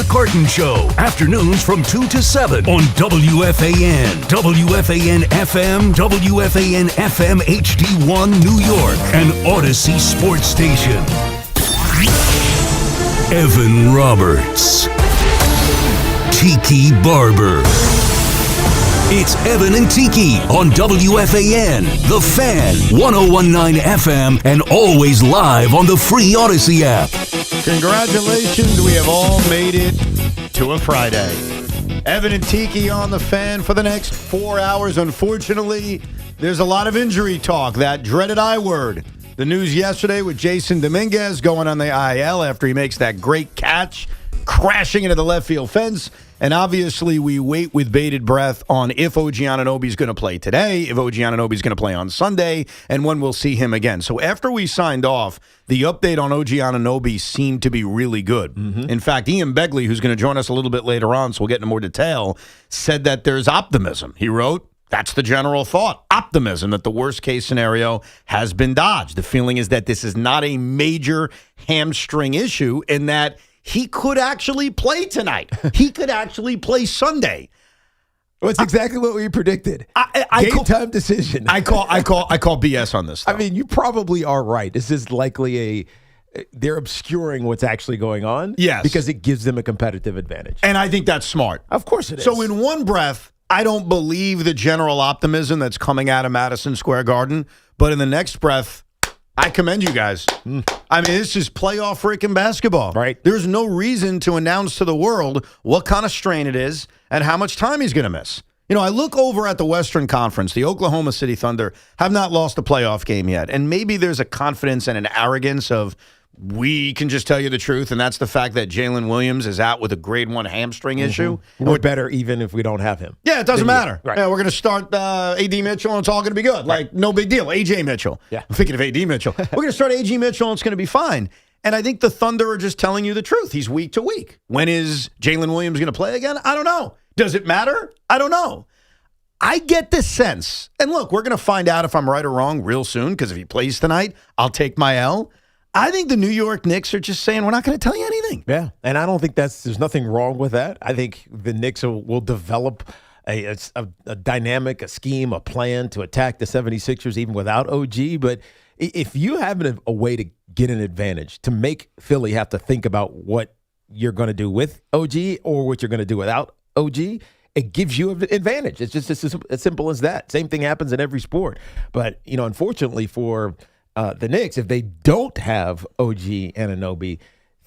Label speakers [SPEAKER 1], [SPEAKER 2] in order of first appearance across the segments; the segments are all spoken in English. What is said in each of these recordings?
[SPEAKER 1] The Carton Show, afternoons from 2 to 7 on WFAN, WFAN FM, WFAN FM HD1 New York, and Odyssey Sports Station. Evan Roberts. Tiki Barber. It's Evan and Tiki on WFAN, The Fan, 1019 FM, and always live on the free Odyssey app.
[SPEAKER 2] Congratulations, we have all made it to a Friday. Evan and Tiki on The Fan for the next 4 hours. Unfortunately, there's a lot of injury talk, that dreaded I word. The news yesterday with Jason Dominguez going on the IL after he makes that great catch, crashing into the left field fence. And obviously, we wait with bated breath on if OG Anunoby is going to play today, if OG Anunoby is going to play on Sunday, and when we'll see him again. So after we signed off, the update on OG Anunoby seemed to be really good. In fact, Ian Begley, who's going to join us a little bit later on, so we'll get into more detail, said that there's optimism. He wrote, that's the general thought, optimism that the worst-case scenario has been dodged. The feeling is that this is not a major hamstring issue and that he could actually play tonight. He could actually play Sunday.
[SPEAKER 3] Well, it's exactly what we predicted. Game time decision.
[SPEAKER 2] I call BS on this, though.
[SPEAKER 3] I mean, you probably are right. This is likely they're obscuring what's actually going on.
[SPEAKER 2] Yes.
[SPEAKER 3] Because it gives them a competitive advantage.
[SPEAKER 2] And I think that's smart.
[SPEAKER 3] Of course it is.
[SPEAKER 2] So in one breath, I don't believe the general optimism that's coming out of Madison Square Garden. But in the next breath, I commend you guys. I mean, this is playoff freaking basketball.
[SPEAKER 3] Right.
[SPEAKER 2] There's no reason to announce to the world what kind of strain it is and how much time he's going to miss. You know, I look over at the Western Conference. The Oklahoma City Thunder have not lost a playoff game yet. And maybe there's a confidence and an arrogance of, we can just tell you the truth, and that's the fact that Jalen Williams is out with a grade 1 hamstring issue.
[SPEAKER 3] We're better even if we don't have him.
[SPEAKER 2] Yeah, it doesn't matter.
[SPEAKER 3] Right.
[SPEAKER 2] Yeah, we're going to start A.D. Mitchell, and it's all going to be good. Like, no big deal. A.J. Mitchell.
[SPEAKER 3] Yeah.
[SPEAKER 2] I'm thinking of A.D. Mitchell. We're going to start A.J. Mitchell, and it's going to be fine. And I think the Thunder are just telling you the truth. He's week to week. When is Jalen Williams going to play again? I don't know. Does it matter? I don't know. I get this sense. And look, we're going to find out if I'm right or wrong real soon, because if he plays tonight, I'll take my L. I think the New York Knicks are just saying, we're not going to tell you anything.
[SPEAKER 3] Yeah, and I don't think there's nothing wrong with that. I think the Knicks will develop a dynamic, a scheme, a plan to attack the 76ers even without OG. But if you have a way to get an advantage, to make Philly have to think about what you're going to do with OG or what you're going to do without OG, it gives you an advantage. It's just as simple as that. Same thing happens in every sport. But, you know, unfortunately for the Knicks, if they don't have OG Anunoby,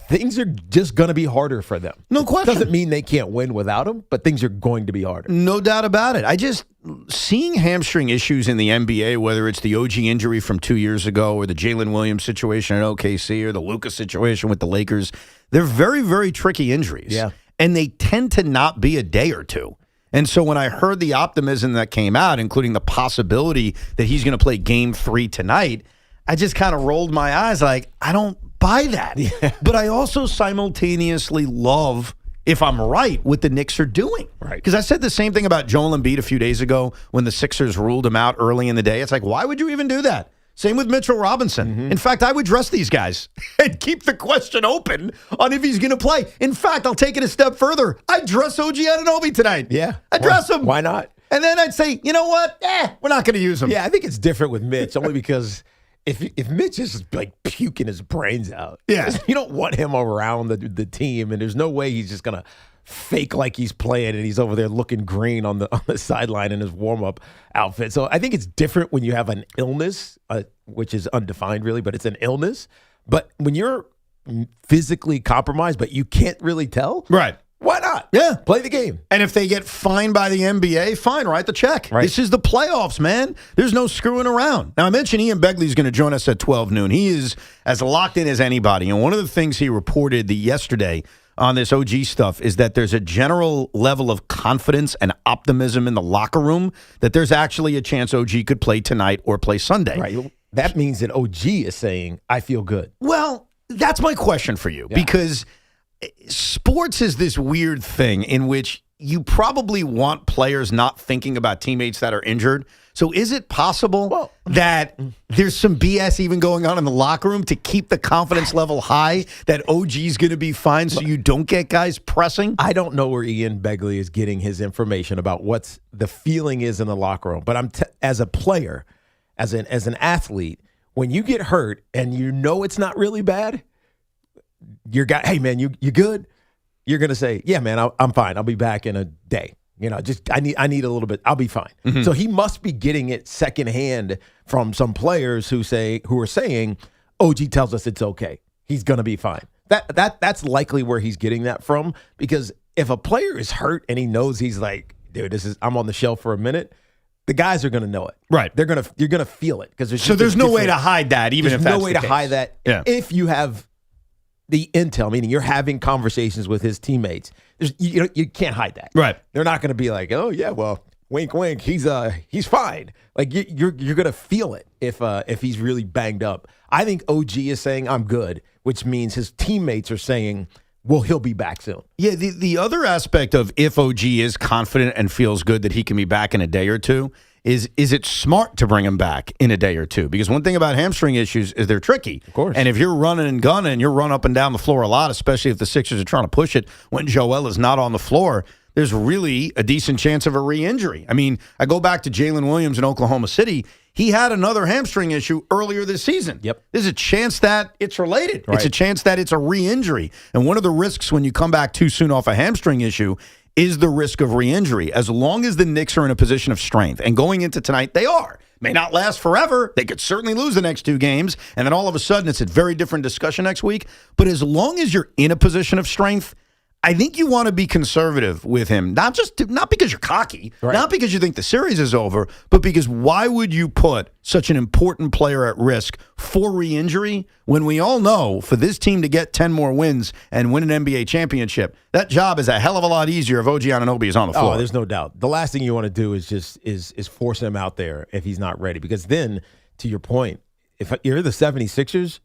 [SPEAKER 3] things are just going to be harder for them.
[SPEAKER 2] No question.
[SPEAKER 3] Doesn't mean they can't win without him, but things are going to be harder.
[SPEAKER 2] No doubt about it. Seeing hamstring issues in the NBA, whether it's the OG injury from 2 years ago or the Jalen Williams situation in OKC or the Lucas situation with the Lakers, they're very, very tricky injuries.
[SPEAKER 3] Yeah.
[SPEAKER 2] And they tend to not be a day or two. And so when I heard the optimism that came out, including the possibility that he's going to play Game 3 tonight, I just kind of rolled my eyes like, I don't buy that. Yeah. But I also simultaneously love, if I'm right, what the Knicks are doing.
[SPEAKER 3] Right.
[SPEAKER 2] Because I said the same thing about Joel Embiid a few days ago when the Sixers ruled him out early in the day. It's like, why would you even do that? Same with Mitchell Robinson. In fact, I would dress these guys and keep the question open on if he's going to play. In fact, I'll take it a step further. I'd dress OG Anunoby tonight.
[SPEAKER 3] Yeah.
[SPEAKER 2] I'd dress him.
[SPEAKER 3] Why not?
[SPEAKER 2] And then I'd say, you know what? We're not going to use him.
[SPEAKER 3] Yeah, I think it's different with Mitch, only because if Mitch is like puking his brains out, you don't want him around the team, and there's no way he's just going to fake like he's playing and he's over there looking green on the sideline in his warm-up outfit. So I think it's different when you have an illness, which is undefined really, but it's an illness. But when you're physically compromised, but you can't really tell,
[SPEAKER 2] right?
[SPEAKER 3] Why not?
[SPEAKER 2] Yeah.
[SPEAKER 3] Play the game.
[SPEAKER 2] And if they get fined by the NBA, fine, write the check.
[SPEAKER 3] Right.
[SPEAKER 2] This is the playoffs, man. There's no screwing around. Now, I mentioned Ian Begley is going to join us at 12 noon. He is as locked in as anybody. And one of the things he reported yesterday on this OG stuff is that there's a general level of confidence and optimism in the locker room that there's actually a chance OG could play tonight or play Sunday.
[SPEAKER 3] Right. That means that OG is saying, I feel good.
[SPEAKER 2] Well, that's my question for you, because sports is this weird thing in which you probably want players not thinking about teammates that are injured So is it possible that there's some BS even going on in the locker room to keep the confidence level high that OG's going to be fine so you don't get guys pressing?
[SPEAKER 3] I don't know where Ian Begley is getting his information about what's the feeling is in the locker room. But as a player, as an athlete, when you get hurt and you know it's not really bad, your guy, hey, man, you good? You're going to say, yeah, man, I'm fine. I'll be back in a day. Just I need a little bit. I'll be fine. Mm-hmm. So he must be getting it secondhand from some players who are saying, OG tells us it's okay. He's going to be fine. That's likely where he's getting that from, because if a player is hurt and he knows he's like, dude, I'm on the shelf for a minute, the guys are going to know it.
[SPEAKER 2] Right.
[SPEAKER 3] You're going to feel it, because
[SPEAKER 2] there's no way to hide that, even if that's the case. There's no way to hide that
[SPEAKER 3] if you have the intel, meaning you're having conversations with his teammates. You can't hide that.
[SPEAKER 2] Right.
[SPEAKER 3] They're not going to be like, oh yeah, well, wink, wink, he's fine. Like you're going to feel it if he's really banged up. I think OG is saying I'm good, which means his teammates are saying, well, he'll be back soon.
[SPEAKER 2] Yeah. The other aspect of if OG is confident and feels good that he can be back in a day or two is it smart to bring him back in a day or two? Because one thing about hamstring issues is they're tricky.
[SPEAKER 3] Of course.
[SPEAKER 2] And if you're running and gunning and you're run up and down the floor a lot, especially if the Sixers are trying to push it when Joel is not on the floor, there's really a decent chance of a re-injury. I mean, I go back to Jalen Williams in Oklahoma City. He had another hamstring issue earlier this season.
[SPEAKER 3] Yep.
[SPEAKER 2] There's a chance that it's related.
[SPEAKER 3] Right.
[SPEAKER 2] It's a chance that it's a re-injury. And one of the risks when you come back too soon off a hamstring issue is the risk of re-injury. As long as the Knicks are in a position of strength, and going into tonight, they are. May not last forever. They could certainly lose the next two games, and then all of a sudden it's a very different discussion next week. But as long as you're in a position of strength, I think you want to be conservative with him, not because you're cocky,
[SPEAKER 3] right,
[SPEAKER 2] not because you think the series is over, but because why would you put such an important player at risk for re-injury when we all know for this team to get 10 more wins and win an NBA championship, that job is a hell of a lot easier if OG Anunoby is on the floor.
[SPEAKER 3] Oh, there's no doubt. The last thing you want to do is just force him out there if he's not ready, because then, to your point, if you're the 76ers,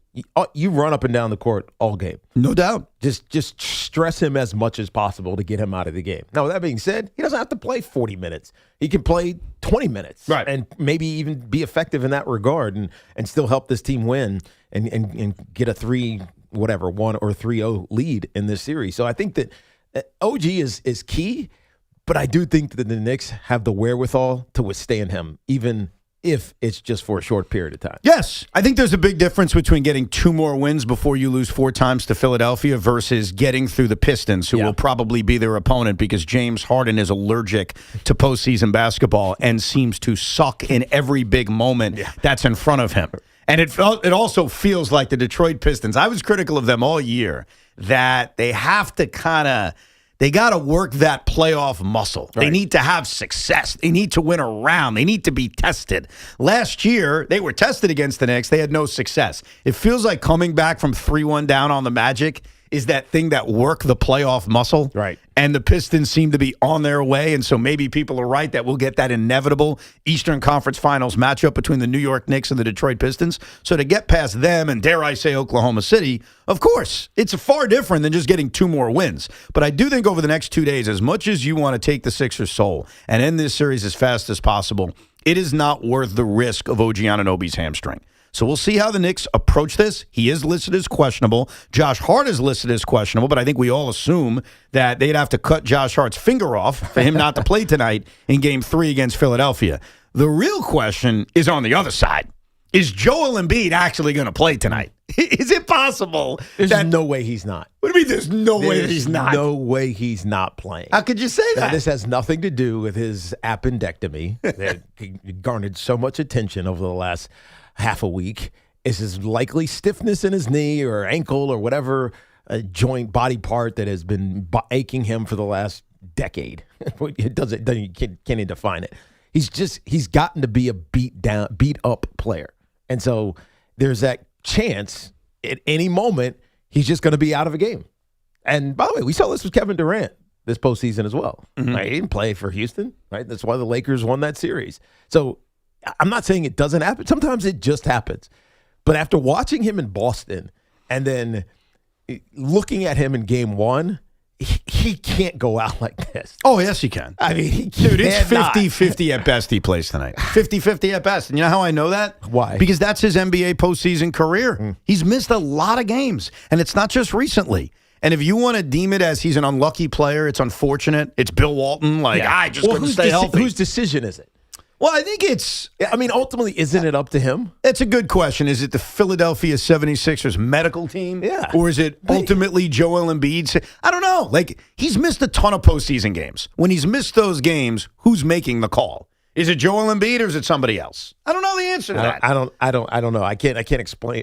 [SPEAKER 3] you run up and down the court all game.
[SPEAKER 2] No doubt.
[SPEAKER 3] Just stress him as much as possible to get him out of the game. Now, with that being said, he doesn't have to play 40 minutes. He can play 20 minutes.
[SPEAKER 2] Right.
[SPEAKER 3] And maybe even be effective in that regard and still help this team win and get a 1 or 3-0 lead in this series. So I think that OG is key, but I do think that the Knicks have the wherewithal to withstand him, even if it's just for a short period of time.
[SPEAKER 2] Yes. I think there's a big difference between getting 2 more wins before you lose 4 times to Philadelphia versus getting through the Pistons, who will probably be their opponent because James Harden is allergic to postseason basketball and seems to suck in every big moment that's in front of him. And it also feels like the Detroit Pistons, I was critical of them all year, that they have to they got to work that playoff muscle. Right. They need to have success. They need to win a round. They need to be tested. Last year, they were tested against the Knicks. They had no success. It feels like coming back from 3-1 down on the Magic is that thing that work the playoff muscle.
[SPEAKER 3] Right.
[SPEAKER 2] And the Pistons seem to be on their way, and so maybe people are right that we'll get that inevitable Eastern Conference Finals matchup between the New York Knicks and the Detroit Pistons. So to get past them and, dare I say, Oklahoma City, of course, it's far different than just getting 2 more wins. But I do think over the next 2 days, as much as you want to take the Sixers' soul and end this series as fast as possible, it is not worth the risk of OG Anunoby's hamstring. So we'll see how the Knicks approach this. He is listed as questionable. Josh Hart is listed as questionable, but I think we all assume that they'd have to cut Josh Hart's finger off for him not to play tonight in Game 3 against Philadelphia. The real question is on the other side. Is Joel Embiid actually going to play tonight? Is it possible?
[SPEAKER 3] There's no way he's not.
[SPEAKER 2] What do you mean there's no way that he's not?
[SPEAKER 3] No way he's not playing.
[SPEAKER 2] How could you say that?
[SPEAKER 3] Now, this has nothing to do with his appendectomy that garnered so much attention over the last half a week. Is his likely stiffness in his knee or ankle or whatever joint body part that has been aching him for the last decade. You can't even define it. He's gotten to be a beat up player. And so there's that chance at any moment he's just going to be out of a game. And by the way, we saw this with Kevin Durant this postseason as well. Mm-hmm. Right? He didn't play for Houston, right? That's why the Lakers won that series. So I'm not saying it doesn't happen. Sometimes it just happens. But after watching him in Boston and then looking at him in Game 1, he can't go out like this.
[SPEAKER 2] Oh, yes, he can.
[SPEAKER 3] I mean, he
[SPEAKER 2] Dude, it's
[SPEAKER 3] cannot.
[SPEAKER 2] 50-50 at best he plays tonight. 50-50 at best. And you know how I know that?
[SPEAKER 3] Why?
[SPEAKER 2] Because that's his NBA postseason career. He's missed a lot of games, and it's not just recently. And if you want to deem it as he's an unlucky player, it's unfortunate. It's Bill Walton. I just couldn't stay healthy.
[SPEAKER 3] Whose decision is it?
[SPEAKER 2] Well, I think
[SPEAKER 3] ultimately, isn't it up to him?
[SPEAKER 2] it's a good question. Is it the Philadelphia 76ers medical team?
[SPEAKER 3] Yeah.
[SPEAKER 2] Or is it ultimately Joel Embiid? I don't know. He's missed a ton of postseason games. When he's missed those games, who's making the call? Is it Joel Embiid or is it somebody else? I don't know the answer to that.
[SPEAKER 3] I don't know. I can't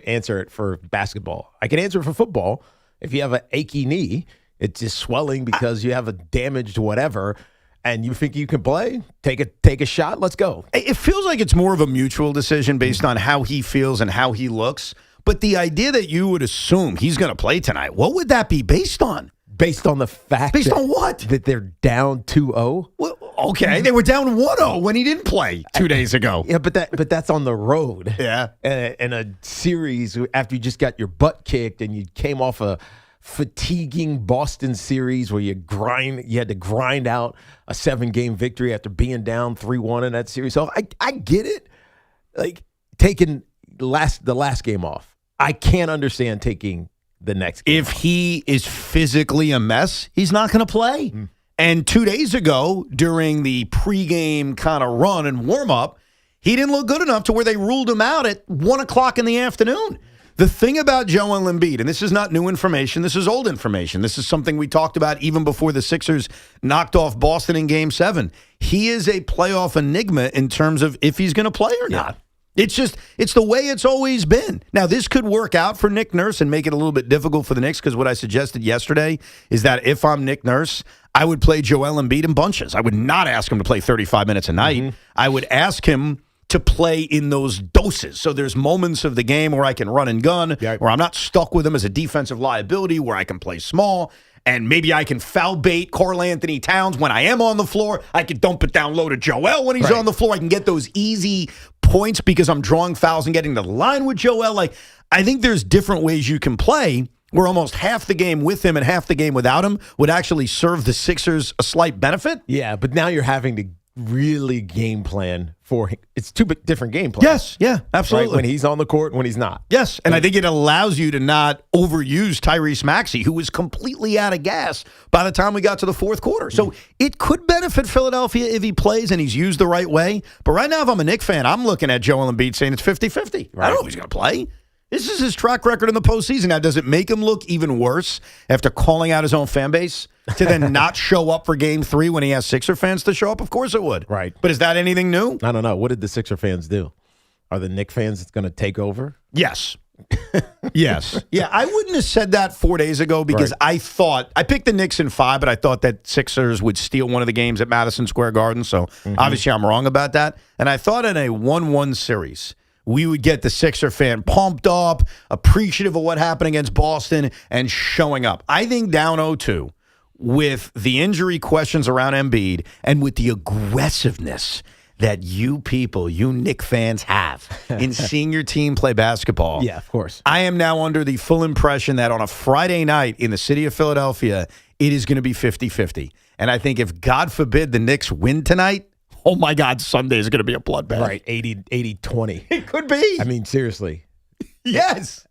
[SPEAKER 3] answer it for basketball. I can answer it for football. If you have an achy knee, it's just swelling because you have a damaged whatever, and you think you can play, take a shot, let's go.
[SPEAKER 2] It feels like it's more of a mutual decision based on how he feels and how he looks. But the idea that you would assume he's going to play tonight, what would that be based on?
[SPEAKER 3] Based on the fact
[SPEAKER 2] Based on what?
[SPEAKER 3] That they're down 2-0?
[SPEAKER 2] Well, okay, they were down 1-0 when he didn't play 2 days ago.
[SPEAKER 3] Yeah, but that's on the road.
[SPEAKER 2] Yeah.
[SPEAKER 3] In a series after you just got your butt kicked and you came off a fatiguing Boston series where you had to grind out a 7-game victory after being down 3-1 in that series. So I get it. Taking the last game off. I can't understand taking the next game.
[SPEAKER 2] If he is physically a mess, he's not going to play. And 2 days ago, during the pregame kind of run and warm-up, he didn't look good enough to where they ruled him out at 1 o'clock in the afternoon. The thing about Joel Embiid, and this is not new information, this is old information. This is something we talked about even before the Sixers knocked off Boston in Game 7. He is a playoff enigma in terms of if he's going to play or not. It's the way it's always been. Now, this could work out for Nick Nurse and make it a little bit difficult for the Knicks, because what I suggested yesterday is that if I'm Nick Nurse, I would play Joel Embiid in bunches. I would not ask him to play 35 minutes a night. I would ask him to play in those doses. So there's moments of the game where I can run and gun, where I'm not stuck with him as a defensive liability, where I can play small, and maybe I can foul bait Karl Anthony Towns when I am on the floor. I can dump it down low to Joel when he's on the floor. I can get those easy points because I'm drawing fouls and getting to the line with Joel. I think there's different ways you can play where almost half the game with him and half the game without him would actually serve the Sixers a slight benefit.
[SPEAKER 3] Yeah, but now you're having to really game plan for him. It's two different game plans.
[SPEAKER 2] Yes, yeah, absolutely.
[SPEAKER 3] Right? When he's on the court and when he's not.
[SPEAKER 2] Yes, and I think it allows you to not overuse Tyrese Maxey, who was completely out of gas by the time we got to the fourth quarter. So it could benefit Philadelphia if he plays and he's used the right way. But right now, if I'm a Knicks fan, I'm looking at Joel Embiid saying it's 50-50. I don't know if he's going to play. This is his track record in the postseason. Now, does it make him look even worse after calling out his own fan base to then not show up for Game 3 when he has Sixer fans to show up? Of course it would.
[SPEAKER 3] Right.
[SPEAKER 2] But is that anything new?
[SPEAKER 3] I don't know. What did the Sixer fans do? Are the Knicks fans going to take over?
[SPEAKER 2] Yes. Yes. Yeah, I wouldn't have said that 4 days ago because I picked the Knicks in 5, but I thought that Sixers would steal one of the games at Madison Square Garden. So obviously I'm wrong about that. And I thought in a 1-1 series, we would get the Sixer fan pumped up, appreciative of what happened against Boston, and showing up. I think down 0-2 with the injury questions around Embiid and with the aggressiveness that you Knick fans have in seeing your team play basketball.
[SPEAKER 3] Yeah, of course.
[SPEAKER 2] I am now under the full impression that on a Friday night in the city of Philadelphia, it is going to be 50-50. And I think if, God forbid, the Knicks win tonight, oh, my God, Sunday is going to be a bloodbath.
[SPEAKER 3] Right, 80-20.
[SPEAKER 2] It could be.
[SPEAKER 3] I mean, seriously.
[SPEAKER 2] Yes.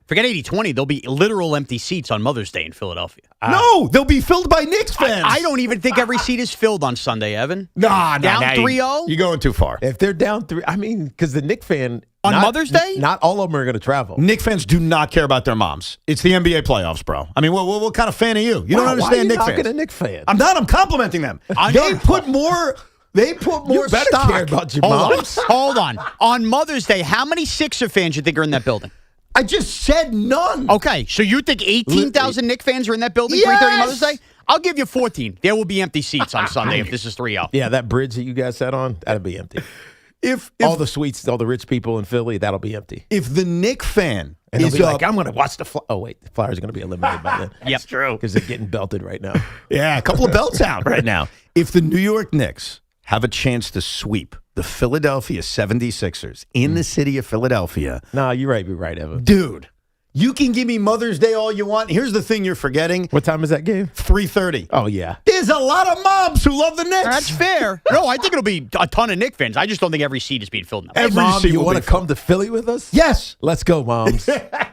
[SPEAKER 4] Forget 80-20. There'll be literal empty seats on Mother's Day in Philadelphia.
[SPEAKER 2] No, they'll be filled by Knicks fans.
[SPEAKER 4] I don't even think every seat is filled on Sunday, Evan.
[SPEAKER 2] Nah,
[SPEAKER 4] down 3-0?
[SPEAKER 2] You're going too far.
[SPEAKER 3] If they're down 3, I mean, because the Knicks fan
[SPEAKER 4] on Mother's Day,
[SPEAKER 3] not all of them are going to travel.
[SPEAKER 2] Knicks fans do not care about their moms. It's the NBA playoffs, bro. I mean, what kind of fan are you? You don't understand Knicks fans.
[SPEAKER 3] Why are you knocking a Knicks fan?
[SPEAKER 2] I'm not. I'm complimenting them. They put more. They put more
[SPEAKER 3] you better
[SPEAKER 2] stock.
[SPEAKER 3] Care about your moms.
[SPEAKER 4] Hold on. On Mother's Day, how many Sixer fans you think are in that building?
[SPEAKER 2] I just said none.
[SPEAKER 4] Okay, so you think 18,000 Knicks fans are in that building?
[SPEAKER 2] Yes!
[SPEAKER 4] 3:30 Mother's Day? I'll give you 14. There will be empty seats on Sunday if this is 3-0.
[SPEAKER 3] Yeah, that bridge that you guys sat on, that'll be empty.
[SPEAKER 2] If
[SPEAKER 3] all the suites, all the rich people in Philly, that'll be empty.
[SPEAKER 2] If the Knicks fan
[SPEAKER 3] and
[SPEAKER 2] is
[SPEAKER 3] be
[SPEAKER 2] up,
[SPEAKER 3] like, I'm going to watch the Oh, wait, the Flyers are going to be eliminated by then.
[SPEAKER 4] Yep, true.
[SPEAKER 3] Because they're getting belted right now.
[SPEAKER 2] Yeah, a couple of belts out right now. If the New York Knicks have a chance to sweep the Philadelphia 76ers in the city of Philadelphia.
[SPEAKER 3] No, you're right, Evan.
[SPEAKER 2] Dude, You can give me Mother's Day all you want. Here's the thing you're forgetting.
[SPEAKER 3] What time is that game?
[SPEAKER 2] 3:30.
[SPEAKER 3] Oh, yeah.
[SPEAKER 2] There's a lot of mobs who love the Knicks.
[SPEAKER 4] That's fair. No, I think it'll be a ton of Knicks fans. I just don't think every seat is being filled now.
[SPEAKER 3] Hey, Mom, you want to come to Philly with us?
[SPEAKER 2] Yes.
[SPEAKER 3] Let's go, Moms.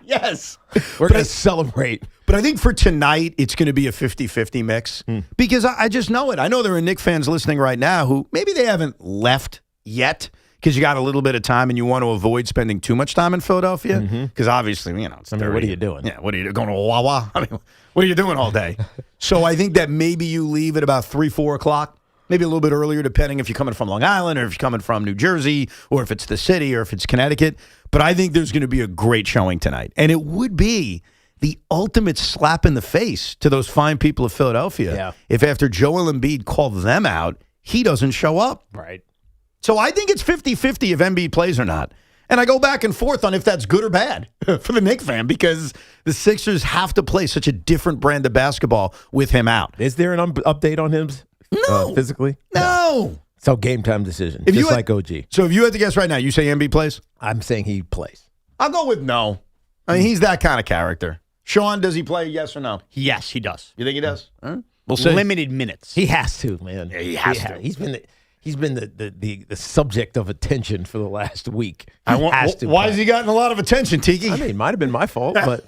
[SPEAKER 2] Yes.
[SPEAKER 3] We're going to celebrate.
[SPEAKER 2] But I think for tonight, it's going to be a 50-50 mix because I just know it. I know there are Knicks fans listening right now who maybe they haven't left yet because you got a little bit of time and you want to avoid spending too much time in Philadelphia because obviously, it's
[SPEAKER 3] what are you doing?
[SPEAKER 2] Yeah, what are you going to Wawa? I mean, what are you doing all day? So I think that maybe you leave at about 3, 4 o'clock, maybe a little bit earlier, depending if you're coming from Long Island or if you're coming from New Jersey or if it's the city or if it's Connecticut. But I think there's going to be a great showing tonight. And it would be the ultimate slap in the face to those fine people of Philadelphia if after Joel Embiid called them out, he doesn't show up.
[SPEAKER 3] Right.
[SPEAKER 2] So I think it's 50-50 if Embiid plays or not. And I go back and forth on if that's good or bad for the Knicks fan because the Sixers have to play such a different brand of basketball with him out.
[SPEAKER 3] Is there an update on him physically?
[SPEAKER 2] No.
[SPEAKER 3] So game time decision,
[SPEAKER 2] If
[SPEAKER 3] just
[SPEAKER 2] you
[SPEAKER 3] like OG.
[SPEAKER 2] So if you had to guess right now, you say Embiid plays?
[SPEAKER 3] I'm saying he plays.
[SPEAKER 2] I'll go with no. I mean, he's that kind of character. Shaun, does he play, yes or no?
[SPEAKER 4] Yes, he does.
[SPEAKER 2] You think he does? We'll see.
[SPEAKER 4] Limited minutes.
[SPEAKER 3] He has to, man.
[SPEAKER 2] Yeah, he has to.
[SPEAKER 3] He's been the subject of attention for the last week.
[SPEAKER 2] Why has he gotten a lot of attention, Tiki?
[SPEAKER 3] I mean, it might have been my fault, but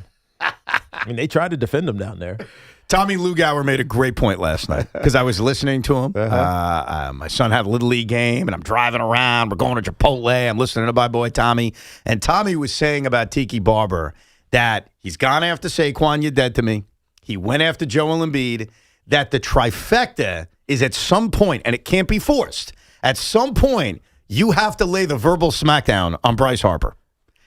[SPEAKER 3] they tried to defend him down there.
[SPEAKER 2] Tommy Lugauer made a great point last night because I was listening to him. My son had a Little League game, and I'm driving around. We're going to Chipotle. I'm listening to my boy Tommy. And Tommy was saying about Tiki Barber that he's gone after Saquon, you're dead to me. He went after Joel Embiid, that the trifecta is at some point, and it can't be forced, at some point, you have to lay the verbal smackdown on Bryce Harper.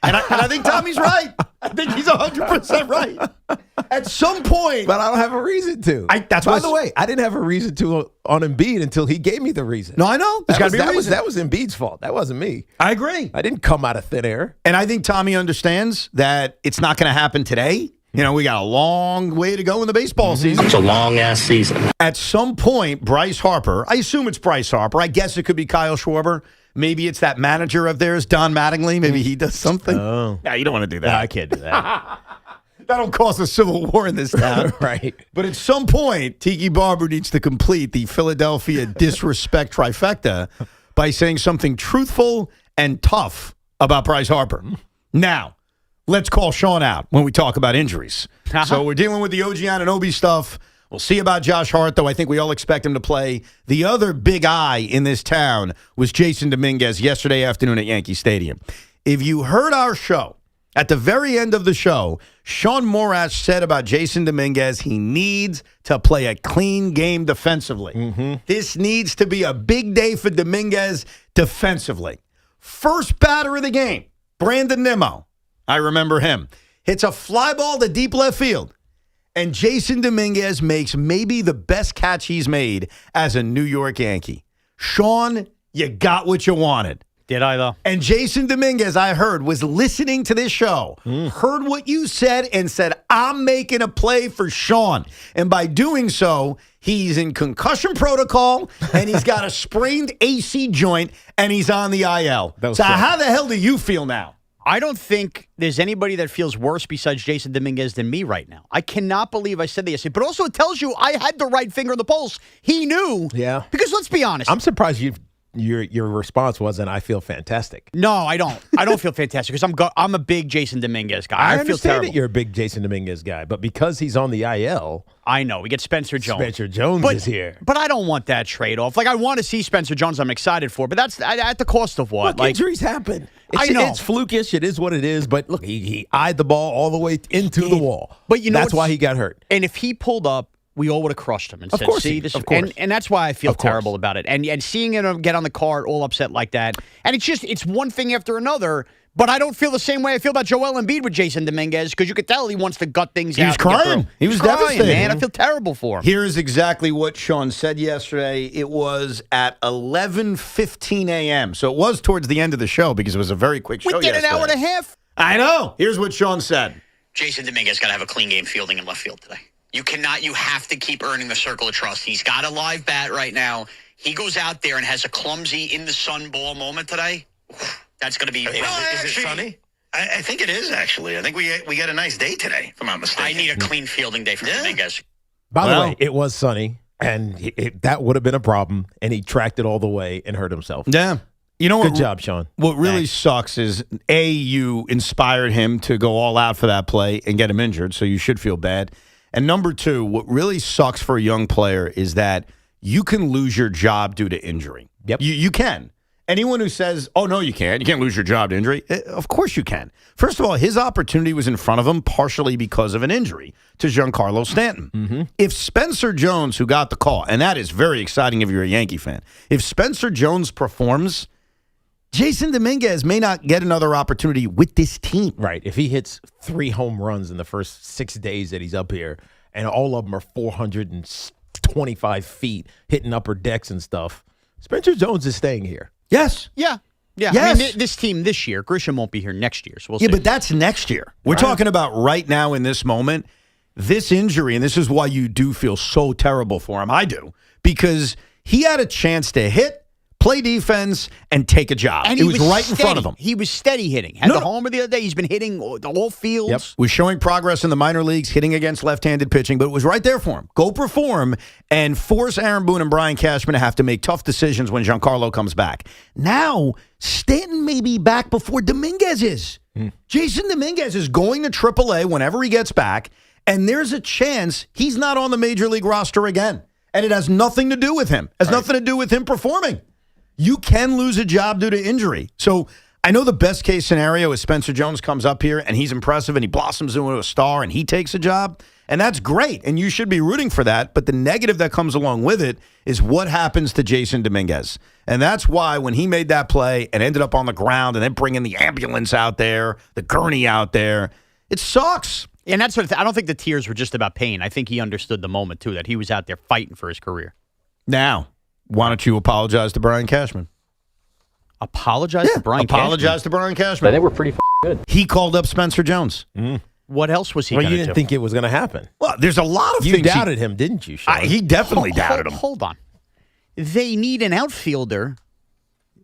[SPEAKER 2] And I think Tommy's right. I think he's 100% right. At some point.
[SPEAKER 3] But I don't have a reason to. By the way, I didn't have a reason to on Embiid until he gave me the reason.
[SPEAKER 2] No, I know. There's got to be a reason.
[SPEAKER 3] That was Embiid's fault. That wasn't me.
[SPEAKER 2] I agree.
[SPEAKER 3] I didn't come out of thin air.
[SPEAKER 2] And I think Tommy understands that it's not going to happen today. We got a long way to go in the baseball season.
[SPEAKER 5] It's a long-ass season.
[SPEAKER 2] At some point, Bryce Harper, I assume it's Bryce Harper. I guess it could be Kyle Schwarber. Maybe it's that manager of theirs, Don Mattingly. Maybe he does something.
[SPEAKER 3] Oh.
[SPEAKER 2] No, you don't want to do that.
[SPEAKER 3] No, I can't do that.
[SPEAKER 2] That'll cause a civil war in this town.
[SPEAKER 3] Right.
[SPEAKER 2] But at some point, Tiki Barber needs to complete the Philadelphia disrespect trifecta by saying something truthful and tough about Bryce Harper. Now, let's call Shaun out when we talk about injuries. So we're dealing with the OG Anunoby stuff. We'll see about Josh Hart, though I think we all expect him to play. The other big eye in this town was Jason Dominguez yesterday afternoon at Yankee Stadium. If you heard our show, at the very end of the show, Shaun Morash said about Jason Dominguez, he needs to play a clean game defensively. This needs to be a big day for Dominguez defensively. First batter of the game, Brandon Nimmo. I remember him. Hits a fly ball to deep left field. And Jason Dominguez makes maybe the best catch he's made as a New York Yankee. Shaun, you got what you wanted.
[SPEAKER 4] Did I, though?
[SPEAKER 2] And Jason Dominguez, I heard, was listening to this show, heard what you said, and said, I'm making a play for Shaun. And by doing so, he's in concussion protocol, and he's got a sprained AC joint, and he's on the IL. So how the hell do you feel now?
[SPEAKER 4] I don't think there's anybody that feels worse besides Jason Dominguez than me right now. I cannot believe I said that yesterday. But also it tells you I had the right finger on the pulse. He knew.
[SPEAKER 3] Yeah.
[SPEAKER 4] Because let's be honest.
[SPEAKER 3] I'm surprised your response wasn't, I feel fantastic.
[SPEAKER 4] No, I don't. I don't feel fantastic because I'm a big Jason Dominguez guy. I feel
[SPEAKER 3] understand
[SPEAKER 4] terrible.
[SPEAKER 3] that you're a big Jason Dominguez guy, but because he's on the IL.
[SPEAKER 4] I know. We get Spencer Jones.
[SPEAKER 3] Spencer Jones is here.
[SPEAKER 4] But I don't want that trade-off. I want to see Spencer Jones. I'm excited for. But that's at the cost of what?
[SPEAKER 3] Look, injuries happen.
[SPEAKER 4] I know.
[SPEAKER 3] It's flukish. It is what it is. But look, he eyed the ball all the way into the wall.
[SPEAKER 4] But
[SPEAKER 3] that's why he got hurt.
[SPEAKER 4] And if he pulled up, we all would have crushed him and said,
[SPEAKER 3] course
[SPEAKER 4] see,
[SPEAKER 3] he-
[SPEAKER 4] this
[SPEAKER 3] of course.
[SPEAKER 4] And that's why I feel
[SPEAKER 3] Of course.
[SPEAKER 4] terrible about it. And seeing him get on the cart all upset like that. And it's one thing after another. But I don't feel the same way I feel about Joel Embiid with Jason Dominguez because you could tell he wants to gut things out.
[SPEAKER 2] He was crying. He was
[SPEAKER 4] crying,
[SPEAKER 2] devastated.
[SPEAKER 4] man. I feel terrible for him.
[SPEAKER 2] Here's exactly what Shaun said yesterday. It was at 11:15 a.m. So it was towards the end of the show because it was a very quick show
[SPEAKER 4] We did
[SPEAKER 2] yesterday.
[SPEAKER 4] an hour and a half.
[SPEAKER 2] I know. Here's what Shaun said.
[SPEAKER 6] Jason Dominguez got to have a clean game fielding in left field today. You have to keep earning the circle of trust. He's got a live bat right now. He goes out there and has a clumsy in the sun ball moment today. That's going to be.
[SPEAKER 3] Is it sunny?
[SPEAKER 5] I think it is, actually. I think we got a nice day today, if I'm not mistaken.
[SPEAKER 6] I need a clean fielding day from Dominguez.
[SPEAKER 3] By the way, it was sunny, and that would have been a problem, and he tracked it all the way and hurt himself.
[SPEAKER 2] Yeah. You know
[SPEAKER 3] Good job, Shaun.
[SPEAKER 2] What really sucks is, A, you inspired him to go all out for that play and get him injured, so you should feel bad. And number two, what really sucks for a young player is that you can lose your job due to injury.
[SPEAKER 3] Yep.
[SPEAKER 2] You can. Anyone who says, oh, no, you can't lose your job to injury, of course you can. First of all, his opportunity was in front of him partially because of an injury to Giancarlo Stanton. Mm-hmm. If Spencer Jones, who got the call, and that is very exciting if you're a Yankee fan, if Spencer Jones performs, Jason Dominguez may not get another opportunity with this team.
[SPEAKER 3] Right. If he hits 3 home runs in the first 6 days that he's up here, and all of them are 425 feet, hitting upper decks and stuff, Spencer Jones is staying here.
[SPEAKER 2] Yes.
[SPEAKER 4] Yeah.
[SPEAKER 2] Yes.
[SPEAKER 4] I mean, this team this year, Grisham won't be here next year, so we'll see.
[SPEAKER 2] Yeah, but that's next year. We're talking about right now in this moment. This injury, and this is why you do feel so terrible for him. I do. Because he had a chance to hit, play defense, and take a job.
[SPEAKER 4] And
[SPEAKER 2] it was right in front of him.
[SPEAKER 4] He was steady hitting. Had the homer the other day. He's been hitting all fields.
[SPEAKER 2] Yep. Was showing progress in the minor leagues, hitting against left-handed pitching, but it was right there for him. Go perform and force Aaron Boone and Brian Cashman to have to make tough decisions when Giancarlo comes back. Now, Stanton may be back before Dominguez is. Jason Dominguez is going to AAA whenever he gets back, and there's a chance he's not on the Major League roster again. And it has nothing to do with him. It has nothing to do with him performing. You can lose a job due to injury. So I know the best case scenario is Spencer Jones comes up here and he's impressive and he blossoms into a star and he takes a job. And that's great. And you should be rooting for that. But the negative that comes along with it is what happens to Jason Dominguez. And that's why when he made that play and ended up on the ground and then bringing the ambulance out there, the gurney out there, it sucks.
[SPEAKER 4] And that's what I don't think the tears were just about pain. I think he understood the moment, too, that he was out there fighting for his career.
[SPEAKER 2] Now, why don't you apologize to Brian Cashman?
[SPEAKER 4] Apologize to Brian
[SPEAKER 2] Apologize to Brian Cashman.
[SPEAKER 7] They were pretty good.
[SPEAKER 2] He called up Spencer Jones.
[SPEAKER 4] What else was he going to do?
[SPEAKER 3] You didn't think it was going to happen.
[SPEAKER 2] Well, there's a lot of
[SPEAKER 3] You
[SPEAKER 2] things.
[SPEAKER 3] doubted him, didn't you, Shaun?
[SPEAKER 2] He definitely doubted him.
[SPEAKER 4] Hold on. They need an outfielder.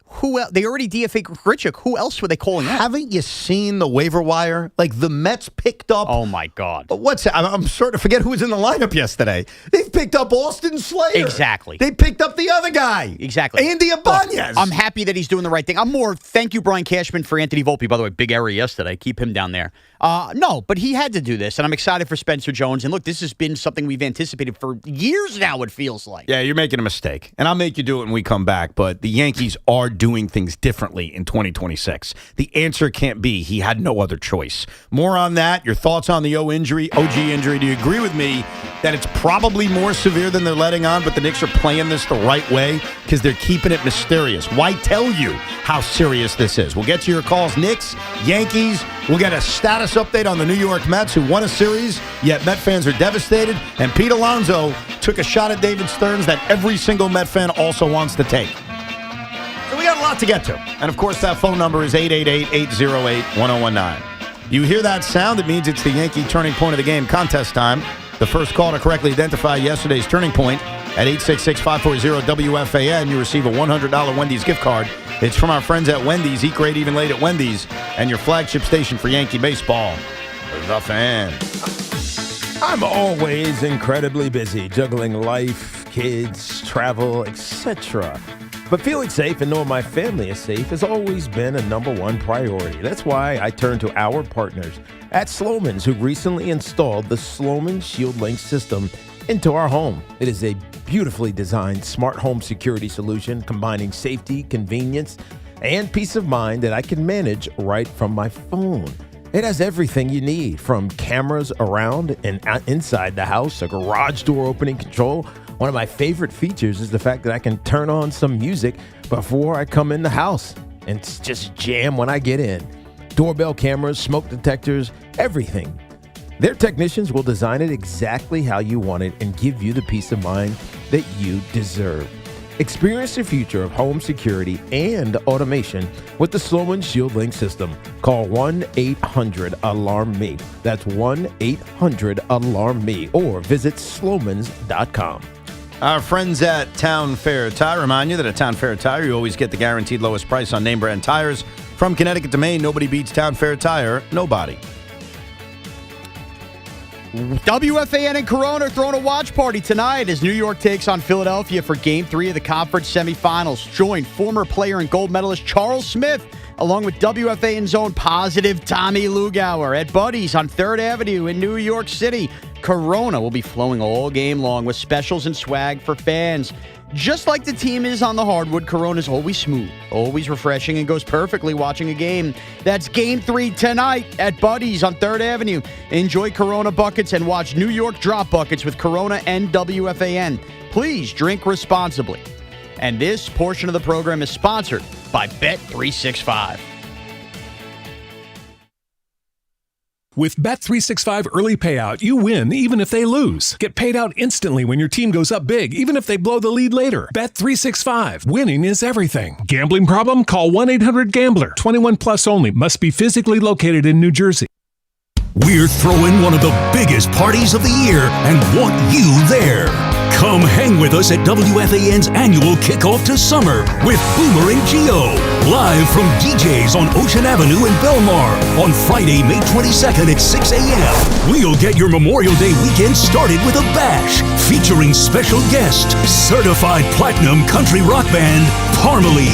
[SPEAKER 4] Who else? They already DFA'd Grichuk. Who else were they calling out?
[SPEAKER 2] Haven't you seen the waiver wire? Like, the Mets picked up...
[SPEAKER 4] Oh, my God.
[SPEAKER 2] I'm starting to forget who was in the lineup yesterday. They've picked up Austin Slater.
[SPEAKER 4] Exactly.
[SPEAKER 2] They picked up the other guy.
[SPEAKER 4] Exactly.
[SPEAKER 2] Andy Ibanez.
[SPEAKER 4] I'm happy that he's doing the right thing. Thank you, Brian Cashman, for Anthony Volpe. By the way, big error yesterday. Keep him down there. No, but he had to do this, and I'm excited for Spencer Jones. And look, this has been something we've anticipated for years now, it feels like.
[SPEAKER 2] Yeah, you're making a mistake. And I'll make you do it when we come back. But the Yankees are doing things differently in 2026. The answer can't be he had no other choice. More on that. Your thoughts on the OG injury. Do you agree with me that it's probably more severe than they're letting on, but the Knicks are playing this the right way because they're keeping it mysterious? Why tell you how serious this is? We'll get to your calls. Knicks, Yankees. We'll get a status update on the New York Mets, who won a series, yet Met fans are devastated. And Pete Alonso took a shot at David Stearns that every single Met fan also wants to take. So we got a lot to get to. And, of course, that phone number is 888-808-1019. You hear that sound? It means it's the Yankee Turning Point of the Game contest time. The first call to correctly identify yesterday's turning point at 866-540-WFAN. You receive a $100 Wendy's gift card. It's from our friends at Wendy's. Eat great even late at Wendy's. And your flagship station for Yankee baseball, The Fan.
[SPEAKER 3] I'm always incredibly busy juggling life, kids, travel, etc. But feeling safe and knowing my family is safe has always been a number one priority. That's why I turn to our partners at Slomin's, who recently installed the Slomin Shield Link system into our home. It is a beautifully designed smart home security solution combining safety, convenience, and peace of mind that I can manage right from my phone. It has everything you need, from cameras around and inside the house, a garage door opening control. One of my favorite features is the fact that I can turn on some music before I come in the house and just jam when I get in. Doorbell cameras, smoke detectors, everything. Their technicians will design it exactly how you want it and give you the peace of mind that you deserve. Experience the future of home security and automation with the Slomin Shield Link system. Call 1-800-ALARM-ME. That's 1-800-ALARM-ME or visit slomins.com.
[SPEAKER 2] Our friends at Town Fair Tire remind you that at Town Fair Tire, you always get the guaranteed lowest price on name brand tires From Connecticut to Maine, nobody beats Town Fair Tire. Nobody.
[SPEAKER 4] WFAN and Corona are throwing a watch party tonight as New York takes on Philadelphia for Game 3 of the conference semifinals. Join former player and gold medalist Charles Smith along with WFAN's own positive Tommy Lugauer at Buddy's on 3rd Avenue in New York City. Corona will be flowing all game long with specials and swag for fans. Just like the team is on the hardwood, Corona's always smooth, always refreshing, and goes perfectly watching a game. That's Game 3 tonight at Buddy's on 3rd Avenue. Enjoy Corona buckets and watch New York drop buckets with Corona and WFAN. Please drink responsibly. And this portion of the program is sponsored by Bet365.
[SPEAKER 7] With Bet365 Early Payout, you win even if they lose. Get paid out instantly when your team goes up big, even if they blow the lead later. Bet365. Winning is everything. Gambling problem? Call 1-800-GAMBLER. 21 plus only. Must be physically located in New Jersey.
[SPEAKER 1] We're throwing one of the biggest parties of the year and want you there. Come hang with us at WFAN's annual kickoff to summer with Boomer and Gio. Live from DJ's on Ocean Avenue in Belmar on Friday, May 22nd at 6 a.m. We'll get your Memorial Day weekend started with a bash featuring special guest, certified platinum country rock band, Parmalee.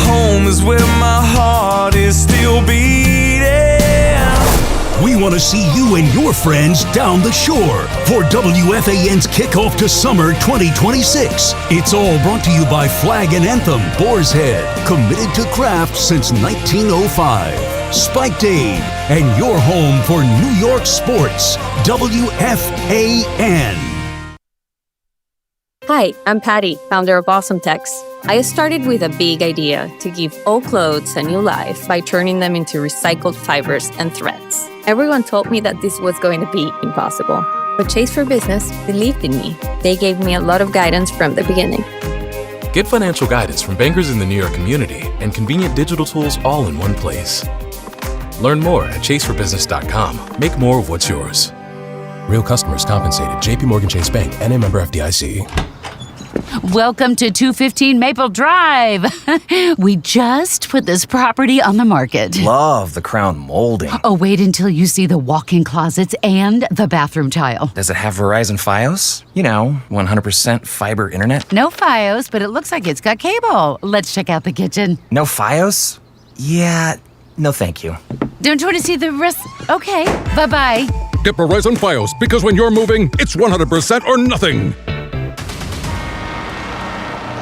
[SPEAKER 8] Home is where my heart is still beating.
[SPEAKER 1] We want to see you and your friends down the shore for WFAN's Kickoff to Summer 2026. It's all brought to you by Flag and Anthem, Boar's Head, committed to craft since 1905. Spiked Aid, and your home for New York sports, WFAN.
[SPEAKER 9] Hi, I'm Patty, founder of Awesome Tex. I started with a big idea to give old clothes a new life by turning them into recycled fibers and threads. Everyone told me that this was going to be impossible, but Chase for Business believed in me. They gave me a lot of guidance from the beginning.
[SPEAKER 10] Get financial guidance from bankers in the New York community and convenient digital tools all in one place. Learn more at chaseforbusiness.com. Make more of what's yours. Real customers compensated. JP Morgan Chase Bank, N.A. member FDIC.
[SPEAKER 11] Welcome to 215 Maple Drive. We just put this property on the market.
[SPEAKER 12] Love the crown molding.
[SPEAKER 11] Oh, wait until you see the walk-in closets and the bathroom tile.
[SPEAKER 12] Does it have Verizon Fios? 100% fiber internet?
[SPEAKER 11] No Fios, but it looks like it's got cable. Let's check out the kitchen.
[SPEAKER 12] No Fios? Yeah, no thank you.
[SPEAKER 11] Don't you want to see the rest? Okay, bye-bye.
[SPEAKER 13] Get Verizon Fios, because when you're moving, it's 100% or nothing.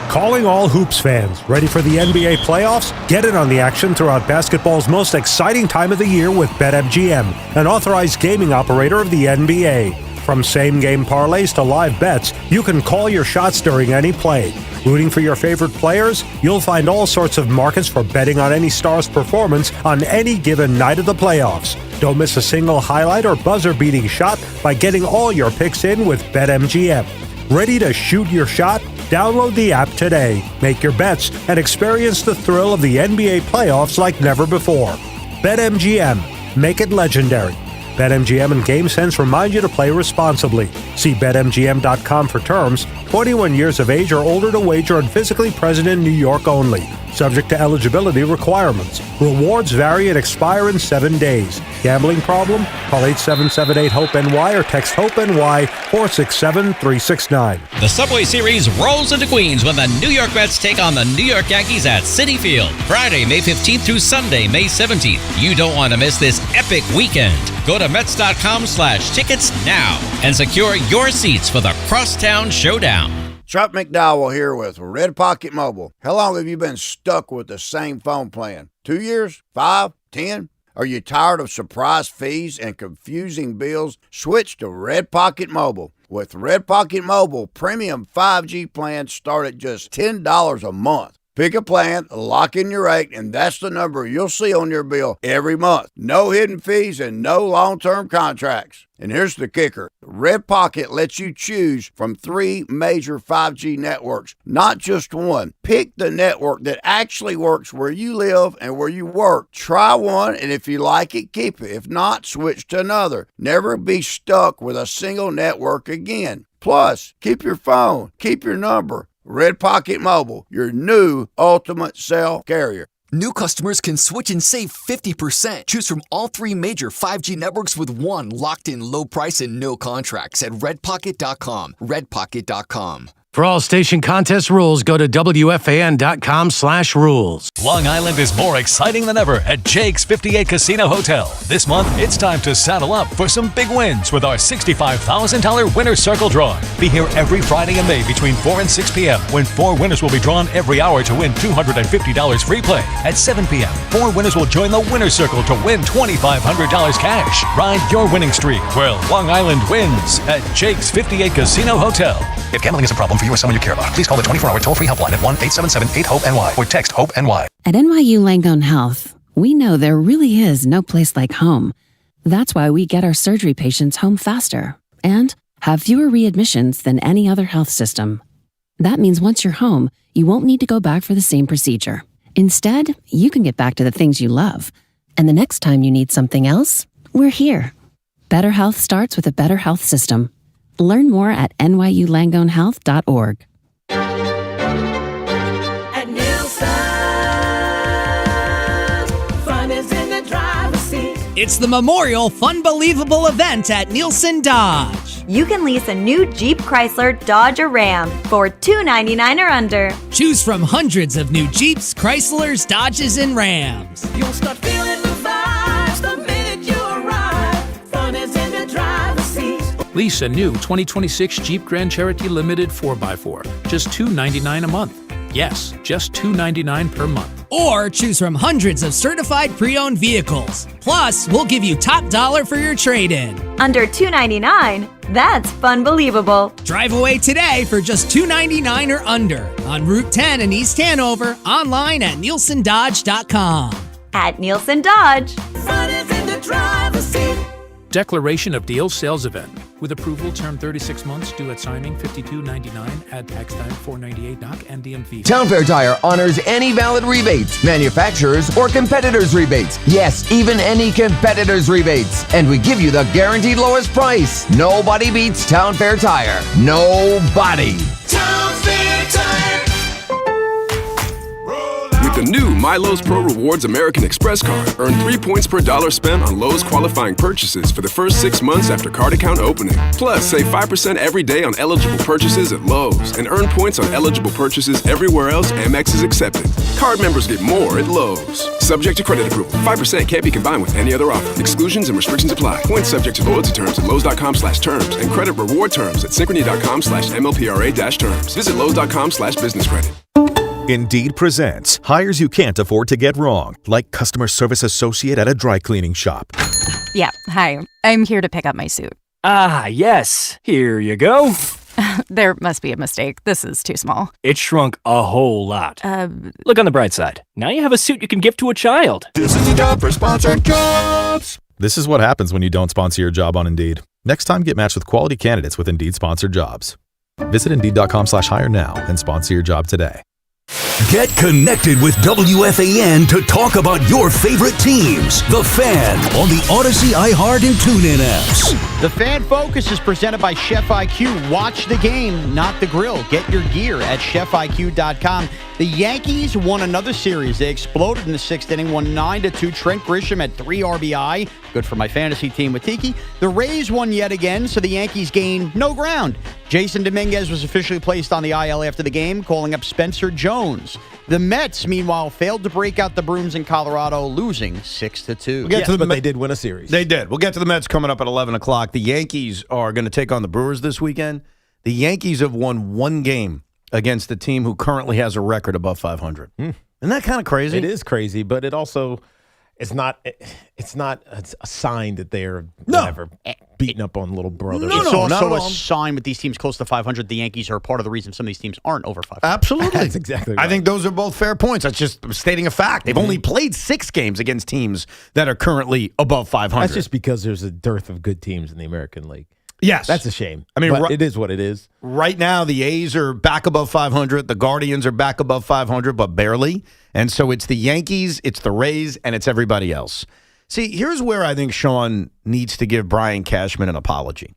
[SPEAKER 14] Calling all Hoops fans. Ready for the NBA playoffs? Get in on the action throughout basketball's most exciting time of the year with BetMGM, an authorized gaming operator of the NBA. From same-game parlays to live bets, you can call your shots during any play. Rooting for your favorite players? You'll find all sorts of markets for betting on any star's performance on any given night of the playoffs. Don't miss a single highlight or buzzer-beating shot by getting all your picks in with BetMGM. Ready to shoot your shot? Download the app today. Make your bets and experience the thrill of the NBA playoffs like never before. BetMGM. Make it legendary. BetMGM and GameSense remind you to play responsibly. See BetMGM.com for terms. 21 years of age or older to wager and physically present in New York only. Subject to eligibility requirements. Rewards vary and expire in 7 days. Gambling problem? Call 877-8-HOPE-NY or text HOPE-NY 467-369.
[SPEAKER 15] The Subway Series rolls into Queens when the New York Mets take on the New York Yankees at Citi Field. Friday, May 15th through Sunday, May 17th. You don't want to miss this epic weekend. Go to Mets.com/tickets now and secure your seats for the Crosstown Showdown.
[SPEAKER 16] Chuck McDowell here with Red Pocket Mobile. How long have you been stuck with the same phone plan? 2 years? 5? 10? Are you tired of surprise fees and confusing bills? Switch to Red Pocket Mobile. With Red Pocket Mobile, premium 5G plans start at just $10 a month. Pick a plan, lock in your rate, and that's the number you'll see on your bill every month. No hidden fees and no long-term contracts. And here's the kicker. Red Pocket lets you choose from 3 major 5G networks, not just one. Pick the network that actually works where you live and where you work. Try one, and if you like it, keep it. If not, switch to another. Never be stuck with a single network again. Plus, keep your phone, keep your number. Red Pocket Mobile, your new ultimate cell carrier.
[SPEAKER 17] New customers can switch and save 50%. Choose from all 3 major 5G networks with one locked-in low price and no contracts at redpocket.com. Redpocket.com.
[SPEAKER 18] For all station contest rules, go to WFAN.com/rules.
[SPEAKER 19] Long Island is more exciting than ever at Jake's 58 Casino Hotel. This month, it's time to saddle up for some big wins with our $65,000 Winner's Circle drawing. Be here every Friday in May between 4 and 6 p.m. when 4 winners will be drawn every hour to win $250 free play. At 7 p.m., 4 winners will join the Winner's Circle to win $2,500 cash. Ride your winning streak where Long Island wins at Jake's 58 Casino Hotel.
[SPEAKER 5] If gambling is a problem for you or someone you care about, please call the 24-hour toll-free helpline at 1-877-8-HOPE-NY or text HOPE-NY.
[SPEAKER 20] At NYU Langone Health, we know there really is no place like home. That's why we get our surgery patients home faster and have fewer readmissions than any other health system. That means once you're home, you won't need to go back for the same procedure. Instead, you can get back to the things you love. And the next time you need something else, we're here. Better health starts with a better health system. Learn more at nyulangonehealth.org.
[SPEAKER 21] At Nielsen, fun is in the driver's seat.
[SPEAKER 22] It's the Memorial Funbelievable event at Nielsen Dodge.
[SPEAKER 23] You can lease a new Jeep, Chrysler, Dodge, or Ram for $299 or under.
[SPEAKER 22] Choose from hundreds of new Jeeps, Chryslers, Dodges, and Rams.
[SPEAKER 21] You'll start feeling the vibes the minute you arrive. Fun is in the driver's seat.
[SPEAKER 24] Lease a new 2026 Jeep Grand Cherokee Limited 4x4. Just $299 a month. Yes, just $299 per month.
[SPEAKER 22] Or choose from hundreds of certified pre-owned vehicles. Plus, we'll give you top dollar for your trade-in.
[SPEAKER 23] Under $299, that's Funbelievable.
[SPEAKER 22] Drive away today for just $299 or under on Route 10 in East Hanover, online at nielsendodge.com.
[SPEAKER 23] At Nielsen Dodge.
[SPEAKER 21] Fun is in the driver's seat.
[SPEAKER 24] Declaration of Deal Sales Event. With approval, term 36 months, due at signing, $52.99, add tax time, $4.98 doc, and DM fee.
[SPEAKER 25] Town Fair Tire honors any valid rebates, manufacturers or competitors' rebates. Yes, even any competitors' rebates. And we give you the guaranteed lowest price. Nobody beats Town Fair Tire. Nobody.
[SPEAKER 21] Town Fair Tire.
[SPEAKER 26] With the new My Lowe's Pro Rewards American Express card, earn 3 points per dollar spent on Lowe's qualifying purchases for the first 6 months after card account opening. Plus, save 5% every day on eligible purchases at Lowe's and earn points on eligible purchases everywhere else Amex is accepted. Card members get more at Lowe's. Subject to credit approval. 5% can't be combined with any other offer. Exclusions and restrictions apply. Points subject to loyalty terms at Lowe's.com/terms and credit reward terms at Synchrony.com/MLPRA-terms. Visit Lowe's.com/business credit.
[SPEAKER 27] Indeed presents hires you can't afford to get wrong, like customer service associate at a dry cleaning shop.
[SPEAKER 28] Yeah, hi. I'm here to pick up my suit.
[SPEAKER 29] Ah, yes. Here you go.
[SPEAKER 28] There must be a mistake. This is too small.
[SPEAKER 29] It shrunk a whole lot. Look on the bright side. Now you have a suit you can give to a child.
[SPEAKER 27] This is a job for sponsored jobs. This is what happens when you don't sponsor your job on Indeed. Next time, get matched with quality candidates with Indeed sponsored jobs. Visit Indeed.com/hire now and sponsor your job today.
[SPEAKER 1] Get connected with WFAN to talk about your favorite teams. The Fan on the Odyssey, iHeart, and TuneIn apps.
[SPEAKER 4] The Fan Focus is presented by Chef IQ. Watch the game, not the grill. Get your gear at chefiq.com. The Yankees won another series. They exploded in the 6th inning, won 9-2. Trent Grisham had 3 RBI. Good for my fantasy team with Tiki. The Rays won yet again, so the Yankees gained no ground. Jason Dominguez was officially placed on the IL after the game, calling up Spencer Jones. The Mets, meanwhile, failed to break out the brooms in Colorado, losing 6-2.
[SPEAKER 3] But they did win a series.
[SPEAKER 2] They did. We'll get to the Mets coming up at 11 o'clock. The Yankees are going to take on the Brewers this weekend. The Yankees have won 1 game against the team who currently has a record above 500. Isn't that kind of crazy?
[SPEAKER 3] It is crazy, but it also it's not a sign that they're never beating up on little brothers.
[SPEAKER 4] It's also a sign with these teams close to 500. The Yankees are part of the reason some of these teams aren't over 500.
[SPEAKER 2] Absolutely.
[SPEAKER 3] That's exactly right.
[SPEAKER 2] I think those are both fair points. That's just stating a fact. They've only played 6 games against teams that are currently above 500.
[SPEAKER 3] That's just because there's a dearth of good teams in the American League.
[SPEAKER 2] Yes.
[SPEAKER 3] That's a shame.
[SPEAKER 2] I mean,
[SPEAKER 3] but it is what it is.
[SPEAKER 2] Right now, the A's are back above 500. The Guardians are back above 500, but barely. And so it's the Yankees, it's the Rays, and it's everybody else. See, here's where I think Shaun needs to give Brian Cashman an apology.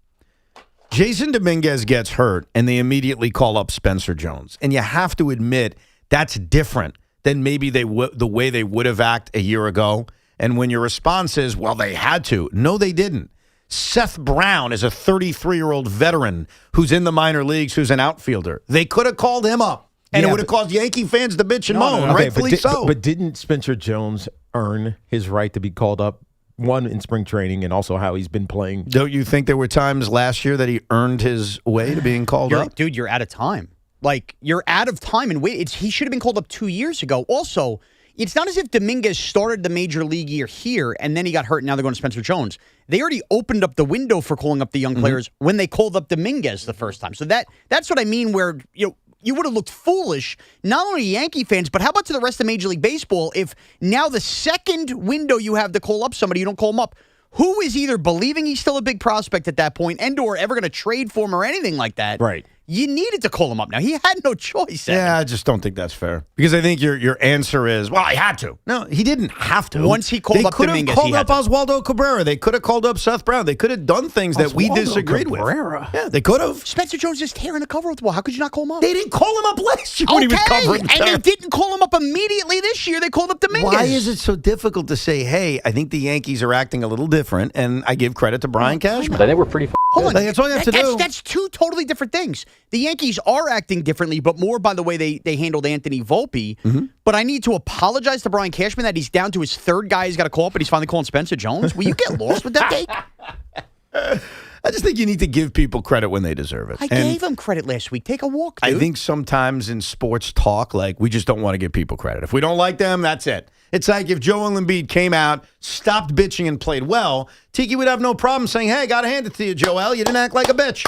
[SPEAKER 2] Jason Dominguez gets hurt, and they immediately call up Spencer Jones. And you have to admit, that's different than maybe the way they would have acted a year ago. And when your response is, well, they had to. No, they didn't. Seth Brown is a 33-year-old veteran who's in the minor leagues, who's an outfielder. They could have called him up, and it would have caused Yankee fans to bitch and moan, rightfully so.
[SPEAKER 3] But didn't Spencer Jones earn his right to be called up, one, in spring training, and also how he's been playing?
[SPEAKER 2] Don't you think there were times last year that he earned his way to being called up?
[SPEAKER 4] Dude, you're out of time. Like, you're out of time. And wait, he should have been called up 2 years ago. Also, it's not as if Dominguez started the major league year here and then he got hurt and now they're going to Spencer Jones. They already opened up the window for calling up the young players when they called up Dominguez the first time. So that's what I mean, where you would have looked foolish, not only to Yankee fans, but how about to the rest of Major League Baseball if now the second window you have to call up somebody, you don't call them up? Who is either believing he's still a big prospect at that point and or ever going to trade for him or anything like that?
[SPEAKER 3] Right.
[SPEAKER 4] You needed to call him up now. He had no choice.
[SPEAKER 2] Yeah, I just don't think that's fair. Because I think your answer is, well, I had to. No, he didn't have to.
[SPEAKER 4] Once he called up Dominguez,
[SPEAKER 2] they could have called up Oswaldo Cabrera. They could have called up Seth Brown. They could have done things that we disagreed with. Yeah, they could have.
[SPEAKER 4] Spencer Jones just tearing the cover with the ball. How could you not call him up?
[SPEAKER 2] They didn't call him up last year when he was covering.
[SPEAKER 4] And they didn't call him up immediately this year. They called up Dominguez.
[SPEAKER 2] Why is it so difficult to say, hey, I think the Yankees are acting a little different, and I give credit to Brian Cashman?
[SPEAKER 29] I think we're pretty
[SPEAKER 4] Hold on.
[SPEAKER 2] That's all you have to do.
[SPEAKER 4] That's two totally different things. The Yankees are acting differently, but more by the way they handled Anthony Volpe. But I need to apologize to Brian Cashman that he's down to his third guy he's got to call up, but he's finally calling Spencer Jones. Will you get lost with that take?
[SPEAKER 2] I just think you need to give people credit when they deserve it.
[SPEAKER 4] I gave him credit last week. Take a walk, dude.
[SPEAKER 2] I think sometimes in sports talk, like, we just don't want to give people credit. If we don't like them, that's it. It's like if Joel Embiid came out, stopped bitching, and played well, Tiki would have no problem saying, hey, got to hand it to you, Joel. You didn't act like a bitch.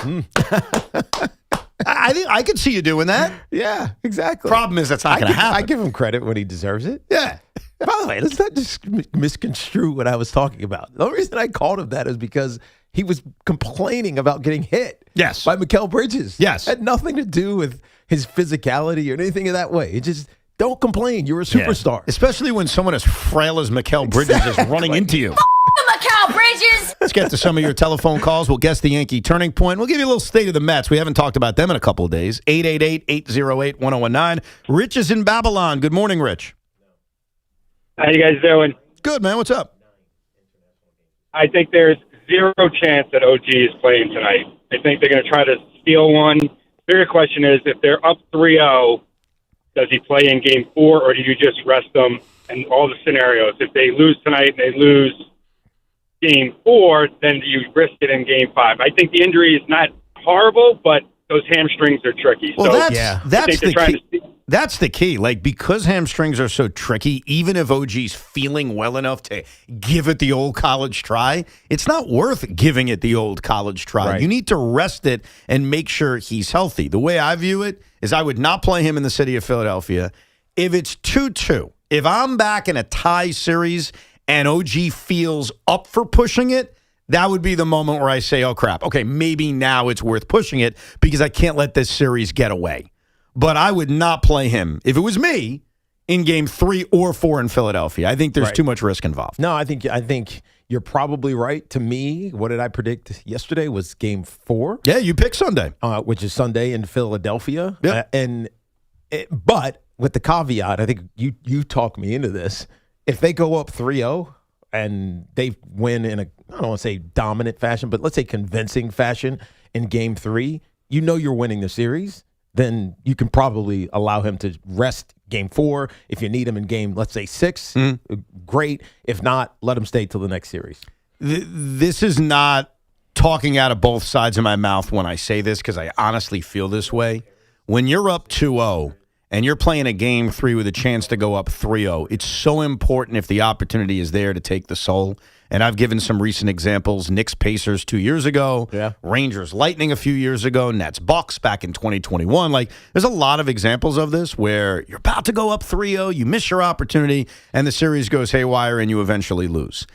[SPEAKER 2] I think I could see you doing that.
[SPEAKER 3] Yeah, exactly.
[SPEAKER 2] Problem is that's not going to happen.
[SPEAKER 3] I give him credit when he deserves it.
[SPEAKER 2] Yeah.
[SPEAKER 3] By the way, let's not just misconstrue what I was talking about. The only reason I called him that is because he was complaining about getting hit.
[SPEAKER 2] Yes.
[SPEAKER 3] By Mikal Bridges.
[SPEAKER 2] Yes.
[SPEAKER 3] Had nothing to do with his physicality or anything of that way. It just, don't complain. You're a superstar.
[SPEAKER 2] Yeah. Especially when someone as frail as Mikal Bridges is running into you.
[SPEAKER 21] Mikal Bridges!
[SPEAKER 2] Let's get to some of your telephone calls. We'll guess the Yankee turning point. We'll give you a little state of the Mets. We haven't talked about them in a couple of days. 888-808-1019. Rich is in Babylon. Good morning, Rich.
[SPEAKER 6] How you guys doing?
[SPEAKER 2] Good, man. What's up?
[SPEAKER 6] I think there's zero chance that OG is playing tonight. I think they're going to try to steal one. The bigger question is, if they're up 3-0, does he play in Game 4, or do you just rest them in all the scenarios? If they lose tonight and they lose Game 4, then do you risk it in Game 5? I think the injury is not horrible, but those hamstrings are tricky.
[SPEAKER 2] Well,
[SPEAKER 6] so
[SPEAKER 2] that's the key. That's the key. Like, because hamstrings are so tricky, even if OG's feeling well enough to give it the old college try, it's not worth giving it the old college try.
[SPEAKER 3] Right.
[SPEAKER 2] You need to rest it and make sure he's healthy. The way I view it is I would not play him in the city of Philadelphia. If it's 2-2, if I'm back in a tie series and OG feels up for pushing it, that would be the moment where I say, oh, crap. Okay, maybe now it's worth pushing it because I can't let this series get away. But I would not play him, if it was me, in Game 3 or 4 in Philadelphia. I think there's too much risk involved.
[SPEAKER 3] No, I think you're probably right. To me, what did I predict yesterday was Game 4.
[SPEAKER 2] Yeah, you picked Sunday.
[SPEAKER 3] Which is Sunday in Philadelphia.
[SPEAKER 2] Yep.
[SPEAKER 3] But with the caveat, I think you talked me into this. If they go up 3-0 and they win in I don't want to say dominant fashion, but let's say convincing fashion in Game 3, you know you're winning the series. Then you can probably allow him to rest Game 4. If you need him in Game, let's say 6, great. If not, let him stay till the next series.
[SPEAKER 2] This is not talking out of both sides of my mouth when I say this, because I honestly feel this way. When you're up 2-0 and you're playing a Game 3 with a chance to go up 3-0, it's so important if the opportunity is there to take the soul. And I've given some recent examples. Knicks Pacers 2 years ago.
[SPEAKER 3] Yeah.
[SPEAKER 2] Rangers Lightning a few years ago. Nets Bucks back in 2021. Like, there's a lot of examples of this where you're about to go up 3-0, you miss your opportunity, and the series goes haywire and you eventually lose.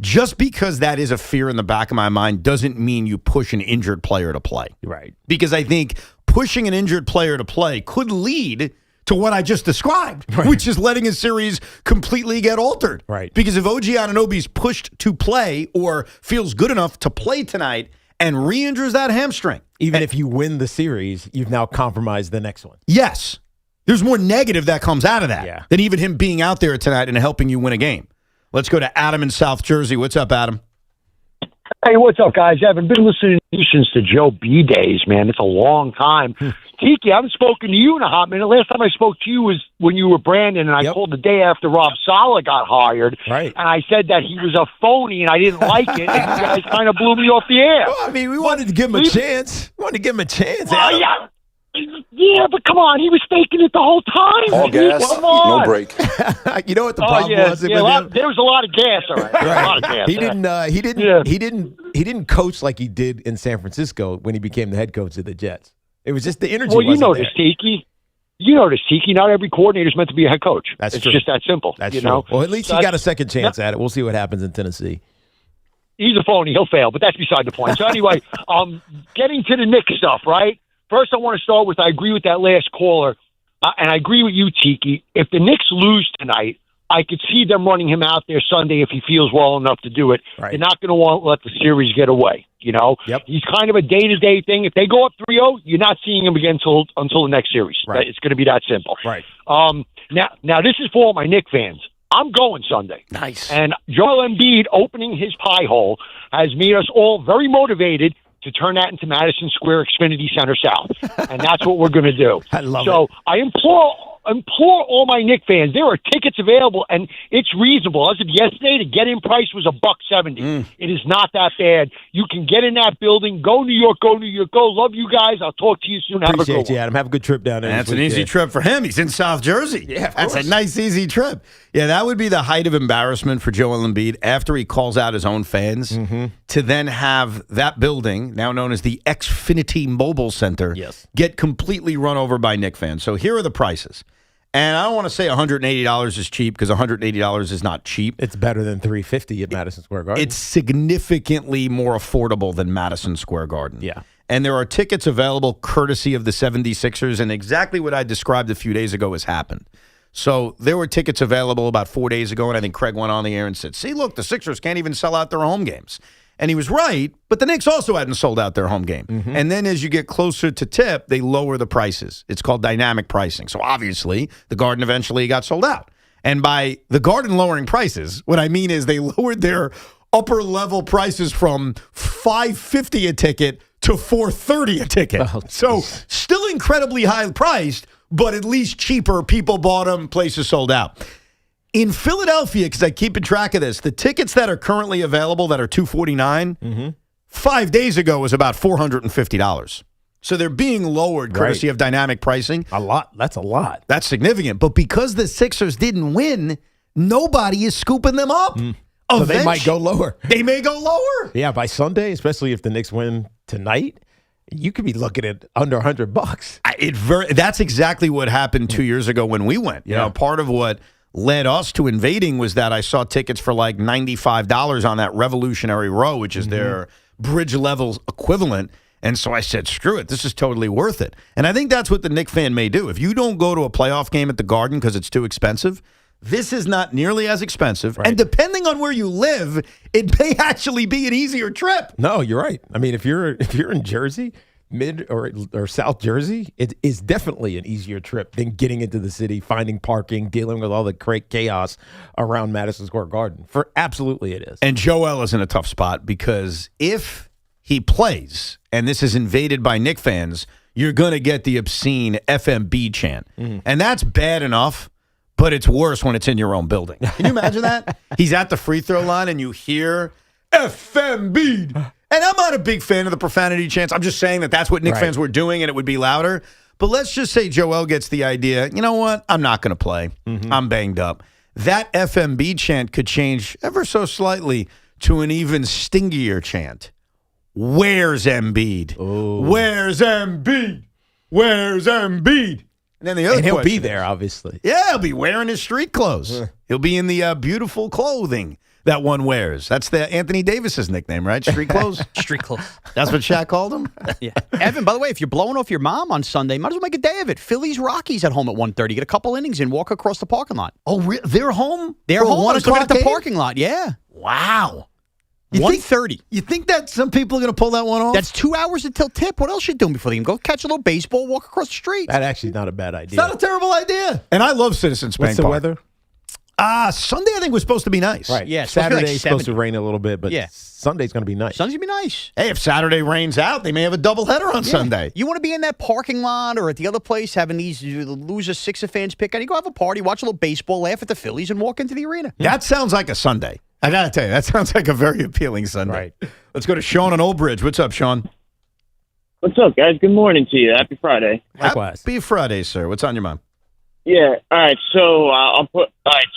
[SPEAKER 2] Just because that is a fear in the back of my mind doesn't mean you push an injured player to play.
[SPEAKER 3] Right.
[SPEAKER 2] Because I think pushing an injured player to play could lead to what I just described, which is letting a series completely get altered.
[SPEAKER 3] Right.
[SPEAKER 2] Because if OG Anunoby's pushed to play or feels good enough to play tonight and re-injures that hamstring.
[SPEAKER 3] Even if you win the series, you've now compromised the next one.
[SPEAKER 2] Yes. There's more negative that comes out of that than even him being out there tonight and helping you win a game. Let's go to Adam in South Jersey. What's up, Adam?
[SPEAKER 7] Hey, what's up, guys? I haven't been listening to you since the Joe B days, man. It's a long time. Tiki, I haven't spoken to you in a hot minute. Last time I spoke to you was when you were Brandon, and I called the day after Rob Saleh got hired.
[SPEAKER 3] Right.
[SPEAKER 7] And I said that he was a phony, and I didn't like it, and you guys kind of blew me off the air.
[SPEAKER 3] Well, I mean, we wanted to give him a chance. We wanted to give him a chance.
[SPEAKER 7] Well, yeah, but come on. He was faking it the whole time.
[SPEAKER 5] All gas,
[SPEAKER 7] Come on.
[SPEAKER 5] no break.
[SPEAKER 3] You know what the problem was?
[SPEAKER 7] There was a lot of gas, all right. There was a lot of gas.
[SPEAKER 3] He didn't coach like he did in San Francisco when he became the head coach of the Jets. It was just the energy.
[SPEAKER 7] Well, you know
[SPEAKER 3] there.
[SPEAKER 7] this, Tiki. You know this, Tiki. Not every coordinator is meant to be a head coach.
[SPEAKER 3] That's
[SPEAKER 7] it's
[SPEAKER 3] true.
[SPEAKER 7] just that simple.
[SPEAKER 3] That's
[SPEAKER 7] you
[SPEAKER 3] true.
[SPEAKER 7] know?
[SPEAKER 3] Well, at least he got a second chance at it. We'll see what happens in Tennessee.
[SPEAKER 7] He's a phony. He'll fail, but that's beside the point. So anyway, getting to the Knicks stuff, right? First, I want to start with I agree with that last caller, and I agree with you, Tiki. If the Knicks lose tonight, I could see them running him out there Sunday if he feels well enough to do it.
[SPEAKER 3] Right.
[SPEAKER 7] They're not going to want to let the series get away. You know, He's kind of a day-to-day thing. If they go up 3-0, you're not seeing him again until the next series.
[SPEAKER 3] Right.
[SPEAKER 7] It's going to be that simple.
[SPEAKER 3] Right.
[SPEAKER 7] Now this is for all my Knicks fans. I'm going Sunday.
[SPEAKER 3] Nice.
[SPEAKER 7] And Joel Embiid opening his pie hole has made us all very motivated to turn that into Madison Square Xfinity Center South. And that's what we're going to do.
[SPEAKER 3] I love it.
[SPEAKER 7] So I implore all my Knicks fans, there are tickets available, and it's reasonable. As of yesterday, the get-in price was $170. It is not that bad. You can get in that building. Go New York, go New York, go. Love you guys. I'll talk to you soon. Have a good
[SPEAKER 3] Appreciate you,
[SPEAKER 7] one.
[SPEAKER 3] Adam. Have a good trip down there.
[SPEAKER 2] That's an easy trip for him. He's in South Jersey.
[SPEAKER 3] Yeah, of
[SPEAKER 2] That's
[SPEAKER 3] course.
[SPEAKER 2] a nice, easy trip. Yeah, that would be the height of embarrassment for Joel Embiid after he calls out his own fans to then have that building, now known as the Xfinity Mobile Center, get completely run over by Knicks fans. So here are the prices. And I don't want to say $180 is cheap because $180 is not cheap.
[SPEAKER 3] It's better than $350 at Madison Square Garden.
[SPEAKER 2] It's significantly more affordable than Madison Square Garden.
[SPEAKER 3] Yeah.
[SPEAKER 2] And there are tickets available courtesy of the 76ers, and exactly what I described a few days ago has happened. So there were tickets available about 4 days ago, and I think Craig went on the air and said, see, look, the Sixers can't even sell out their home games. And he was right, but the Knicks also hadn't sold out their home game. And then as you get closer to tip, they lower the prices. It's called dynamic pricing. So obviously, the Garden eventually got sold out. And by the Garden lowering prices, what I mean is they lowered their upper level prices from $550 a ticket to $430 a ticket. So still incredibly high priced, but at least cheaper. People bought them, places sold out. In Philadelphia, because I keep track of this, the tickets that are currently available that are $249, 5 days ago was about $450. So they're being lowered courtesy of dynamic pricing.
[SPEAKER 3] A lot. That's a lot.
[SPEAKER 2] That's significant. But because the Sixers didn't win, nobody is scooping them up.
[SPEAKER 3] So they might go lower.
[SPEAKER 2] They may go lower.
[SPEAKER 3] Yeah, by Sunday, especially if the Knicks win tonight, you could be looking at under $100.
[SPEAKER 2] That's exactly what happened 2 years ago when we went. You know, part of what led us to invading was that I saw tickets for like $95 on that Revolutionary Row, which is their bridge level equivalent. And so I said, screw it. This is totally worth it. And I think that's what the Knicks fan may do. If you don't go to a playoff game at the Garden because it's too expensive, this is not nearly as expensive. Right. And depending on where you live, it may actually be an easier trip.
[SPEAKER 3] No, you're right. I mean, if you're in Jersey, mid or South Jersey, it is definitely an easier trip than getting into the city, finding parking, dealing with all the chaos around Madison Square Garden. Absolutely it is.
[SPEAKER 2] And Joel is in a tough spot because if he plays and this is invaded by Knicks fans, you're going to get the obscene FMB chant. And that's bad enough, but it's worse when it's in your own building. Can you imagine that? He's at the free throw line and you hear FMB. And I'm not a big fan of the profanity chants. I'm just saying that that's what Knicks fans were doing and it would be louder. But let's just say Joel gets the idea, you know what? I'm not going to play. I'm banged up. That FMB chant could change ever so slightly to an even stingier chant. Where's Embiid? Where's Embiid? Where's Embiid? And then the other
[SPEAKER 3] he'll
[SPEAKER 2] question
[SPEAKER 3] be there, obviously.
[SPEAKER 2] Yeah, he'll be wearing his street clothes. He'll be in the beautiful clothing that one wears. That's the Anthony Davis's nickname, right? Street clothes?
[SPEAKER 4] Street clothes.
[SPEAKER 2] That's what Shaq called him?
[SPEAKER 4] Yeah. Evan, by the way, if you're blowing off your mom on Sunday, might as well make a day of it. Phillies Rockies at home at 1:30. Get a couple innings in, walk across the parking lot.
[SPEAKER 2] Oh, they're home?
[SPEAKER 4] They're
[SPEAKER 2] For a
[SPEAKER 4] home.
[SPEAKER 2] 1
[SPEAKER 4] I was looking
[SPEAKER 2] o'clock
[SPEAKER 4] at the
[SPEAKER 2] game?
[SPEAKER 4] parking lot, yeah.
[SPEAKER 2] Wow.
[SPEAKER 4] 1:30.
[SPEAKER 2] You think that some people are going to pull that one off?
[SPEAKER 4] That's 2 hours until tip. What else you doing before the game? Go catch a little baseball, walk across the street.
[SPEAKER 3] That actually is not a bad idea.
[SPEAKER 2] It's not a terrible idea. And I love Citizens Bank
[SPEAKER 3] What's the
[SPEAKER 2] Park.
[SPEAKER 3] weather?
[SPEAKER 2] Sunday I think was supposed to be nice.
[SPEAKER 3] Right.
[SPEAKER 4] Yeah, it's supposed to be like
[SPEAKER 3] Saturday's supposed to rain a little bit, but Sunday's going to be nice.
[SPEAKER 4] Sunday's going to be nice.
[SPEAKER 2] Hey, if Saturday rains out, they may have a doubleheader on Sunday.
[SPEAKER 4] You want to be in that parking lot or at the other place having these loser Sixer fans pick on you, go have a party, watch a little baseball, laugh at the Phillies, and walk into the arena.
[SPEAKER 2] That sounds like a Sunday. I got to tell you, that sounds like a very appealing Sunday. Right. Let's go to Shaun in Old Bridge. What's up, Shaun?
[SPEAKER 8] What's up, guys? Good morning to you. Happy Friday.
[SPEAKER 3] Likewise.
[SPEAKER 2] Happy Friday, sir. What's on your mind?
[SPEAKER 8] Yeah. All right. So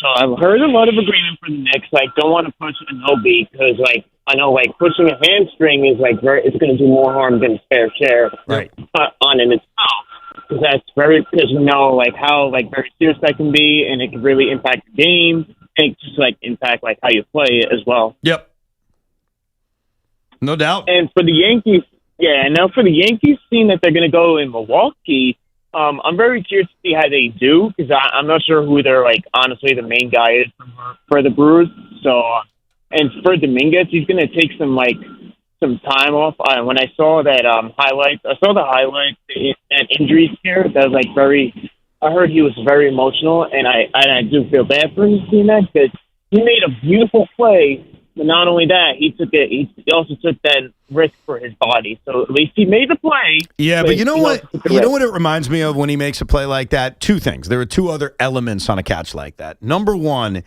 [SPEAKER 8] So I've heard a lot of agreement for the Knicks. Like, don't want to push Anunoby because, like, I know, like, pushing a hamstring is like it's going to do more harm than fair share.
[SPEAKER 3] Right.
[SPEAKER 8] On in itself, because we know like how like very serious that can be, and it can really impact the game, and it just like impact like how you play as well.
[SPEAKER 2] Yep. No doubt.
[SPEAKER 8] And for the Yankees, now for the Yankees, seeing that they're going to go in Milwaukee, I'm very curious to see how they do because I'm not sure who their like honestly the main guy is for the Brewers. So, and for Dominguez, he's going to take some time off. When I saw that the highlights and injuries here. That was like I heard he was very emotional, and I do feel bad for him seeing that because he made a beautiful play. But not only that, he also took that risk for his body. So at least he made the play.
[SPEAKER 2] Yeah, but you know what? You know what it reminds me of when he makes a play like that? Two things. There are two other elements on a catch like that. Number one,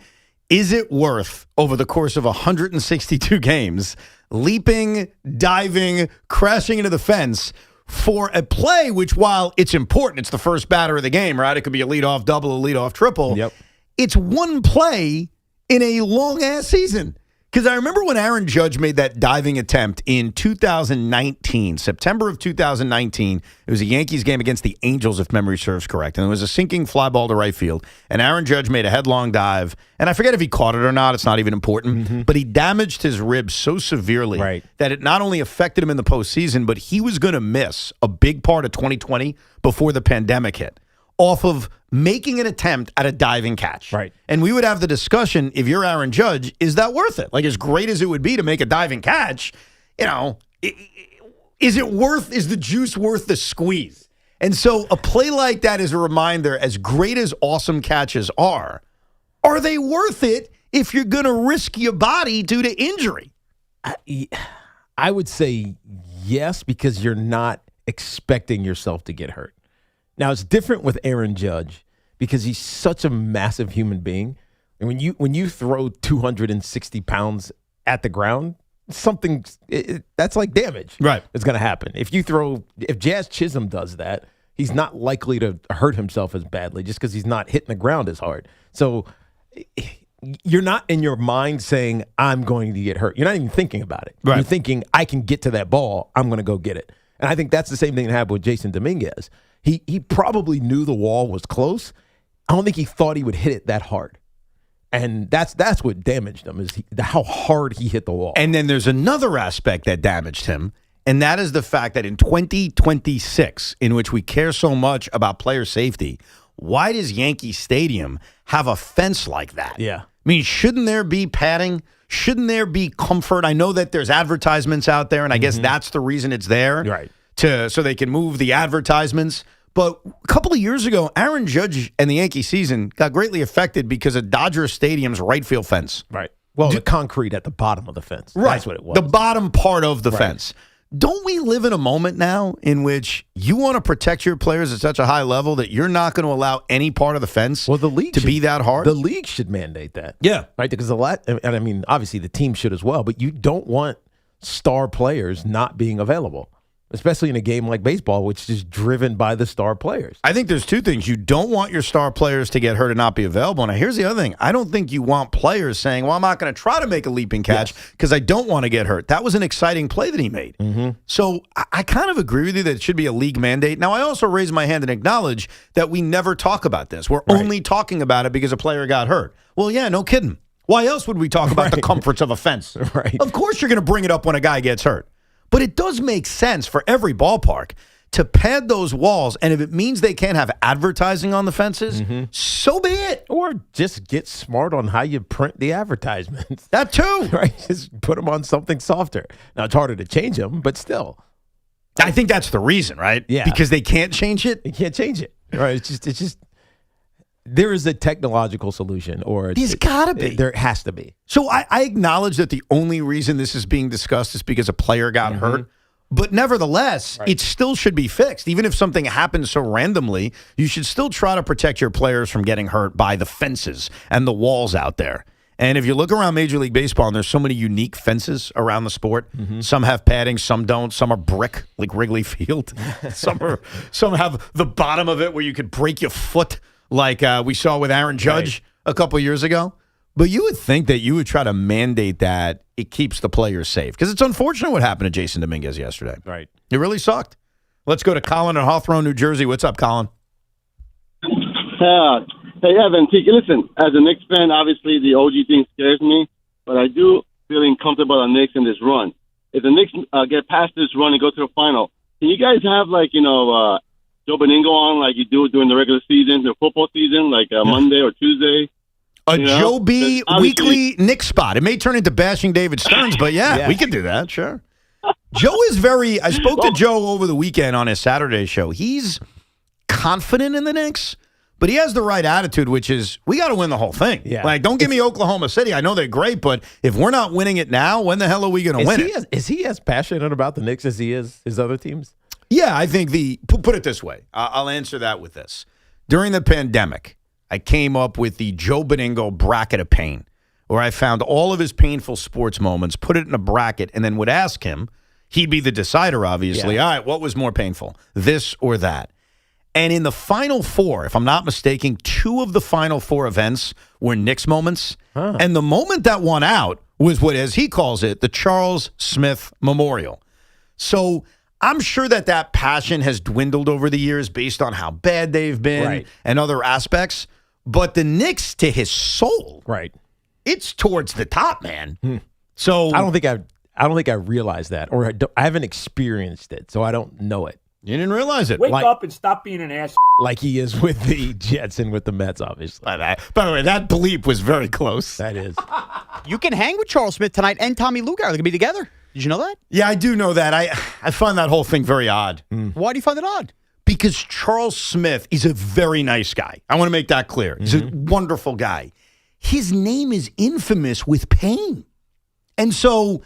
[SPEAKER 2] is it worth, over the course of 162 games, leaping, diving, crashing into the fence for a play which, while it's important, it's the first batter of the game, right? It could be a leadoff double, a leadoff triple.
[SPEAKER 3] Yep.
[SPEAKER 2] It's one play in a long-ass season. Because I remember when Aaron Judge made that diving attempt in 2019, September of 2019. It was a Yankees game against the Angels, if memory serves correct. And it was a sinking fly ball to right field. And Aaron Judge made a headlong dive. And I forget if he caught it or not. It's not even important. But he damaged his ribs so severely that it not only affected him in the postseason, but he was going to miss a big part of 2020 before the pandemic hit, off of making an attempt at a diving catch.
[SPEAKER 3] Right.
[SPEAKER 2] And we would have the discussion, if you're Aaron Judge, is that worth it? Like, as great as it would be to make a diving catch, is the juice worth the squeeze? And so a play like that is a reminder, as great as awesome catches are they worth it if you're going to risk your body due to injury?
[SPEAKER 3] I would say yes, because you're not expecting yourself to get hurt. Now, it's different with Aaron Judge because he's such a massive human being. And when you throw 260 pounds at the ground, that's like damage.
[SPEAKER 2] Right.
[SPEAKER 3] It's going to happen. If Jazz Chisholm does that, he's not likely to hurt himself as badly just because he's not hitting the ground as hard. So you're not in your mind saying, I'm going to get hurt. You're not even thinking about it.
[SPEAKER 2] Right.
[SPEAKER 3] You're thinking, I can get to that ball. I'm going to go get it. And I think that's the same thing that happened with Jason Dominguez. He probably knew the wall was close. I don't think he thought he would hit it that hard. And that's what damaged him, is how hard he hit the wall.
[SPEAKER 2] And then there's another aspect that damaged him, and that is the fact that in 2026, in which we care so much about player safety, why does Yankee Stadium have a fence like that?
[SPEAKER 3] Yeah.
[SPEAKER 2] I mean, shouldn't there be padding? Shouldn't there be comfort? I know that there's advertisements out there, and I guess that's the reason it's there.
[SPEAKER 3] Right.
[SPEAKER 2] So they can move the advertisements. But a couple of years ago, Aaron Judge and the Yankee season got greatly affected because of Dodger Stadium's right field fence.
[SPEAKER 3] Right. Well, the concrete at the bottom of the fence.
[SPEAKER 2] Right.
[SPEAKER 3] That's what it was.
[SPEAKER 2] The bottom part of the fence. Don't we live in a moment now in which you want to protect your players at such a high level that you're not going to allow any part of the fence
[SPEAKER 3] the league
[SPEAKER 2] to be that hard?
[SPEAKER 3] The league should mandate that.
[SPEAKER 2] Yeah.
[SPEAKER 3] Right? Because and I mean, obviously the team should as well, but you don't want star players not being available, especially in a game like baseball, which is driven by the star players.
[SPEAKER 2] I think there's two things. You don't want your star players to get hurt and not be available. Now, here's the other thing. I don't think you want players saying, well, I'm not going to try to make a leaping catch because I don't want to get hurt. That was an exciting play that he made. So I kind of agree with you that it should be a league mandate. Now, I also raise my hand and acknowledge that we never talk about this. We're only talking about it because a player got hurt. Well, yeah, no kidding. Why else would we talk about the comforts of a fence?
[SPEAKER 3] Right.
[SPEAKER 2] Of course you're going to bring it up when a guy gets hurt. But it does make sense for every ballpark to pad those walls, and if it means they can't have advertising on the fences, so be it.
[SPEAKER 3] Or just get smart on how you print the advertisements.
[SPEAKER 2] That too.
[SPEAKER 3] Right? Just put them on something softer. Now, it's harder to change them, but still.
[SPEAKER 2] I think that's the reason, right?
[SPEAKER 3] Yeah.
[SPEAKER 2] Because they can't change it?
[SPEAKER 3] They can't change it. Right? It's just there is a technological solution, or
[SPEAKER 2] There's got to be.
[SPEAKER 3] There has to be.
[SPEAKER 2] So I acknowledge that the only reason this is being discussed is because a player got hurt. But nevertheless, it still should be fixed. Even if something happens so randomly, you should still try to protect your players from getting hurt by the fences and the walls out there. And if you look around Major League Baseball, and there's so many unique fences around the sport. Some have padding, some don't. Some are brick, like Wrigley Field. some have the bottom of it where you could break your foot, like we saw with Aaron Judge a couple years ago. But you would think that you would try to mandate that it keeps the players safe. Because it's unfortunate what happened to Jason Dominguez yesterday.
[SPEAKER 3] Right.
[SPEAKER 2] It really sucked. Let's go to Colin in Hawthorne, New Jersey. What's up, Colin?
[SPEAKER 9] Hey, Evan, Tiki, listen, as a Knicks fan, obviously the OG thing scares me, but I do feeling comfortable on Knicks in this run. If the Knicks get past this run and go to the final, can you guys have, Joe Beningo on like you do during the regular season, the football season, like Monday or Tuesday?
[SPEAKER 2] Joe B weekly Knicks spot. It may turn into bashing David Stearns, but yeah, we could do that, sure. Joe is I spoke to Joe over the weekend on his Saturday show. He's confident in the Knicks, but he has the right attitude, which is, we got to win the whole thing.
[SPEAKER 3] Yeah.
[SPEAKER 2] Like, don't give me Oklahoma City. I know they're great, but if we're not winning it now, when the hell are we going to win it?
[SPEAKER 3] Is he as passionate about the Knicks as he is his other teams?
[SPEAKER 2] Yeah, I think put it this way. I'll answer that with this. During the pandemic, I came up with the Joe Beningo bracket of pain, where I found all of his painful sports moments, put it in a bracket, and then would ask him. He'd be the decider, obviously.
[SPEAKER 3] Yeah.
[SPEAKER 2] All right, what was more painful, this or that? And in the Final Four, if I'm not mistaken, 2 of the Final Four events were Knicks moments. And the moment that won out was what, as he calls it, the Charles Smith Memorial. So I'm sure that passion has dwindled over the years based on how bad they've been and other aspects. But the Knicks, to his soul, it's towards the top, man. So
[SPEAKER 3] I don't think I realized that, or I haven't experienced it, so I don't know it.
[SPEAKER 2] You didn't realize it.
[SPEAKER 10] Wake up and stop being an ass.
[SPEAKER 3] Like he is with the Jets and with the Mets, obviously.
[SPEAKER 2] By the way, that bleep was very close.
[SPEAKER 3] That is.
[SPEAKER 4] You can hang with Charles Smith tonight and Tommy Lugar. They're going to be together. Did you know that?
[SPEAKER 2] Yeah, I do know that. I find that whole thing very odd.
[SPEAKER 4] Why do you find it odd?
[SPEAKER 2] Because Charles Smith is a very nice guy. I want to make that clear. He's a wonderful guy. His name is infamous with pain. And so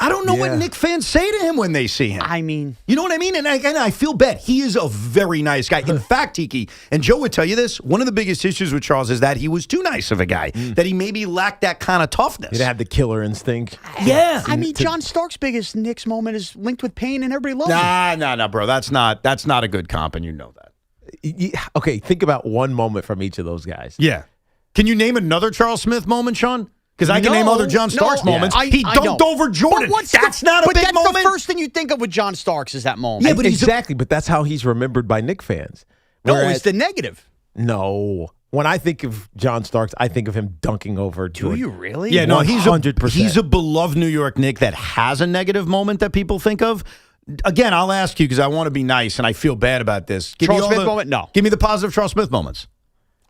[SPEAKER 2] I don't know what Knicks fans say to him when they see him.
[SPEAKER 4] I mean,
[SPEAKER 2] you know what I mean? And I feel bad. He is a very nice guy. In fact, Tiki, and Joe would tell you this, one of the biggest issues with Charles is that he was too nice of a guy, that he maybe lacked that kind of toughness.
[SPEAKER 3] He'd have the killer instinct.
[SPEAKER 2] Yeah.
[SPEAKER 4] I mean, John Stark's biggest Knicks moment is linked with pain, and everybody loves him.
[SPEAKER 2] Nah, bro. That's not a good comp, and you know that.
[SPEAKER 3] Okay, think about one moment from each of those guys.
[SPEAKER 2] Yeah. Can you name another Charles Smith moment, Sean? Because I can name other John Starks moments. He dunked over Jordan. That's not a big moment.
[SPEAKER 4] But that's the first thing you think of with John Starks is that moment.
[SPEAKER 3] Yeah, but exactly. But that's how he's remembered by Knicks fans.
[SPEAKER 4] No, it's the negative.
[SPEAKER 3] No. When I think of John Starks, I think of him dunking over Jordan.
[SPEAKER 4] Do you really?
[SPEAKER 2] Yeah, no,
[SPEAKER 3] 100%.
[SPEAKER 2] He's a beloved New York Knick that has a negative moment that people think of. Again, I'll ask you because I want to be nice and I feel bad about this.
[SPEAKER 4] Charles Smith moment? No.
[SPEAKER 2] Give me the positive Charles Smith moments.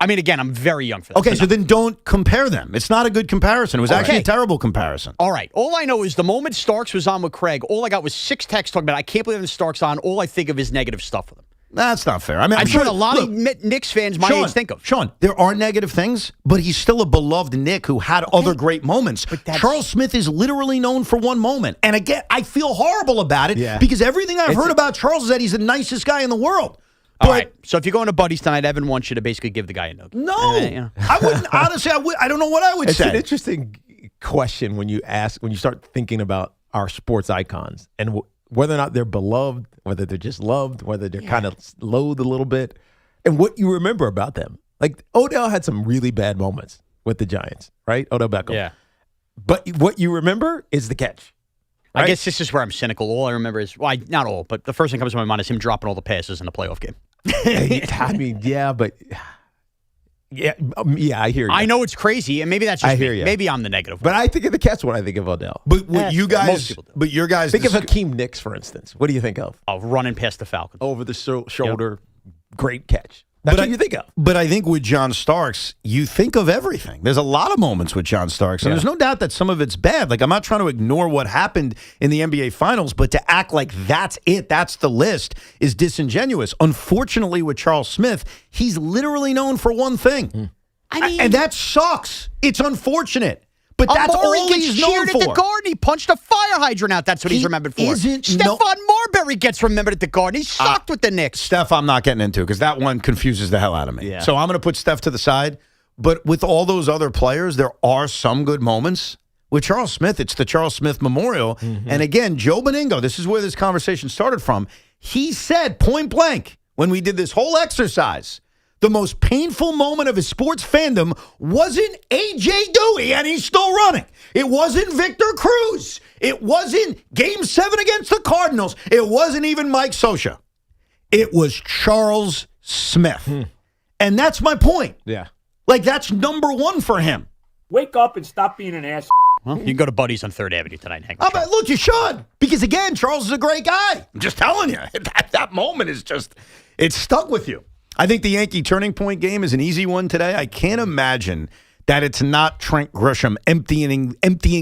[SPEAKER 4] I mean, again, I'm very young for that.
[SPEAKER 2] Okay, so then don't compare them. It's not a good comparison. It was actually a terrible comparison.
[SPEAKER 4] All right. All I know is the moment Starks was on with Craig, all I got was 6 texts talking about, I can't believe Starks on. All I think of is negative stuff with him.
[SPEAKER 2] That's not fair. I mean,
[SPEAKER 4] I'm sure a lot of Knicks fans my age think of.
[SPEAKER 2] Sean, there are negative things, but he's still a beloved Knick who had other great moments. Charles Smith is literally known for one moment. And again, I feel horrible about it because everything I've heard about Charles is that he's the nicest guy in the world.
[SPEAKER 4] All right. So if you're going to Buddies tonight, Evan wants you to basically give the guy a note.
[SPEAKER 2] No. I wouldn't. Honestly, I don't know what I would say.
[SPEAKER 3] It's an interesting question when you start thinking about our sports icons and whether or not they're beloved, whether they're just loved, whether they're kind of loathed a little bit, and what you remember about them. Like Odell had some really bad moments with the Giants, right? Odell Beckham.
[SPEAKER 4] Yeah.
[SPEAKER 3] But what you remember is the catch.
[SPEAKER 4] Right? I guess this is where I'm cynical. All I remember is, well, not all, but the first thing that comes to my mind is him dropping all the passes in the playoff game.
[SPEAKER 3] I mean, yeah, but I hear you.
[SPEAKER 4] I know it's crazy, and maybe that's just
[SPEAKER 3] I hear
[SPEAKER 4] me.
[SPEAKER 3] you.
[SPEAKER 4] Maybe I'm the negative
[SPEAKER 3] But
[SPEAKER 4] one.
[SPEAKER 3] I think of the catch when I think of Odell.
[SPEAKER 2] But what you
[SPEAKER 4] most
[SPEAKER 2] guys,
[SPEAKER 4] people do.
[SPEAKER 2] but your guys,
[SPEAKER 3] Think of Hakeem Nicks, for instance. What do you think of?
[SPEAKER 4] Oh, running past the Falcons.
[SPEAKER 3] Over the shoulder, great catch. That's what you think of.
[SPEAKER 2] But I think with John Starks, you think of everything. There's a lot of moments with John Starks, and there's no doubt that some of it's bad. Like, I'm not trying to ignore what happened in the NBA Finals, but to act like that's it, that's the list, is disingenuous. Unfortunately, with Charles Smith, he's literally known for one thing.
[SPEAKER 4] I mean,
[SPEAKER 2] and that sucks. It's unfortunate. But that's
[SPEAKER 4] Amari
[SPEAKER 2] all
[SPEAKER 4] gets
[SPEAKER 2] he's known
[SPEAKER 4] cheered
[SPEAKER 2] for.
[SPEAKER 4] at the Garden. He punched a fire hydrant out. That's what he's remembered for. Stephon Marbury gets remembered at the Garden. He sucked with the Knicks.
[SPEAKER 2] Steph, I'm not getting into because that one confuses the hell out of me.
[SPEAKER 4] Yeah.
[SPEAKER 2] So I'm going to put Steph to the side. But with all those other players, there are some good moments. With Charles Smith, it's the Charles Smith Memorial. And again, Joe Beningo, this is where this conversation started from. He said point blank when we did this whole exercise, the most painful moment of his sports fandom wasn't A.J. Dewey, and he's still running. It wasn't Victor Cruz. It wasn't Game 7 against the Cardinals. It wasn't even Mike Scioscia. It was Charles Smith. And that's my point.
[SPEAKER 3] Yeah.
[SPEAKER 2] Like, that's number one for him.
[SPEAKER 10] Wake up and stop being an ass.
[SPEAKER 4] Well, you can go to Buddy's on 3rd Avenue tonight and hang
[SPEAKER 2] Oh, but look, you should. Because, again, Charles is a great guy. I'm just telling you. That moment is just, it's stuck with you. I think the Yankee turning point game is an easy one today. I can't imagine that it's not Trent Grisham emptying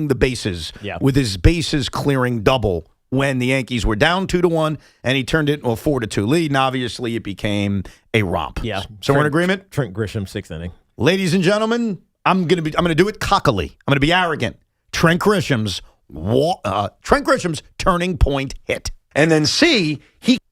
[SPEAKER 2] the bases with his bases clearing double when the Yankees were down 2-1 and he turned it into a 4-2 lead. And obviously it became a romp.
[SPEAKER 3] Yeah.
[SPEAKER 2] So we're in agreement?
[SPEAKER 3] Trent Grisham, 6th inning.
[SPEAKER 2] Ladies and gentlemen, I'm gonna do it cockily. I'm gonna be arrogant. Trent Grisham's turning point hit. And then C,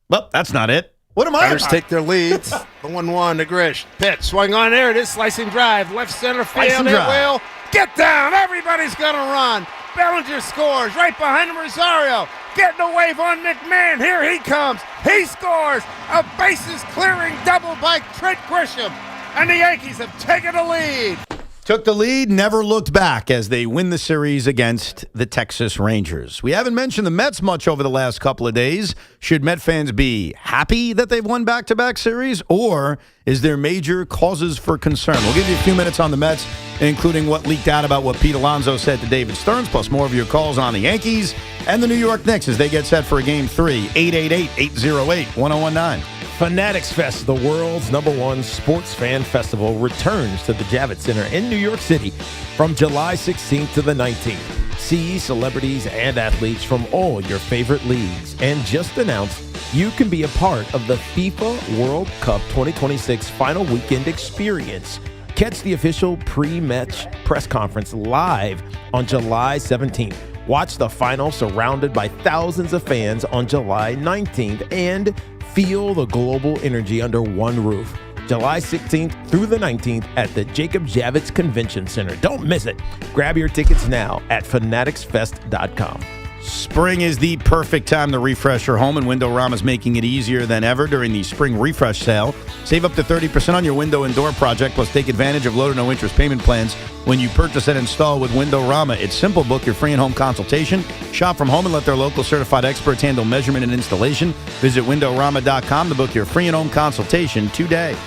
[SPEAKER 2] well, that's not it. What am I?
[SPEAKER 11] Riders take their leads. The 1-1 to Grish. Pitch. Swing on there. It is. Slicing drive. Left center field.
[SPEAKER 2] Slicing
[SPEAKER 11] It
[SPEAKER 2] drive.
[SPEAKER 11] will. Get down. Everybody's going to run. Bellinger scores. Right behind him, Rosario. Getting a wave on McMahon. Here he comes. He scores. A bases clearing double by Trent Grisham. And the Yankees have taken the lead.
[SPEAKER 2] Took the lead, never looked back as they win the series against the Texas Rangers. We haven't mentioned the Mets much over the last couple of days. Should Met fans be happy that they've won back-to-back series, or is there major causes for concern? We'll give you a few minutes on the Mets, including what leaked out about what Pete Alonso said to David Stearns, plus more of your calls on the Yankees and the New York Knicks as they get set for a Game 3. 888-808-1019.
[SPEAKER 3] Fanatics Fest, the world's #1 sports fan festival, returns to the Javits Center in New York City from July 16th to the 19th. See celebrities and athletes from all your favorite leagues. And just announced, you can be a part of the FIFA World Cup 2026 final weekend experience. Catch the official pre-match press conference live on July 17th. Watch the final surrounded by thousands of fans on July 19th and feel the global energy under one roof. July 16th through the 19th at the Jacob Javits Convention Center. Don't miss it. Grab your tickets now at fanaticsfest.com.
[SPEAKER 2] Spring is the perfect time to refresh your home, and Windorama is making it easier than ever during the spring refresh sale. Save up to 30% on your window and door project, plus take advantage of low to no interest payment plans when you purchase and install with Windorama. It's simple. Book your free and home consultation. Shop from home and let their local certified experts handle measurement and installation. Visit Windorama.com to book your free and home consultation today.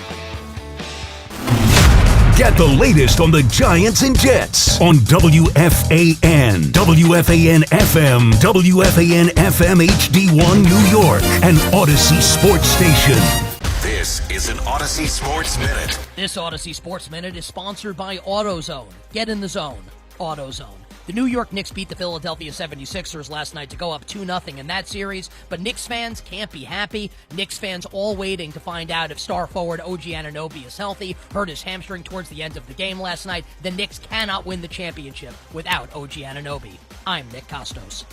[SPEAKER 1] Get the latest on the Giants and Jets on WFAN, WFAN FM, WFAN FM HD1 New York, and Odyssey Sports Station.
[SPEAKER 12] This is an Odyssey Sports Minute.
[SPEAKER 13] This Odyssey Sports Minute is sponsored by AutoZone. Get in the zone. AutoZone. The New York Knicks beat the Philadelphia 76ers last night to go up 2-0 in that series, but Knicks fans can't be happy. Knicks fans all waiting to find out if star forward OG Anunoby is healthy, hurt his hamstring towards the end of the game last night. The Knicks cannot win the championship without OG Anunoby. I'm Nick Costos.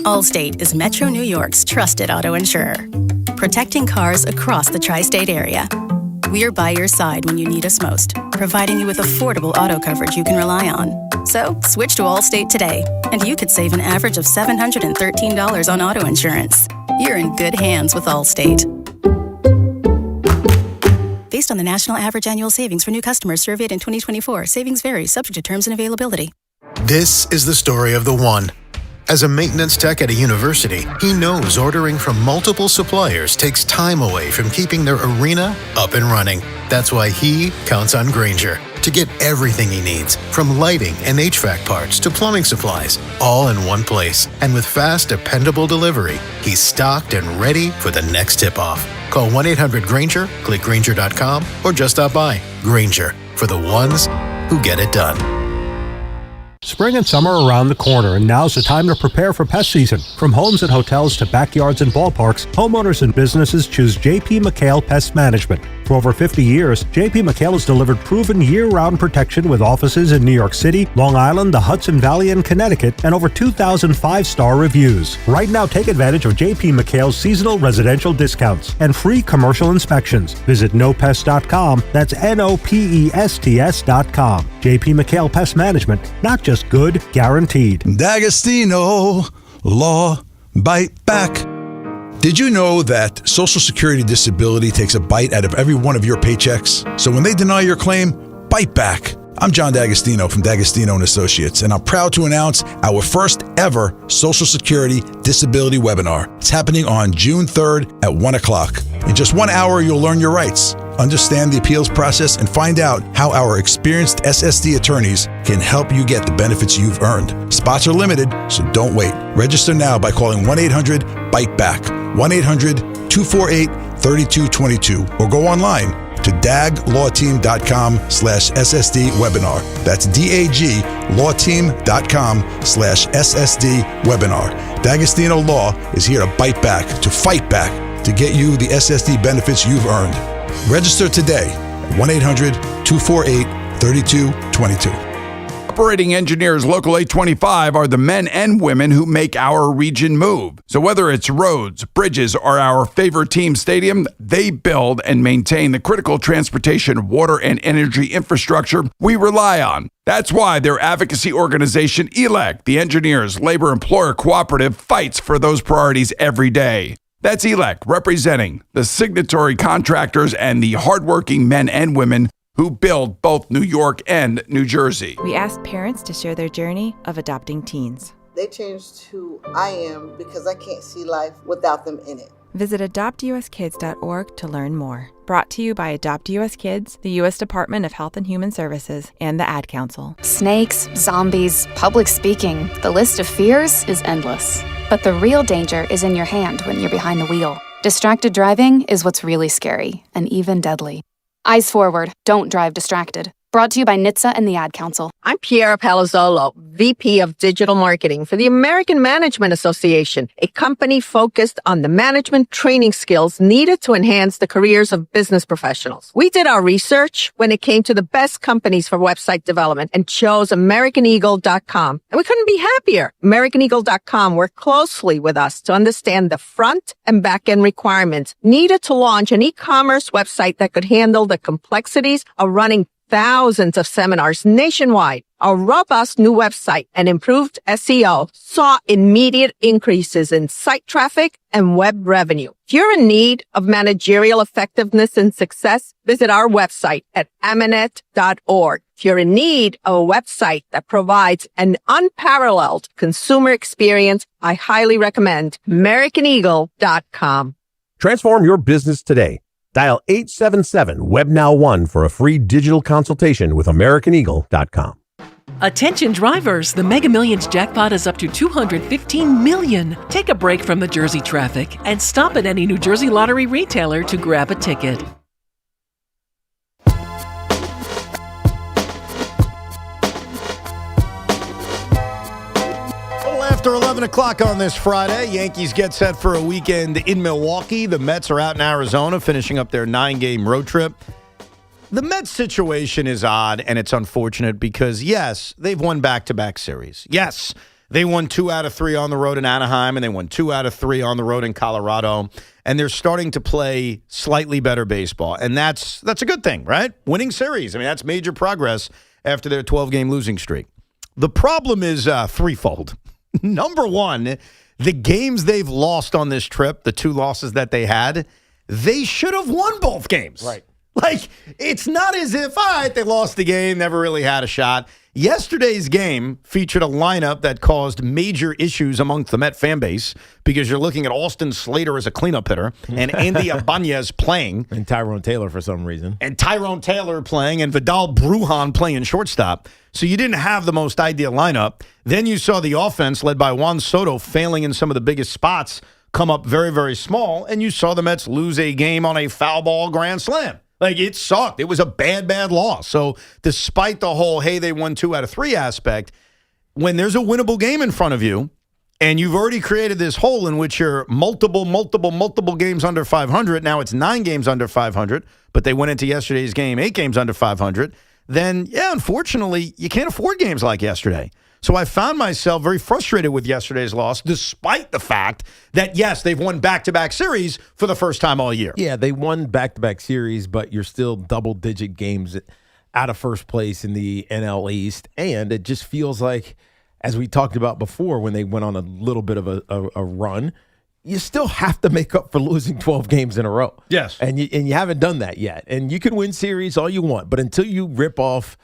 [SPEAKER 14] Allstate is Metro New York's trusted auto insurer, protecting cars across the tri-state area. We're by your side when you need us most, providing you with affordable auto coverage you can rely on. So switch to Allstate today, and you could save an average of $713 on auto insurance. You're in good hands with Allstate. Based on the national average annual savings for new customers surveyed in 2024, savings vary, subject to terms and availability.
[SPEAKER 15] This is the story of the one. As a maintenance tech at a university, he knows ordering from multiple suppliers takes time away from keeping their arena up and running. That's why he counts on Grainger to get everything he needs, from lighting and HVAC parts to plumbing supplies, all in one place. And with fast, dependable delivery, he's stocked and ready for the next tip-off. Call 1-800-GRAINGER, click Grainger.com, or just stop by. Grainger, for the ones who get it done.
[SPEAKER 16] Spring and summer are around the corner, and now's the time to prepare for pest season. From homes and hotels to backyards and ballparks, homeowners and businesses choose J.P. McHale Pest Management. For over 50 years, J.P. McHale has delivered proven year-round protection with offices in New York City, Long Island, the Hudson Valley, and Connecticut, and over 2,000 five-star reviews. Right now, take advantage of J.P. McHale's seasonal residential discounts and free commercial inspections. Visit nopest.com. That's NOPESTS.com. J.P. McHale Pest Management, not just good, guaranteed.
[SPEAKER 17] D'Agostino, law, bite back. Did you know that Social Security disability takes a bite out of every one of your paychecks? So when they deny your claim, bite back. I'm John D'Agostino from D'Agostino & Associates, and I'm proud to announce our first ever Social Security disability webinar. It's happening on June 3rd at 1 o'clock. In just 1 hour, you'll learn your rights, understand the appeals process, and find out how our experienced SSD attorneys can help you get the benefits you've earned. Spots are limited, so don't wait. Register now by calling 1-800-BITE-BACK, 1-800-248-3222, or go online to daglawteam.com/SSD webinar. That's daglawteam.com/SSD webinar. D'Agostino Law is here to bite back, to fight back, to get you the SSD benefits you've earned. Register today at 1-800-248-3222.
[SPEAKER 18] Operating engineers Local 825 are the men and women who make our region move. So whether it's roads, bridges, or our favorite team stadium, they build and maintain the critical transportation, water, and energy infrastructure we rely on. That's why their advocacy organization, ELEC, the Engineers Labor Employer Cooperative, fights for those priorities every day. That's ELEC, representing the signatory contractors and the hardworking men and women who build both New York and New Jersey.
[SPEAKER 19] We asked parents to share their journey of adopting teens.
[SPEAKER 20] They changed who I am because I can't see life without them in it.
[SPEAKER 19] Visit adoptuskids.org to learn more. Brought to you by Adopt US Kids, the U.S. Department of Health and Human Services, and the Ad Council.
[SPEAKER 28] Snakes, zombies, public speaking. The list of fears is endless. But the real danger is in your hand when you're behind the wheel. Distracted driving is what's really scary and even deadly. Eyes forward, don't drive distracted. Brought to you by NHTSA and the Ad Council.
[SPEAKER 22] I'm Piera Palazzolo, VP of Digital Marketing for the American Management Association, a company focused on the management training skills needed to enhance the careers of business professionals. We did our research when it came to the best companies for website development and chose AmericanEagle.com. And we couldn't be happier. AmericanEagle.com worked closely with us to understand the front and back end requirements needed to launch an e-commerce website that could handle the complexities of running thousands of seminars nationwide. Our robust new website and improved SEO saw immediate increases in site traffic and web revenue. If you're in need of managerial effectiveness and success, visit our website at amanet.org. If you're in need of a website that provides an unparalleled consumer experience, I highly recommend AmericanEagle.com.
[SPEAKER 23] Transform your business today. Dial 877-WEBNOW1 for a free digital consultation with AmericanEagle.com.
[SPEAKER 24] Attention drivers, the Mega Millions jackpot is up to $215 million. Take a break from the Jersey traffic and stop at any New Jersey Lottery retailer to grab a ticket.
[SPEAKER 2] After 11 o'clock on this Friday, Yankees get set for a weekend in Milwaukee. The Mets are out in Arizona finishing up their 9-game road trip. The Mets situation is odd and it's unfortunate because, yes, they've won back-to-back series. Yes, they won 2 out of 3 on the road in Anaheim and they won 2 out of 3 on the road in Colorado. And they're starting to play slightly better baseball. And that's a good thing, right? Winning series. I mean, that's major progress after their 12-game losing streak. The problem is threefold. Number one, the games they've lost on this trip, the 2 losses that they had, they should have won both games.
[SPEAKER 3] Right.
[SPEAKER 2] Like, it's not as if, all right, they lost the game, never really had a shot. Yesterday's game featured a lineup that caused major issues amongst the Met fan base because you're looking at Austin Slater as a cleanup hitter and Andy Ibanez playing.
[SPEAKER 3] And Tyrone Taylor for some reason.
[SPEAKER 2] And Tyrone Taylor playing and Vidal Brujan playing shortstop. So you didn't have the most ideal lineup. Then you saw the offense led by Juan Soto failing in some of the biggest spots come up very, very small. And you saw the Mets lose a game on a foul ball grand slam. Like, it sucked. It was a bad, bad loss. So despite the whole, hey, they won 2 out of 3 aspect, when there's a winnable game in front of you and you've already created this hole in which you're multiple games under 500, now it's 9 games under 500, but they went into yesterday's game 8 games under 500, then, yeah, unfortunately, you can't afford games like yesterday. So I found myself very frustrated with yesterday's loss, despite the fact that, yes, they've won back-to-back series for the first time all year.
[SPEAKER 3] Yeah, they won back-to-back series, but you're still double-digit games out of first place in the NL East. And it just feels like, as we talked about before, when they went on a little bit of a run, you still have to make up for losing 12 games in a row.
[SPEAKER 2] Yes.
[SPEAKER 3] And you haven't done that yet. And you can win series all you want, but until you rip off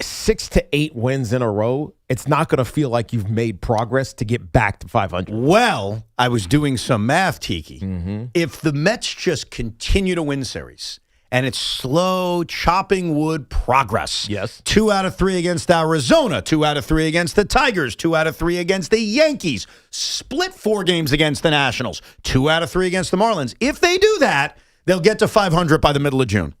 [SPEAKER 3] 6 to 8 wins in a row, it's not going to feel like you've made progress to get back to 500.
[SPEAKER 2] Well, I was doing some math, Tiki. If the Mets just continue to win series, and it's slow, chopping wood progress.
[SPEAKER 3] Yes.
[SPEAKER 2] 2 out of 3 against Arizona, 2 out of 3 against the Tigers, 2 out of 3 against the Yankees, split 4 games against the Nationals, 2 out of 3 against the Marlins. If they do that, they'll get to 500 by the middle of June.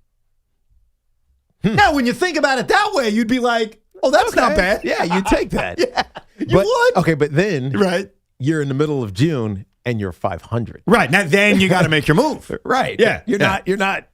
[SPEAKER 2] Now, when you think about it that way, you'd be like, oh, that's not bad.
[SPEAKER 3] Yeah, you take that.
[SPEAKER 2] Yeah, you would.
[SPEAKER 3] Okay, but then
[SPEAKER 2] Right.
[SPEAKER 3] you're in the middle of June and you're 500.
[SPEAKER 2] Right. Now, then you got to make your move.
[SPEAKER 3] Right.
[SPEAKER 2] Yeah.
[SPEAKER 3] You're not, you're not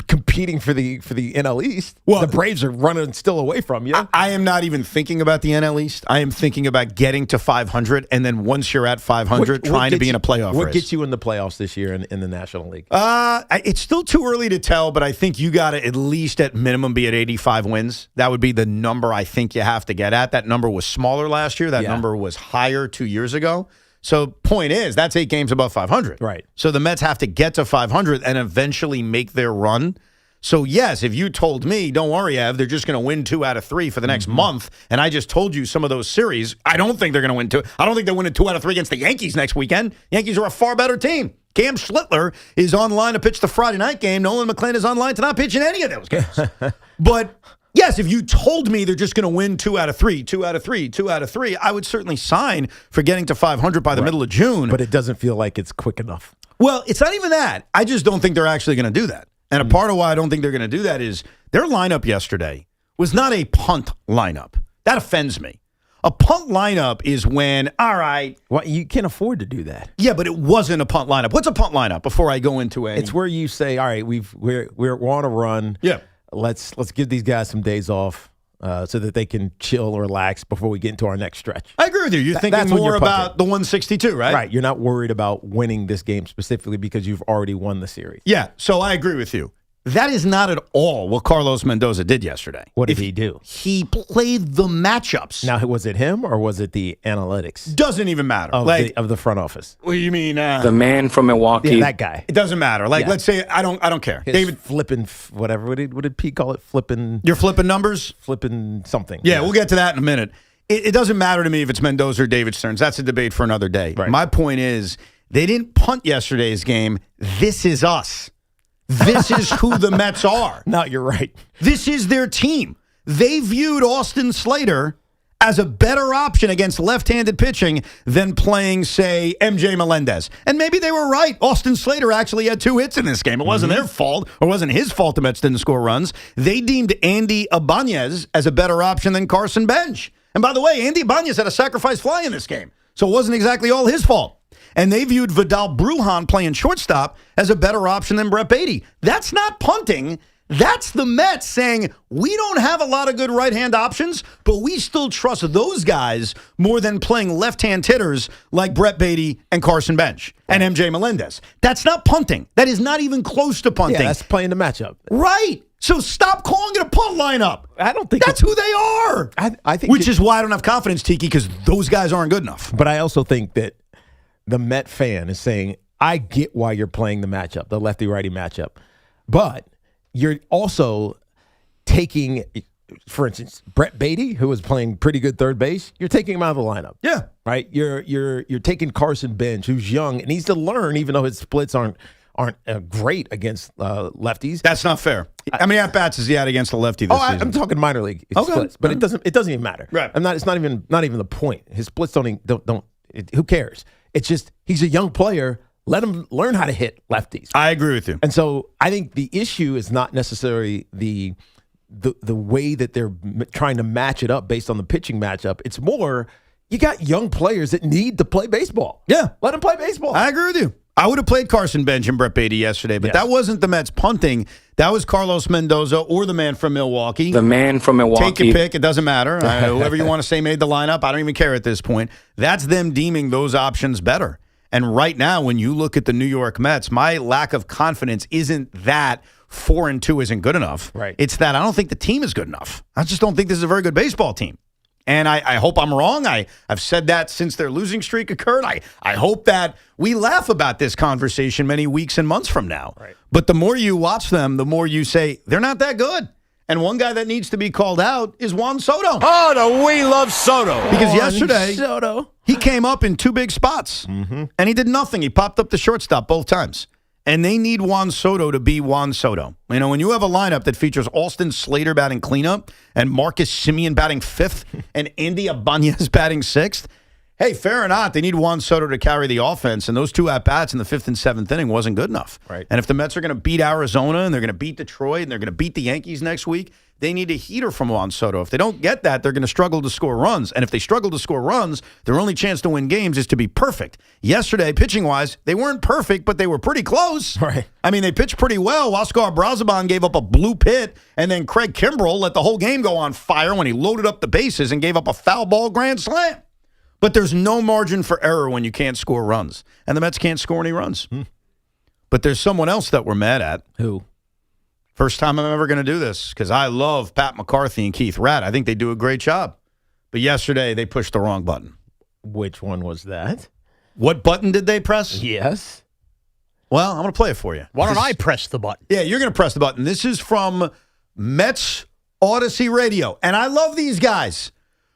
[SPEAKER 3] competing for the NL East.
[SPEAKER 2] Well,
[SPEAKER 3] the Braves are running still away from you.
[SPEAKER 2] I am not even thinking about the NL East. I am thinking about getting to 500, and then once you're at 500, trying to be in a playoff race.
[SPEAKER 3] What gets you in the playoffs this year in the National League?
[SPEAKER 2] It's still too early to tell, but I think you got to at least at minimum be at 85 wins. That would be the number I think you have to get at. That number was smaller last year. That number was higher 2 years ago. So point is, that's 8 games above 500.
[SPEAKER 3] Right.
[SPEAKER 2] So the Mets have to get to 500 and eventually make their run. So, yes, if you told me, don't worry, Ev, they're just going to win 2 out of 3 for the next month, and I just told you some of those series, I don't think they're going to win 2. I don't think they're winning 2 out of 3 against the Yankees next weekend. Yankees are a far better team. Cam Schlittler is online to pitch the Friday night game. Nolan McLean is online to not pitch in any of those games. But yes, if you told me they're just going to win 2 out of 3, 2 out of 3, 2 out of 3, I would certainly sign for getting to 500 by the middle of June.
[SPEAKER 3] But it doesn't feel like it's quick enough.
[SPEAKER 2] Well, it's not even that. I just don't think they're actually going to do that. And a part of why I don't think they're going to do that is their lineup yesterday was not a punt lineup. That offends me. A punt lineup is when, all right.
[SPEAKER 3] Well, you can't afford to do that.
[SPEAKER 2] Yeah, but it wasn't a punt lineup. What's a punt lineup before I go into a?
[SPEAKER 3] It's where you say, all right, we're on a run.
[SPEAKER 2] Yeah.
[SPEAKER 3] Let's give these guys some days off so that they can chill or relax before we get into our next stretch.
[SPEAKER 2] I agree with you. You're thinking more about the 162, right?
[SPEAKER 3] Right. You're not worried about winning this game specifically because you've already won the series.
[SPEAKER 2] Yeah. So I agree with you. That is not at all what Carlos Mendoza did yesterday.
[SPEAKER 3] What did he do?
[SPEAKER 2] He played the matchups.
[SPEAKER 3] Now, was it him or was it the analytics?
[SPEAKER 2] Doesn't even matter.
[SPEAKER 3] Of the front office.
[SPEAKER 2] What do you mean?
[SPEAKER 5] The man from Milwaukee.
[SPEAKER 3] Yeah, that guy.
[SPEAKER 2] It doesn't matter. Let's say I don't care.
[SPEAKER 3] David flipping whatever. What did Pete call it? Flipping.
[SPEAKER 2] You're flipping numbers?
[SPEAKER 3] Flipping something.
[SPEAKER 2] Yeah, we'll get to that in a minute. It doesn't matter to me if it's Mendoza or David Stearns. That's a debate for another day.
[SPEAKER 3] Right.
[SPEAKER 2] My point is, they didn't punt yesterday's game. This is us. This is who the Mets are.
[SPEAKER 3] No, you're right.
[SPEAKER 2] This is their team. They viewed Austin Slater as a better option against left-handed pitching than playing, say, MJ Melendez. And maybe they were right. Austin Slater actually had 2 hits in this game. It wasn't their fault, or wasn't his fault the Mets didn't score runs. They deemed Andy Ibanez as a better option than Carson Bench. And by the way, Andy Ibanez had a sacrifice fly in this game, so it wasn't exactly all his fault. And they viewed Vidal Brujan playing shortstop as a better option than Brett Beatty. That's not punting. That's the Mets saying, we don't have a lot of good right-hand options, but we still trust those guys more than playing left-hand hitters like Brett Beatty and Carson Bench and MJ Melendez. That's not punting. That is not even close to punting.
[SPEAKER 3] Yeah, that's playing the matchup.
[SPEAKER 2] Right. So stop calling it a punt lineup.
[SPEAKER 3] I don't think
[SPEAKER 2] that's who they are.
[SPEAKER 3] I think
[SPEAKER 2] Which is why I don't have confidence, Tiki, because those guys aren't good enough.
[SPEAKER 3] But I also think that the Met fan is saying, I get why you're playing the matchup, the lefty-righty matchup. But you're also taking, for instance, Brett Beatty, who was playing pretty good third base, you're taking him out of the lineup.
[SPEAKER 2] Yeah.
[SPEAKER 3] Right? You're taking Carson Bench, who's young and needs to learn, even though his splits aren't great against lefties.
[SPEAKER 2] That's not fair. How many at-bats has he had against a lefty this season?
[SPEAKER 3] I'm talking minor league splits, but it doesn't even matter.
[SPEAKER 2] Right.
[SPEAKER 3] It's not even the point. His splits don't who cares? It's just he's a young player. Let him learn how to hit lefties.
[SPEAKER 2] I agree with you.
[SPEAKER 3] And so I think the issue is not necessarily the way that they're trying to match it up based on the pitching matchup. It's more you got young players that need to play baseball.
[SPEAKER 2] Yeah.
[SPEAKER 3] Let them play baseball.
[SPEAKER 2] I agree with you. I would have played Carson Bench and Brett Beatty yesterday, but that wasn't the Mets punting. That was Carlos Mendoza or the man from Milwaukee.
[SPEAKER 5] The man from Milwaukee.
[SPEAKER 2] Take your pick. It doesn't matter. Whoever you want to say made the lineup, I don't even care at this point. That's them deeming those options better. And right now, when you look at the New York Mets, my lack of confidence isn't that 4-2 isn't good enough.
[SPEAKER 3] Right.
[SPEAKER 2] It's that I don't think the team is good enough. I just don't think this is a very good baseball team. And I hope I'm wrong. I've said that since their losing streak occurred. I hope that we laugh about this conversation many weeks and months from now.
[SPEAKER 3] Right.
[SPEAKER 2] But the more you watch them, the more you say, they're not that good. And one guy that needs to be called out is Juan Soto.
[SPEAKER 5] Oh, we love Soto.
[SPEAKER 2] Because yesterday,
[SPEAKER 3] Soto.
[SPEAKER 2] he came up in two big spots.
[SPEAKER 3] Mm-hmm.
[SPEAKER 2] And he did nothing. He popped up the shortstop both times. And they need Juan Soto to be Juan Soto. You know, when you have a lineup that features Austin Slater batting cleanup and Marcus Semien batting fifth and Andy Ibanez batting sixth, hey, fair or not, they need Juan Soto to carry the offense. And those two at-bats in the fifth and seventh inning wasn't good enough.
[SPEAKER 3] Right.
[SPEAKER 2] And if the Mets are going to beat Arizona and they're going to beat Detroit and they're going to beat the Yankees next week, they need a heater from Juan Soto. If they don't get that, they're going to struggle to score runs. And if they struggle to score runs, their only chance to win games is to be perfect. Yesterday, pitching-wise, they weren't perfect, but they were pretty close.
[SPEAKER 3] Right.
[SPEAKER 2] I mean, they pitched pretty well. Oscar Brazaban gave up a blue pit, and then Craig Kimbrell let the whole game go on fire when he loaded up the bases and gave up a foul ball grand slam. But there's no margin for error when you can't score runs. And the Mets can't score any runs. But there's someone else that we're mad at.
[SPEAKER 3] Who?
[SPEAKER 2] First time I'm ever going to do this because I love Pat McCarthy and Keith Ratt. I think they do a great job. But yesterday, they pushed the wrong button.
[SPEAKER 3] Which one was that?
[SPEAKER 2] What button did they press?
[SPEAKER 3] Yes.
[SPEAKER 2] Well, I'm going to play it for you.
[SPEAKER 4] Why don't I press the button?
[SPEAKER 2] Yeah, you're going to press the button. This is from Mets Odyssey Radio. And I love these guys.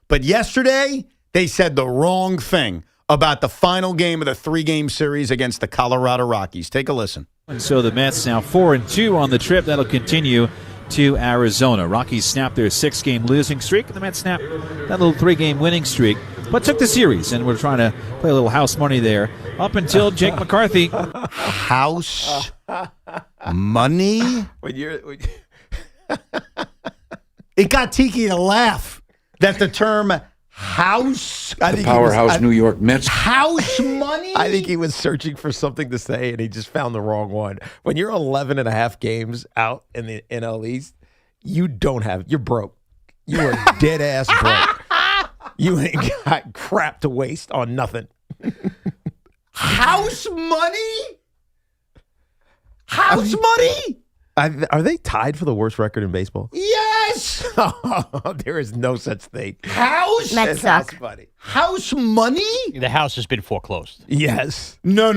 [SPEAKER 2] But yesterday, they said the wrong thing about the final game of the 3-game series against the Colorado Rockies. Take a listen.
[SPEAKER 6] And so the Mets now 4-2 on the trip. That'll continue to Arizona. Rockies snapped their 6-game losing streak, and the Mets snapped that little 3-game winning streak, but took the series, and we're trying to play a little house money there up until Jake McCarthy.
[SPEAKER 2] House money? It got Tiki to laugh that the term house.
[SPEAKER 7] The powerhouse New York Mets.
[SPEAKER 2] House money?
[SPEAKER 3] I think he was searching for something to say, and he just found the wrong one. When you're 11 and a half games out in the NL East, you're broke. You are dead ass broke. You ain't got crap to waste on nothing.
[SPEAKER 2] House money? House money?
[SPEAKER 3] Are they tied for the worst record in baseball?
[SPEAKER 2] Yes.
[SPEAKER 3] There is no such thing.
[SPEAKER 2] House?
[SPEAKER 3] Mets suck.
[SPEAKER 2] House money. House money?
[SPEAKER 4] The house has been foreclosed.
[SPEAKER 3] Yes.
[SPEAKER 2] No.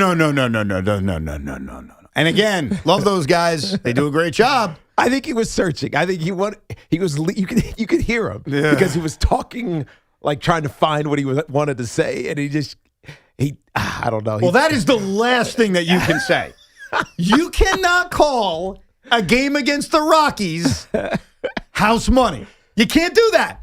[SPEAKER 2] And again, love those guys. They do a great job.
[SPEAKER 3] I think he was searching. I think you could hear him because he was talking, like trying to find what he wanted to say, and I don't know.
[SPEAKER 2] Well, that is the last thing that you can say. You cannot call a game against the Rockies house money. You can't do that.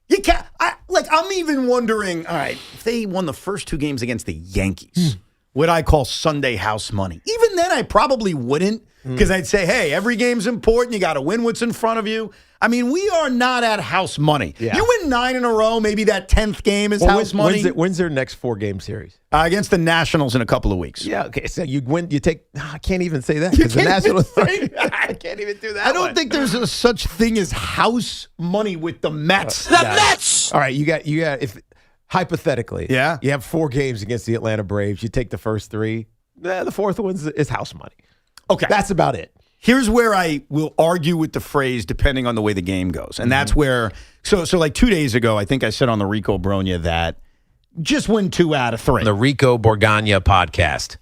[SPEAKER 2] You can't. I'm even wondering, all right, if they won the first 2 games against the Yankees, would I call Sunday house money? Even then, I probably wouldn't because I'd say, hey, every game's important. You got to win what's in front of you. I mean, we are not at house money. Yeah. You win 9 in a row, maybe that 10th game is house money.
[SPEAKER 3] When's their next 4-game series?
[SPEAKER 2] Against the Nationals in a couple of weeks.
[SPEAKER 3] Yeah, okay. So you win. You take. I can't even say that because the Nationals.
[SPEAKER 2] I can't even do that. I don't think there's a such thing as house money with the Mets.
[SPEAKER 3] The Mets. All right, you got. If hypothetically,
[SPEAKER 2] yeah,
[SPEAKER 3] you have 4 games against the Atlanta Braves. You take the first 3. The fourth one is house money.
[SPEAKER 2] Okay,
[SPEAKER 3] that's about it.
[SPEAKER 2] Here's where I will argue with the phrase depending on the way the game goes. And that's where, so like 2 days ago, I think I said on the Rico Bronya that just win 2 out of 3.
[SPEAKER 23] The Rico Borgagna podcast.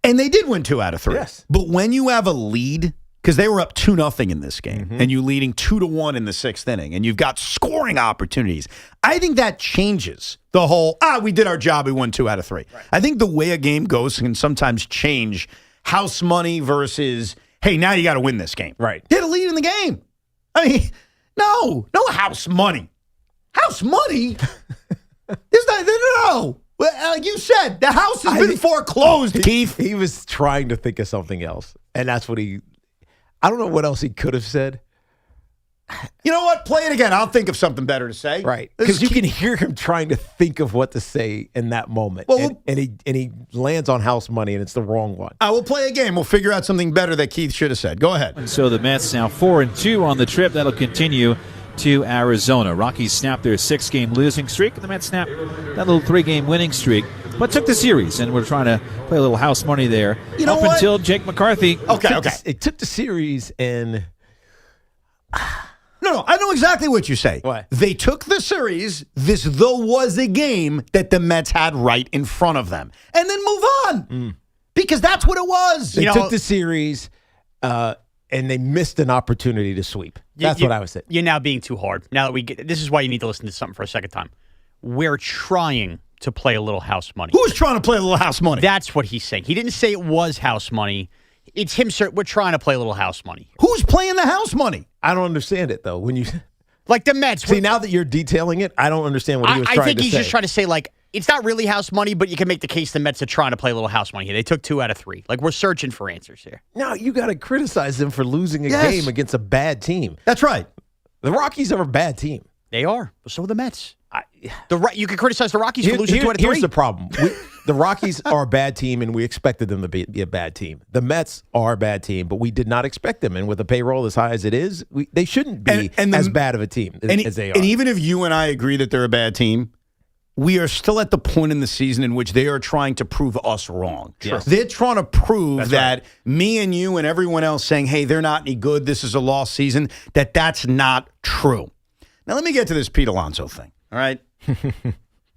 [SPEAKER 2] And they did win 2 out of 3.
[SPEAKER 3] Yes.
[SPEAKER 2] But when you have a lead, because they were up 2-0 in this game, and you leading 2-1 in the 6th inning, and you've got scoring opportunities, I think that changes the whole, we did our job, we won 2 out of 3. Right. I think the way a game goes can sometimes change house money versus, hey, now you got to win this game.
[SPEAKER 3] Right.
[SPEAKER 2] They had a lead in the game. I mean, no house money. House money? There's not, no. Like you said, the house has been foreclosed, Keith.
[SPEAKER 3] He was trying to think of something else, and that's what I don't know what else he could have said.
[SPEAKER 2] You know what? Play it again. I'll think of something better to say.
[SPEAKER 3] Right. Because you can hear him trying to think of what to say in that moment.
[SPEAKER 2] Well,
[SPEAKER 3] and he lands on house money, and it's the wrong one.
[SPEAKER 2] I will play a game. We'll figure out something better that Keith should have said. Go ahead.
[SPEAKER 6] And so the Mets now 4-2 on the trip. That'll continue to Arizona. Rockies snapped their 6-game losing streak, and the Mets snapped that little 3-game winning streak, but took the series, and we're trying to play a little house money there.
[SPEAKER 2] You know
[SPEAKER 6] until Jake McCarthy.
[SPEAKER 2] Okay.
[SPEAKER 3] It took the series, and
[SPEAKER 2] No, I know exactly what you say.
[SPEAKER 3] What?
[SPEAKER 2] They took the series. This, though, was a game that the Mets had right in front of them. And then move on. Because that's what it was.
[SPEAKER 3] They took the series, and they missed an opportunity to sweep. That's what I was saying.
[SPEAKER 4] You're now being too hard. Now that we get, this is why you need to listen to something for a second time. We're trying to play a little house money.
[SPEAKER 2] Who's trying to play a little house money?
[SPEAKER 4] That's what he's saying. He didn't say it was house money. It's him, sir. We're trying to play a little house money.
[SPEAKER 2] Who's playing the house money?
[SPEAKER 3] I don't understand it, though. When you
[SPEAKER 4] like the Mets.
[SPEAKER 3] See, now that you're detailing it, I don't understand what he was trying to say.
[SPEAKER 4] I think he's just trying to say, like, it's not really house money, but you can make the case the Mets are trying to play a little house money here. They took 2 out of 3. Like, we're searching for answers here.
[SPEAKER 3] No, you got to criticize them for losing a game against a bad team.
[SPEAKER 2] That's right.
[SPEAKER 3] The Rockies are a bad team.
[SPEAKER 4] They are. But so are the Mets. You can criticize the Rockies for losing 2 out of 3.
[SPEAKER 3] Here's the problem. The Rockies are a bad team, and we expected them to be a bad team. The Mets are a bad team, but we did not expect them. And with a payroll as high as it is, they shouldn't be as bad of a team as they are.
[SPEAKER 2] And even if you and I agree that they're a bad team, we are still at the point in the season in which they are trying to prove us wrong.
[SPEAKER 3] Yes.
[SPEAKER 2] They're trying to prove that me and you and everyone else saying, hey, they're not any good, this is a lost season, that's not true. Now, let me get to this Pete Alonso thing, all right?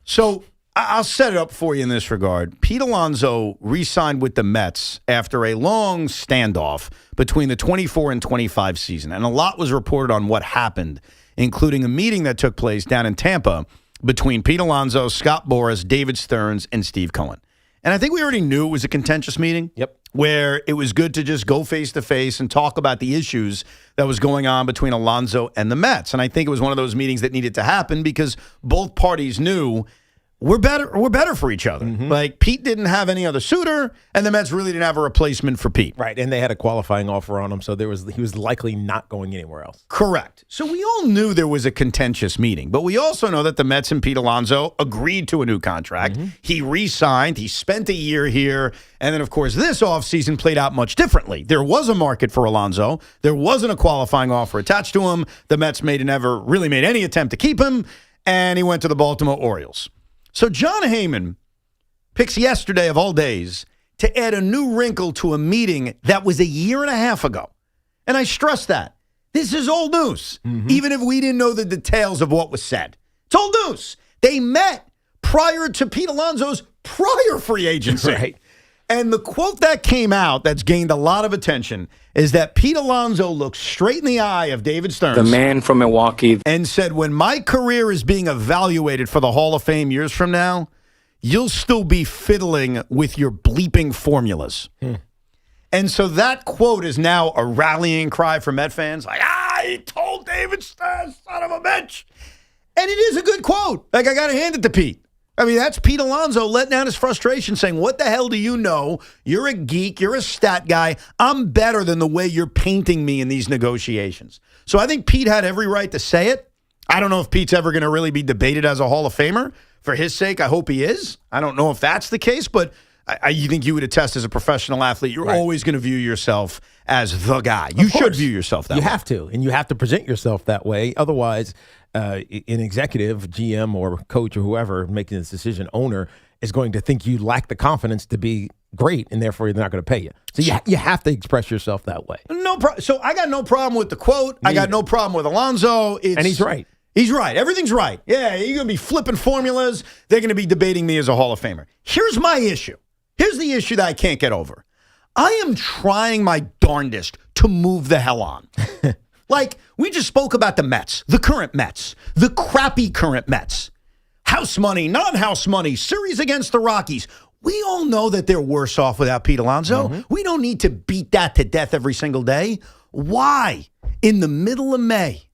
[SPEAKER 2] So I'll set it up for you in this regard. Pete Alonso re-signed with the Mets after a long standoff between the 24 and 25 season, and a lot was reported on what happened, including a meeting that took place down in Tampa between Pete Alonso, Scott Boras, David Stearns, and Steve Cohen. And I think we already knew it was a contentious meeting.
[SPEAKER 3] Yep.
[SPEAKER 2] Where it was good to just go face-to-face and talk about the issues that was going on between Alonso and the Mets. And I think it was one of those meetings that needed to happen because both parties knew we're better for each other. Like, Pete didn't have any other suitor, and the Mets really didn't have a replacement for Pete.
[SPEAKER 3] Right, and they had a qualifying offer on him, so he was likely not going anywhere else.
[SPEAKER 2] Correct. So we all knew there was a contentious meeting, but we also know that the Mets and Pete Alonso agreed to a new contract. He re-signed. He spent a year here, and then, of course, this offseason played out much differently. There was a market for Alonso. There wasn't a qualifying offer attached to him. The Mets never really made any attempt to keep him, and he went to the Baltimore Orioles. So John Heyman picks yesterday of all days to add a new wrinkle to a meeting that was a year and a half ago. And I stress that. This is old news, even if we didn't know the details of what was said. It's old news. They met prior to Pete Alonso's prior free agency.
[SPEAKER 3] Right.
[SPEAKER 2] And the quote that came out that's gained a lot of attention is that Pete Alonso looked straight in the eye of David Stearns.
[SPEAKER 5] The man from Milwaukee.
[SPEAKER 2] And said, when my career is being evaluated for the Hall of Fame years from now, you'll still be fiddling with your bleeping formulas. And so that quote is now a rallying cry for Met fans. Like, he told David Stearns, son of a bitch. And it is a good quote. Like, I got to hand it to Pete. I mean, that's Pete Alonso letting out his frustration, saying, what the hell do you know? You're a geek. You're a stat guy. I'm better than the way you're painting me in these negotiations. So I think Pete had every right to say it. I don't know if Pete's ever going to really be debated as a Hall of Famer. For his sake, I hope he is. I don't know if that's the case, but you think you would attest as a professional athlete, you're always going to view yourself as the guy. You should view yourself that way.
[SPEAKER 3] You have to, and you have to present yourself that way. Otherwise, an executive, GM, or coach, or whoever making this decision, owner, is going to think you lack the confidence to be great, and therefore they're not going to pay you. So you have to express yourself that way.
[SPEAKER 2] So I got no problem with the quote. I got no problem with Alonso.
[SPEAKER 3] And he's right.
[SPEAKER 2] He's right. Everything's right. Yeah, you're going to be flipping formulas. They're going to be debating me as a Hall of Famer. Here's my issue. Here's the issue that I can't get over. I am trying my darndest to move the hell on. Like, we just spoke about the Mets, the current Mets, the crappy current Mets. House money, non-house money, series against the Rockies. We all know that they're worse off without Pete Alonso. Mm-hmm. We don't need to beat that to death every single day. Why, in the middle of May,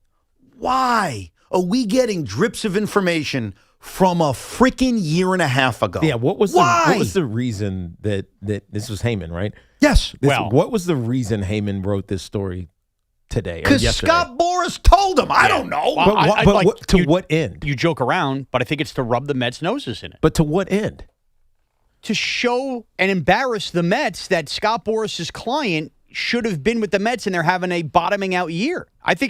[SPEAKER 2] why are we getting drips of information from a freaking year and a half ago?
[SPEAKER 3] Yeah, what was the reason that this was Heyman, right?
[SPEAKER 2] Yes.
[SPEAKER 3] What was the reason Heyman wrote this story today?
[SPEAKER 2] Because Scott Boras told him. I don't know.
[SPEAKER 3] But to what end?
[SPEAKER 4] You joke around, but I think it's to rub the Mets' noses in it.
[SPEAKER 3] But to what end?
[SPEAKER 4] To show and embarrass the Mets that Scott Boras' client should have been with the Mets and they're having a bottoming out year.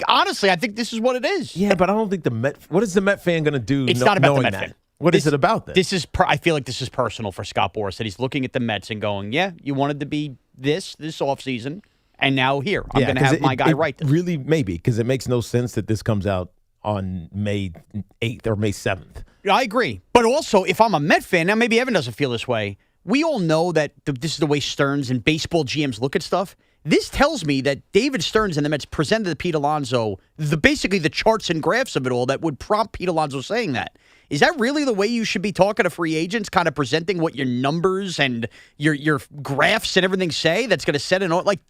[SPEAKER 4] Honestly, I think this is what it is.
[SPEAKER 3] Yeah, but I don't think the Met. What is the Met fan going to do?
[SPEAKER 4] It's not about the Met fan.
[SPEAKER 3] What is it about this?
[SPEAKER 4] I feel like this is personal for Scott Boras, that he's looking at the Mets and going, yeah, you wanted to be this offseason, and now here. I'm going to have my guy write this.
[SPEAKER 3] Really, maybe, because it makes no sense that this comes out on May 8th or May 7th.
[SPEAKER 4] I agree. But also, if I'm a Met fan, now maybe Evan doesn't feel this way. We all know that this is the way Stearns and baseball GMs look at stuff. This tells me that David Stearns and the Mets presented to Pete Alonso basically the charts and graphs of it all that would prompt Pete Alonso saying that. Is that really the way you should be talking to free agents, kind of presenting what your numbers and your graphs and everything say? That's going to set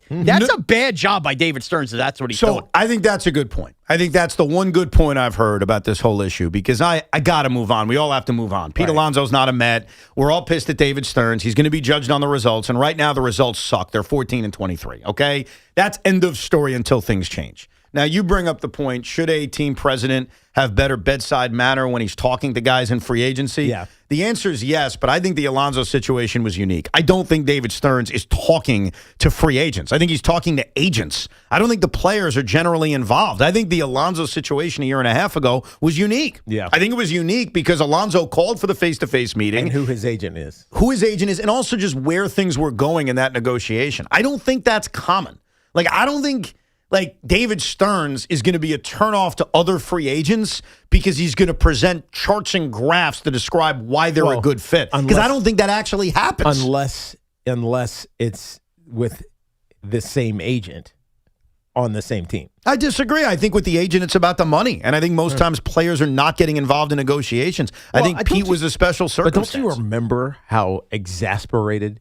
[SPEAKER 4] that's a bad job by David Stearns. That's what he's doing.
[SPEAKER 2] So I think that's a good point. I think that's the one good point I've heard about this whole issue, because I got to move on. We all have to move on. Pete Alonso's not a Met. We're all pissed at David Stearns. He's going to be judged on the results, and right now the results suck. They're 14-23, okay? That's end of story until things change. Now, you bring up the point, should a team president have better bedside manner when he's talking to guys in free agency?
[SPEAKER 3] Yeah.
[SPEAKER 2] The answer is yes, but I think the Alonso situation was unique. I don't think David Stearns is talking to free agents. I think he's talking to agents. I don't think the players are generally involved. I think the Alonso situation a year and a half ago was unique.
[SPEAKER 3] Yeah.
[SPEAKER 2] I think it was unique because Alonso called for the face-to-face meeting.
[SPEAKER 3] And who his agent is.
[SPEAKER 2] And also just where things were going in that negotiation. I don't think that's common. I don't think David Stearns is going to be a turnoff to other free agents because he's going to present charts and graphs to describe why they're a good fit. Because I don't think that actually happens.
[SPEAKER 3] Unless it's with the same agent on the same team.
[SPEAKER 2] I disagree. I think with the agent, it's about the money. And I think most times players are not getting involved in negotiations. I think Pete was a special circumstance.
[SPEAKER 3] But don't you remember how exasperated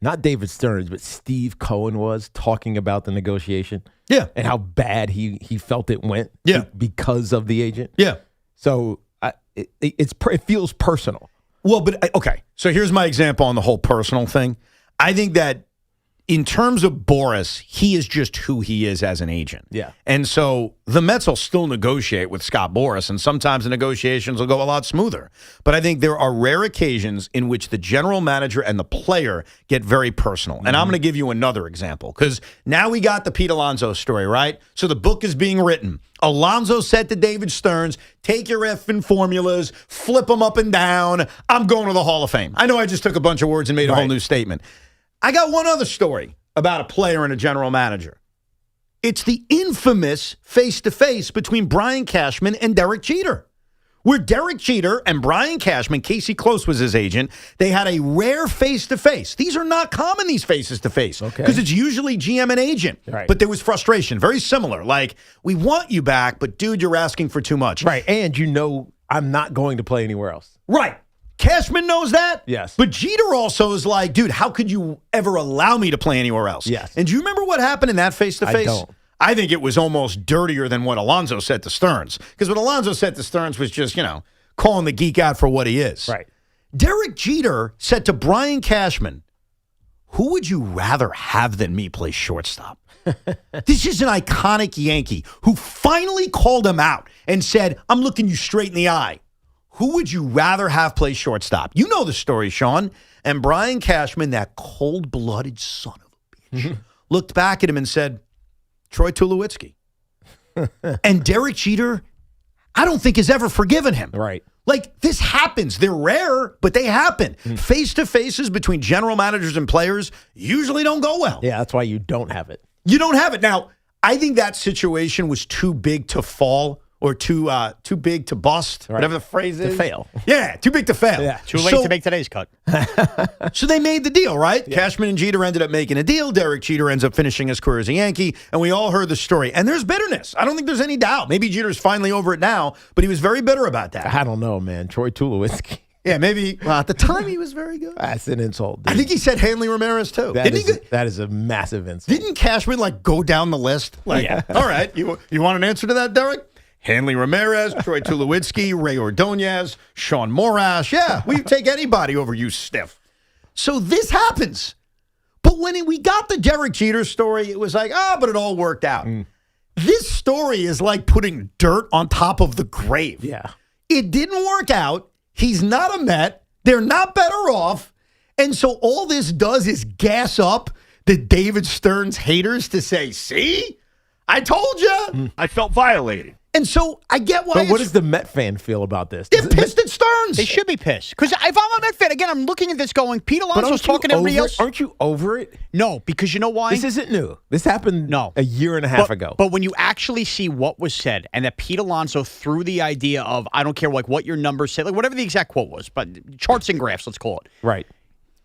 [SPEAKER 3] not David Stearns, but Steve Cohen was talking about the negotiation?
[SPEAKER 2] Yeah.
[SPEAKER 3] And how bad he felt it went because of the agent?
[SPEAKER 2] Yeah.
[SPEAKER 3] So it feels personal.
[SPEAKER 2] Well, but okay. So here's my example on the whole personal thing. I think that in terms of Boras, he is just who he is as an agent.
[SPEAKER 3] Yeah.
[SPEAKER 2] And so the Mets will still negotiate with Scott Boras, and sometimes the negotiations will go a lot smoother. But I think there are rare occasions in which the general manager and the player get very personal. And I'm going to give you another example, because now we got the Pete Alonso story, right? So the book is being written. Alonso said to David Stearns, take your effing formulas, flip them up and down. I'm going to the Hall of Fame. I know I just took a bunch of words and made a whole new statement. I got one other story about a player and a general manager. It's the infamous face-to-face between Brian Cashman and Derek Jeter, where Derek Jeter and Brian Cashman, Casey Close was his agent, they had a rare face-to-face. These are not common, these faces-to-face, because it's usually GM and agent.
[SPEAKER 3] Right.
[SPEAKER 2] But there was frustration, very similar. Like, we want you back, but dude, you're asking for too much.
[SPEAKER 3] Right, and I'm not going to play anywhere else.
[SPEAKER 2] Right. Cashman knows that.
[SPEAKER 3] Yes.
[SPEAKER 2] But Jeter also is like, dude, how could you ever allow me to play anywhere else?
[SPEAKER 3] Yes.
[SPEAKER 2] And do you remember what happened in that face-to-face?
[SPEAKER 3] I don't.
[SPEAKER 2] I think it was almost dirtier than what Alonso said to Stearns. Because what Alonso said to Stearns was just, calling the geek out for what he is.
[SPEAKER 3] Right.
[SPEAKER 2] Derek Jeter said to Brian Cashman, who would you rather have than me play shortstop? This is an iconic Yankee who finally called him out and said, I'm looking you straight in the eye. Who would you rather have play shortstop? You know the story, Shaun. And Brian Cashman, that cold-blooded son of a bitch, looked back at him and said, Troy Tulowitzki. And Derek Jeter, I don't think has ever forgiven him.
[SPEAKER 3] Right.
[SPEAKER 2] This happens. They're rare, but they happen. Face-to-faces between general managers and players usually don't go well.
[SPEAKER 3] Yeah, that's why you don't have it.
[SPEAKER 2] You don't have it. Now, I think that situation was too big to fall or too big to bust, whatever the phrase is.
[SPEAKER 3] To fail.
[SPEAKER 2] Yeah, too big to fail.
[SPEAKER 3] Yeah.
[SPEAKER 4] Too late to make today's cut.
[SPEAKER 2] So they made the deal, right? Yeah. Cashman and Jeter ended up making a deal. Derek Jeter ends up finishing his career as a Yankee, and we all heard the story. And there's bitterness. I don't think there's any doubt. Maybe Jeter's finally over it now, but he was very bitter about that.
[SPEAKER 3] I don't know, man. Troy Tulowitzki.
[SPEAKER 2] Yeah, maybe. Well, at the time, he was very good.
[SPEAKER 3] That's an insult, dude.
[SPEAKER 2] I think he said Hanley Ramirez, too.
[SPEAKER 3] That is a massive insult.
[SPEAKER 2] Didn't Cashman, go down the list? All right, you want an answer to that, Derek? Hanley Ramirez, Troy Tulowitzki, Ray Ordonez, Shaun Morash. Yeah, we take anybody over you, stiff. So this happens. But when we got the Derek Jeter story, it was like, but it all worked out. This story is like putting dirt on top of the grave.
[SPEAKER 3] Yeah.
[SPEAKER 2] It didn't work out. He's not a Met. They're not better off. And so all this does is gas up the David Stearns haters to say, see? I told you.
[SPEAKER 5] I felt violated.
[SPEAKER 2] And so I get why.
[SPEAKER 3] But what does the Met fan feel about this?
[SPEAKER 2] They're pissed at Stearns.
[SPEAKER 4] They should be pissed. Because if I'm a Met fan, again, I'm looking at this going, Pete Alonso's talking to everybody else.
[SPEAKER 3] Aren't you over it?
[SPEAKER 4] No, because you know why?
[SPEAKER 3] This isn't new. This happened a year and a half ago.
[SPEAKER 4] But when you actually see what was said and that Pete Alonso threw the idea of, I don't care what your numbers say, whatever the exact quote was, but charts and graphs, let's call it.
[SPEAKER 3] Right.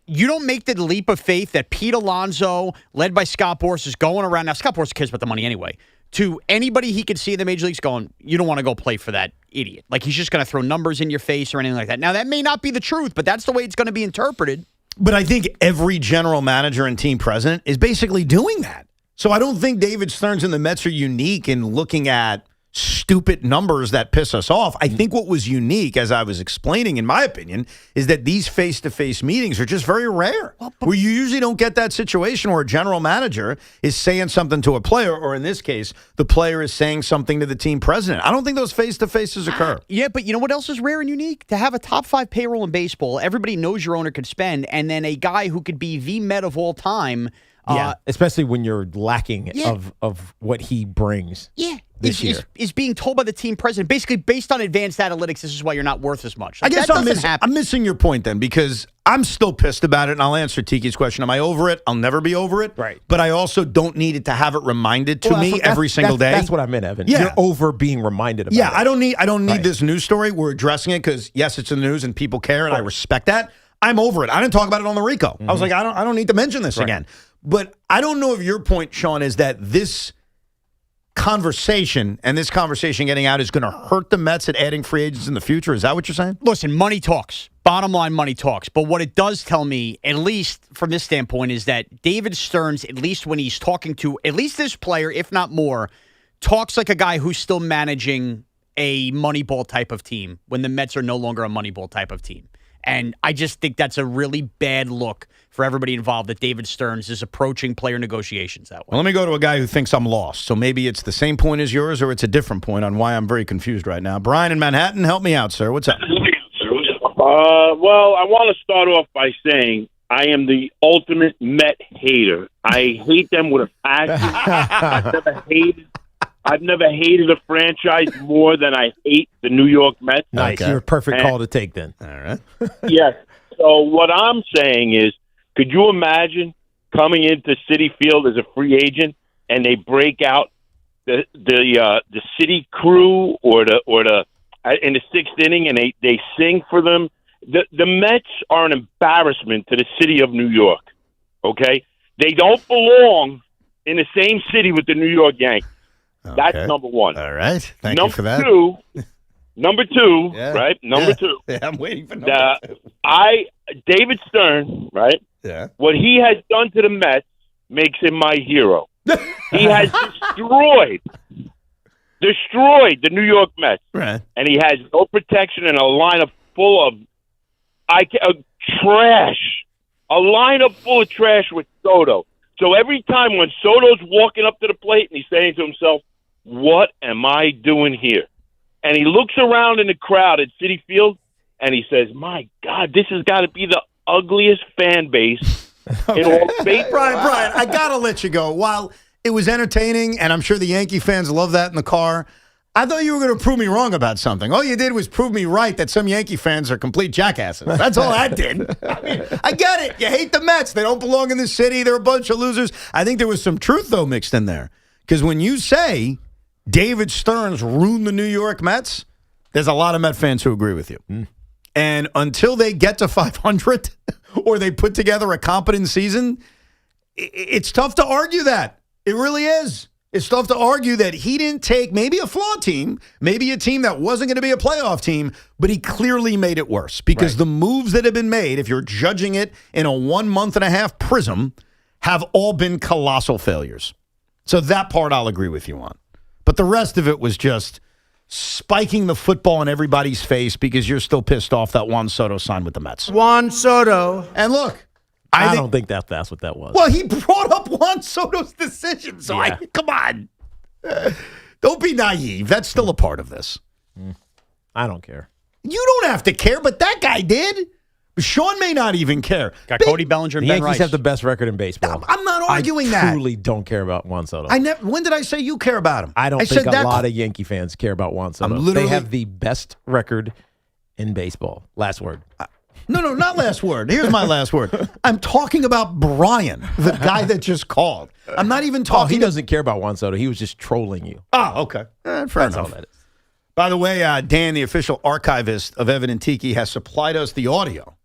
[SPEAKER 4] You don't make the leap of faith that Pete Alonso, led by Scott Boras, is going around. Now, Scott Boras cares about the money anyway. To anybody he could see in the major leagues going, you don't want to go play for that idiot. Like, he's just going to throw numbers in your face or anything like that. Now, that may not be the truth, but that's the way it's going to be interpreted.
[SPEAKER 2] But I think every general manager and team president is basically doing that. So I don't think David Stearns and the Mets are unique in looking at stupid numbers that piss us off. I think what was unique, as I was explaining, in my opinion, is that these face-to-face meetings are just very rare. Where you usually don't get that situation where a general manager is saying something to a player, or in this case, the player is saying something to the team president. I don't think those face-to-faces occur.
[SPEAKER 4] Yeah, but you know what else is rare and unique? To have a top 5 payroll in baseball, everybody knows your owner could spend, and then a guy who could be the Met of all time.
[SPEAKER 3] Especially when you're lacking of what he brings.
[SPEAKER 4] Yeah.
[SPEAKER 3] This year.
[SPEAKER 4] Is being told by the team president, basically based on advanced analytics, this is why you're not worth as much.
[SPEAKER 2] I guess I'm missing your point then, because I'm still pissed about it, and I'll answer Tiki's question. Am I over it? I'll never be over it.
[SPEAKER 3] Right.
[SPEAKER 2] But I also don't need it to have it reminded to me every single day.
[SPEAKER 3] That's what I meant, Evan.
[SPEAKER 2] Yeah.
[SPEAKER 3] You're over being reminded about it.
[SPEAKER 2] Yeah, I don't need this news story. We're addressing it because, yes, it's in the news and people care, and I respect that. I'm over it. I didn't talk about it on the Rico. I was like, I don't need to mention this again. But I don't know if your point, Shaun, is that this conversation and this conversation getting out is going to hurt the Mets at adding free agents in the future. Is that what you're saying?
[SPEAKER 4] Listen, money talks. Bottom line, money talks. But what it does tell me, at least from this standpoint, is that David Stearns, at least when he's talking to at least this player, if not more, talks like a guy who's still managing a Moneyball type of team when the Mets are no longer a Moneyball type of team. And I just think that's a really bad look for everybody involved that David Stearns is approaching player negotiations that way.
[SPEAKER 2] Well, let me go to a guy who thinks I'm lost. So maybe it's the same point as yours or it's a different point on why I'm very confused right now. Brian in Manhattan, help me out, sir. What's up?
[SPEAKER 8] Well, I want to start off by saying I am the ultimate Met hater. I hate them with a passion. I've never hated a franchise more than I hate the New York Mets.
[SPEAKER 3] Nice. You're a perfect call to take then.
[SPEAKER 2] All right.
[SPEAKER 8] Yes. So what I'm saying is, could you imagine coming into Citi Field as a free agent and they break out the Citi crew or the in the 6th inning and they sing for them? The Mets are an embarrassment to the city of New York. Okay, they don't belong in the same city with the New York Yankees.
[SPEAKER 2] Okay.
[SPEAKER 8] That's number one.
[SPEAKER 2] All right. Thank you for that.
[SPEAKER 8] Number two,
[SPEAKER 2] Yeah.
[SPEAKER 8] right? Number two.
[SPEAKER 2] Yeah, I'm waiting for number two.
[SPEAKER 8] David Stearns, right?
[SPEAKER 2] Yeah.
[SPEAKER 8] What he has done to the Mets makes him my hero. He has destroyed the New York Mets.
[SPEAKER 2] Right.
[SPEAKER 8] And he has no protection and a lineup full of trash. A lineup full of trash with Soto. So every time when Soto's walking up to the plate and he's saying to himself, what am I doing here? And he looks around in the crowd at Citi Field and he says, my God, this has got to be the ugliest fan base in all baseball.
[SPEAKER 2] Brian, I got to let you go. While it was entertaining, and I'm sure the Yankee fans love that in the car, I thought you were going to prove me wrong about something. All you did was prove me right that some Yankee fans are complete jackasses. That's all I did. I mean, I get it. You hate the Mets. They don't belong in this city. They're a bunch of losers. I think there was some truth, though, mixed in there. Because when you say David Stearns ruined the New York Mets, there's a lot of Met fans who agree with you. And until they get to 500 or they put together a competent season, it's tough to argue that. It really is. It's tough to argue that he didn't take maybe a flawed team, maybe a team that wasn't going to be a playoff team, but he clearly made it worse because the moves that have been made, if you're judging it in a 1 month and a half prism, have all been colossal failures. So that part I'll agree with you on. But the rest of it was just spiking the football in everybody's face because you're still pissed off that Juan Soto signed with the Mets.
[SPEAKER 1] Juan Soto.
[SPEAKER 2] And look.
[SPEAKER 3] I don't think that's what that was.
[SPEAKER 2] Well, he brought up Juan Soto's decision, so come on. Don't be naive. That's still a part of this.
[SPEAKER 3] I don't care.
[SPEAKER 2] You don't have to care, but that guy did. Shaun may not even care.
[SPEAKER 4] Got Cody Bellinger and
[SPEAKER 3] the
[SPEAKER 4] Ben
[SPEAKER 3] Yankees
[SPEAKER 4] Rice.
[SPEAKER 3] have the best record in baseball.
[SPEAKER 2] I'm not arguing that.
[SPEAKER 3] I truly don't care about Juan Soto.
[SPEAKER 2] When did I say you care about him?
[SPEAKER 3] I don't think a lot of Yankee fans care about Juan Soto. They have the best record in baseball. Last word.
[SPEAKER 2] No, not last word. Here's my last word. I'm talking about Brian, the guy that just called. I'm not even talking.
[SPEAKER 3] He doesn't care about Juan Soto. He was just trolling you.
[SPEAKER 2] Oh, okay. Fair enough.
[SPEAKER 3] All that is.
[SPEAKER 2] By the way, Dan, the official archivist of Evan and Tiki, has supplied us the audio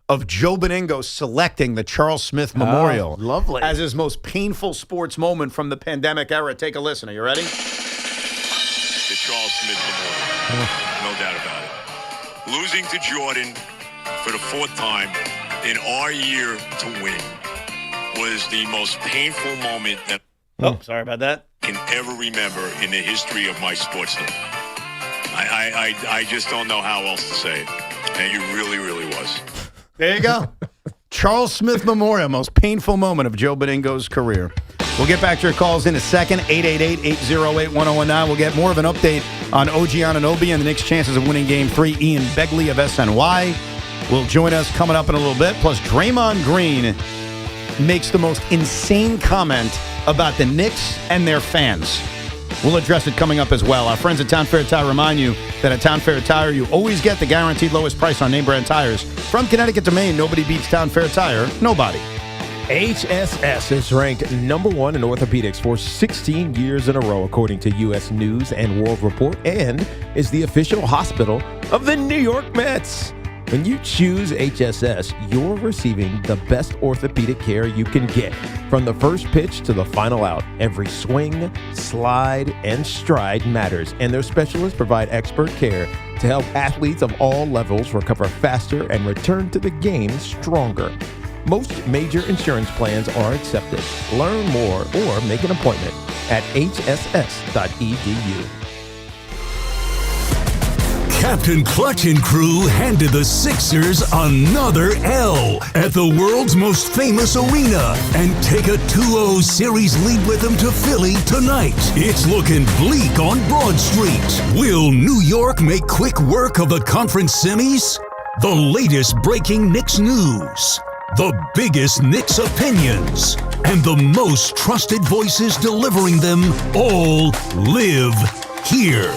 [SPEAKER 2] of Joe Beningo selecting the Charles Smith Memorial
[SPEAKER 3] lovely.
[SPEAKER 2] as his most painful sports moment from the pandemic era. Take a listen. Are you ready?
[SPEAKER 9] The Charles Smith Memorial. No doubt about it. Losing to Jordan for the fourth time in our year to win was the most painful moment that
[SPEAKER 2] sorry about that.
[SPEAKER 9] I can ever remember in the history of my sports life. I just don't know how else to say it. And it really, really was.
[SPEAKER 2] There you go. Charles Smith Memorial, most painful moment of Joe Beningo's career. We'll get back to your calls in a second. 888-808-1019. We'll get more of an update on OG Anunoby and the Knicks' chances of winning Game 3. Ian Begley of SNY will join us coming up in a little bit. Plus, Draymond Green makes the most insane comment about the Knicks and their fans. We'll address it coming up as well. Our friends at Town Fair Tire remind you that at Town Fair Tire, you always get the guaranteed lowest price on name brand tires. From Connecticut to Maine, nobody beats Town Fair Tire. Nobody.
[SPEAKER 3] HSS is ranked number 1 in orthopedics for 16 years in a row, according to U.S. News and World Report, and is the official hospital of the New York Mets. When you choose HSS, you're receiving the best orthopedic care you can get. From the first pitch to the final out, every swing, slide, and stride matters, and their specialists provide expert care to help athletes of all levels recover faster and return to the game stronger. Most major insurance plans are accepted. Learn more or make an appointment at hss.edu.
[SPEAKER 10] Captain Clutch and crew handed the Sixers another L at the world's most famous arena and take a 2-0 series lead with them to Philly tonight. It's looking bleak on Broad Street. Will New York make quick work of the conference semis? The latest breaking Knicks news, the biggest Knicks opinions, and the most trusted voices delivering them all live here.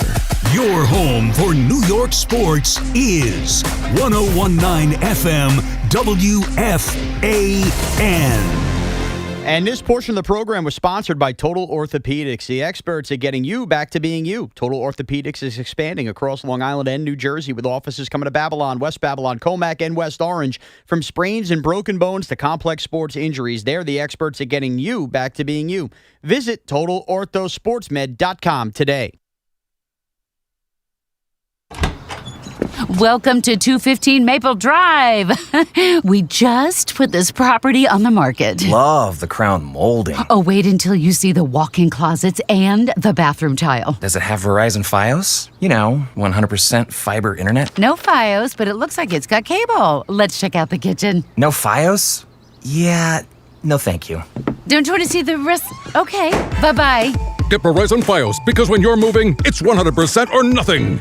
[SPEAKER 10] Your home for New York sports is 101.9 FM WFAN.
[SPEAKER 4] And this portion of the program was sponsored by Total Orthopedics, the experts at getting you back to being you. Total Orthopedics is expanding across Long Island and New Jersey with offices coming to Babylon, West Babylon, Comac, and West Orange. From sprains and broken bones to complex sports injuries, they're the experts at getting you back to being you. Visit TotalOrthoSportsMed.com today.
[SPEAKER 11] Welcome to 215 Maple Drive. We just put this property on the market.
[SPEAKER 21] Love the crown molding.
[SPEAKER 11] Oh, wait until you see the walk-in closets and the bathroom tile.
[SPEAKER 21] Does it have Verizon Fios? 100% fiber internet?
[SPEAKER 11] No Fios, but it looks like it's got cable. Let's check out the kitchen.
[SPEAKER 21] No Fios? Yeah, no thank you.
[SPEAKER 11] Don't you want to see the rest? Okay, bye-bye.
[SPEAKER 25] Get Verizon Fios, because when you're moving, it's 100% or nothing.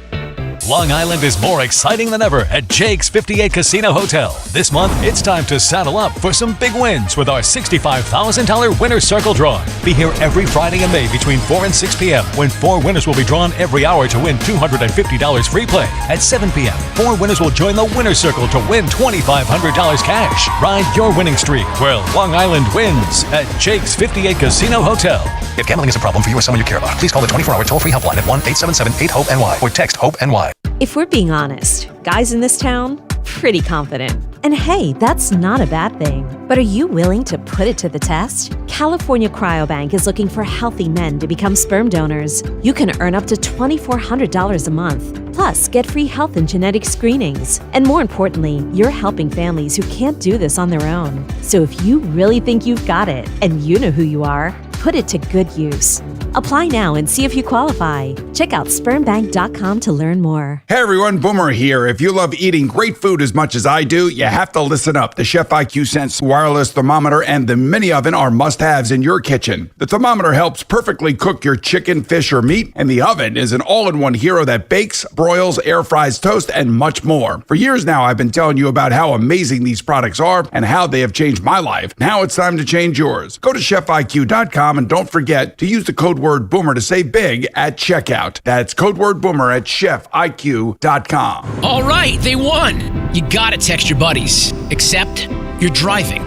[SPEAKER 1] Long Island is more exciting than ever at Jake's 58 Casino Hotel. This month, it's time to saddle up for some big wins with our $65,000 Winner's Circle drawing. Be here every Friday in May between 4 and 6 p.m. when 4 winners will be drawn every hour to win $250 free play. At 7 p.m., 4 winners will join the Winner's Circle to win $2,500 cash. Ride your winning streak where Long Island wins at Jake's 58 Casino Hotel.
[SPEAKER 12] If gambling is a problem for you or someone you care about, please call the 24-hour toll-free helpline at 1-877-8-HOPE-NY or text HOPE-NY.
[SPEAKER 13] If we're being honest, guys in this town, pretty confident. And hey, that's not a bad thing. But are you willing to put it to the test? California Cryobank is looking for healthy men to become sperm donors. You can earn up to $2,400 a month. Plus, get free health and genetic screenings. And more importantly, you're helping families who can't do this on their own. So if you really think you've got it, and you know who you are, put it to good use. Apply now and see if you qualify. Check out spermbank.com to learn more.
[SPEAKER 18] Hey everyone, Boomer here. If you love eating great food as much as I do, you have to listen up. The Chef IQ Sense wireless thermometer and the mini oven are must-haves in your kitchen. The thermometer helps perfectly cook your chicken, fish, or meat, and the oven is an all-in-one hero that bakes, broils, air fries, toast, and much more. For years now, I've been telling you about how amazing these products are and how they have changed my life. Now it's time to change yours. Go to chefiq.com and don't forget to use the code word Boomer to save big at checkout. That's code word Boomer at chefiq.com.
[SPEAKER 14] All right, they won. You gotta text your buddies, except you're driving.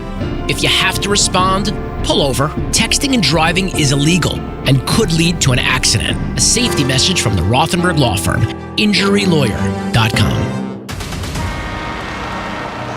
[SPEAKER 14] If you have to respond, pull over. Texting and driving is illegal and could lead to an accident. A safety message from the Rothenberg Law Firm, injurylawyer.com.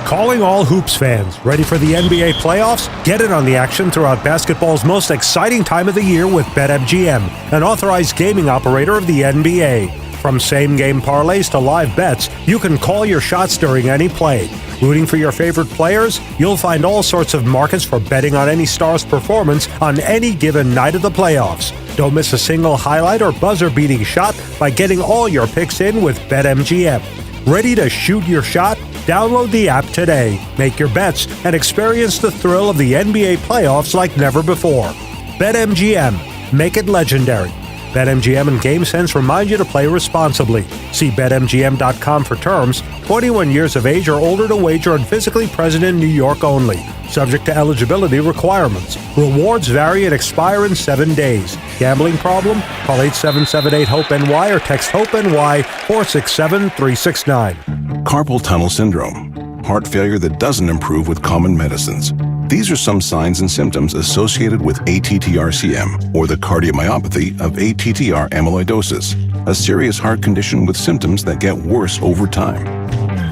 [SPEAKER 16] Calling all Hoops fans. Ready for the NBA playoffs? Get in on the action throughout basketball's most exciting time of the year with BetMGM, an authorized gaming operator of the NBA. From same-game parlays to live bets, you can call your shots during any play. Rooting for your favorite players? You'll find all sorts of markets for betting on any star's performance on any given night of the playoffs. Don't miss a single highlight or buzzer-beating shot by getting all your picks in with BetMGM. Ready to shoot your shot? Download the app today. Make your bets and experience the thrill of the NBA playoffs like never before. BetMGM. Make it legendary. BetMGM and GameSense remind you to play responsibly. See BetMGM.com for terms. 21 years of age or older to wager and physically present in New York only. Subject to eligibility requirements. Rewards vary and expire in 7 days. Gambling problem? Call 877-8-HOPE-NY or text HOPE-NY 467-369.
[SPEAKER 15] Carpal tunnel syndrome. Heart failure that doesn't improve with common medicines. These are some signs and symptoms associated with ATTR-CM, or the cardiomyopathy of ATTR amyloidosis, a serious heart condition with symptoms that get worse over time.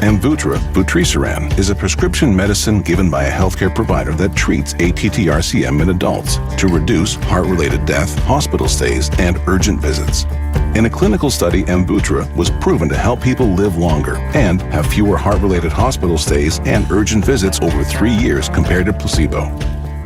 [SPEAKER 15] Amvuttra, vutrisiran, is a prescription medicine given by a healthcare provider that treats ATTR-CM in adults to reduce heart-related death, hospital stays, and urgent visits. In a clinical study, Amvuttra was proven to help people live longer and have fewer heart-related hospital stays and urgent visits over 3 years compared to placebo.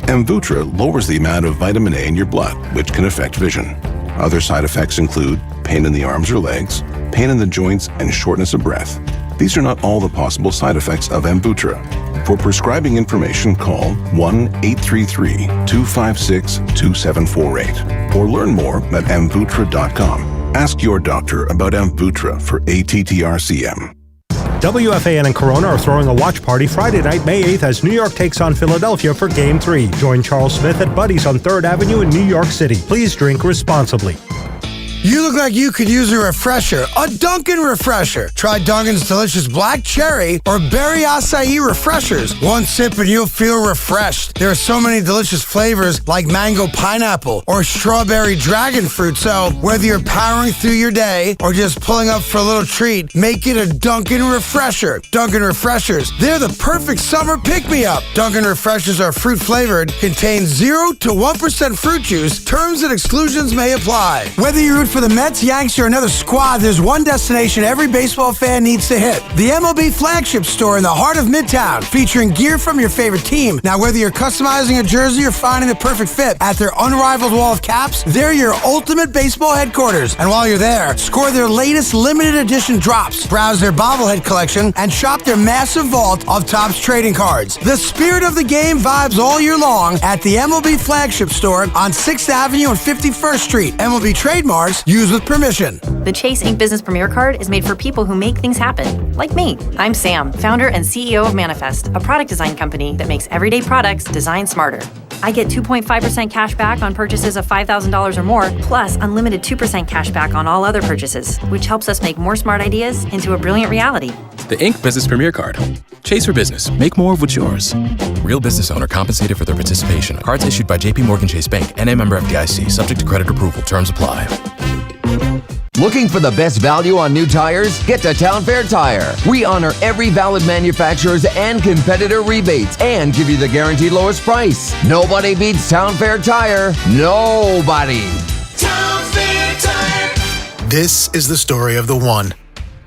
[SPEAKER 15] Amvuttra lowers the amount of vitamin A in your blood, which can affect vision. Other side effects include pain in the arms or legs, pain in the joints, and shortness of breath. These are not all the possible side effects of Amvuttra. For prescribing information, call 1-833-256-2748 or learn more at amvuttra.com. Ask your doctor about Amvuttra for ATTR-CM.
[SPEAKER 16] WFAN and Corona are throwing a watch party Friday night, May 8th, as New York takes on Philadelphia for Game 3. Join Charles Smith at Buddy's on 3rd Avenue in New York City. Please drink responsibly.
[SPEAKER 25] You look like you could use a refresher, a Dunkin' refresher. Try Dunkin's delicious black cherry or berry acai refreshers. One sip and you'll feel refreshed. There are so many delicious flavors like mango pineapple or strawberry dragon fruit. So whether you're powering through your day or just pulling up for a little treat, make it a Dunkin' refresher. Dunkin' refreshers, they're the perfect summer pick-me-up. Dunkin' refreshers are fruit flavored, contain 0 to 1% fruit juice. Terms and exclusions may apply. Whether you root for the Mets, Yankees, or another squad, there's one destination every baseball fan needs to hit. The MLB flagship store in the heart of Midtown, featuring gear from your favorite team. Now, whether you're customizing a jersey or finding the perfect fit, at their unrivaled wall of caps, they're your ultimate baseball headquarters. And while you're there, score their latest limited edition drops, browse their bobblehead collection, and shop their massive vault of Topps trading cards. The spirit of the game vibes all year long at the MLB flagship store on 6th Avenue and 51st Street. MLB trademarks Snakes. Use with permission.
[SPEAKER 17] The Chase Ink Business Premier Card is made for people who make things happen, like me. I'm Sam, founder and CEO of Manifest, a product design company that makes everyday products designed smarter. I get 2.5% cash back on purchases of $5,000 or more, plus unlimited 2% cash back on all other purchases, which helps us make more smart ideas into a brilliant reality.
[SPEAKER 19] The Ink Business Premier Card. Chase for business. Make more of what's yours. Real business owner compensated for their participation. Cards issued by JP Morgan Chase Bank, NA member FDIC, subject to credit approval. Terms apply.
[SPEAKER 20] Looking for the best value on new tires? Get to Town Fair Tire. We honor every valid manufacturer's and competitor rebates and give you the guaranteed lowest price. Nobody beats Town Fair Tire. Nobody.
[SPEAKER 10] Town Fair Tire.
[SPEAKER 22] This is the story of the one.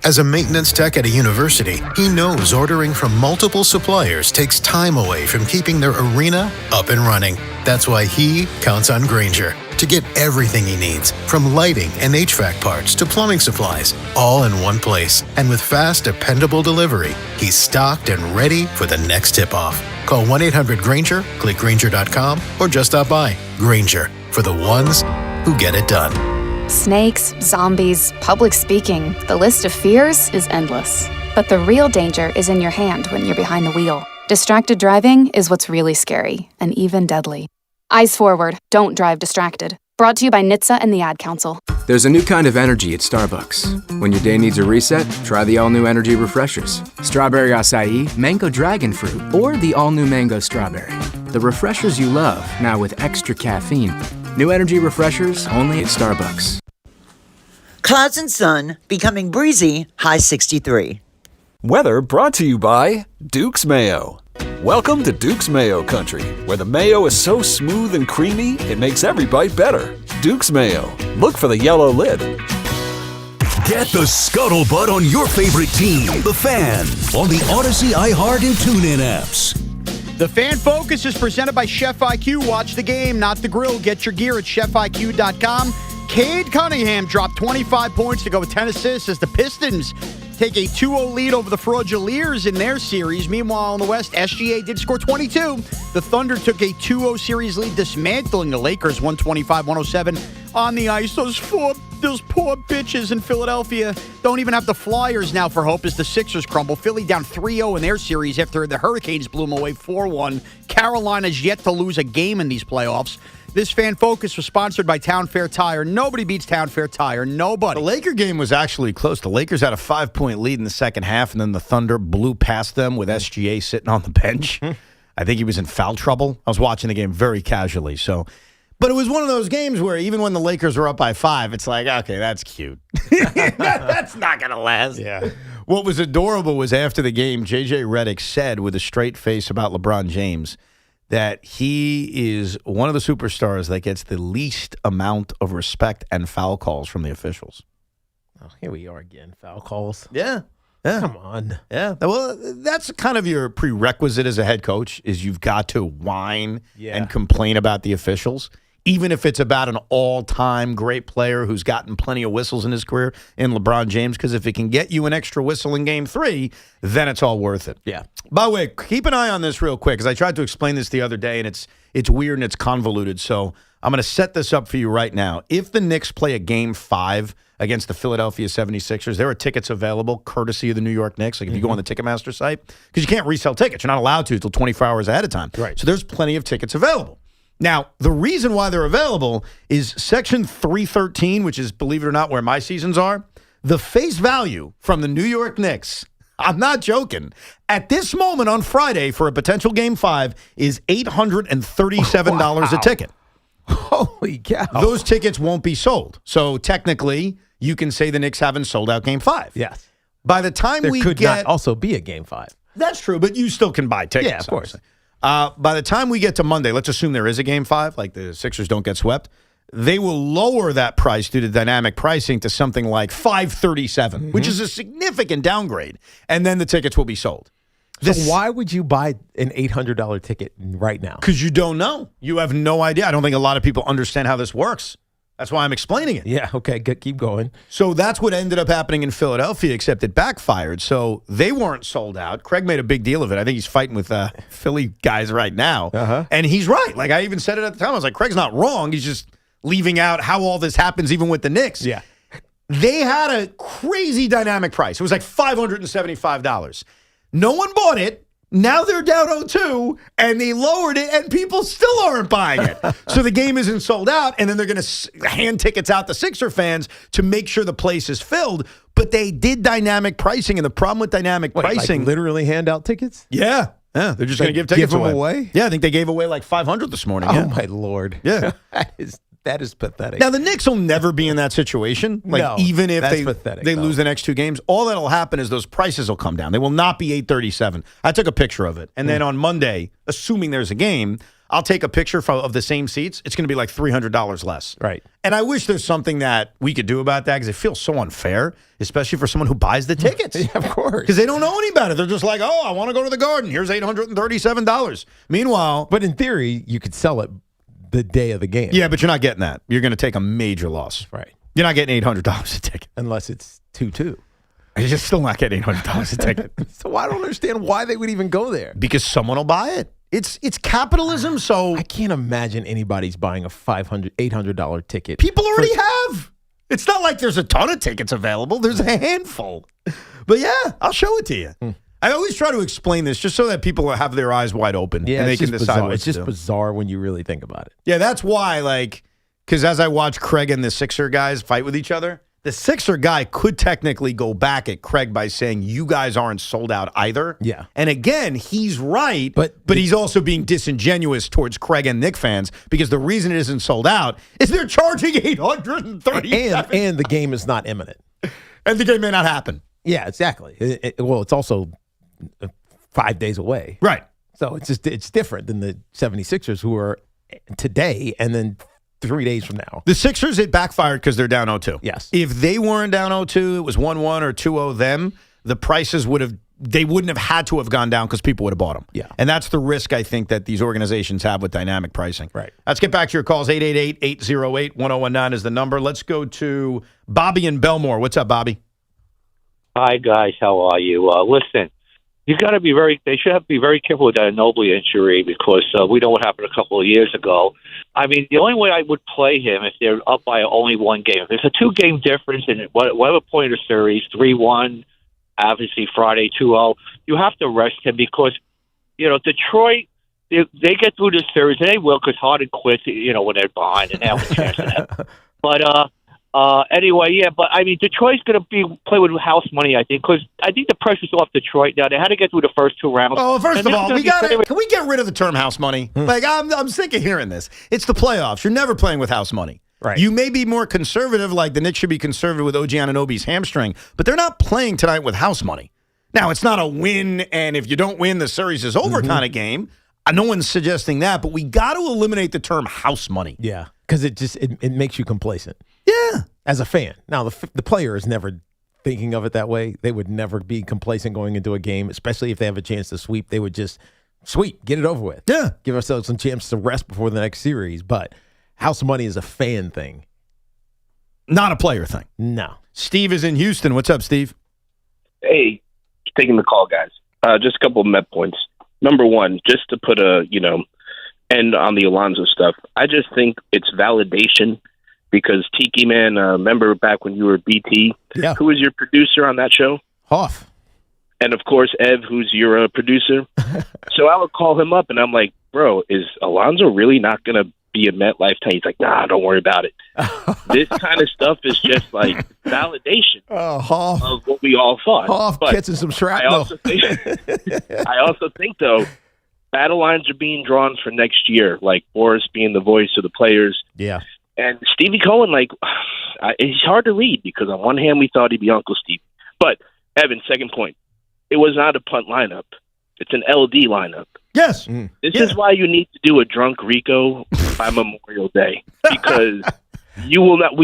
[SPEAKER 22] As a maintenance tech at a university, he knows ordering from multiple suppliers takes time away from keeping their arena up and running. That's why he counts on Grainger to get everything he needs, from lighting and HVAC parts to plumbing supplies, all in one place. And with fast, dependable delivery, he's stocked and ready for the next tip-off. Call 1-800-GRAINGER, click Grainger.com, or just stop by. Grainger, for the ones who get it done.
[SPEAKER 24] Snakes, zombies, public speaking. The list of fears is endless. But the real danger is in your hand when you're behind the wheel. Distracted driving is what's really scary and even deadly. Eyes forward, don't drive distracted. Brought to you by NHTSA and the Ad Council.
[SPEAKER 26] There's a new kind of energy at Starbucks. When your day needs a reset, try the all-new energy refreshers. Strawberry acai, mango dragon fruit, or the all-new mango strawberry. The refreshers you love, now with extra caffeine. New energy refreshers only at Starbucks.
[SPEAKER 27] Clouds and sun, becoming breezy, high 63.
[SPEAKER 28] Weather brought to you by Duke's Mayo. Welcome to Duke's Mayo Country, where the mayo is so smooth and creamy, it makes every bite better. Duke's Mayo. Look for the yellow lid.
[SPEAKER 10] Get the scuttlebutt on your favorite team, the Fan, on the Odyssey, iHeart, and TuneIn apps.
[SPEAKER 4] The Fan Focus is presented by Chef IQ. Watch the game, not the grill. Get your gear at chefiq.com. Cade Cunningham dropped 25 points to go with 10 assists as the Pistons take a 2-0 lead over the Frauduleurs in their series. Meanwhile, in the West, SGA did score 22. The Thunder took a 2-0 series lead, dismantling the Lakers 125-107 on the ice. Those poor bitches in Philadelphia don't even have the Flyers now for hope as the Sixers crumble. Philly down 3-0 in their series after the Hurricanes blew them away 4-1. Carolina's yet to lose a game in these playoffs. This Fan Focus was sponsored by Town Fair Tire. Nobody beats Town Fair Tire. Nobody.
[SPEAKER 2] The Laker game was actually close. The Lakers had a 5-point lead in the second half, and then the Thunder blew past them with SGA sitting on the bench. I think he was in foul trouble. I was watching the game very casually. But it was one of those games where even when the Lakers were up by 5, it's like, okay, that's cute. That's not going to last.
[SPEAKER 3] Yeah.
[SPEAKER 2] What was adorable was after the game, J.J. Redick said with a straight face about LeBron James that he is one of the superstars that gets the least amount of respect and foul calls from the officials.
[SPEAKER 3] Oh, here we are again. Foul calls.
[SPEAKER 2] Yeah.
[SPEAKER 3] Come on.
[SPEAKER 2] Yeah. Well, that's kind of your prerequisite as a head coach is you've got to whine and complain about the officials, even if it's about an all-time great player who's gotten plenty of whistles in his career in LeBron James, because if it can get you an extra whistle in Game 3, then it's all worth it.
[SPEAKER 3] Yeah.
[SPEAKER 2] By the way, keep an eye on this real quick, because I tried to explain this the other day, and it's weird and it's convoluted, so I'm going to set this up for you right now. If the Knicks play a Game 5 against the Philadelphia 76ers, there are tickets available courtesy of the New York Knicks, like if you go on the Ticketmaster site, because you can't resell tickets. You're not allowed to until 24 hours ahead of time.
[SPEAKER 3] Right.
[SPEAKER 2] So there's plenty of tickets available. Now, the reason why they're available is Section 313, which is, believe it or not, where my seasons are. The face value from the New York Knicks, I'm not joking, at this moment on Friday for a potential Game 5 is $837 a ticket.
[SPEAKER 3] Holy cow.
[SPEAKER 2] Those tickets won't be sold. So technically, you can say the Knicks haven't sold out Game 5.
[SPEAKER 3] Yes.
[SPEAKER 2] By the time
[SPEAKER 3] there could not also be a Game 5.
[SPEAKER 2] That's true, but you still can buy tickets.
[SPEAKER 3] Yeah, of course.
[SPEAKER 2] Obviously. By the time we get to Monday, let's assume there is a Game 5, like the Sixers don't get swept, they will lower that price due to dynamic pricing to something like $537, which is a significant downgrade, and then the tickets will be sold.
[SPEAKER 3] So why would you buy an $800 ticket right now?
[SPEAKER 2] Because you don't know. You have no idea. I don't think a lot of people understand how this works. That's why I'm explaining it.
[SPEAKER 3] Yeah, okay, good. Keep going.
[SPEAKER 2] So that's what ended up happening in Philadelphia, except it backfired. So they weren't sold out. Craig made a big deal of it. I think he's fighting with Philly guys right now. And he's right. Like I even said it at the time. I was like, Craig's not wrong. He's just leaving out how all this happens even with the Knicks.
[SPEAKER 3] Yeah.
[SPEAKER 2] They had a crazy dynamic price. It was like $575. No one bought it. Now they're down 0-2, and they lowered it, and people still aren't buying it. So the game isn't sold out, and then they're going to hand tickets out to Sixer fans to make sure the place is filled. But they did dynamic pricing, and the problem with dynamic pricing...
[SPEAKER 3] Like literally hand out tickets?
[SPEAKER 2] Yeah. They're just going to give tickets
[SPEAKER 3] them away?
[SPEAKER 2] Yeah, I think they gave away like 500 this morning.
[SPEAKER 3] Oh, my Lord.
[SPEAKER 2] Yeah.
[SPEAKER 3] That is pathetic.
[SPEAKER 2] Now, the Knicks will never be in that situation. Like,
[SPEAKER 3] No,
[SPEAKER 2] even if
[SPEAKER 3] that's pathetic,
[SPEAKER 2] they
[SPEAKER 3] though.
[SPEAKER 2] lose the next 2 games, all that'll happen is those prices will come down. They will not be $837. I took a picture of it. And then on Monday, assuming there's a game, I'll take a picture of the same seats. It's going to be like $300 less.
[SPEAKER 3] Right.
[SPEAKER 2] And I wish there's something that we could do about that because it feels so unfair, especially for someone who buys the tickets.
[SPEAKER 3] Yeah, of course.
[SPEAKER 2] Because they don't know any better. They're just like, oh, I want to go to the Garden. Here's $837. Meanwhile...
[SPEAKER 3] But in theory, you could sell it the day of the game.
[SPEAKER 2] Yeah, but you're not getting that. You're going to take a major loss.
[SPEAKER 3] Right.
[SPEAKER 2] You're not getting $800 a ticket.
[SPEAKER 3] Unless it's 2-2.
[SPEAKER 2] You're still not getting $800 a ticket.
[SPEAKER 3] So I don't understand why they would even go there.
[SPEAKER 2] Because someone will buy it. It's capitalism, so...
[SPEAKER 3] I can't imagine anybody's buying a $500, $800 ticket.
[SPEAKER 2] People already have. It's not like there's a ton of tickets available. There's a handful. But yeah, I'll show it to you. I always try to explain this just so that people have their eyes wide open and they can decide
[SPEAKER 3] bizarre.
[SPEAKER 2] what
[SPEAKER 3] It's
[SPEAKER 2] to
[SPEAKER 3] just
[SPEAKER 2] do.
[SPEAKER 3] bizarre when you really think about it.
[SPEAKER 2] Yeah, that's why, because as I watch Craig and the Sixer guys fight with each other, the Sixer guy could technically go back at Craig by saying, you guys aren't sold out either.
[SPEAKER 3] Yeah.
[SPEAKER 2] And again, he's right, but he's also being disingenuous towards Craig and Knick fans because the reason it isn't sold out is they're charging $837.
[SPEAKER 3] And the game is not imminent.
[SPEAKER 2] And the game may not happen.
[SPEAKER 3] Yeah, exactly. Well, it's also 5 days away.
[SPEAKER 2] Right.
[SPEAKER 3] So it's different than the 76ers who are today and then 3 days from now.
[SPEAKER 2] The Sixers, it backfired because they're down 0-2.
[SPEAKER 3] Yes.
[SPEAKER 2] If they weren't down 0-2, it was 1-1 or 2-0 them, the prices wouldn't have had to have gone down because people would have bought them.
[SPEAKER 3] Yeah.
[SPEAKER 2] And that's the risk I think that these organizations have with dynamic pricing.
[SPEAKER 3] Right.
[SPEAKER 2] Let's get back to your calls. 888-808-1019 is the number. Let's go to Bobby in Belmore. What's up, Bobby?
[SPEAKER 5] Hi, guys. How are you? Listen, you got to be they should have to be very careful with that Anunoby injury because we know what happened a couple of years ago. I mean, the only way I would play him if they're up by only 1 game. If there's a 2-game difference in whatever point of the series, 3-1, obviously Friday 2-0, you have to rest him because, Detroit, they get through this series, and they will because Harden quits, when they're behind, and they have a chance of that. But, anyway, yeah, but I mean, Detroit's going to play with house money, I think, because I think the pressure's off Detroit now. They had to get through the first 2 rounds.
[SPEAKER 2] Oh, first of all, can we get rid of the term house money? Like, I'm sick of hearing this. It's the playoffs. You're never playing with house money.
[SPEAKER 3] Right.
[SPEAKER 2] You may be more conservative, like the Knicks should be conservative with OG Anunoby's hamstring, but they're not playing tonight with house money. Now, it's not a win, and if you don't win, the series is over kind of game. No one's suggesting that, but we got to eliminate the term house money.
[SPEAKER 3] Yeah, because it makes you complacent.
[SPEAKER 2] Yeah.
[SPEAKER 3] As a fan. Now, the player is never thinking of it that way. They would never be complacent going into a game, especially if they have a chance to sweep. They would just sweep, get it over with.
[SPEAKER 2] Yeah.
[SPEAKER 3] Give ourselves some chance to rest before the next series. But house money is a fan thing.
[SPEAKER 2] Not a player thing.
[SPEAKER 3] No.
[SPEAKER 2] Steve is in Houston. What's up, Steve?
[SPEAKER 6] Hey, taking the call, guys. Just a couple of Met points. Number one, just to put a, end on the Alonso stuff, I just think it's validation because Tiki, man, remember back when you were BT?
[SPEAKER 3] Yeah.
[SPEAKER 6] Who was your producer on that show?
[SPEAKER 3] Hoff.
[SPEAKER 6] And, of course, Ev, who's your producer. So I would call him up, and I'm like, bro, is Alonso really not going to be a Met lifetime? He's like, nah, don't worry about it. This kind of stuff is just like validation of what we all thought.
[SPEAKER 3] Hoff catching some shrapnel.
[SPEAKER 6] I also think, though, battle lines are being drawn for next year, like Boris being the voice of the players.
[SPEAKER 3] Yeah.
[SPEAKER 6] And Stevie Cohen, he's hard to read because on one hand we thought he'd be Uncle Steve. But, Evan, second point, it was not a punt lineup. It's an LD lineup.
[SPEAKER 2] Yes.
[SPEAKER 6] This is why you need to do a drunk Rico by Memorial Day because we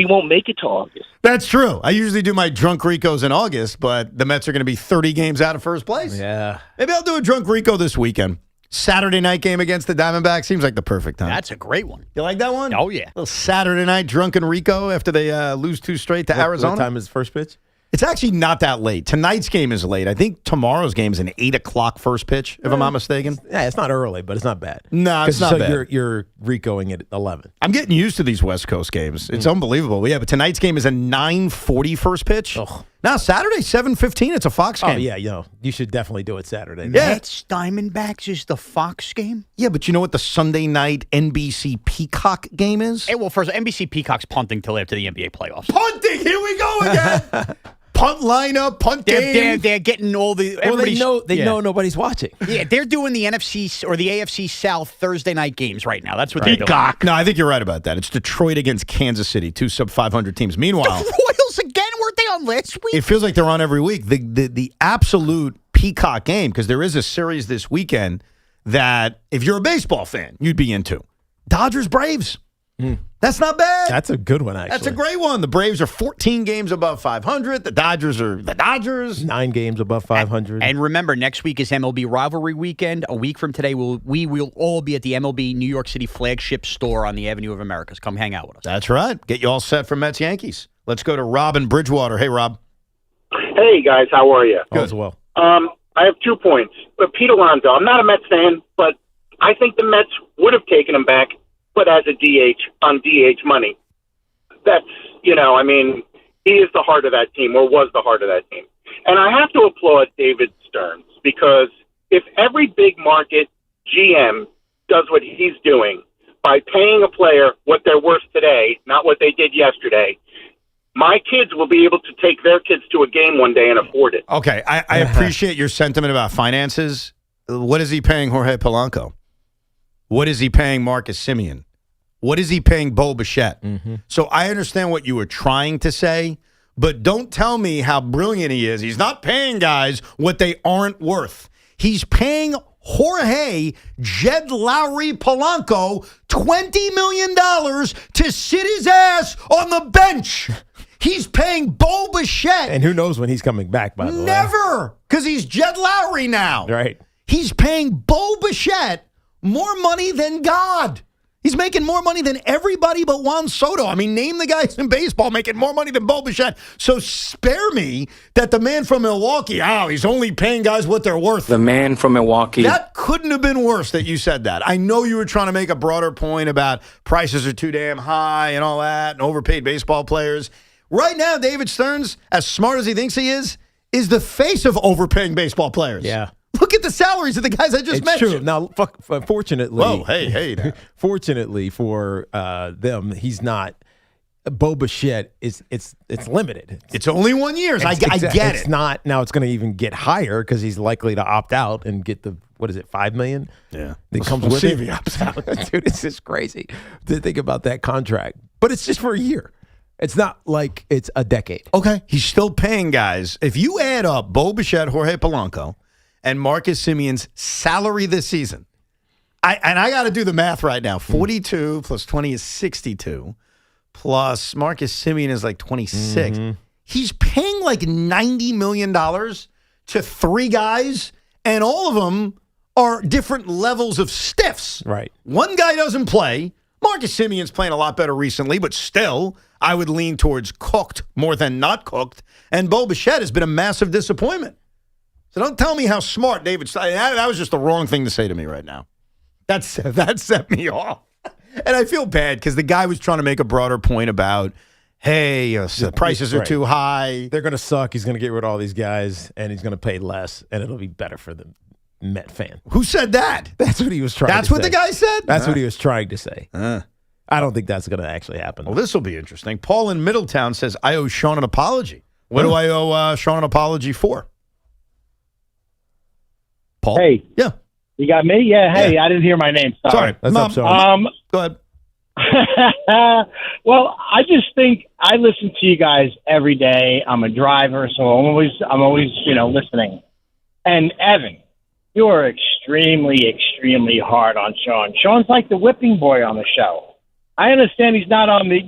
[SPEAKER 6] won't make it to August.
[SPEAKER 2] That's true. I usually do my drunk Ricos in August, but the Mets are going to be 30 games out of first place.
[SPEAKER 3] Yeah.
[SPEAKER 2] Maybe I'll do a drunk Rico this weekend. Saturday night game against the Diamondbacks seems like the perfect time.
[SPEAKER 4] That's a great one.
[SPEAKER 2] You like that one?
[SPEAKER 4] Oh, yeah.
[SPEAKER 2] A little Saturday night drunken Rico after they lose 2 straight to Arizona.
[SPEAKER 3] What time is the first pitch?
[SPEAKER 2] It's actually not that late. Tonight's game is late. I think tomorrow's game is an 8 o'clock first pitch, if I'm not mistaken.
[SPEAKER 3] Yeah, it's not early, but it's not bad.
[SPEAKER 2] No, it's not bad.
[SPEAKER 3] You're Ricoing at 11.
[SPEAKER 2] I'm getting used to these West Coast games. It's unbelievable. Yeah, but tonight's game is a 9:40 first pitch.
[SPEAKER 3] Oh.
[SPEAKER 2] Now, Saturday, 7:15, it's a Fox game.
[SPEAKER 3] Oh, yeah, you should definitely do it Saturday.
[SPEAKER 4] Mets Diamondbacks is the Fox game?
[SPEAKER 2] Yeah, but you know what the Sunday night NBC Peacock game is?
[SPEAKER 4] Hey, well, first, NBC Peacock's punting till after the NBA playoffs.
[SPEAKER 2] Punting! Here we go again! Punt lineup, punt game.
[SPEAKER 4] They're getting all the...
[SPEAKER 3] Well, they know nobody's watching.
[SPEAKER 4] Yeah, they're doing the NFC or the AFC South Thursday night games right now. That's what they're doing.
[SPEAKER 2] No, I think you're right about that. It's Detroit against Kansas City, 2 sub-500 teams. Meanwhile...
[SPEAKER 4] The Royals again? Weren't they on last week?
[SPEAKER 2] It feels like they're on every week. The absolute Peacock game, because there is a series this weekend that, if you're a baseball fan, you'd be into. Dodgers-Braves. That's not bad.
[SPEAKER 3] That's a good one, actually.
[SPEAKER 2] That's a great one. The Braves are 14 games above 500. The Dodgers are the Dodgers.
[SPEAKER 3] 9 games above 500.
[SPEAKER 4] And remember, next week is MLB rivalry weekend. A week from today, we will all be at the MLB New York City flagship store on the Avenue of Americas. Come hang out with us.
[SPEAKER 2] That's right. Get you all set for Mets Yankees. Let's go to Rob in Bridgewater. Hey, Rob.
[SPEAKER 1] Hey, guys. How are you?
[SPEAKER 2] Good as well.
[SPEAKER 1] I have 2 points. But Pete Alonso, I'm not a Mets fan, but I think the Mets would have taken him back, but as a DH on DH money. That's, he is the heart of that team, or was the heart of that team. And I have to applaud David Stearns, because if every big market GM does what he's doing by paying a player what they're worth today, not what they did yesterday, my kids will be able to take their kids to a game one day and afford it.
[SPEAKER 2] Okay, I appreciate your sentiment about finances. What is he paying Jorge Polanco? What is he paying Marcus Semien? What is he paying Bo Bichette? So I understand what you were trying to say, but don't tell me how brilliant he is. He's not paying guys what they aren't worth. He's paying Jorge Jed Lowry Polanco $20 million to sit his ass on the bench. He's paying Bo Bichette.
[SPEAKER 3] And who knows when he's coming back, by the way.
[SPEAKER 2] Never, because he's Jed Lowry now.
[SPEAKER 3] Right.
[SPEAKER 2] He's paying Bo Bichette more money than God. He's making more money than everybody but Juan Soto. I mean, name the guys in baseball making more money than Bo Bichette. So spare me that the man from Milwaukee, he's only paying guys what they're worth.
[SPEAKER 7] The man from Milwaukee.
[SPEAKER 2] That couldn't have been worse that you said that. I know you were trying to make a broader point about prices are too damn high and all that and overpaid baseball players. Right now, David Stearns, as smart as he thinks he is the face of overpaying baseball players.
[SPEAKER 3] Yeah.
[SPEAKER 2] Look at the salaries of the guys I just mentioned.
[SPEAKER 3] True. Now, fortunately,
[SPEAKER 2] whoa, hey.
[SPEAKER 3] Fortunately for them, he's not. Bo Bichette it's limited.
[SPEAKER 2] It's only 1 year. I get it.
[SPEAKER 3] It's not now. It's going to even get higher because he's likely to opt out and get the $5 million?
[SPEAKER 2] Yeah,
[SPEAKER 3] that comes with it. If he opts out, dude, it's just crazy to think about that contract. But it's just for a year. It's not like it's a decade.
[SPEAKER 2] Okay, he's still paying guys. If you add up Bo Bichette, Jorge Polanco, and Marcus Semien's salary this season, I got to do the math right now. 42 plus 20 is 62. Plus Marcus Semien is like 26. He's paying like $90 million to 3 guys, and all of them are different levels of stiffs.
[SPEAKER 3] Right.
[SPEAKER 2] One guy doesn't play. Marcus Semien's playing a lot better recently, but still, I would lean towards cooked more than not cooked. And Bo Bichette has been a massive disappointment. So don't tell me how smart David Stearns. That was just the wrong thing to say to me right now. That set me off. And I feel bad because the guy was trying to make a broader point about, hey, the prices are too high.
[SPEAKER 3] They're going to suck. He's going to get rid of all these guys, and he's going to pay less, and it'll be better for the Met fan.
[SPEAKER 2] Who said that?
[SPEAKER 3] That's what he was trying to say.
[SPEAKER 2] That's what the guy said?
[SPEAKER 3] That's what he was trying to say. I don't think that's going to actually happen.
[SPEAKER 2] Well, this will be interesting. Paul in Middletown says, I owe Shaun an apology. What do I owe Shaun an apology for? Paul?
[SPEAKER 8] Hey.
[SPEAKER 2] Yeah.
[SPEAKER 8] You got me? Yeah. Hey, I didn't hear my name. Sorry.
[SPEAKER 3] That's up, Shaun.
[SPEAKER 2] Go ahead.
[SPEAKER 8] Well, I just think I listen to you guys every day. I'm a driver, so I'm always listening. And Evan, you are extremely, extremely hard on Shaun. Shaun's like the whipping boy on the show. I understand he's not on the,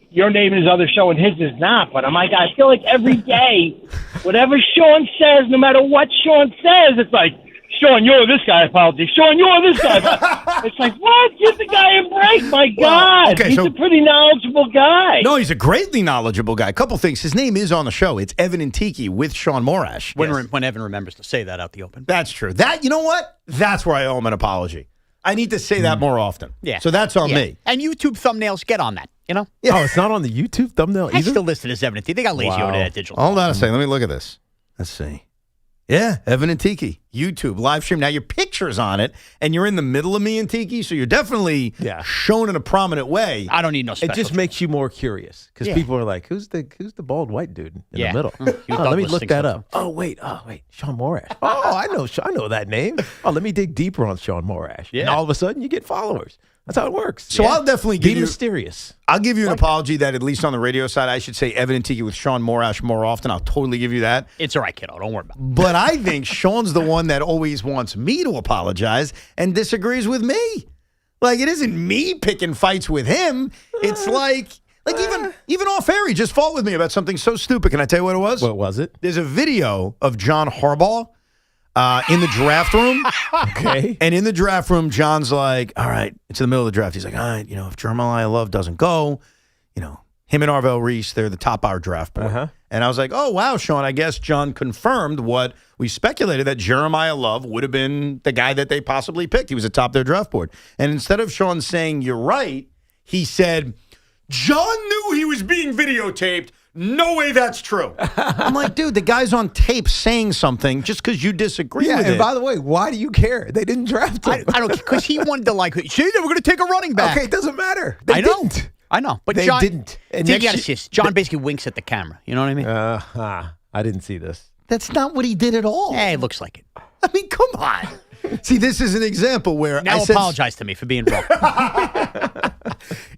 [SPEAKER 8] your name is other show and his is not, but I feel like every day, whatever Shaun says, no matter what Shaun says, it's like, Shaun, you're this guy apology. Shaun, you're this guy.
[SPEAKER 7] It's like, what? Give the guy a break. My God.
[SPEAKER 2] okay,
[SPEAKER 7] he's a pretty knowledgeable guy.
[SPEAKER 2] No, he's a greatly knowledgeable guy. A couple things. His name is on the show. It's Evan and Tiki with Shaun Morash.
[SPEAKER 4] When Evan remembers to say that out the open.
[SPEAKER 2] That's true. You know what? That's where I owe him an apology. I need to say that more often.
[SPEAKER 4] Yeah.
[SPEAKER 2] So that's on me.
[SPEAKER 4] And YouTube thumbnails, get on that, you know?
[SPEAKER 3] Yeah. Oh, it's not on the YouTube thumbnail either?
[SPEAKER 4] I still listed as Evan and Tiki. They got lazy over that digital.
[SPEAKER 2] Hold on a second. Let me look at this. Let's see. Yeah, Evan and Tiki, YouTube, live stream. Now, your picture's on it, and you're in the middle of me and Tiki, so you're definitely shown in a prominent way.
[SPEAKER 4] I don't need no special.
[SPEAKER 3] It just makes you more curious, because people are like, who's the bald white dude in the middle? Let me look that up. Oh, wait, Shaun Morash. Oh, I know that name. Oh, let me dig deeper on Shaun Morash. Yeah. And all of a sudden, you get followers. That's how it works.
[SPEAKER 2] So I'll definitely give you
[SPEAKER 3] mysterious.
[SPEAKER 2] I'll give you an apology that at least on the radio side, I should say Evan and Tiki with Shaun Morash more often. I'll totally give you that.
[SPEAKER 4] It's all right, kiddo. Don't worry about it.
[SPEAKER 2] But I think Shaun's the one that always wants me to apologize and disagrees with me. Like, it isn't me picking fights with him. It's like even off air, he just fought with me about something so stupid. Can I tell you what it was?
[SPEAKER 3] What was it?
[SPEAKER 2] There's a video of John Harbaugh in the draft room.
[SPEAKER 3] Okay.
[SPEAKER 2] And in the draft room, John's like, all right, it's in the middle of the draft. He's like, all right, if Jeremiah Love doesn't go, him and Arvell Reese, they're the top of our draft board. And I was like, oh, wow, Shaun, I guess John confirmed what we speculated, that Jeremiah Love would have been the guy that they possibly picked. He was atop their draft board. And instead of Shaun saying, you're right, he said, John knew he was being videotaped. No way that's true. I'm like, dude, the guy's on tape saying something just because you disagree with it.
[SPEAKER 3] And by the way, why do you care? They didn't draft him.
[SPEAKER 4] I don't, because he wanted to see, they were going to take a running back.
[SPEAKER 3] Okay, it doesn't matter. They didn't.
[SPEAKER 4] I know, but
[SPEAKER 3] they
[SPEAKER 4] John
[SPEAKER 3] didn't. And
[SPEAKER 4] John basically winks at the camera. You know what I mean?
[SPEAKER 3] I didn't see this.
[SPEAKER 2] That's not what he did at all.
[SPEAKER 4] Yeah, it looks like it.
[SPEAKER 2] I mean, come on. See, this is an example where
[SPEAKER 4] now apologize to me for being wrong.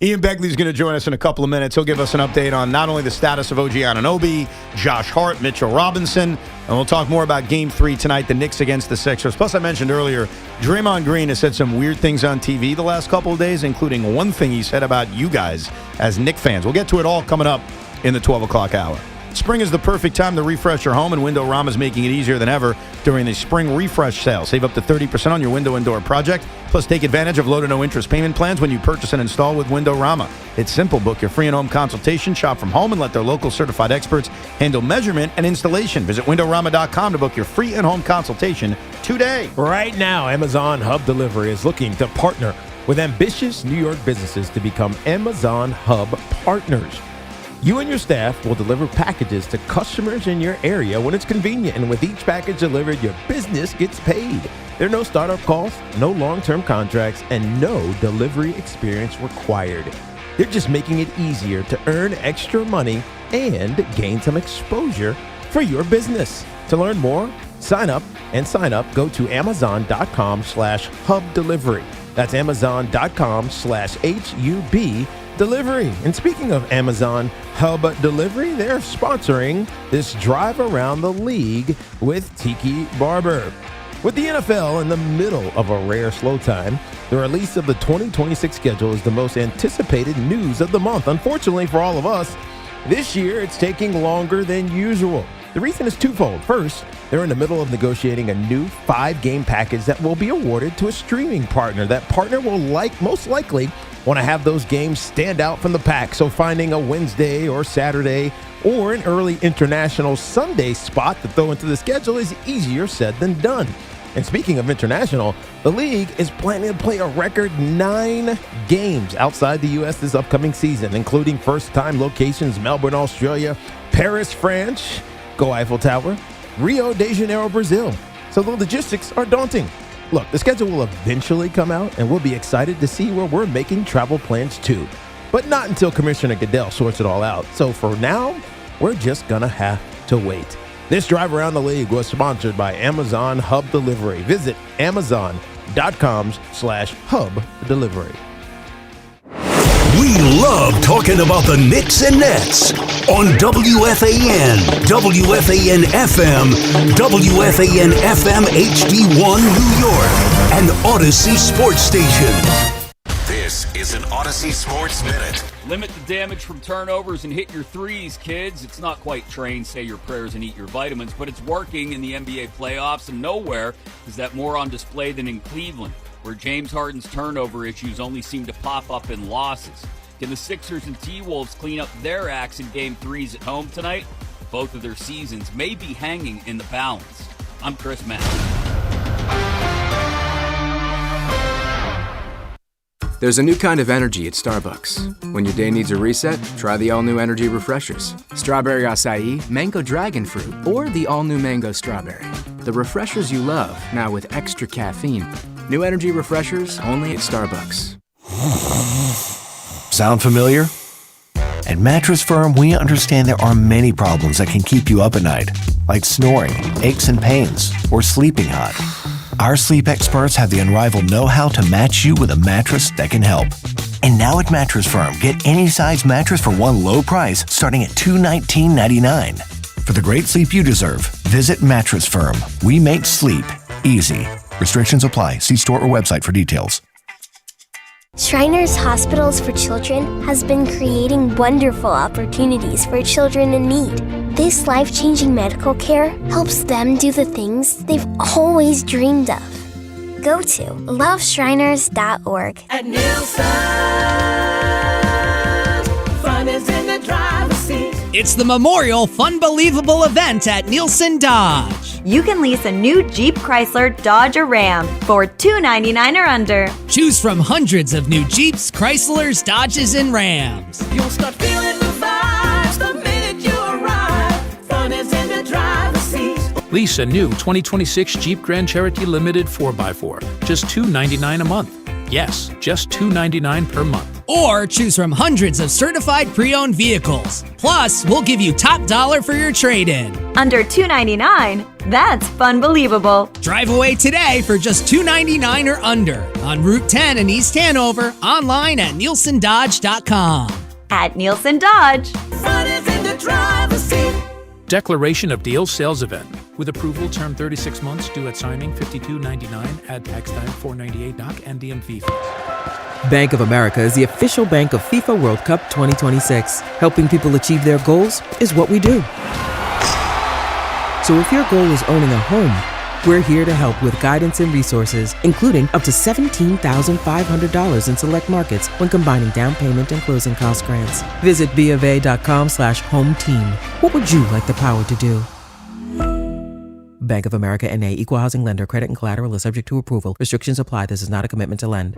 [SPEAKER 2] Ian Begley is going to join us in a couple of minutes. He'll give us an update on not only the status of OG Anunoby, Josh Hart, Mitchell Robinson, and we'll talk more about Game 3 tonight, the Knicks against the Sixers. Plus, I mentioned earlier, Draymond Green has said some weird things on TV the last couple of days, including one thing he said about you guys as Knicks fans. We'll get to it all coming up in the 12 o'clock hour. Spring is the perfect time to refresh your home, and Windorama is making it easier than ever during the spring refresh sale. Save up to 30% on your window and door project. Plus, take advantage of low to no interest payment plans when you purchase and install with Windorama. It's simple. Book your free and home consultation, shop from home, and let their local certified experts handle measurement and installation. Visit Windorama.com to book your free and home consultation today.
[SPEAKER 3] Right now, Amazon Hub Delivery is looking to partner with ambitious New York businesses to become Amazon Hub partners. You and your staff will deliver packages to customers in your area when it's convenient, and with each package delivered, your business gets paid. There are no startup costs, no long-term contracts, and no delivery experience required. They're just making it easier to earn extra money and gain some exposure for your business. To learn more, sign up. Go to Amazon.com/hubdelivery. That's Amazon.com/HUB delivery. And speaking of Amazon Hub Delivery, they're sponsoring this drive around the league with Tiki Barber. With the NFL in the middle of a rare slow time, the release of the 2026 schedule is the most anticipated news of the month. Unfortunately for all of us, this year it's taking longer than usual. The reason is twofold. First, they're in the middle of negotiating a new 5-game package that will be awarded to a streaming partner. That partner will most likely want to have those games stand out from the pack, so finding a Wednesday or Saturday or an early international Sunday spot to throw into the schedule is easier said than done. And speaking of international, the league is planning to play a record 9 games outside the U.S. this upcoming season, including first-time locations Melbourne, Australia, Paris, France, Go Eiffel Tower, Rio de Janeiro, Brazil. So the logistics are daunting. Look, the schedule will eventually come out, and we'll be excited to see where we're making travel plans to. But not until Commissioner Goodell sorts it all out. So for now, we're just going to have to wait. This drive around the league was sponsored by Amazon Hub Delivery. Visit Amazon.com/Hub Delivery.
[SPEAKER 10] We love talking about the Knicks and Nets on WFAN, WFAN FM, WFAN FM HD1 New York, and Odyssey Sports Station.
[SPEAKER 9] This
[SPEAKER 10] is an Odyssey Sports Minute.
[SPEAKER 9] Limit the damage from turnovers and hit your threes, kids. It's not quite train, say your prayers and eat your vitamins, but it's working in the NBA playoffs, and nowhere is that more on display than in Cleveland, where James Harden's turnover issues only seem to pop up in losses. Can the Sixers and T-Wolves clean up their acts in Game 3s at home tonight? Both of their seasons may be hanging in the balance. I'm Chris Mack.
[SPEAKER 26] There's a new kind of energy at Starbucks. When your day needs a reset, try the all-new energy refreshers. Strawberry acai, mango dragon fruit, or the all-new mango strawberry. The refreshers you love, now with extra caffeine. New energy refreshers, only at Starbucks.
[SPEAKER 11] Sound familiar? At Mattress Firm, we understand there are many problems that can keep you up at night, like snoring, aches and pains, or sleeping hot. Our sleep experts have the unrivaled know-how to match you with a mattress that can help. And now at Mattress Firm, get any size mattress for one low price starting at $219.99. For the great sleep you deserve, visit Mattress Firm. We make sleep easy. Restrictions apply. See store or website for details.
[SPEAKER 12] Shriners Hospitals for Children has been creating wonderful opportunities for children in need. This life-changing medical care helps them do the things they've always dreamed of. Go to loveshriners.org.
[SPEAKER 13] At Nielsen, fun is in the driver's seat.
[SPEAKER 14] It's the Memorial Funbelievable event at Nielsen Dodge.
[SPEAKER 18] You can lease a new Jeep, Chrysler, Dodge, or Ram for $299 or under.
[SPEAKER 14] Choose from hundreds of new Jeeps, Chryslers, Dodges, and Rams.
[SPEAKER 13] You'll start feeling the vibes the minute you arrive. Fun is in the driver's seat.
[SPEAKER 21] Lease a new 2026 Jeep Grand Cherokee Limited 4x4. Just $299 a month. Yes, just $299 per month.
[SPEAKER 14] Or choose from hundreds of certified pre-owned vehicles. Plus, we'll give you top dollar for your trade-in.
[SPEAKER 18] Under $299, that's Funbelievable.
[SPEAKER 14] Drive away today for just $299 or under on Route 10 in East Hanover, online at nielsendodge.com.
[SPEAKER 18] At Nielsen Dodge.
[SPEAKER 13] Fun is in the driver's seat.
[SPEAKER 21] Declaration of Deal Sales Event. With approval, term 36 months, due at signing, $52.99, add tax time, $4.98 NOC, and DMV fees.
[SPEAKER 23] Bank of America is the official bank of FIFA World Cup 2026. Helping people achieve their goals is what we do. So if your goal is owning a home, we're here to help with guidance and resources, including up to $17,500 in select markets when combining down payment and closing cost grants. Visit BofA.com/home team. What would you like the power to do? Bank of America N.A. Equal Housing Lender. Credit and collateral is subject to approval. Restrictions apply. This is not a commitment to lend.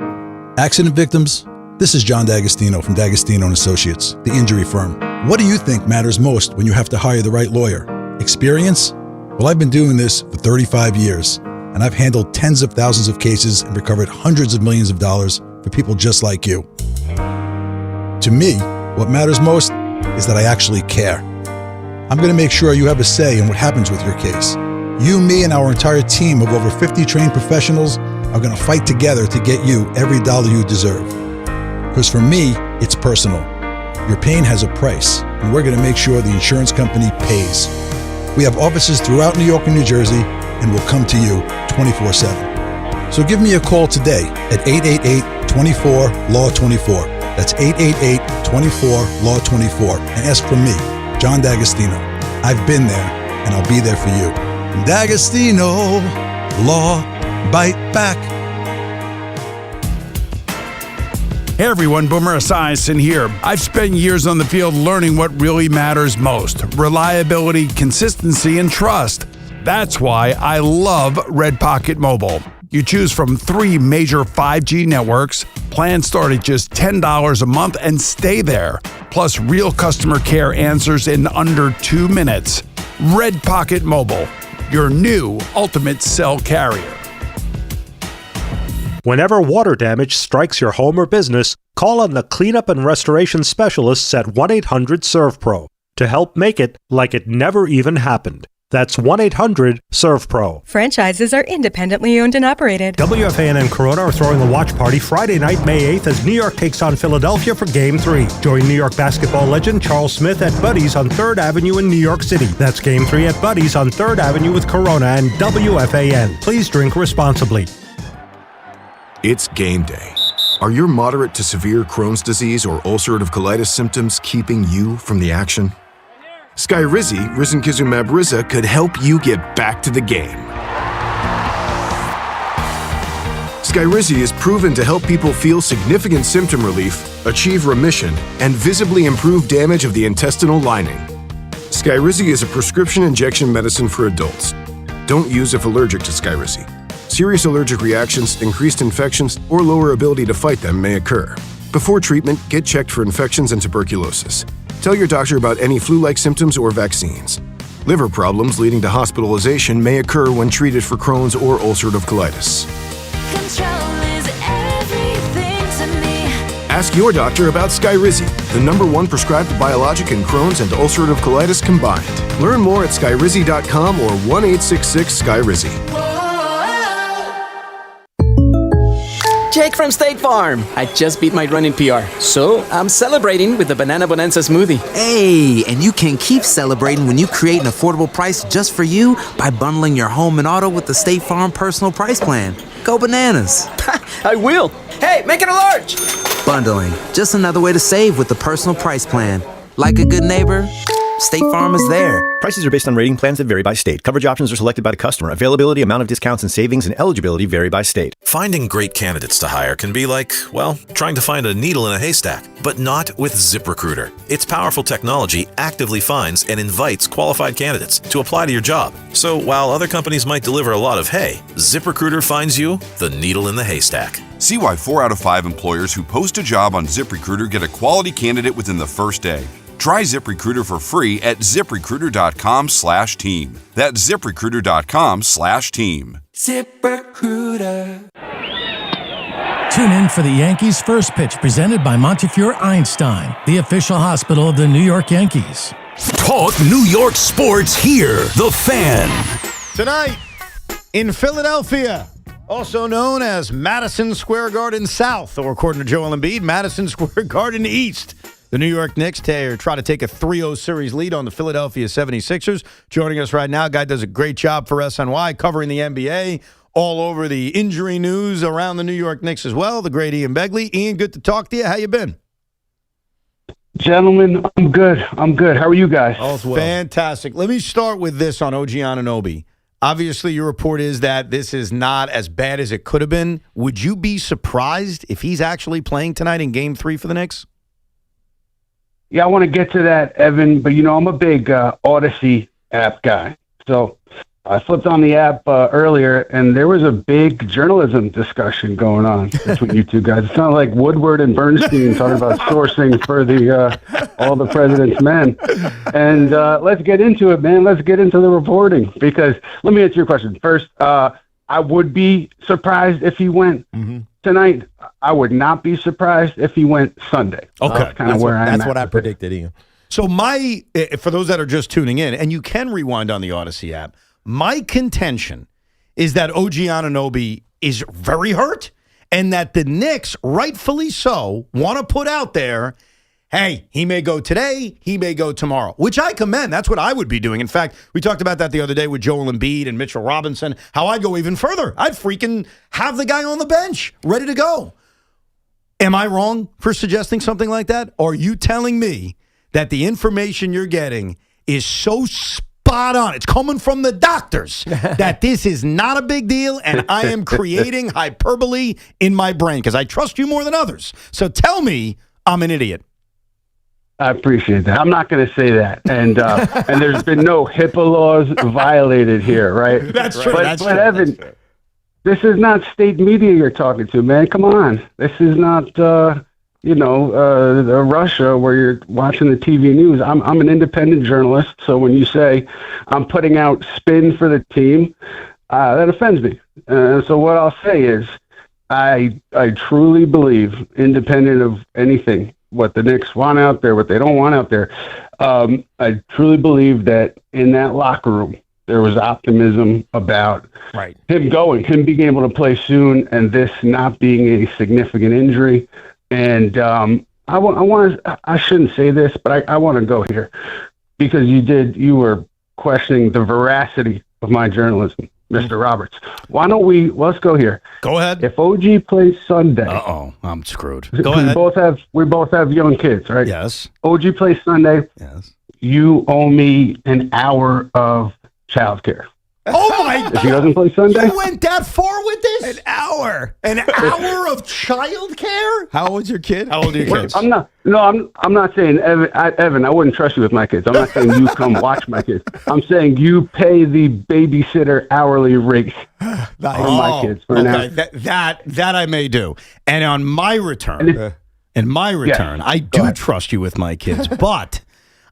[SPEAKER 29] Accident victims, this is John D'Agostino from D'Agostino & Associates, the injury firm. What do you think matters most when you have to hire the right lawyer? Experience? Well, I've been doing this for 35 years, and I've handled tens of thousands of cases and recovered hundreds of millions of dollars for people just like you. To me, what matters most is that I actually care. I'm going to make sure you have a say in what happens with your case. You, me, and our entire team of over 50 trained professionals are going to fight together to get you every dollar you deserve. Because for me, it's personal. Your pain has a price, and we're going to make sure the insurance company pays. We have offices throughout New York and New Jersey, and we'll come to you 24/7. So give me a call today at 888-24-LAW-24. That's 888-24-LAW-24, and ask for me, John D'Agostino. I've been there, and I'll be there for you. D'Agostino, Law, Bite Back.
[SPEAKER 30] Hey everyone, Boomer Esiason here. I've spent years on the field learning what really matters most: reliability, consistency, and trust. That's why I love Red Pocket Mobile. You choose from 3 major 5G networks, plans start at just $10 a month and stay there. Plus real customer care answers in under 2 minutes. Red Pocket Mobile, your new ultimate cell carrier.
[SPEAKER 16] Whenever water damage strikes your home or business, call on the cleanup and restoration specialists at 1-800-SERVPRO to help make it like it never even happened. That's 1-800-SERVPRO.
[SPEAKER 31] Franchises are independently owned and operated.
[SPEAKER 16] WFAN and Corona are throwing a watch party Friday night, May 8th, as New York takes on Philadelphia for Game 3. Join New York basketball legend Charles Smith at Buddy's on 3rd Avenue in New York City. That's Game 3 at Buddy's on 3rd Avenue with Corona and WFAN. Please drink responsibly.
[SPEAKER 10] It's game day.
[SPEAKER 5] Are your moderate to severe Crohn's disease or ulcerative colitis symptoms keeping you from the action? Skyrizi, risankizumab Riza, could help you get back to the game. Skyrizi is proven to help people feel significant symptom relief, achieve remission, and visibly improve damage of the intestinal lining. Skyrizi is a prescription injection medicine for adults. Don't use if allergic to Skyrizi. Serious allergic reactions, increased infections, or lower ability to fight them may occur. Before treatment, get checked for infections and tuberculosis. Tell your doctor about any flu-like symptoms or vaccines. Liver problems leading to hospitalization may occur when treated for Crohn's or ulcerative colitis.
[SPEAKER 13] Control is everything to me.
[SPEAKER 5] Ask your doctor about Skyrizi, the #1 prescribed biologic in Crohn's and ulcerative colitis combined. Learn more at skyrizi.com or 1-866-SKYRIZI.
[SPEAKER 6] Jake from State Farm. I just beat my running PR, so I'm celebrating with the Banana Bonanza smoothie.
[SPEAKER 15] Hey, and you can keep celebrating when you create an affordable price just for you by bundling your home and auto with the State Farm Personal Price Plan. Go bananas.
[SPEAKER 6] I will. Hey, make it a large.
[SPEAKER 15] Bundling, just another way to save with the Personal Price Plan. Like a good neighbor, State Farm is there.
[SPEAKER 17] Prices are based on rating plans that vary by state. Coverage options are selected by the customer. Availability, amount of discounts and savings, and eligibility vary by state.
[SPEAKER 19] Finding great candidates to hire can be like, well, trying to find a needle in a haystack, but not with ZipRecruiter. Its powerful technology actively finds and invites qualified candidates to apply to your job. So while other companies might deliver a lot of hay, ZipRecruiter finds you the needle in the haystack.
[SPEAKER 20] See why 4 out of 5 employers who post a job on ZipRecruiter get a quality candidate within the first day. Try ZipRecruiter for free at ZipRecruiter.com/team. That's ZipRecruiter.com/team.
[SPEAKER 13] ZipRecruiter.
[SPEAKER 22] Tune in for the Yankees' first pitch presented by Montefiore Einstein, the official hospital of the New York Yankees.
[SPEAKER 10] Talk New York sports here. The Fan.
[SPEAKER 2] Tonight in Philadelphia, also known as Madison Square Garden South, or according to Joel Embiid, Madison Square Garden East. The New York Knicks try to take a 3-0 series lead on the Philadelphia 76ers. Joining us right now, guy does a great job for SNY, covering the NBA, all over the injury news around the New York Knicks as well, the great Ian Begley. Ian, good to talk to you. How you been?
[SPEAKER 24] Gentlemen, I'm good. How are you guys?
[SPEAKER 2] All's well. Fantastic. Let me start with this on OG Anunoby. Obviously, your report is that this is not as bad as it could have been. Would you be surprised if he's actually playing tonight in Game 3 for the Knicks?
[SPEAKER 24] Yeah, I want to get to that, Evan, but I'm a big Odyssey app guy. So I flipped on the app earlier, and there was a big journalism discussion going on between you two guys. It sounded like Woodward and Bernstein talking about sourcing for the all the president's men. And let's get into it, man. Let's get into the reporting, because let me answer your question. First, I would be surprised if he went tonight. I would not be surprised if he went Sunday.
[SPEAKER 2] Okay.
[SPEAKER 24] That's kind of where I'm at.
[SPEAKER 3] That's what I predicted, Ian.
[SPEAKER 2] So for those that are just tuning in, and you can rewind on the Odyssey app, my contention is that OG Anunoby is very hurt, and that the Knicks, rightfully so, want to put out there, hey, he may go today, he may go tomorrow, which I commend. That's what I would be doing. In fact, we talked about that the other day with Joel Embiid and Mitchell Robinson, how I'd go even further. I'd freaking have the guy on the bench, ready to go. Am I wrong for suggesting something like that? Or are you telling me that the information you're getting is so spot on, it's coming from the doctors, that this is not a big deal and I am creating hyperbole in my brain? Because I trust you more than others. So tell me I'm an idiot.
[SPEAKER 24] I appreciate that. I'm not going to say that. And and there's been no HIPAA laws violated here, right?
[SPEAKER 2] That's true.
[SPEAKER 24] But Evan, this is not state media you're talking to, man. Come on. This is not, Russia where you're watching the TV news. I'm an independent journalist, so when you say I'm putting out spin for the team, that offends me. So what I'll say is I truly believe, independent of anything, what the Knicks want out there, what they don't want out there, I truly believe that in that locker room, there was optimism about him being able to play soon, and this not being a significant injury. And I shouldn't say this, but I want to go here because you were questioning the veracity of my journalism. Mr. Roberts. Why don't let's go here.
[SPEAKER 2] Go ahead.
[SPEAKER 24] If OG plays Sunday.
[SPEAKER 2] I'm screwed. Go ahead.
[SPEAKER 24] We both have young kids, right?
[SPEAKER 2] Yes.
[SPEAKER 24] OG plays Sunday.
[SPEAKER 2] Yes.
[SPEAKER 24] You owe me an hour of childcare.
[SPEAKER 2] Oh my God.
[SPEAKER 24] If he doesn't play Sunday?
[SPEAKER 2] You went that far with this?
[SPEAKER 3] An hour.
[SPEAKER 2] An hour of childcare?
[SPEAKER 3] How old's your kid?
[SPEAKER 2] How old are your kids?
[SPEAKER 24] I'm not saying, Evan, I wouldn't trust you with my kids. I'm not saying you come watch my kids. I'm saying you pay the babysitter hourly rate for my kids for now.
[SPEAKER 2] That I may do. And on my return, I do trust you with my kids, but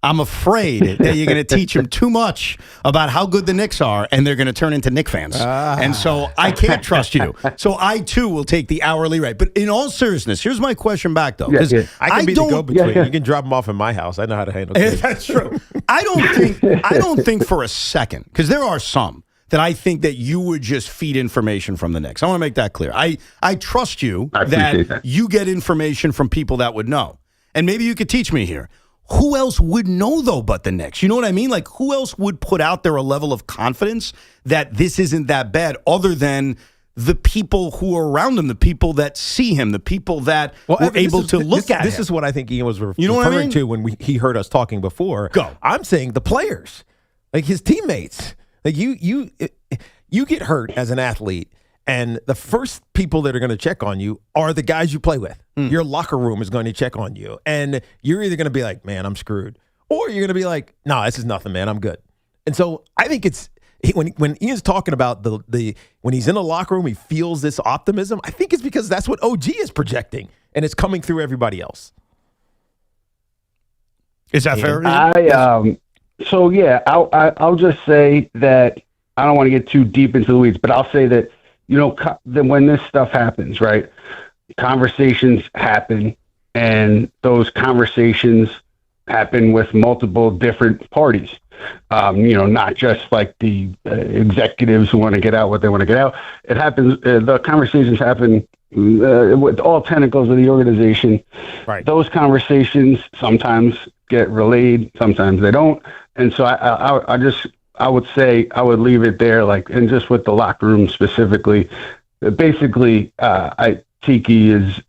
[SPEAKER 2] I'm afraid that you're going to teach them too much about how good the Knicks are, and they're going to turn into Knick fans. And so I can't trust you. So I, too, will take the hourly rate. But in all seriousness, here's my question back, though.
[SPEAKER 3] I can be the go-between. You can drop them off in my house. I know how to handle kids.
[SPEAKER 2] That's true. I don't think for a second, because there are some that I think that you would just feed information from the Knicks. I want to make that clear. I trust you that you get information from people that would know. And maybe you could teach me here. Who else would know, though, but the Knicks? You know what I mean? Like, who else would put out there a level of confidence that this isn't that bad other than the people who are around him, the people that see him, the people that were able to look at him?
[SPEAKER 3] This is what I think Ian was referring to when he heard us talking before.
[SPEAKER 2] Go.
[SPEAKER 3] I'm saying the players, like his teammates. Like you get hurt as an athlete, and the first people that are going to check on you are the guys you play with. Your locker room is going to check on you. And you're either going to be like, man, I'm screwed. Or you're going to be like, no, this is nothing, man. I'm good. And so I think it's when Ian's talking about the when he's in the locker room, he feels this optimism. I think it's because that's what OG is projecting. And it's coming through everybody else.
[SPEAKER 2] Is that fair?
[SPEAKER 24] I'll just say that I don't want to get too deep into the weeds, but I'll say that, when this stuff happens, right, conversations happen, and those conversations happen with multiple different parties. Not just like the executives who want to get out what they want to get out. It happens. The conversations happen with all tentacles of the organization.
[SPEAKER 3] Right.
[SPEAKER 24] Those conversations sometimes get relayed, sometimes they don't. And so I would say I would leave it there, and just with the locker room specifically. Basically, Tiki is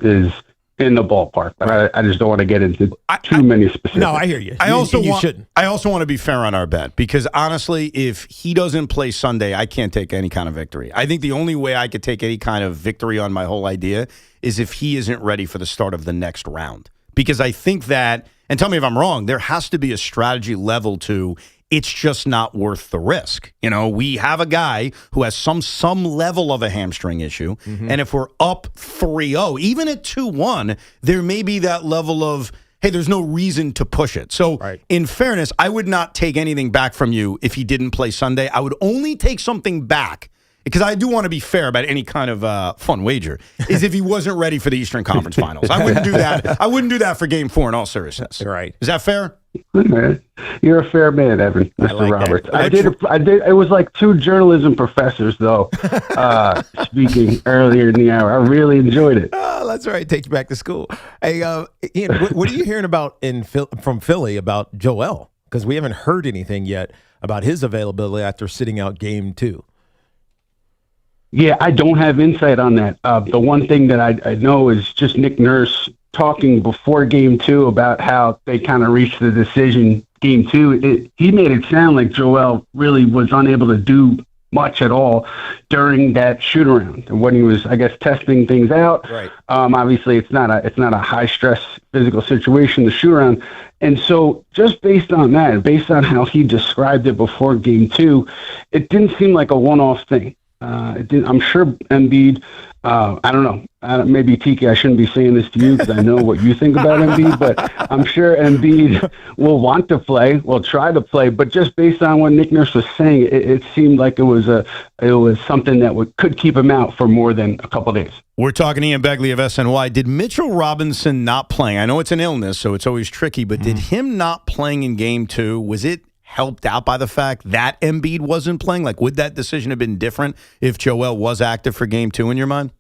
[SPEAKER 24] in the ballpark, but I just don't want to get into too many specifics.
[SPEAKER 3] No, I hear you.
[SPEAKER 2] I also want to be fair on our bet, because honestly, if he doesn't play Sunday, I can't take any kind of victory. I think the only way I could take any kind of victory on my whole idea is if he isn't ready for the start of the next round. Because I think that, and tell me if I'm wrong, there has to be a strategy level to it's just not worth the risk. We have a guy who has some level of a hamstring issue, and if we're up 3-0, even at 2-1, there may be that level of, hey, there's no reason to push it. So in fairness, I would not take anything back from you if he didn't play Sunday. I would only take something back, because I do want to be fair about any kind of fun wager, is if he wasn't ready for the Eastern Conference Finals. I wouldn't do that. I wouldn't do that for Game 4 in all seriousness.
[SPEAKER 3] Right.
[SPEAKER 2] Is that fair?
[SPEAKER 24] You're a fair man, Evan, Mr. Roberts. I did. It was like two journalism professors, though, speaking earlier in the hour. I really enjoyed it.
[SPEAKER 3] Oh, that's right. Take you back to school. Hey, Ian, what are you hearing about from Philly about Joel? Because we haven't heard anything yet about his availability after sitting out Game 2.
[SPEAKER 24] Yeah, I don't have insight on that. The one thing that I know is just Nick Nurse talking before Game 2 about how they kind of reached the decision Game 2. He made it sound like Joel really was unable to do much at all during that shoot around, and when he was, I guess, testing things out.
[SPEAKER 3] Right.
[SPEAKER 24] Obviously, it's not a high stress physical situation, the shoot around, and so just based on that, based on how he described it before Game 2, it didn't seem like a one-off thing. I'm sure Embiid, I don't know, maybe Tiki, I shouldn't be saying this to you because I know what you think about Embiid, but I'm sure Embiid will want to play, will try to play, but just based on what Nick Nurse was saying, it seemed like it was something that could keep him out for more than a couple days.
[SPEAKER 2] We're talking to Ian Begley of SNY. Did Mitchell Robinson not playing? I know it's an illness, so it's always tricky, but did him not playing in Game 2, was it helped out by the fact that Embiid wasn't playing? Like, would that decision have been different if Joel was active for Game 2 in your mind?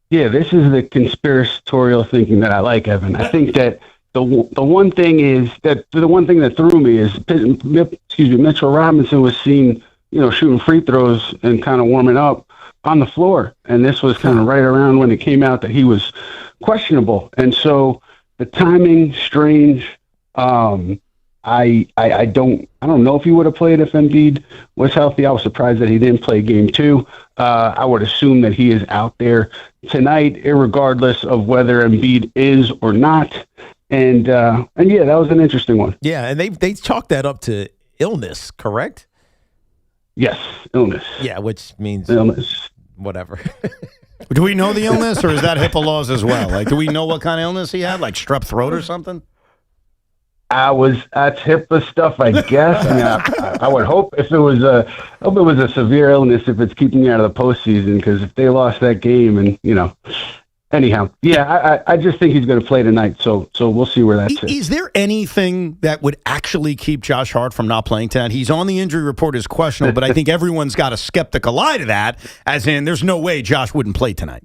[SPEAKER 24] Yeah, this is the conspiratorial thinking that I like, Evan. I think that the one thing that threw me is, Mitchell Robinson was seen shooting free throws and kind of warming up on the floor. And this was kind of right around when it came out that he was questionable. And so the timing, strange. I don't know if he would have played if Embiid was healthy. I was surprised that he didn't play game 2. I would assume that he is out there tonight, irregardless of whether Embiid is or not. And yeah, that was an interesting one.
[SPEAKER 3] Yeah, and they chalked that up to illness, correct?
[SPEAKER 24] Yes, illness.
[SPEAKER 3] Yeah, which means
[SPEAKER 24] illness.
[SPEAKER 3] Whatever.
[SPEAKER 2] Do we know the illness, or is that HIPAA laws as well? Like, do we know what kind of illness he had, like strep throat or something?
[SPEAKER 24] That's HIPAA stuff, I guess. I would hope if it was a severe illness, if it's keeping you out of the postseason, because if they lost that game and, anyhow, yeah, I just think he's going to play tonight. So we'll see where that's at.
[SPEAKER 2] Is there anything that would actually keep Josh Hart from not playing tonight? He's on the injury report as questionable, but I think everyone's got a skeptical eye to that, as in there's no way Josh wouldn't play tonight.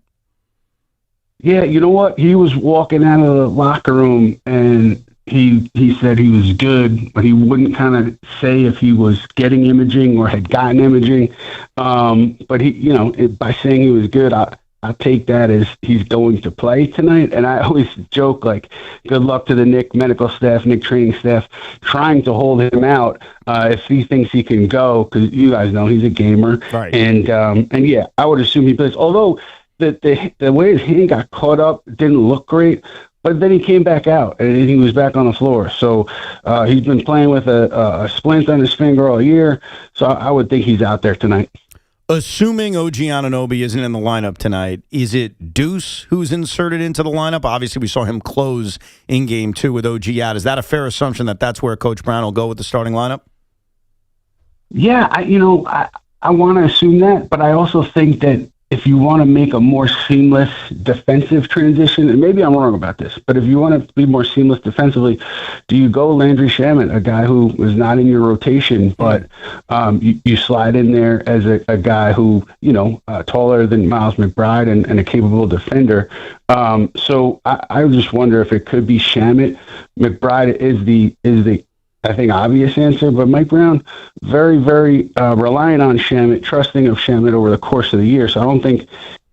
[SPEAKER 24] Yeah, you know what? He was walking out of the locker room and he said he was good, but he wouldn't kind of say if he was getting imaging or had gotten imaging. But he, by saying he was good, I take that as he's going to play tonight. And I always joke, like, good luck to the Knicks medical staff, Knicks training staff, trying to hold him out if he thinks he can go, because you guys know he's a gamer.
[SPEAKER 2] Right.
[SPEAKER 24] And yeah, I would assume he plays. Although the way his hand got caught up didn't look great. But then he came back out, and he was back on the floor. So he's been playing with a splint on his finger all year. So I would think he's out there tonight.
[SPEAKER 2] Assuming OG Anunoby isn't in the lineup tonight, is it Deuce who's inserted into the lineup? Obviously, we saw him close in Game 2 with OG out. Is that a fair assumption that that's where Coach Brown will go with the starting lineup?
[SPEAKER 24] Yeah, I want to assume that, but I also think that if you want to make a more seamless defensive transition, and maybe I'm wrong about this, but if you want to be more seamless defensively, do you go Landry Shamet, a guy who was not in your rotation, but you slide in there as a guy who, taller than Miles McBride and a capable defender. So I just wonder if it could be Shamet. McBride is the I think, obvious answer, but Mike Brown, very, very reliant on Shamet, trusting of Shamet over the course of the year. So I don't think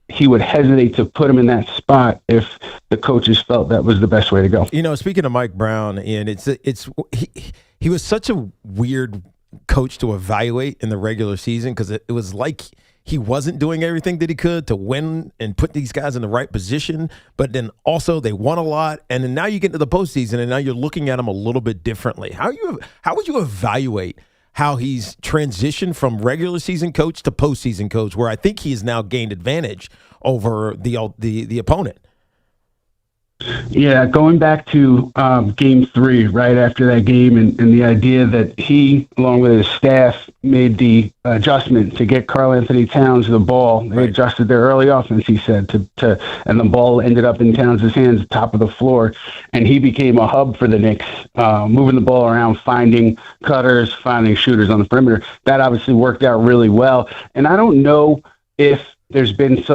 [SPEAKER 24] he would hesitate to put him in that spot if the coaches felt that was the best way to go.
[SPEAKER 3] Speaking of Mike Brown, and he was such a weird coach to evaluate in the regular season, because it was like he wasn't doing everything that he could to win and put these guys in the right position, but then also they won a lot, and then now you get to the postseason, and now you're looking at him a little bit differently. How would you evaluate how he's transitioned from regular season coach to postseason coach, where I think he has now gained advantage over the opponent?
[SPEAKER 24] Yeah, going back to Game 3, right after that game, and the idea that he, along with his staff, made the adjustment to get Karl Anthony Towns the ball. They adjusted their early offense, he said, and the ball ended up in Towns' hands, top of the floor, and he became a hub for the Knicks, moving the ball around, finding cutters, finding shooters on the perimeter. That obviously worked out really well, and I don't know if there's been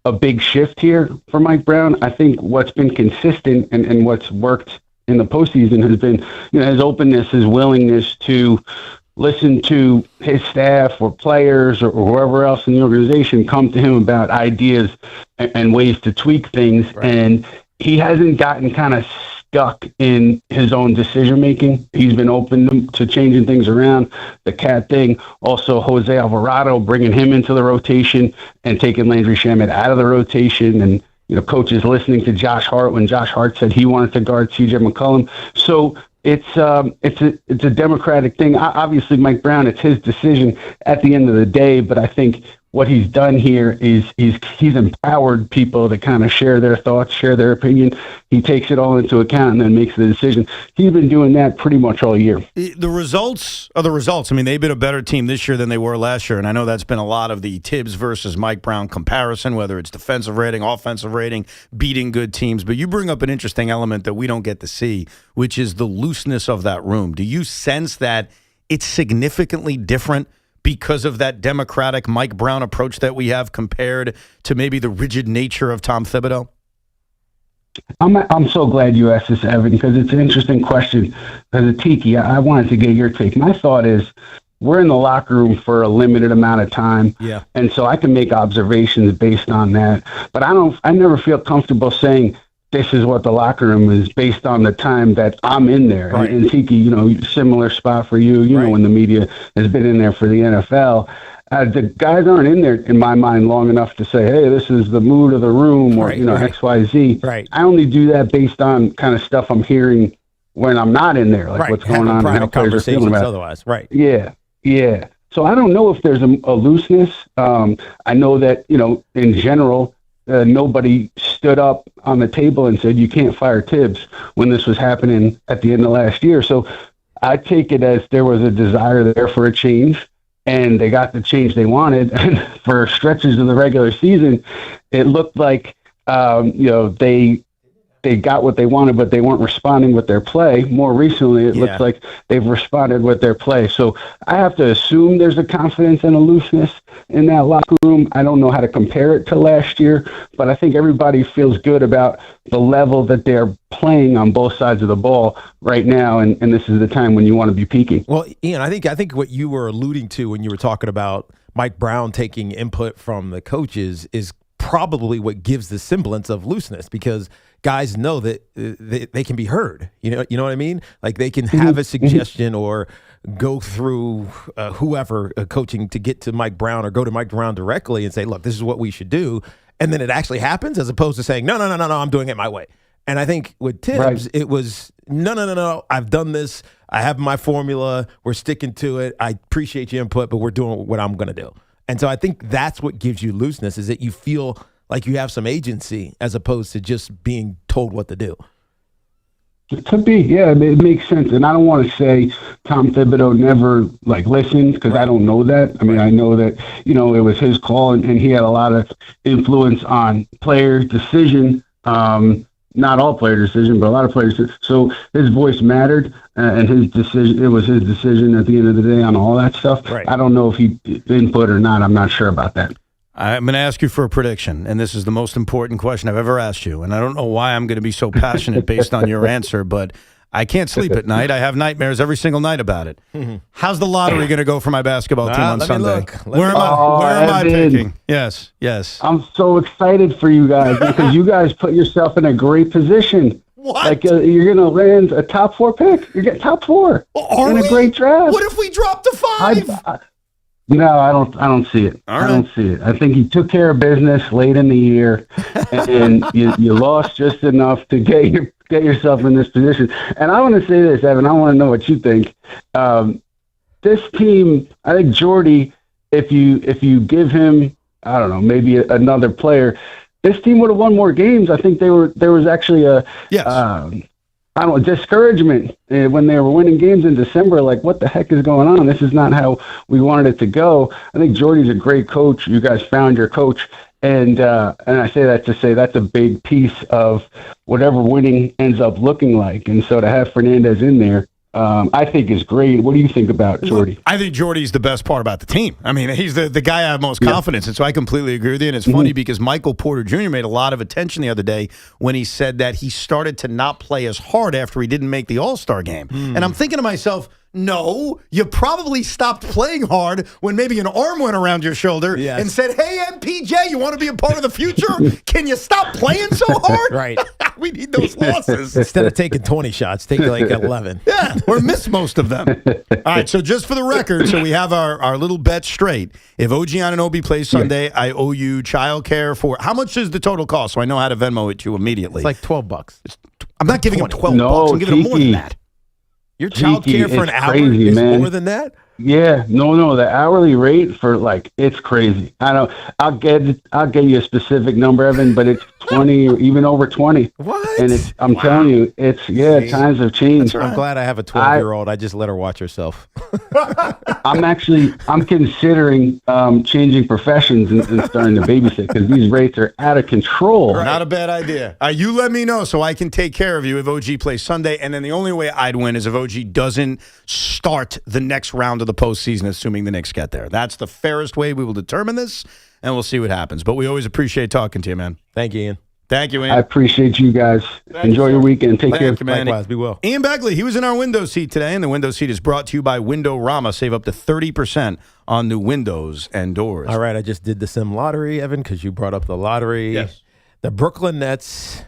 [SPEAKER 24] a big shift here for Mike Brown. I think what's been consistent and what's worked in the postseason has been, his openness, his willingness to listen to his staff or players or whoever else in the organization come to him about ideas and ways to tweak things. Right. And he hasn't gotten kind of stuck in his own decision-making. He's been open to changing things around. The cat thing, also Jose Alvarado, bringing him into the rotation and taking Landry Shamet out of the rotation, and coaches listening to Josh Hart when Josh Hart said he wanted to guard C.J. McCollum. So it's a democratic thing. Obviously, Mike Brown, it's his decision at the end of the day, but I think what he's done here is he's empowered people to kind of share their thoughts, share their opinion. He takes it all into account and then makes the decision. He's been doing that pretty much all year.
[SPEAKER 2] The results are the results. I mean, they've been a better team this year than they were last year, and I know that's been a lot of the Tibbs versus Mike Brown comparison, whether it's defensive rating, offensive rating, beating good teams. But you bring up an interesting element that we don't get to see, which is the looseness of that room. Do you sense that it's significantly different because of that democratic Mike Brown approach that we have compared to maybe the rigid nature of Tom Thibodeau?
[SPEAKER 24] I'm so glad you asked this, Evan, because it's an interesting question. As a Tiki, I wanted to get your take. My thought is, we're in the locker room for a limited amount of time.
[SPEAKER 3] Yeah.
[SPEAKER 24] And so I can make observations based on that. But I never feel comfortable saying this is what the locker room is based on the time that I'm in there.
[SPEAKER 3] Right.
[SPEAKER 24] And Tiki, similar spot for you, know, when the media has been in there for the NFL. The guys aren't in there, in my mind, long enough to say, hey, this is the mood of the room or, X, Y, Z.
[SPEAKER 3] Right.
[SPEAKER 24] I only do that based on kind of stuff I'm hearing when I'm not in there, like what's going on and how players are feeling about it.
[SPEAKER 3] Otherwise. Right.
[SPEAKER 24] Yeah. So I don't know if there's a looseness. I know that, in general, nobody stood up on the table and said, you can't fire Tibbs when this was happening at the end of last year. So I take it as there was a desire there for a change, and they got the change they wanted. And for stretches of the regular season, it looked like, they got what they wanted, but they weren't responding with their play. More recently, it looks like they've responded with their play. So I have to assume there's a confidence and a looseness in that locker room. I don't know how to compare it to last year, but I think everybody feels good about the level that they're playing on both sides of the ball right now, and this is the time when you want to be peaking.
[SPEAKER 3] Well, Ian, I think what you were alluding to when you were talking about Mike Brown taking input from the coaches is probably what gives the semblance of looseness, because guys know that they can be heard. You know what I mean? Like they can have a suggestion or go through whoever coaching to get to Mike Brown, or go to Mike Brown directly and say, look, this is what we should do. And then it actually happens, as opposed to saying, no, I'm doing it my way. And I think with Tibbs, it was, no, I've done this. I have my formula. We're sticking to it. I appreciate your input, but we're doing what I'm going to do. And so I think that's what gives you looseness, is that you feel like you have some agency as opposed to just being told what to do.
[SPEAKER 24] It could be, yeah, it makes sense. And I don't want to say Tom Thibodeau never listened, because I don't know that. I mean, I know that, it was his call, and he had a lot of influence on players' decision. Not all player decision, but a lot of players. So his voice mattered, and his decision. It was his decision at the end of the day on all that stuff.
[SPEAKER 1] Right.
[SPEAKER 24] I don't know if he input or not. I'm not sure about that.
[SPEAKER 1] I'm going to ask you for a prediction, and this is the most important question I've ever asked you. And I don't know why I'm going to be so passionate based on your answer, but I can't sleep at night. I have nightmares every single night about it. How's the lottery going to go for my basketball team on Sunday? Where am I picking? Yes.
[SPEAKER 24] I'm so excited for you guys, because you guys put yourself in a great position.
[SPEAKER 2] What?
[SPEAKER 24] Like you're going to land a top 4 pick. You get top 4 in a great draft.
[SPEAKER 2] What if we drop to 5?
[SPEAKER 24] No, I don't see it.
[SPEAKER 2] All right.
[SPEAKER 24] I don't see it. I think he took care of business late in the year, and you lost just enough to get yourself in this position. And I want to say this, Evan. I want to know what you think. This team, I think Jordy, if you give him, I don't know, maybe another player, this team would have won more games. I think there was actually a discouragement when they were winning games in December. Like, what the heck is going on? This is not how we wanted it to go. I think Jordy's a great coach. You guys found your coach. And I say that to say that's a big piece of whatever winning ends up looking like. And so to have Fernandez in there, I think is great. What do you think about Jordy?
[SPEAKER 1] I think Jordy's the best part about the team. I mean, he's the guy I have most confidence in, so I completely agree with you. And it's funny because Michael Porter Jr. made a lot of attention the other day when he said that he started to not play as hard after he didn't make the All-Star game. And I'm thinking to myself, no, you probably stopped playing hard when maybe an arm went around your shoulder and said, hey, MPJ, you want to be a part of the future? Can you stop playing so hard?
[SPEAKER 3] Right.
[SPEAKER 1] We need those losses.
[SPEAKER 3] Instead of taking 20 shots, take like 11.
[SPEAKER 1] Yeah, or miss most of them. All right, so just for the record, so we have our little bet straight. If OG Anunoby plays Sunday, I owe you childcare for, how much is the total cost? So I know how to Venmo it to you immediately.
[SPEAKER 3] It's like $12.
[SPEAKER 1] I'm not giving him $12. I'm giving him more than that. Your child care for an hour is more than that?
[SPEAKER 24] Yeah, no, the hourly rate for it's crazy. I'll get you a specific number, Evan, but it's 20 or even over 20.
[SPEAKER 3] What?
[SPEAKER 24] And I'm telling you, it's times have changed.
[SPEAKER 3] I'm glad I have a 12-year-old. I just let her watch herself.
[SPEAKER 24] I'm considering changing professions and starting to babysit, because these rates are out of control.
[SPEAKER 1] Right. Not a bad idea. You let me know so I can take care of you if OG plays Sunday. And then the only way I'd win is if OG doesn't start the next round of the postseason, assuming the Knicks get there. That's the fairest way we will determine this, and we'll see what happens. But we always appreciate talking to you, man.
[SPEAKER 3] Thank you, Ian.
[SPEAKER 1] Thank you, Ian.
[SPEAKER 24] I appreciate you guys. Enjoy your weekend. Take care.
[SPEAKER 1] Thank you, man.
[SPEAKER 3] Likewise, be well.
[SPEAKER 1] Ian Begley, he was in our window seat today, and the window seat is brought to you by Windorama. Save up to 30% on new windows and doors.
[SPEAKER 3] All right, I just did the sim lottery, Evan, because you brought up the lottery.
[SPEAKER 1] Yes.
[SPEAKER 3] The Brooklyn Nets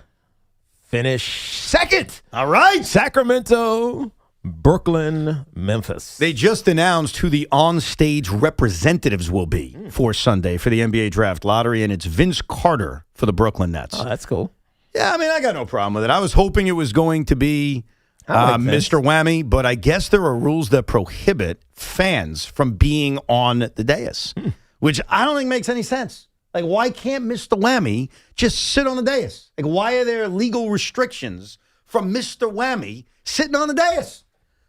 [SPEAKER 3] finish second.
[SPEAKER 1] All right.
[SPEAKER 3] Sacramento, Brooklyn, Memphis.
[SPEAKER 1] They just announced who the on-stage representatives will be for Sunday for the NBA Draft Lottery, and it's Vince Carter for the Brooklyn Nets.
[SPEAKER 3] Oh, that's cool.
[SPEAKER 1] Yeah, I mean, I got no problem with it. I was hoping it was going to be Mr. Whammy, but I guess there are rules that prohibit fans from being on the dais, which I don't think makes any sense. Like, why can't Mr. Whammy just sit on the dais? Like, why are there legal restrictions from Mr. Whammy sitting on the dais?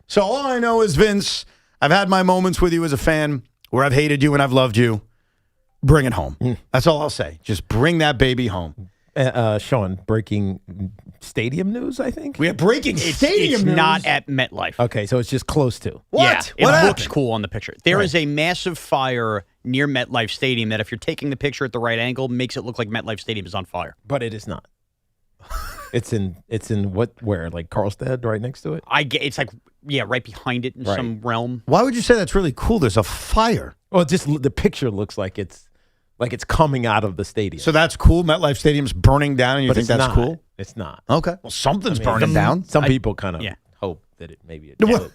[SPEAKER 1] So all I know is, Vince, I've had my moments with you as a fan where I've hated you and I've loved you. Bring it home. That's all I'll say. Just bring that baby home.
[SPEAKER 3] Shaun, breaking stadium news, I think?
[SPEAKER 1] We have breaking stadium
[SPEAKER 4] It's
[SPEAKER 1] news.
[SPEAKER 4] not at MetLife.
[SPEAKER 3] Okay, so it's just close to.
[SPEAKER 1] What?
[SPEAKER 4] Yeah,
[SPEAKER 1] What
[SPEAKER 4] it looks
[SPEAKER 1] happened?
[SPEAKER 4] cool on the picture. There is a massive fire near MetLife Stadium that if you're taking the picture at the right angle, makes it look like MetLife Stadium is on fire.
[SPEAKER 3] But it is not. It's in where? Like Carlsbad, right next to it?
[SPEAKER 4] It's like, right behind it in
[SPEAKER 3] Right.
[SPEAKER 4] some realm.
[SPEAKER 1] Why would you say that's really cool? There's a fire.
[SPEAKER 3] Well, just the picture looks like it's coming out of the stadium.
[SPEAKER 1] So that's cool. MetLife Stadium's burning down, and you
[SPEAKER 3] But
[SPEAKER 1] think
[SPEAKER 3] it's
[SPEAKER 1] that's
[SPEAKER 3] not.
[SPEAKER 1] cool?
[SPEAKER 3] It's not.
[SPEAKER 1] Okay. Well, something's burning down.
[SPEAKER 3] Some people kind of hope that it maybe it did.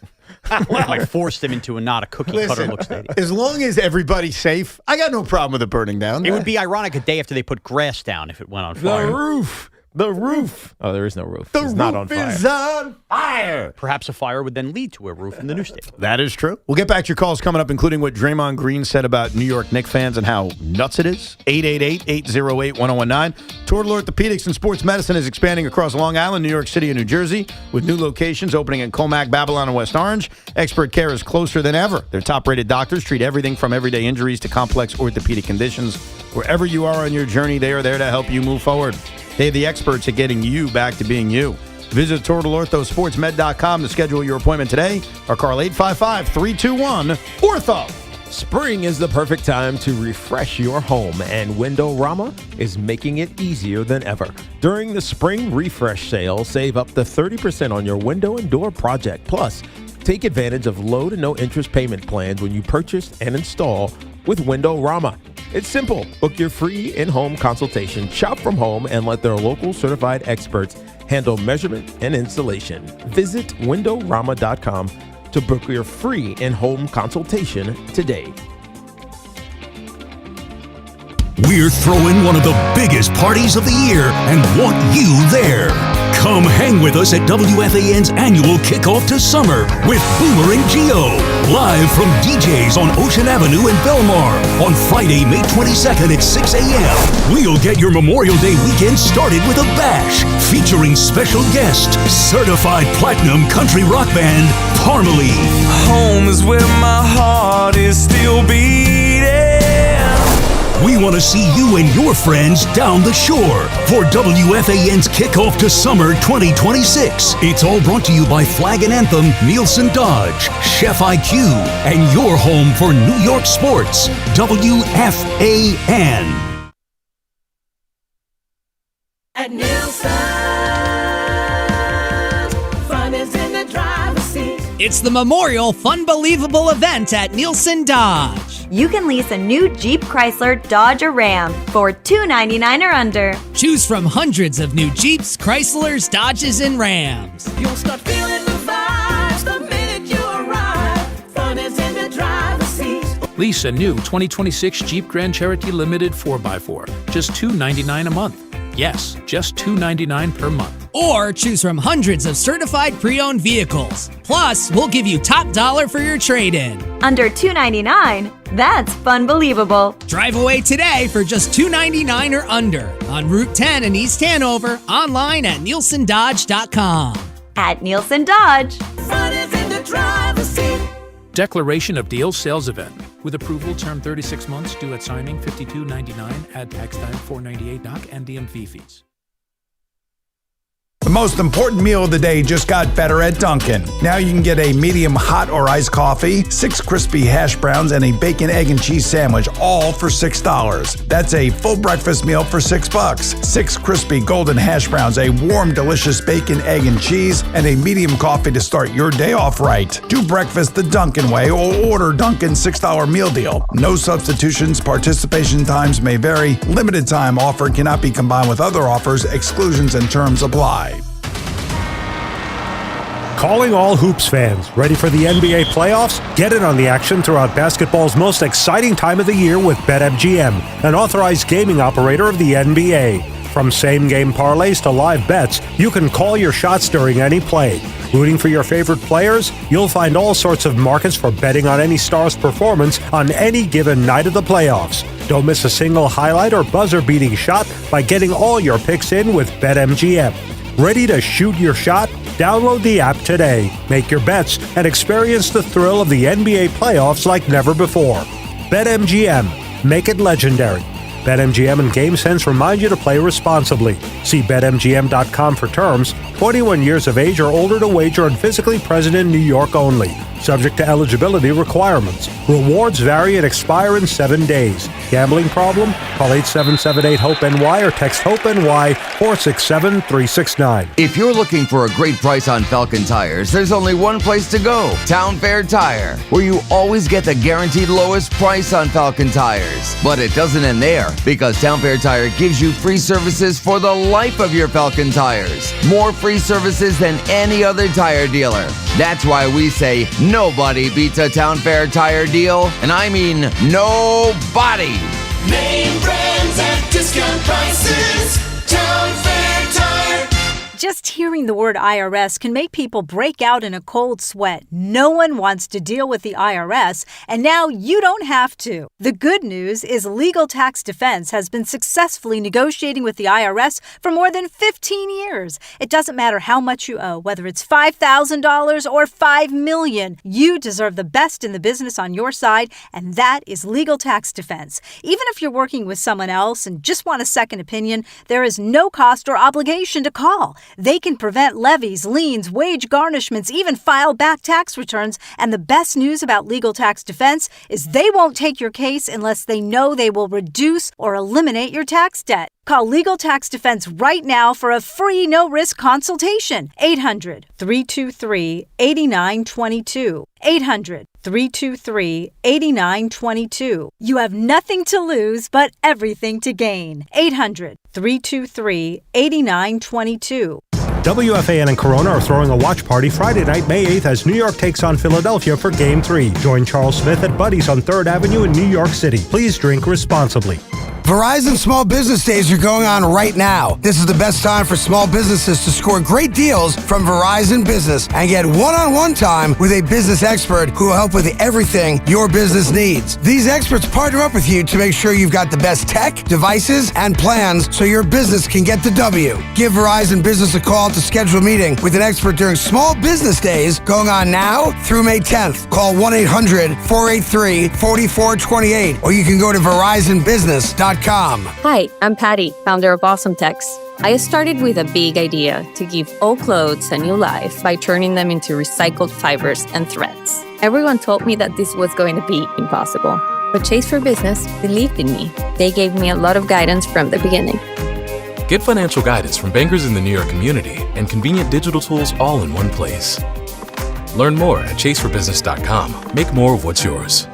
[SPEAKER 4] Like forced them into not a cookie cutter
[SPEAKER 1] Listen,
[SPEAKER 4] look stadium.
[SPEAKER 1] as long as everybody's safe, I got no problem with it burning down.
[SPEAKER 4] It would be ironic a day after they put grass down if it went on
[SPEAKER 3] The
[SPEAKER 4] fire.
[SPEAKER 3] roof. The roof. Oh, there is no roof.
[SPEAKER 1] The
[SPEAKER 3] it's
[SPEAKER 1] roof
[SPEAKER 3] not on fire.
[SPEAKER 1] is on fire.
[SPEAKER 4] Perhaps a fire would then lead to a roof in the new stadium.
[SPEAKER 1] That is true. We'll get back to your calls coming up, including what Draymond Green said about New York Knicks fans and how nuts it is. 888-808-1019. Total Orthopedics and Sports Medicine is expanding across Long Island, New York City, and New Jersey, with new locations opening in Comac, Babylon, and West Orange. Expert care is closer than ever. Their top-rated doctors treat everything from everyday injuries to complex orthopedic conditions. Wherever you are on your journey, they are there to help you move forward. They are the experts at getting you back to being you. Visit TotalOrthoSportsMed.com to schedule your appointment today or call 855-321-ORTHO.
[SPEAKER 3] Spring is the perfect time to refresh your home, and Windorama is making it easier than ever. During the spring refresh sale, save up to 30% on your window and door project. Plus, take advantage of low to no interest payment plans when you purchase and install with Windorama. It's simple. Book your free in-home consultation, shop from home, and let their local certified experts handle measurement and installation. Visit Windorama.com to book your free in-home consultation today.
[SPEAKER 10] We're throwing one of the biggest parties of the year and want you there. Come hang with us at WFAN's annual kickoff to summer with Boomer and Geo, live from DJ's on Ocean Avenue in Belmar on Friday, May 22nd at 6 a.m. We'll get your Memorial Day weekend started with a bash featuring special guest, certified platinum country rock band, Parmalee.
[SPEAKER 13] Home is where my heart is still beating.
[SPEAKER 10] We want to see you and your friends down the shore for WFAN's Kickoff to Summer 2026. It's all brought to you by Flag and Anthem, Nielsen Dodge, Chef IQ, and your home for New York sports, WFAN.
[SPEAKER 13] At Nielsen, fun is in the driver's seat.
[SPEAKER 7] It's the Memorial Funbelievable event at Nielsen Dodge.
[SPEAKER 18] You can lease a new Jeep, Chrysler, Dodge, or Ram for $299 or under.
[SPEAKER 7] Choose from hundreds of new Jeeps, Chryslers, Dodges, and Rams.
[SPEAKER 13] You'll start feeling the vibes the minute you arrive. Fun is in the driver's seat.
[SPEAKER 21] Lease a new 2026 Jeep Grand Cherokee Limited 4x4, just $299 a month. Yes, just $299 per month.
[SPEAKER 7] Or choose from hundreds of certified pre-owned vehicles. Plus, we'll give you top dollar for your trade-in.
[SPEAKER 18] Under $299, that's Funbelievable.
[SPEAKER 7] Drive away today for just $299 or under on Route 10 in East Hanover, online at nielsendodge.com.
[SPEAKER 18] At Nielsen Dodge.
[SPEAKER 13] Fun is in the driver's seat.
[SPEAKER 21] Declaration of Deal Sales Event. With approval, term 36 months, due at signing, $52.99, add tax time $4.98 NOC, and DMV fees.
[SPEAKER 1] The
[SPEAKER 30] most important meal of the day just got better at Dunkin'. Now you can get a medium hot or iced coffee, 6 crispy hash browns, and a bacon, egg, and cheese sandwich, all for $6. That's a full breakfast meal for $6. 6 crispy golden hash browns, a warm, delicious bacon, egg, and cheese, and a medium coffee to start your day off right. Do breakfast the Dunkin' way or order Dunkin's $6 meal deal. No substitutions, participation times may vary. Limited time offer cannot be combined with other offers. Exclusions and terms apply.
[SPEAKER 16] Calling all hoops fans. Ready for the NBA playoffs? Get in on the action throughout basketball's most exciting time of the year with BetMGM, an authorized gaming operator of the NBA. From same-game parlays to live bets, you can call your shots during any play. Rooting for your favorite players? You'll find all sorts of markets for betting on any star's performance on any given night of the playoffs. Don't miss a single highlight or buzzer-beating shot by getting all your picks in with BetMGM. Ready to shoot your shot? Download the app today. Make your bets and experience the thrill of the NBA playoffs like never before. BetMGM. Make it legendary. BetMGM and GameSense remind you to play responsibly. See BetMGM.com for terms. 21 years of age or older to wager and physically present in New York only. Subject to eligibility requirements. Rewards vary and expire in 7 days. Gambling problem? Call 877-8-HOPE-NY or text HOPE-NY 467-369.
[SPEAKER 8] If you're looking for a great price on Falcon tires, there's only one place to go, Town Fair Tire, where you always get the guaranteed lowest price on Falcon tires. But it doesn't end there, because Town Fair Tire gives you free services for the life of your Falcon tires. More free services than any other tire dealer. That's why we say nobody beats a Town Fair Tire deal, and I mean nobody.
[SPEAKER 13] Name brands at discount prices. Town Fair Tire.
[SPEAKER 9] Just hearing the word IRS can make people break out in a cold sweat. No one wants to deal with the IRS, and now you don't have to. The good news is Legal Tax Defense has been successfully negotiating with the IRS for more than 15 years. It doesn't matter how much you owe, whether it's $5,000 or $5 million. You deserve the best in the business on your side, and that is Legal Tax Defense. Even if you're working with someone else and just want a second opinion, there is no cost or obligation to call. They can prevent levies, liens, wage garnishments, even file back tax returns. And the best news about Legal Tax Defense is they won't take your case unless they know they will reduce or eliminate your tax debt. Call Legal Tax Defense right now for a free no-risk consultation. 800-323-8922. 800-323-8922. You have nothing to lose but everything to gain. 800-323-8922.
[SPEAKER 16] WFAN and Corona are throwing a watch party Friday night, May 8th, as New York takes on Philadelphia for Game 3. Join Charles Smith at Buddy's on 3rd Avenue in New York City. Please drink responsibly.
[SPEAKER 11] Verizon Small Business Days are going on right now. This is the best time for small businesses to score great deals from Verizon Business and get one-on-one time with a business expert who will help with everything your business needs. These experts partner up with you to make sure you've got the best tech, devices, and plans so your business can get the W. Give Verizon Business a call to schedule a meeting with an expert during Small Business Days going on now through May 10th. Call 1-800-483-4428 or you can go to VerizonBusiness.com.
[SPEAKER 12] Hi, I'm Patty, founder of Awesome Tex. I started with a big idea to give old clothes a new life by turning them into recycled fibers and threads. Everyone told me that this was going to be impossible, but Chase for Business believed in me. They gave me a lot of guidance from the beginning.
[SPEAKER 14] Get financial guidance from bankers in the New York community and convenient digital tools all in one place. Learn more at chaseforbusiness.com. Make more of what's yours.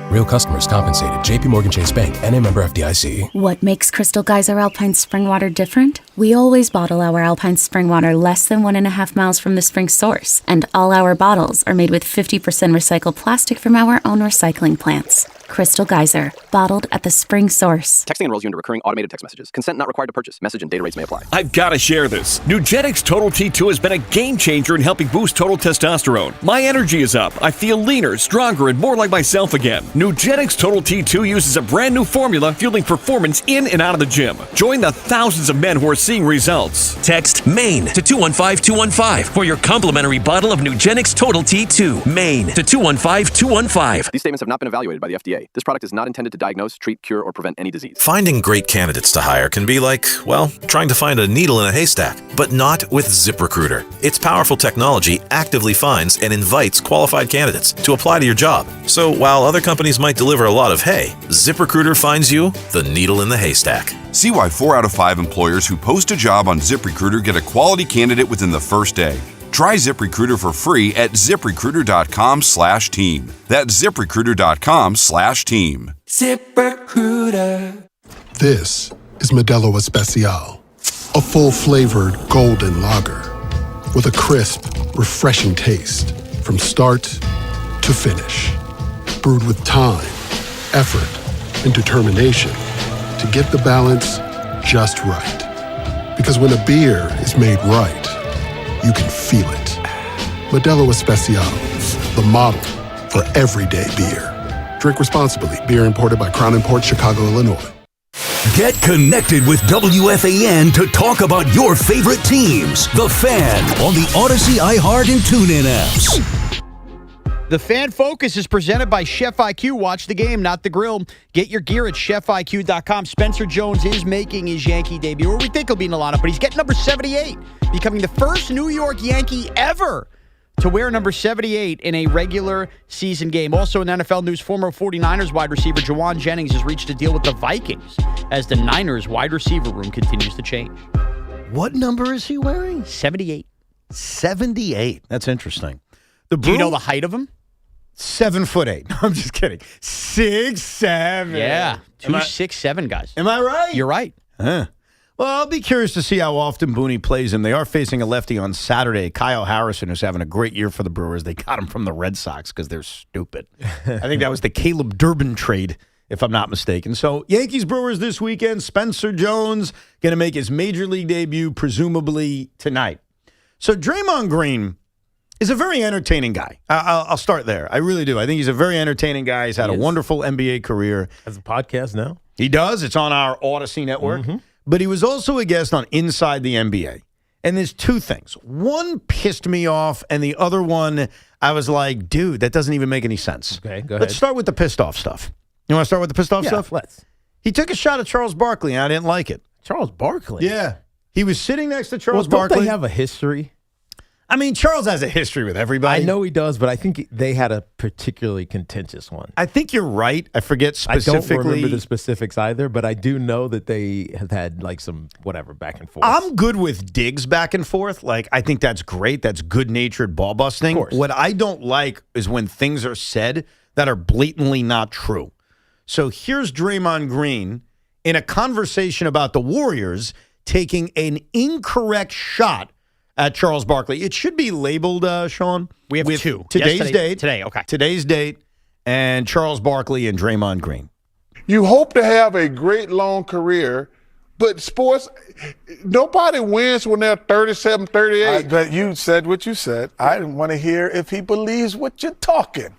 [SPEAKER 14] Real customers compensated. JP Morgan Chase Bank, N.A. member FDIC.
[SPEAKER 23] What makes Crystal Geyser Alpine Spring Water different? We always bottle our Alpine Spring Water less than 1.5 miles from the spring source, and all our bottles are made with 50% recycled plastic from our own recycling plants. Crystal Geyser, bottled at the spring source.
[SPEAKER 25] Texting enrolls you into recurring automated text messages. Consent not required to purchase. Message and data rates may apply.
[SPEAKER 26] I've got to share this. Nugenix Total T2 has been a game changer in helping boost total testosterone. My energy is up. I feel leaner, stronger, and more like myself again. Nugenix Total T2 uses a brand new formula fueling performance in and out of the gym. Join the thousands of men who are seeing results. Text
[SPEAKER 5] Maine to 215-215 for your complimentary bottle of Nugenix Total T2. Maine to 215-215.
[SPEAKER 25] These statements have not been evaluated by the FDA. This product is not intended to diagnose, treat, cure, or prevent any disease.
[SPEAKER 6] Finding great candidates to hire can be like, well, trying to find a needle in a haystack, but not with ZipRecruiter. Its powerful technology actively finds and invites qualified candidates to apply to your job. So while other companies might deliver a lot of hay, ZipRecruiter finds you the needle in the haystack.
[SPEAKER 15] See why 4 out of 5 employers who post a job on ZipRecruiter get a quality candidate within the first day. Try ZipRecruiter for free at ZipRecruiter.com/team. That's ZipRecruiter.com/team.
[SPEAKER 17] ZipRecruiter.
[SPEAKER 19] This is Modelo Especial, a full-flavored golden lager with a crisp, refreshing taste from start to finish. Brewed with time, effort, and determination to get the balance just right. Because when a beer is made right, you can feel it. Modelo Especial, the model for everyday beer. Drink responsibly. Beer imported by Crown Imports, Chicago, Illinois.
[SPEAKER 10] Get connected with WFAN to talk about your favorite teams. The Fan on the Odyssey, iHeart, and TuneIn apps.
[SPEAKER 4] The Fan Focus is presented by Chef IQ. Watch the game, not the grill. Get your gear at chefiq.com. Spencer Jones is making his Yankee debut, or we think he'll be in the lineup, but he's getting number 78, becoming the first New York Yankee ever to wear number 78 in a regular season game. Also in NFL news, former 49ers wide receiver Juwan Jennings has reached a deal with the Vikings as the Niners wide receiver room continues to change.
[SPEAKER 1] What number is he wearing?
[SPEAKER 4] 78.
[SPEAKER 1] 78. That's interesting.
[SPEAKER 4] Do you know the height of him?
[SPEAKER 1] 7'8". No, I'm just kidding. 6'7".
[SPEAKER 4] Yeah. 2'6'7" guys.
[SPEAKER 1] Am I right?
[SPEAKER 4] You're right.
[SPEAKER 1] Huh. Well, I'll be curious to see how often Booney plays him. They are facing a lefty on Saturday, Kyle Harrison, who's having a great year for the Brewers. They got him from the Red Sox because they're stupid. I think that was the Caleb Durbin trade, if I'm not mistaken. So, Yankees-Brewers this weekend. Spencer Jones going to make his Major League debut, presumably tonight. So, Draymond Green is a very entertaining guy. I'll start there. I really do. I think he's a very entertaining guy. He's had a wonderful NBA career.
[SPEAKER 3] Has a podcast now?
[SPEAKER 1] He does. It's on our Odyssey network. Mm-hmm. But he was also a guest on Inside the NBA. And there's two things. One pissed me off, and the other one, I was like, dude, that doesn't even make any sense.
[SPEAKER 3] Okay, go ahead.
[SPEAKER 1] Let's start with the pissed off stuff. You want to start with the pissed off stuff?
[SPEAKER 3] Let's.
[SPEAKER 1] He took a shot at Charles Barkley, and I didn't like it.
[SPEAKER 3] Charles Barkley?
[SPEAKER 1] Yeah. He was sitting next to Charles
[SPEAKER 3] Don't
[SPEAKER 1] Barkley.
[SPEAKER 3] they have a history?
[SPEAKER 1] I mean, Charles has a history with everybody.
[SPEAKER 3] I know he does, but I think they had a particularly contentious one.
[SPEAKER 1] I think you're right. I forget specifically.
[SPEAKER 3] I don't remember the specifics either, but I do know that they have had like some whatever back and forth.
[SPEAKER 1] I'm good with digs back and forth. Like, I think that's great. That's good-natured ball busting. What I don't like is when things are said that are blatantly not true. So here's Draymond Green in a conversation about the Warriors taking an incorrect shot at Charles Barkley. It should be labeled, Shaun.
[SPEAKER 4] We have
[SPEAKER 1] with
[SPEAKER 4] two.
[SPEAKER 1] Today's date.
[SPEAKER 4] Today, okay.
[SPEAKER 1] Today's date and Charles Barkley and Draymond Green.
[SPEAKER 20] You hope to have a great long career, but sports, nobody wins when they're 37, 38.
[SPEAKER 22] But you said what you said. I want to hear if he believes what you're talking.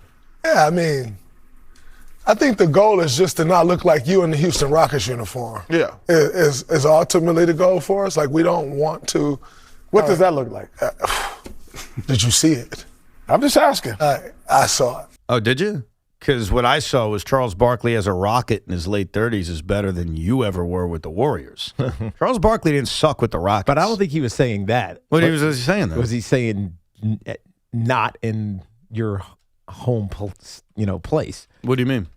[SPEAKER 22] Yeah, I mean, I think the goal is just to not look like you in the Houston Rockets uniform.
[SPEAKER 20] Yeah.
[SPEAKER 22] Is ultimately the goal for us. Like, we don't want to. What does that look like? Did you see it? I'm just asking. I saw it.
[SPEAKER 1] Oh, did you? Because what I saw was Charles Barkley as a Rocket in his late 30s is better than you ever were with the Warriors. Charles Barkley didn't suck with the Rockets.
[SPEAKER 3] But I don't think he was saying that.
[SPEAKER 1] What was he saying, though?
[SPEAKER 3] Was he saying not in your home place?
[SPEAKER 1] What do you mean?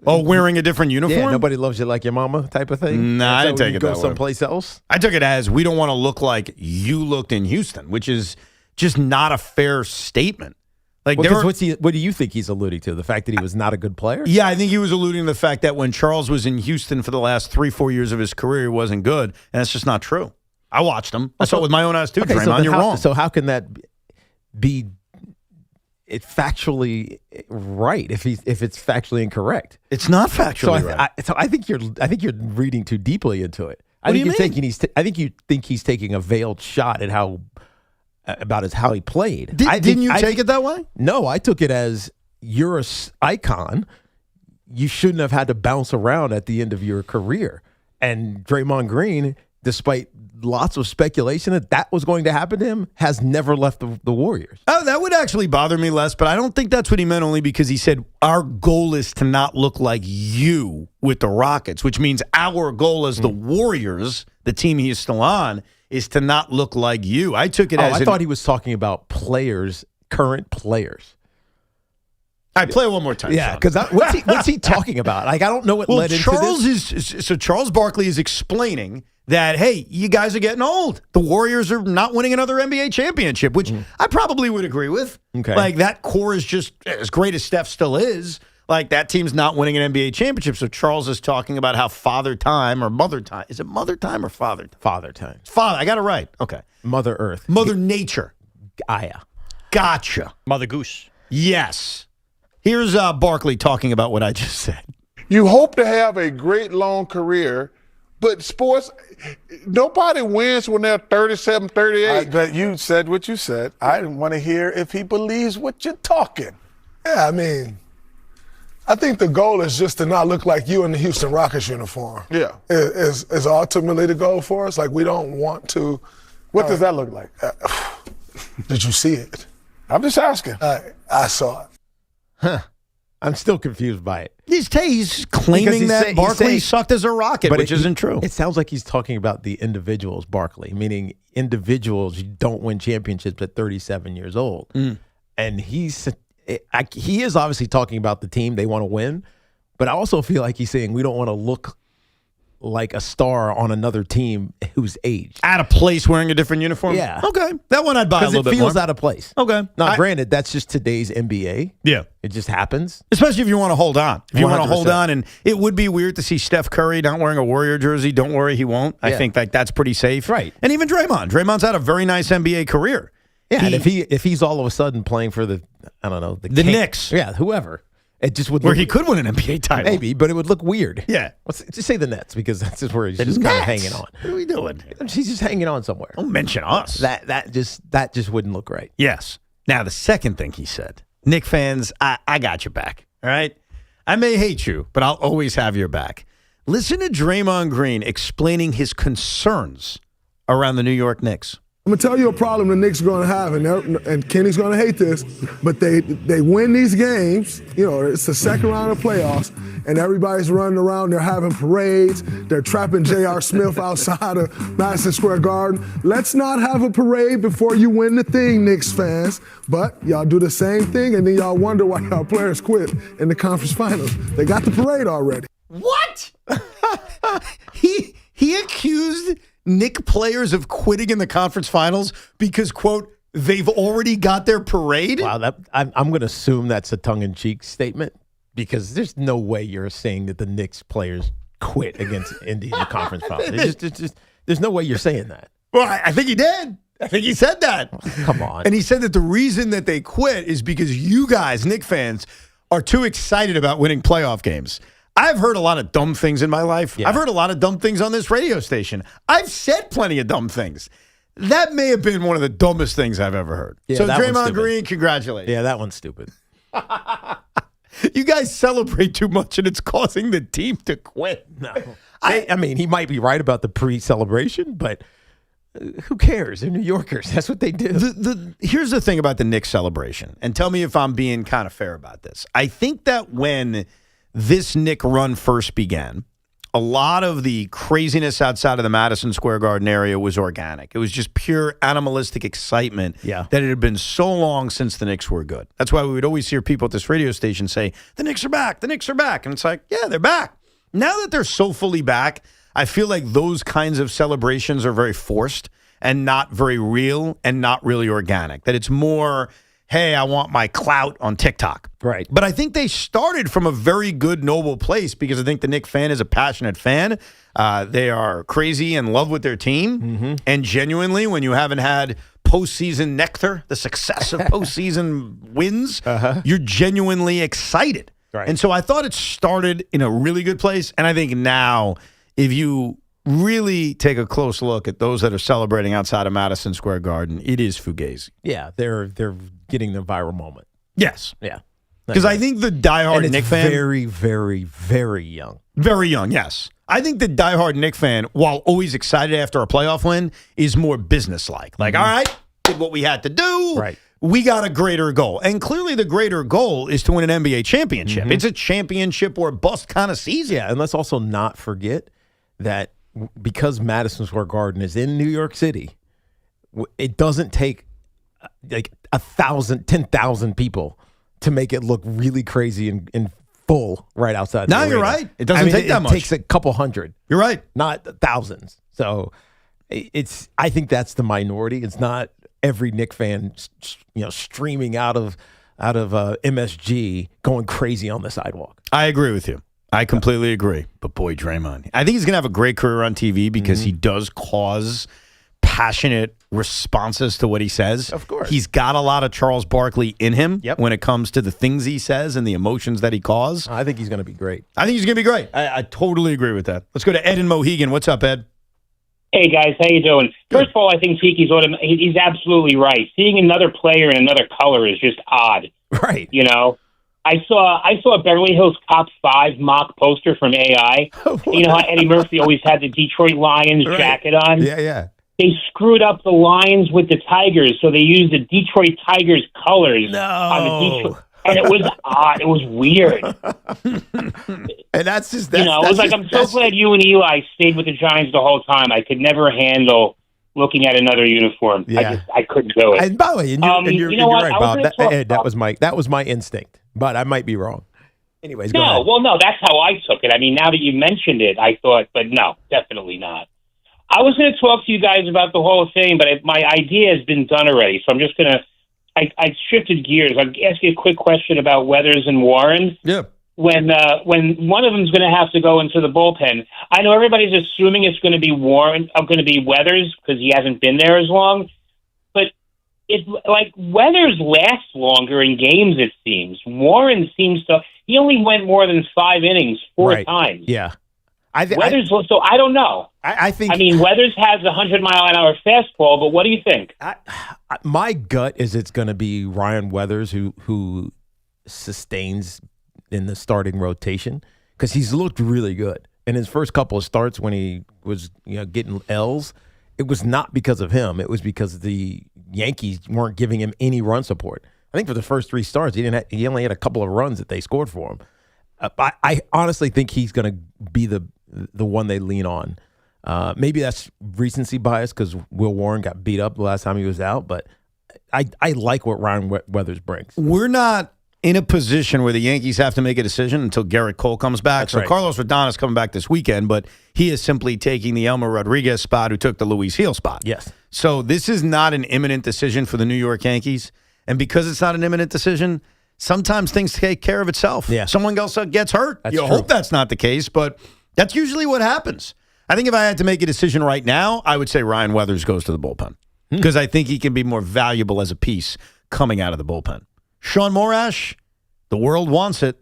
[SPEAKER 1] Oh, wearing a different uniform?
[SPEAKER 3] Yeah, nobody loves you like your mama type of thing?
[SPEAKER 1] Nah, I didn't take it that way.
[SPEAKER 3] Go someplace else?
[SPEAKER 1] I took it as we don't want to look like you looked in Houston, which is just not a fair statement. Like,
[SPEAKER 3] what do you think he's alluding to? The fact that he was not a good player?
[SPEAKER 1] Yeah, I think he was alluding to the fact that when Charles was in Houston for the last 3-4 years of his career, he wasn't good, and that's just not true. I watched him. I saw it with my own eyes too, Draymond. You're wrong.
[SPEAKER 3] So how can that be factually right if it's factually incorrect?
[SPEAKER 1] It's not factually right.
[SPEAKER 3] I think you're reading too deeply into it.
[SPEAKER 1] What do you mean?
[SPEAKER 3] I think you think he's taking a veiled shot at how he played.
[SPEAKER 1] Didn't you take it that way?
[SPEAKER 3] No, I took it as you're an icon. You shouldn't have had to bounce around at the end of your career. And Draymond Green despite lots of speculation that was going to happen to him, has never left the Warriors.
[SPEAKER 1] Oh, that would actually bother me less, but I don't think that's what he meant, only because he said our goal is to not look like you with the Rockets, which means our goal as the Warriors, the team he is still on, is to not look like you. I took it as
[SPEAKER 3] I thought he was talking about players, current players.
[SPEAKER 1] I play it one more time.
[SPEAKER 3] Yeah, because what's he talking about? Like, I don't know what led into this.
[SPEAKER 1] Charles Barkley is explaining that, hey, you guys are getting old. The Warriors are not winning another NBA championship, which I probably would agree with.
[SPEAKER 3] Okay.
[SPEAKER 1] Like, that core is just as great as Steph still is. Like, that team's not winning an NBA championship. So Charles is talking about how father time or mother time. Is it mother time or father time?
[SPEAKER 3] Father time.
[SPEAKER 1] Father. I got it right. Okay.
[SPEAKER 3] Mother Earth.
[SPEAKER 1] Mother Nature.
[SPEAKER 3] Gaia.
[SPEAKER 1] Gotcha.
[SPEAKER 4] Mother Goose.
[SPEAKER 1] Yes. Here's Barkley talking about what I just said.
[SPEAKER 20] You hope to have a great long career, but sports, nobody wins when they're 37, 38.
[SPEAKER 22] But you said what you said. I want to hear if he believes what you're talking. Yeah, I mean, I think the goal is just to not look like you in the Houston Rockets uniform.
[SPEAKER 20] Yeah.
[SPEAKER 22] Is ultimately the goal for us. Like, we don't want to.
[SPEAKER 20] What does that look like?
[SPEAKER 22] Did you see it?
[SPEAKER 20] I'm just asking.
[SPEAKER 22] I saw it.
[SPEAKER 3] Huh. I'm still confused by it.
[SPEAKER 1] He's claiming that Barkley sucked as a Rocket, which isn't true.
[SPEAKER 3] It sounds like he's talking about the individuals, Barkley, meaning individuals don't win championships at 37 years old. And he is obviously talking about the team. They want to win. But I also feel like he's saying we don't want to look like a star on another team who's aged.
[SPEAKER 1] Out of place wearing a different uniform?
[SPEAKER 3] Yeah.
[SPEAKER 1] Okay. That one I'd buy a little bit more.
[SPEAKER 3] Because it feels out of place.
[SPEAKER 1] Okay.
[SPEAKER 3] Now, granted, that's just today's NBA.
[SPEAKER 1] Yeah.
[SPEAKER 3] It just happens.
[SPEAKER 1] Especially if you want to hold on. If you want to
[SPEAKER 3] 100%.
[SPEAKER 1] hold on, and it would be weird to see Steph Curry not wearing a Warrior jersey. Don't worry, he won't. I think like that's pretty safe.
[SPEAKER 3] Right.
[SPEAKER 1] And even Draymond. Draymond's had a very nice NBA career.
[SPEAKER 3] Yeah, and if he's all of a sudden playing for the
[SPEAKER 1] Knicks.
[SPEAKER 3] Yeah, whoever. It just would
[SPEAKER 1] where
[SPEAKER 3] look,
[SPEAKER 1] he could win an NBA title.
[SPEAKER 3] Maybe, but it would look weird.
[SPEAKER 1] Yeah.
[SPEAKER 3] Just say the Nets, because that's just where he's
[SPEAKER 1] The
[SPEAKER 3] just kind of
[SPEAKER 1] Nets?
[SPEAKER 3] hanging on.
[SPEAKER 1] What are we doing?
[SPEAKER 3] He's just hanging on somewhere.
[SPEAKER 1] Don't mention us.
[SPEAKER 3] That just wouldn't look right.
[SPEAKER 1] Yes. Now, the second thing he said, Knick fans, I got your back, all right? I may hate you, but I'll always have your back. Listen to Draymond Green explaining his concerns around the New York Knicks.
[SPEAKER 22] I'm gonna tell you a problem the Knicks are gonna have, and Kenny's gonna hate this, but they win these games. You know, it's the second round of playoffs, and everybody's running around. They're having parades. They're trapping J.R. Smith outside of Madison Square Garden. Let's not have a parade before you win the thing, Knicks fans. But y'all do the same thing, and then y'all wonder why y'all players quit in the conference finals. They got the parade already.
[SPEAKER 1] What? He accused Knick players of quitting in the conference finals because, quote, they've already got their parade?
[SPEAKER 3] Wow, I'm going to assume that's a tongue-in-cheek statement, because there's no way you're saying that the Knicks players quit against Indy in the conference finals. There's no way you're saying that.
[SPEAKER 1] Well, I think he did. I think he said that.
[SPEAKER 3] Come on.
[SPEAKER 1] And he said that the reason that they quit is because you guys, Knick fans, are too excited about winning playoff games. I've heard a lot of dumb things in my life. Yeah. I've heard a lot of dumb things on this radio station. I've said plenty of dumb things. That may have been one of the dumbest things I've ever heard.
[SPEAKER 3] Yeah,
[SPEAKER 1] so Draymond Green, congratulations.
[SPEAKER 3] Yeah, that one's stupid.
[SPEAKER 1] You guys celebrate too much, and it's causing the team to quit.
[SPEAKER 3] No. I mean, he might be right about the pre-celebration, but who cares? They're New Yorkers. That's what they do.
[SPEAKER 1] Here's the thing about the Knicks celebration, and tell me if I'm being kind of fair about this. I think that when this Knick run first began, a lot of the craziness outside of the Madison Square Garden area was organic. It was just pure animalistic excitement that it had been so long since the Knicks were good. That's why we would always hear people at this radio station say, the Knicks are back, the Knicks are back. And it's like, yeah, they're back. Now that they're so fully back, I feel like those kinds of celebrations are very forced and not very real and not really organic. That it's more, hey, I want my clout on TikTok.
[SPEAKER 3] Right.
[SPEAKER 1] But I think they started from a very good, noble place, because I think the Knick fan is a passionate fan. They are crazy and love with their team. Mm-hmm. And genuinely, when you haven't had postseason nectar, the success of postseason wins, you're genuinely excited.
[SPEAKER 3] Right.
[SPEAKER 1] And so I thought it started in a really good place. And I think now, if you really take a close look at those that are celebrating outside of Madison Square Garden, it is fugazi.
[SPEAKER 3] Yeah, they're getting the viral moment.
[SPEAKER 1] Yes.
[SPEAKER 3] Yeah.
[SPEAKER 1] Because I think the diehard Knicks fan,
[SPEAKER 3] very, very, very young.
[SPEAKER 1] Very young, yes. I think the diehard Knicks fan, while always excited after a playoff win, is more businesslike. Like, all right, did what we had to do.
[SPEAKER 3] Right.
[SPEAKER 1] We got a greater goal. And clearly the greater goal is to win an NBA championship. It's a championship or bust kind of season.
[SPEAKER 3] Yeah, and let's also not forget that because Madison Square Garden is in New York City, it doesn't take like 1,000, 10,000 people to make it look really crazy and full right outside.
[SPEAKER 1] No, you're right. It doesn't take that much.
[SPEAKER 3] It takes a couple hundred.
[SPEAKER 1] You're right.
[SPEAKER 3] Not thousands. So I think that's the minority. It's not every Knicks fan, streaming out of MSG going crazy on the sidewalk.
[SPEAKER 1] I agree with you. I completely agree. But boy, Draymond, I think he's going to have a great career on TV because he does cause passionate responses to what he says.
[SPEAKER 3] Of course.
[SPEAKER 1] He's got a lot of Charles Barkley in him when it comes to the things he says and the emotions that he causes.
[SPEAKER 3] I think he's going to be great.
[SPEAKER 1] I think he's going to be great. I totally agree with that. Let's go to Ed in Mohegan. What's up, Ed?
[SPEAKER 2] Hey, guys. How you doing? First of all, I think Tiki's he's absolutely right. Seeing another player in another color is just odd.
[SPEAKER 3] Right.
[SPEAKER 2] I saw Beverly Hills Cop 5 mock poster from AI. You know how Eddie Murphy always had the Detroit Lions jacket on?
[SPEAKER 3] Yeah.
[SPEAKER 2] They screwed up the Lions with the Tigers, so they used the Detroit Tigers colors on the Detroit. And it was odd. It was weird.
[SPEAKER 3] And that's just
[SPEAKER 2] it was like, I'm so glad you and Eli stayed with the Giants the whole time. I could never handle looking at another uniform.
[SPEAKER 3] Yeah.
[SPEAKER 2] I couldn't do it.
[SPEAKER 3] And by the way, you're right, Bob. That was my instinct, but I might be wrong. Anyways, go ahead.
[SPEAKER 2] No, that's how I took it. I mean, now that you mentioned it, I thought, but no, definitely not. I was going to talk to you guys about the Hall of Fame, but my idea has been done already, so I'm just going to. I shifted gears. I'll ask you a quick question about Weathers and Warren.
[SPEAKER 1] Yeah.
[SPEAKER 2] When one of them's going to have to go into the bullpen, I know everybody's assuming it's going to be Warren, going to be Weathers because he hasn't been there as long. But it's like Weathers lasts longer in games. It seems Warren seems to. He only went more than 5 innings 4 times.
[SPEAKER 3] Yeah.
[SPEAKER 2] Weathers. So I don't know.
[SPEAKER 3] I think.
[SPEAKER 2] I mean, Weathers has a 100-mile-an-hour fastball, but what do you think?
[SPEAKER 3] My gut is it's going to be Ryan Weathers who sustains in the starting rotation because he's looked really good. In his first couple of starts when he was getting L's, it was not because of him. It was because the Yankees weren't giving him any run support. I think for the first 3 starts, he only had a couple of runs that they scored for him. I honestly think he's going to be the one they lean on. Maybe that's recency bias because Will Warren got beat up the last time he was out, but I like what Ryan Weathers brings.
[SPEAKER 1] We're not in a position where the Yankees have to make a decision until Garrett Cole comes back.
[SPEAKER 3] That's
[SPEAKER 1] so
[SPEAKER 3] right.
[SPEAKER 1] Carlos Rodon is coming back this weekend, but he is simply taking the Elmer Rodriguez spot who took the Luis Gil spot.
[SPEAKER 3] Yes.
[SPEAKER 1] So this is not an imminent decision for the New York Yankees. And because it's not an imminent decision, sometimes things take care of itself.
[SPEAKER 3] Yeah.
[SPEAKER 1] Someone else gets hurt.
[SPEAKER 3] That's
[SPEAKER 1] you
[SPEAKER 3] true.
[SPEAKER 1] hope that's not the case, but that's usually what happens. I think if I had to make a decision right now, I would say Ryan Weathers goes to the bullpen because I think he can be more valuable as a piece coming out of the bullpen. Shaun Morash, the world wants it,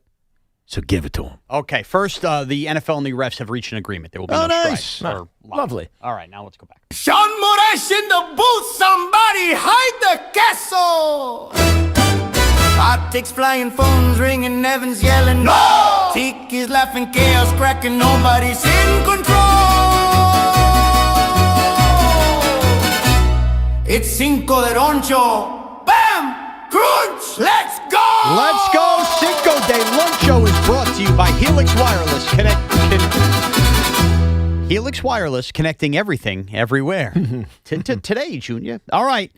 [SPEAKER 1] so give it to him.
[SPEAKER 4] Okay, first, the NFL and the refs have reached an agreement. There will be no
[SPEAKER 1] nice.
[SPEAKER 4] strikes.
[SPEAKER 3] Lovely.
[SPEAKER 4] All right, now let's go back.
[SPEAKER 13] Shaun Morash in the booth, somebody hide the castle. Optics flying, phones ringing, Evans yelling, no! Tiki's laughing, chaos cracking, nobody's in control. It's Cinco de Roncho. Bam! Crunch! Let's go!
[SPEAKER 4] Let's go. Cinco de Luncho is brought to you by Helix Wireless. Helix Wireless, connecting everything, everywhere. Today, Junior. All right.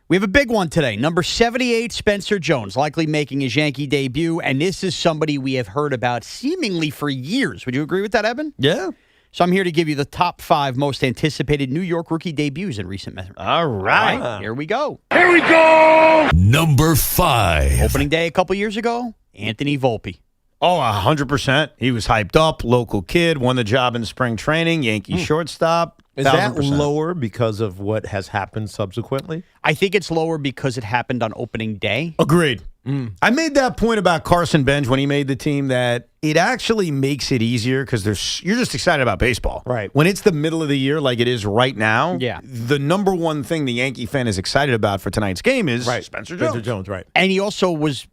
[SPEAKER 4] We have a big one today. Number 78, Spencer Jones, likely making his Yankee debut. And this is somebody we have heard about seemingly for years. Would you agree with that, Evan?
[SPEAKER 1] Yeah.
[SPEAKER 4] So I'm here to give you the top 5 most anticipated New York rookie debuts in recent memory.
[SPEAKER 1] All right.
[SPEAKER 4] Here we go.
[SPEAKER 10] Here we go. Number 5.
[SPEAKER 4] Opening day a couple years ago, Anthony Volpe.
[SPEAKER 1] Oh, 100%. He was hyped up, local kid, won the job in spring training, Yankee shortstop.
[SPEAKER 3] Is that
[SPEAKER 1] 1,000%.
[SPEAKER 3] lower because of what has happened subsequently?
[SPEAKER 4] I think it's lower because it happened on opening day.
[SPEAKER 1] Agreed. I made that point about Carson Bench when he made the team that it actually makes it easier because you're just excited about baseball.
[SPEAKER 3] Right.
[SPEAKER 1] When it's the middle of the year like it is right now,
[SPEAKER 4] Yeah.
[SPEAKER 1] the number one thing the Yankee fan is excited about for tonight's game is Spencer Jones.
[SPEAKER 3] Spencer Jones, right.
[SPEAKER 4] And he also was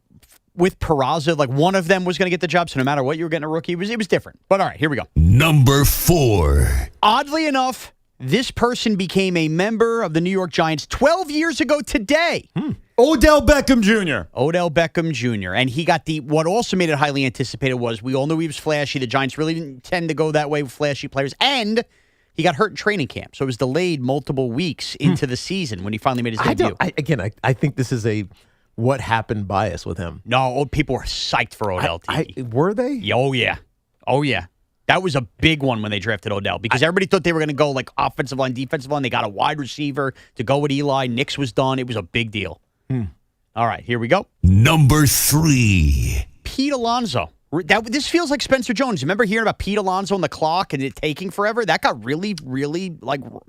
[SPEAKER 4] with Peraza, like one of them was going to get the job. So no matter what you were getting a rookie, it was different. But all right, here we go.
[SPEAKER 10] Number 4.
[SPEAKER 4] Oddly enough, this person became a member of the New York Giants 12 years ago today.
[SPEAKER 1] Odell Beckham Jr.
[SPEAKER 4] Odell Beckham Jr. And he got what also made it highly anticipated was we all knew he was flashy. The Giants really didn't tend to go that way with flashy players. And he got hurt in training camp. So it was delayed multiple weeks into the season when he finally made his debut.
[SPEAKER 3] I think this is a what happened bias with him.
[SPEAKER 4] No, people were psyched for Odell.
[SPEAKER 3] Were they?
[SPEAKER 4] Oh, yeah. Oh, yeah. That was a big one when they drafted Odell because everybody thought they were going to go like offensive line, defensive line. They got a wide receiver to go with Eli. Knicks was done. It was a big deal. All right, here we go.
[SPEAKER 10] Number 3.
[SPEAKER 4] Pete Alonso. This feels like Spencer Jones. Remember hearing about Pete Alonso and the clock and it taking forever? That got really, really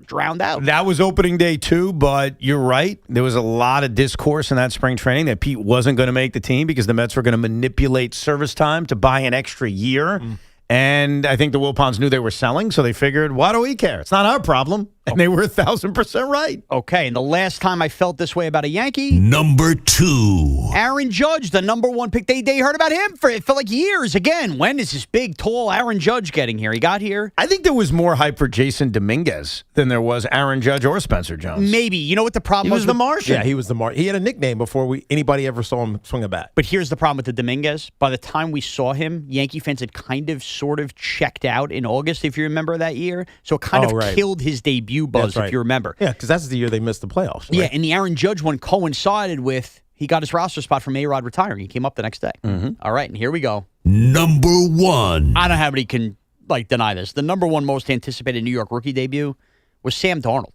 [SPEAKER 4] drowned out.
[SPEAKER 1] That was opening day too, but you're right. There was a lot of discourse in that spring training that Pete wasn't going to make the team because the Mets were going to manipulate service time to buy an extra year. And I think the Wilpons knew they were selling, so they figured, why do we care? It's not our problem. And they were 1,000% right.
[SPEAKER 4] Okay, and the last time I felt this way about a Yankee.
[SPEAKER 10] Number 2.
[SPEAKER 4] Aaron Judge, the number 1 pick. They heard about him for it felt like years. Again, when is this big, tall Aaron Judge getting here? He got here.
[SPEAKER 1] I think there was more hype for Jason Dominguez than there was Aaron Judge or Spencer Jones.
[SPEAKER 4] Maybe. You know what the problem was?
[SPEAKER 1] He was the Martian.
[SPEAKER 3] Yeah, he was the Martian. He had a nickname before anybody ever saw him swing a bat.
[SPEAKER 4] But here's the problem with the Dominguez. By the time we saw him, Yankee fans had sort of checked out in August, if you remember that year. So it kind of killed his debut buzz, if you remember.
[SPEAKER 3] Yeah, because that's the year they missed the playoffs. Right?
[SPEAKER 4] Yeah, and the Aaron Judge one coincided with he got his roster spot from A-Rod retiring. He came up the next day. All right, and here we go.
[SPEAKER 10] Number 1.
[SPEAKER 4] I don't know how anybody can deny this. The number 1 most anticipated New York rookie debut was Sam Darnold.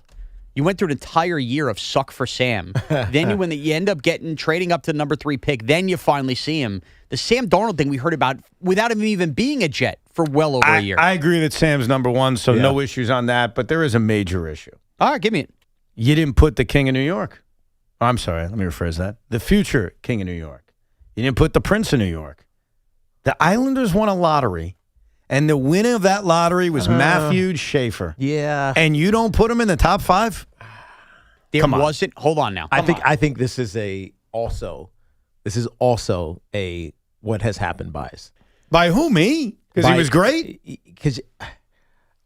[SPEAKER 4] You went through an entire year of suck for Sam. Then you end up trading up to the number 3 pick. Then you finally see him. The Sam Darnold thing we heard about without him even being a Jet for well over a year.
[SPEAKER 1] I agree that Sam's number 1, so no issues on that. But there is a major issue.
[SPEAKER 4] All right, give me it.
[SPEAKER 1] You didn't put the King of New York. Oh, I'm sorry. Let me rephrase that. The future King of New York. You didn't put the Prince of New York. The Islanders won a lottery, and the winner of that lottery was Matthew Schaefer.
[SPEAKER 3] Yeah.
[SPEAKER 1] And you don't put him in the top 5?
[SPEAKER 4] Come on. Wasn't. Hold on now.
[SPEAKER 3] I think this is also a what has happened bias.
[SPEAKER 1] By who, me? Because he was great?
[SPEAKER 3] Because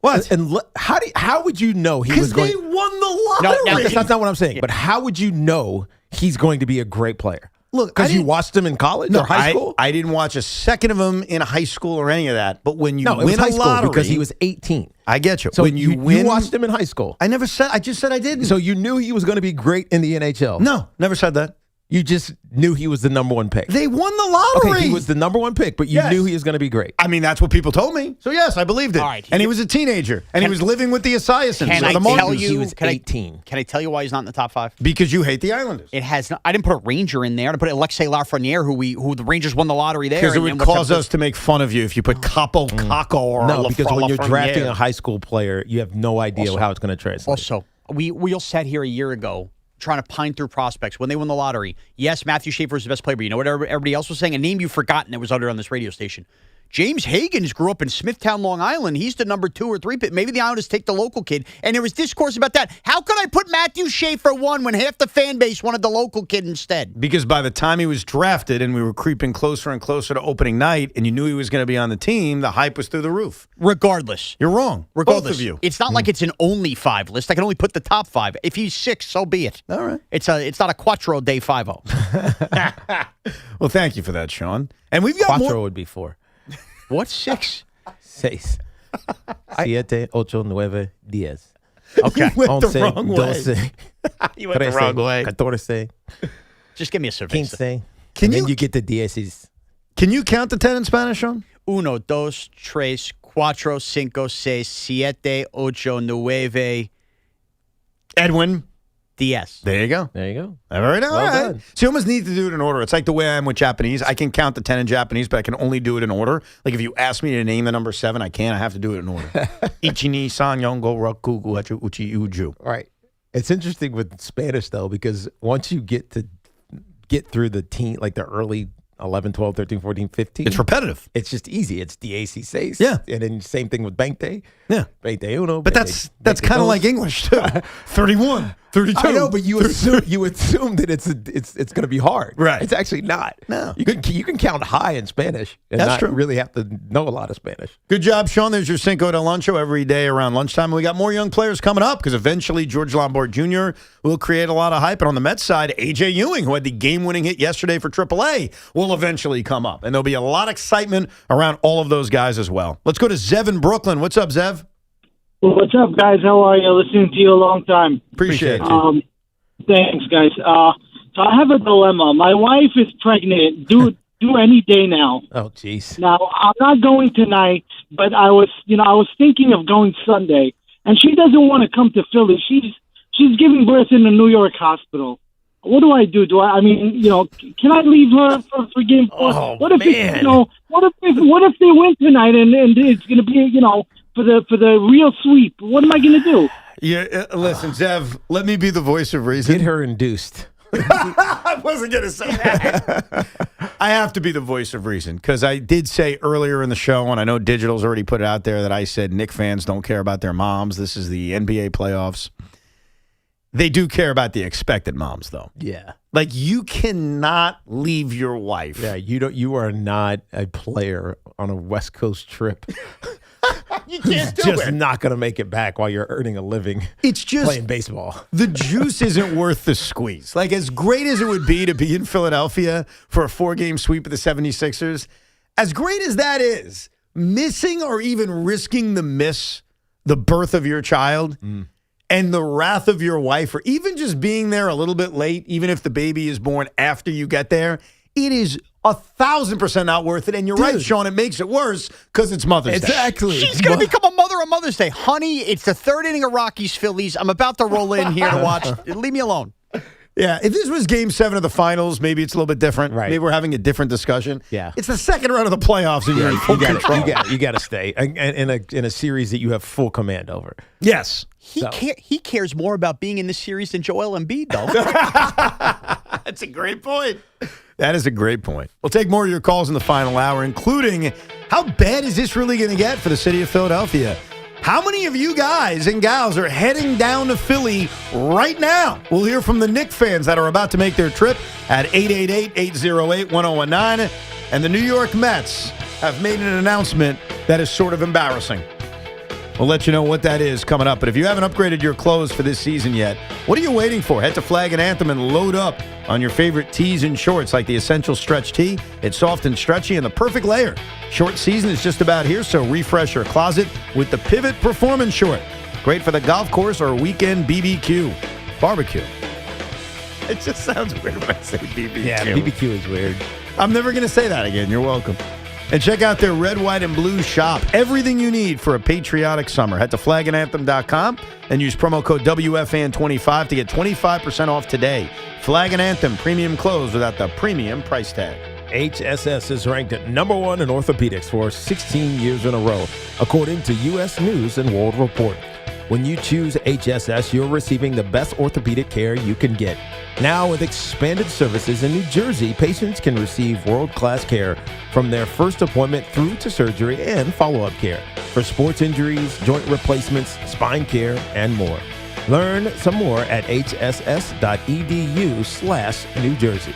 [SPEAKER 1] what?
[SPEAKER 3] And how would you know he was going?
[SPEAKER 1] Because they won the lottery.
[SPEAKER 3] No, that's not what I'm saying. But how would you know he's going to be a great player?
[SPEAKER 1] Look,
[SPEAKER 3] because you watched him in college or high school.
[SPEAKER 1] I didn't watch a second of him in high school or any of that. But when you win
[SPEAKER 3] high
[SPEAKER 1] a lottery,
[SPEAKER 3] because he was 18.
[SPEAKER 1] I get you.
[SPEAKER 3] So
[SPEAKER 1] when you win,
[SPEAKER 3] you watched him in high school.
[SPEAKER 1] I never said. I just said I didn't.
[SPEAKER 3] So you knew he was going to be great in the NHL.
[SPEAKER 1] No, never said that.
[SPEAKER 3] You just knew he was the number 1 pick.
[SPEAKER 1] They won the lottery.
[SPEAKER 3] Okay, he was the number 1 pick, but you knew he was going to be great.
[SPEAKER 1] I mean, that's what people told me. So, yes, I believed it. All right, and he was a teenager, and he was living with the Esiasons.
[SPEAKER 4] Can I tell you?
[SPEAKER 3] He was 18.
[SPEAKER 4] Can I tell you why he's not in the top 5?
[SPEAKER 1] Because you hate the Islanders.
[SPEAKER 4] It has not. I didn't put a Ranger in there. I put Alexei Lafreniere, who the Rangers won the lottery there.
[SPEAKER 1] Because it would cause us to make fun of you if you put Capo, Kako, or
[SPEAKER 3] no, because when you're drafting a high school player, you have no idea how it's going to translate.
[SPEAKER 4] Also, we all sat here a year ago trying to pine through prospects when they won the lottery. Yes, Matthew Schaefer was the best player, but you know what everybody else was saying? A name you've forgotten that was uttered on this radio station. James Higgins grew up in Smithtown, Long Island. He's the number 2 or 3 pick. Maybe the Islanders take the local kid. And there was discourse about that. How could I put Matthew Schaefer 1 when half the fan base wanted the local kid instead?
[SPEAKER 1] Because by the time he was drafted and we were creeping closer and closer to opening night and you knew he was going to be on the team, the hype was through the roof.
[SPEAKER 4] Regardless.
[SPEAKER 1] You're wrong.
[SPEAKER 4] Regardless.
[SPEAKER 1] Both of you.
[SPEAKER 4] It's not like it's an only 5 list. I can only put the top 5. If he's 6, so be it.
[SPEAKER 1] All right.
[SPEAKER 4] It's not a Quattro Day 5-0.
[SPEAKER 1] Well, thank you for that, Sean. And we've got
[SPEAKER 3] Quattro
[SPEAKER 1] more.
[SPEAKER 3] would be 4.
[SPEAKER 4] What's 6?
[SPEAKER 3] 6. 7, 8, 9, 10.
[SPEAKER 1] Okay. You went the wrong way.
[SPEAKER 4] You went the wrong way.
[SPEAKER 3] 14.
[SPEAKER 4] Just give me a cerveza.
[SPEAKER 3] 15. Then you get the dieces.
[SPEAKER 1] Can you count to 10 in Spanish, Sean?
[SPEAKER 4] 1, 2, 3, 4, 5, 6, 7, 8, 9.
[SPEAKER 1] Edwin.
[SPEAKER 4] 10.
[SPEAKER 1] There you go. All right. So you almost need to do it in order. It's like the way I am with Japanese. I can count to 10 in Japanese, but I can only do it in order. Like if you ask me to name the number 7, I can't. I have to do it in order. Ichi, ni, san, yon, go, raku, gu, hachu, uchi, uju.
[SPEAKER 3] Right. It's interesting with Spanish, though, because once you get through the teen, like the early 11, 12, 13, 14, 15.
[SPEAKER 1] It's repetitive.
[SPEAKER 3] It's just easy. It's DAC6.
[SPEAKER 1] Yeah.
[SPEAKER 3] And then same thing with Bank Day.
[SPEAKER 1] Yeah.
[SPEAKER 3] Bank Day uno.
[SPEAKER 1] But that's kind of like English, too. 31. 32.
[SPEAKER 3] I know, but you assume that it's going to be hard.
[SPEAKER 1] Right.
[SPEAKER 3] It's actually not.
[SPEAKER 1] No.
[SPEAKER 3] You can count high in Spanish and
[SPEAKER 1] That's
[SPEAKER 3] not
[SPEAKER 1] true.
[SPEAKER 3] really have to know a lot of Spanish.
[SPEAKER 1] Good job, Shaun. There's your Cinco de Luncho every day around lunchtime. And we got more young players coming up because eventually George Lombard Jr. will create a lot of hype. And on the Mets side, A.J. Ewing, who had the game-winning hit yesterday for AAA, will eventually come up. And there'll be a lot of excitement around all of those guys as well. Let's go to Zev in Brooklyn. What's up, Zev?
[SPEAKER 7] What's up, guys? How are you? Listening to you a long time.
[SPEAKER 1] Appreciate it.
[SPEAKER 7] Thanks, guys. So I have a dilemma. My wife is pregnant. Due any day now.
[SPEAKER 3] Oh, jeez.
[SPEAKER 7] Now I'm not going tonight, but I was thinking of going Sunday, and she doesn't want to come to Philly. She's giving birth in a New York hospital. What do I do? Can I leave her for game 4?
[SPEAKER 3] Oh,
[SPEAKER 7] what if
[SPEAKER 3] man.
[SPEAKER 7] what if they win tonight and it's going to be for the real sweep? What am I going to do?
[SPEAKER 1] Yeah, listen, Zev, let me be the voice of reason.
[SPEAKER 3] Get her induced.
[SPEAKER 1] I wasn't going to say that. I have to be the voice of reason because I did say earlier in the show, and I know Digital's already put it out there, that I said Knicks fans don't care about their moms. This is the NBA playoffs. They do care about the expected moms, though.
[SPEAKER 3] Yeah.
[SPEAKER 1] Like, you cannot leave your wife.
[SPEAKER 3] Yeah, you are not a player on a West Coast trip.
[SPEAKER 1] You can't do
[SPEAKER 3] just
[SPEAKER 1] it.
[SPEAKER 3] not going to make it back while you're earning a living.
[SPEAKER 1] It's just
[SPEAKER 3] playing baseball.
[SPEAKER 1] The juice isn't worth the squeeze. Like, as great as it would be to be in Philadelphia for a 4-game sweep of the 76ers, as great as that is, missing or even risking the birth of your child and the wrath of your wife, or even just being there a little bit late, even if the baby is born after you get there, it is 1,000% not worth it. And you're right, Shaun, it makes it worse because it's Mother's Day.
[SPEAKER 3] Exactly.
[SPEAKER 4] She's going to become a mother on Mother's Day. Honey, it's the third inning of Rockies Phillies. I'm about to roll in here to watch. Leave me alone.
[SPEAKER 1] Yeah, if this was Game 7 of the finals, maybe it's a little bit different.
[SPEAKER 3] Right.
[SPEAKER 1] Maybe we're having a different discussion.
[SPEAKER 3] Yeah.
[SPEAKER 1] It's the second round of the playoffs, and you're in full control.
[SPEAKER 3] You got to stay in a series that you have full command over.
[SPEAKER 1] Yes.
[SPEAKER 4] He cares more about being in this series than Joel Embiid, though.
[SPEAKER 1] That's a great point. That is a great point. We'll take more of your calls in the final hour, including how bad is this really going to get for the city of Philadelphia? How many of you guys and gals are heading down to Philly right now? We'll hear from the Knicks fans that are about to make their trip at 888-808-1019. And the New York Mets have made an announcement that is sort of embarrassing. We'll let you know what that is coming up. But if you haven't upgraded your clothes for this season yet, what are you waiting for? Head to Flag and Anthem and load up on your favorite tees and shorts like the Essential Stretch Tee. It's soft and stretchy and the perfect layer. Short season is just about here, so refresh your closet with the Pivot Performance Short. Great for the golf course or weekend BBQ. Barbecue. It just sounds weird when I say BBQ.
[SPEAKER 3] Yeah, BBQ is weird.
[SPEAKER 1] I'm never going to say that again. You're welcome. And check out their red, white, and blue shop. Everything you need for a patriotic summer. Head to flagandanthem.com and use promo code WFAN25 to get 25% off today. Flag and Anthem premium clothes without the premium price tag.
[SPEAKER 3] HSS is ranked at number 1 in orthopedics for 16 years in a row, according to U.S. News and World Report. When you choose HSS, you're receiving the best orthopedic care you can get. Now, with expanded services in New Jersey, patients can receive world-class care from their first appointment through to surgery and follow-up care for sports injuries, joint replacements, spine care, and more. Learn some more at hss.edu/New Jersey.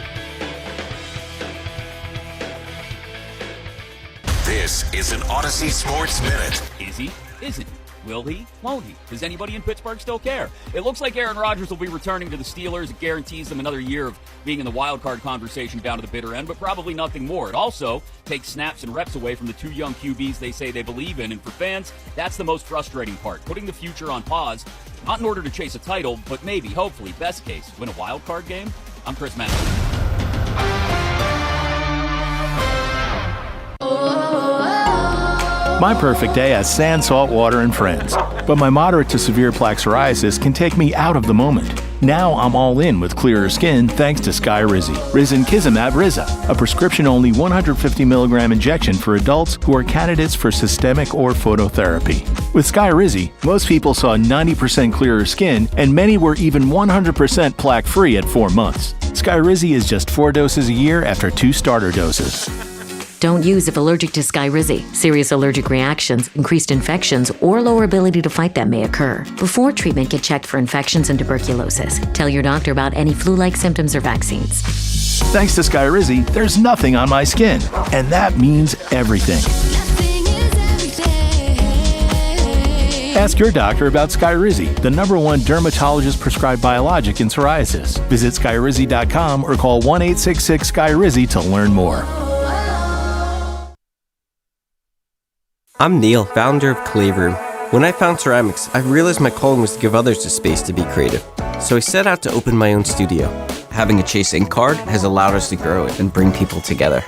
[SPEAKER 8] This is an Odyssey Sports Minute.
[SPEAKER 9] Is he? Isn't he? Will he? Won't he? Does anybody in Pittsburgh still care? It looks like Aaron Rodgers will be returning to the Steelers. It guarantees them another year of being in the wild card conversation down to the bitter end, but probably nothing more. It also takes snaps and reps away from the two young QBs they say they believe in. And for fans, that's the most frustrating part, putting the future on pause, not in order to chase a title, but maybe, hopefully, best case, win a wild card game. I'm Chris Madison.
[SPEAKER 18] My perfect day has sand, salt, water, and friends. But my moderate to severe plaque psoriasis can take me out of the moment. Now I'm all in with clearer skin thanks to Skyrizi. Risankizumab Riza, a prescription-only 150 milligram injection for adults who are candidates for systemic or phototherapy. With Skyrizi, most people saw 90% clearer skin, and many were even 100% plaque-free at 4 months. Skyrizi is just 4 doses a year after 2 starter doses.
[SPEAKER 11] Don't use if allergic to Skyrizi. Serious allergic reactions, increased infections, or lower ability to fight them may occur. Before treatment, get checked for infections and tuberculosis. Tell your doctor about any flu-like symptoms or vaccines.
[SPEAKER 18] Thanks to Skyrizi, there's nothing on my skin. And that means everything. Ask your doctor about Skyrizi, the #1 dermatologist-prescribed biologic in psoriasis. Visit Skyrizi.com or call 1-866-SKYRIZI to learn more.
[SPEAKER 12] I'm Neil, founder of Clay Room. When I found ceramics, I realized my calling was to give others the space to be creative. So I set out to open my own studio. Having a Chase Ink card has allowed us to grow it and bring people together.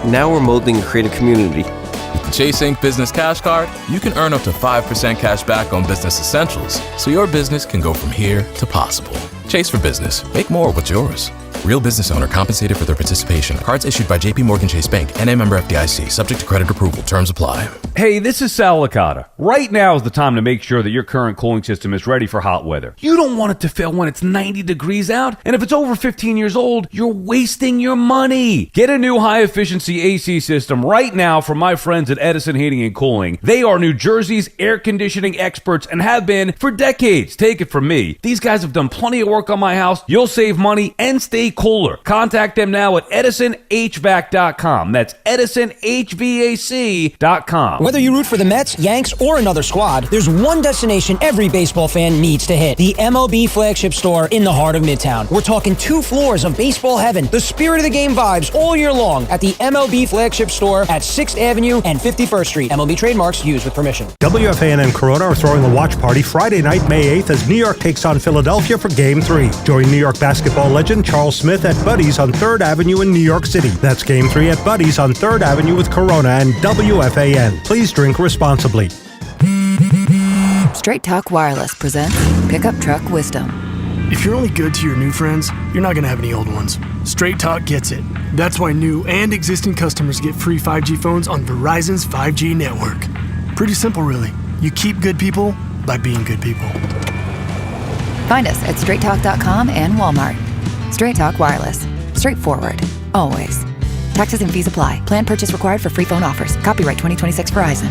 [SPEAKER 12] Now we're molding a creative community.
[SPEAKER 14] With the Chase Ink Business Cash Card, you can earn up to 5% cash back on business essentials, so your business can go from here to possible. Chase for business. Make more what's yours. Real business owner compensated for their participation. Cards issued by J.P. Morgan Chase Bank, N.A. member FDIC. Subject to credit approval. Terms apply.
[SPEAKER 16] Hey, this is Sal Licata. Right now is the time to make sure that your current cooling system is ready for hot weather. You don't want it to fail when it's 90 degrees out, and if it's over 15 years old, you're wasting your money. Get a new high-efficiency AC system right now from my friends at Edison Heating and Cooling. They are New Jersey's air conditioning experts and have been for decades. Take it from me. These guys have done plenty of work on my house. You'll save money and stay cooler. Contact them now at EdisonHVAC.com. That's EdisonHVAC.com.
[SPEAKER 21] Whether you root for the Mets, Yanks, or another squad, there's one destination every baseball fan needs to hit. The MLB flagship store in the heart of Midtown. We're talking 2 floors of baseball heaven. The spirit of the game vibes all year long at the MLB flagship store at 6th Avenue and 51st Street. MLB trademarks used with permission.
[SPEAKER 24] WFAN and Corona are throwing a watch party Friday night, May 8th, as New York takes on Philadelphia for Game 3. Join New York basketball legend Charles Smith at Buddy's on 3rd Avenue in New York City. That's Game 3 at Buddy's on 3rd Avenue with Corona and WFAN. Please drink responsibly.
[SPEAKER 27] Straight Talk Wireless presents Pickup Truck Wisdom.
[SPEAKER 28] If you're only good to your new friends, you're not going to have any old ones. Straight Talk gets it. That's why new and existing customers get free 5G phones on Verizon's 5G network. Pretty simple, really. You keep good people by being good people.
[SPEAKER 27] Find us at straighttalk.com and Walmart. Straight Talk Wireless. Straightforward. Always. Taxes and fees apply. Plan purchase required for free phone offers. Copyright 2026 Verizon.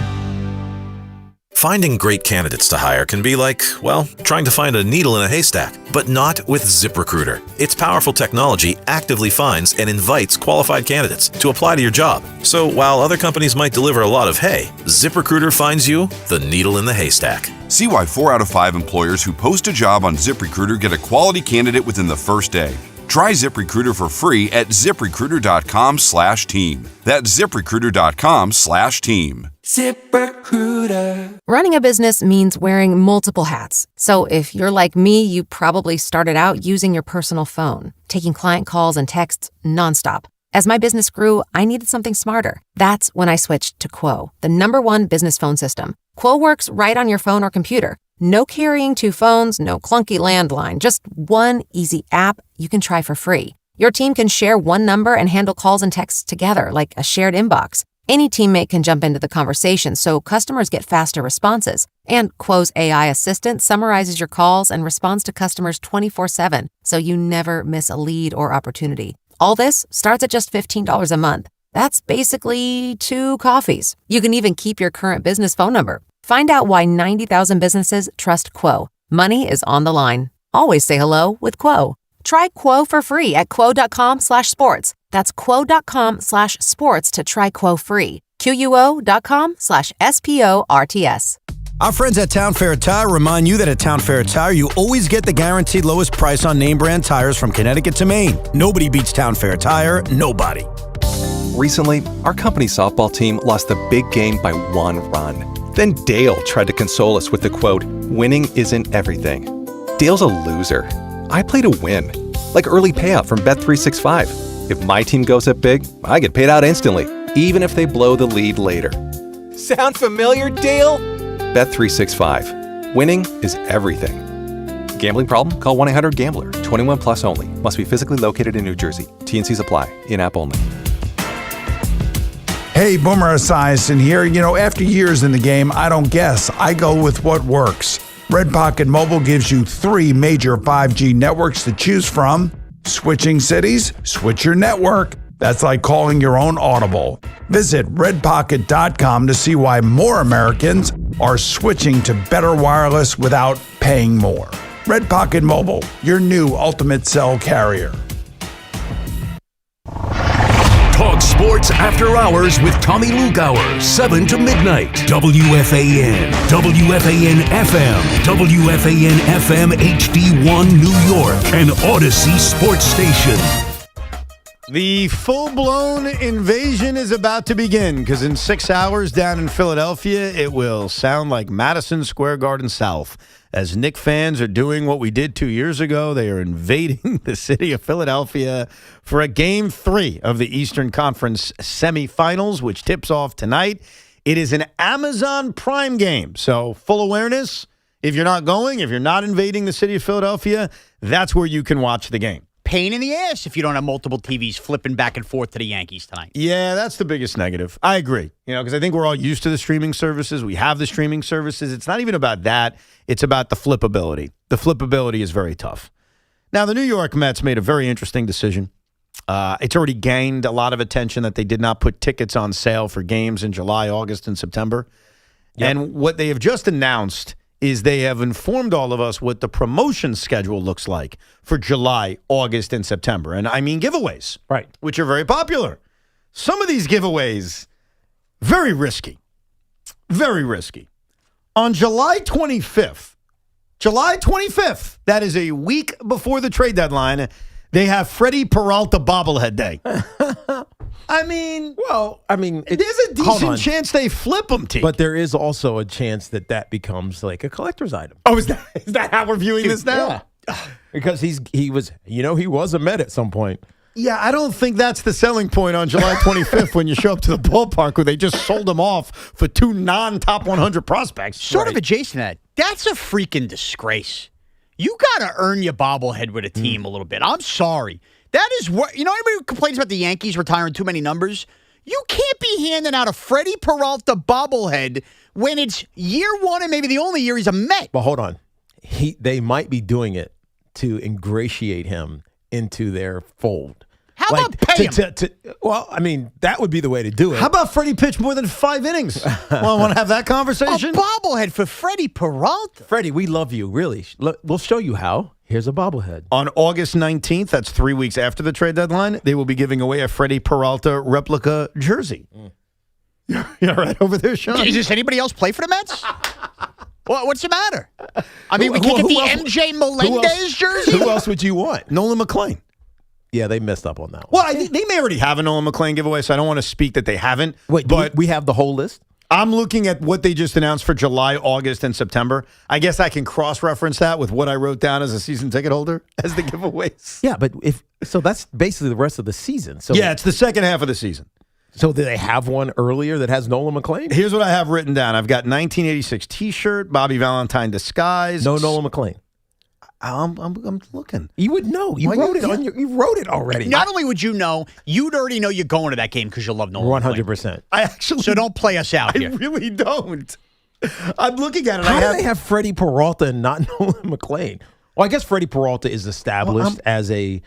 [SPEAKER 6] Finding great candidates to hire can be like, well, trying to find a needle in a haystack, but not with ZipRecruiter. Its powerful technology actively finds and invites qualified candidates to apply to your job. So while other companies might deliver a lot of hay, ZipRecruiter finds you the needle in the haystack.
[SPEAKER 15] See why 4 out of 5 employers who post a job on ZipRecruiter get a quality candidate within the first day. Try ZipRecruiter for free at ZipRecruiter.com/team. That's ZipRecruiter.com/team.
[SPEAKER 27] ZipRecruiter. Running a business means wearing multiple hats. So if you're like me, you probably started out using your personal phone, taking client calls and texts nonstop. As my business grew, I needed something smarter. That's when I switched to Quo, the #1 business phone system. Quo works right on your phone or computer. No carrying 2 phones, no clunky landline, just one easy app you can try for free. Your team can share one number and handle calls and texts together like a shared inbox. Any teammate can jump into the conversation so customers get faster responses. And Quo's AI assistant summarizes your calls and responds to customers 24/7, so you never miss a lead or opportunity. All this starts at just $15 a month. That's basically 2 coffees. You can even keep your current business phone number. Find out why 90,000 businesses trust Quo. Money is on the line. Always say hello with Quo. Try Quo for free at quo.com/sports. That's quo.com/sports to try Quo free. QUO.com/SPORTS.
[SPEAKER 4] Our friends at Town Fair Tire remind you that at Town Fair Tire, you always get the guaranteed lowest price on name brand tires from Connecticut to Maine. Nobody beats Town Fair Tire. Nobody.
[SPEAKER 29] Recently, our company softball team lost the big game by 1 run. Then Dale tried to console us with the quote, "Winning isn't everything." Dale's a loser. I play to win, like early payout from Bet365. If my team goes up big, I get paid out instantly, even if they blow the lead later.
[SPEAKER 3] Sound familiar, Dale?
[SPEAKER 29] Bet365. Winning is everything. Gambling problem? Call 1-800-GAMBLER. 21 plus only. Must be physically located in New Jersey. T&Cs apply. In-app only.
[SPEAKER 30] Hey, Boomer Esiason here. You know, after years in the game, I don't guess. I go with what works. Red Pocket Mobile gives you 3 major 5G networks to choose from. Switching cities? Switch your network. That's like calling your own audible. Visit redpocket.com to see why more Americans are switching to better wireless without paying more. Red Pocket Mobile, your new ultimate cell carrier.
[SPEAKER 10] Talk sports after hours with Tommy Lugauer, 7 to midnight. WFAN, WFAN FM, WFAN FM HD1 New York, an Odyssey sports station.
[SPEAKER 1] The full-blown invasion is about to begin because in 6 hours down in Philadelphia, it will sound like Madison Square Garden South. As Knicks fans are doing what we did 2 years ago, they are invading the city of Philadelphia for a Game 3 of the Eastern Conference semifinals, which tips off tonight. It is an Amazon Prime game, so full awareness. If you're not going, if you're not invading the city of Philadelphia, that's where you can watch the game.
[SPEAKER 4] Pain in the ass if you don't have multiple TVs flipping back and forth to the Yankees tonight.
[SPEAKER 1] Yeah, that's the biggest negative. I agree. Because I think we're all used to the streaming services. We have the streaming services. It's not even about that. It's about the flippability. The flippability is very tough. Now, the New York Mets made a very interesting decision. It's already gained a lot of attention that they did not put tickets on sale for games in July, August, and September. Yep. And what they have just announced is they have informed all of us what the promotion schedule looks like for July, August, and September. And I mean giveaways,
[SPEAKER 3] right,
[SPEAKER 1] which are very popular. Some of these giveaways, very risky. Very risky. On July 25th, that is a week before the trade deadline, they have Freddie Peralta bobblehead day. There's a decent chance they flip them, T.
[SPEAKER 3] But there is also a chance that becomes like a collector's item.
[SPEAKER 1] Oh, is that how we're viewing this now?
[SPEAKER 3] Yeah. Because he was a Met at some point.
[SPEAKER 1] Yeah, I don't think that's the selling point on July 25th when you show up to the ballpark where they just sold them off for 2 non-top 100 prospects.
[SPEAKER 4] Sort of adjacent to that. That's a freaking disgrace. You got to earn your bobblehead with a team a little bit. I'm sorry. That is what, anybody who complains about the Yankees retiring too many numbers, you can't be handing out a Freddie Peralta bobblehead when it's year one and maybe the only year he's a Met.
[SPEAKER 3] But hold on. They might be doing it to ingratiate him into their fold.
[SPEAKER 4] How about pay him?
[SPEAKER 3] That would be the way to do it.
[SPEAKER 1] How about Freddie pitched more than 5 innings? Well, want to have that conversation?
[SPEAKER 4] A bobblehead for Freddie Peralta.
[SPEAKER 3] Freddie, we love you, really. We'll show you how. Here's a bobblehead.
[SPEAKER 1] On August 19th, that's 3 weeks after the trade deadline, they will be giving away a Freddie Peralta replica jersey. You're right over there, Shaun.
[SPEAKER 4] Does anybody else play for the Mets? What's the matter? I mean, we can't get the MJ Melendez jersey?
[SPEAKER 3] Who else would you want?
[SPEAKER 1] Nolan McLean.
[SPEAKER 3] Yeah, they messed up on that one.
[SPEAKER 1] Well, they may already have a Nolan McLean giveaway, so I don't want to speak that they haven't.
[SPEAKER 3] Wait, but we have the whole list?
[SPEAKER 1] I'm looking at what they just announced for July, August, and September. I guess I can cross-reference that with what I wrote down as a season ticket holder as the giveaways.
[SPEAKER 3] Yeah, but so that's basically the rest of the season. So
[SPEAKER 1] yeah, it's the second half of the season.
[SPEAKER 3] So do they have one earlier that has Nolan McLean?
[SPEAKER 1] Here's what I have written down. I've got 1986 T-shirt, Bobby Valentine disguise.
[SPEAKER 3] No Nolan McLean.
[SPEAKER 1] I'm looking.
[SPEAKER 3] You would know. You wrote it on you wrote it already.
[SPEAKER 4] Not only would you know, you'd already know you're going to that game because you love Nolan.
[SPEAKER 3] 100%.
[SPEAKER 1] I actually.
[SPEAKER 4] So don't play us out here.
[SPEAKER 1] I really don't. I'm looking at it.
[SPEAKER 3] How do they have Freddie Peralta and not Nolan McLean? Well, I guess Freddie Peralta is established as a.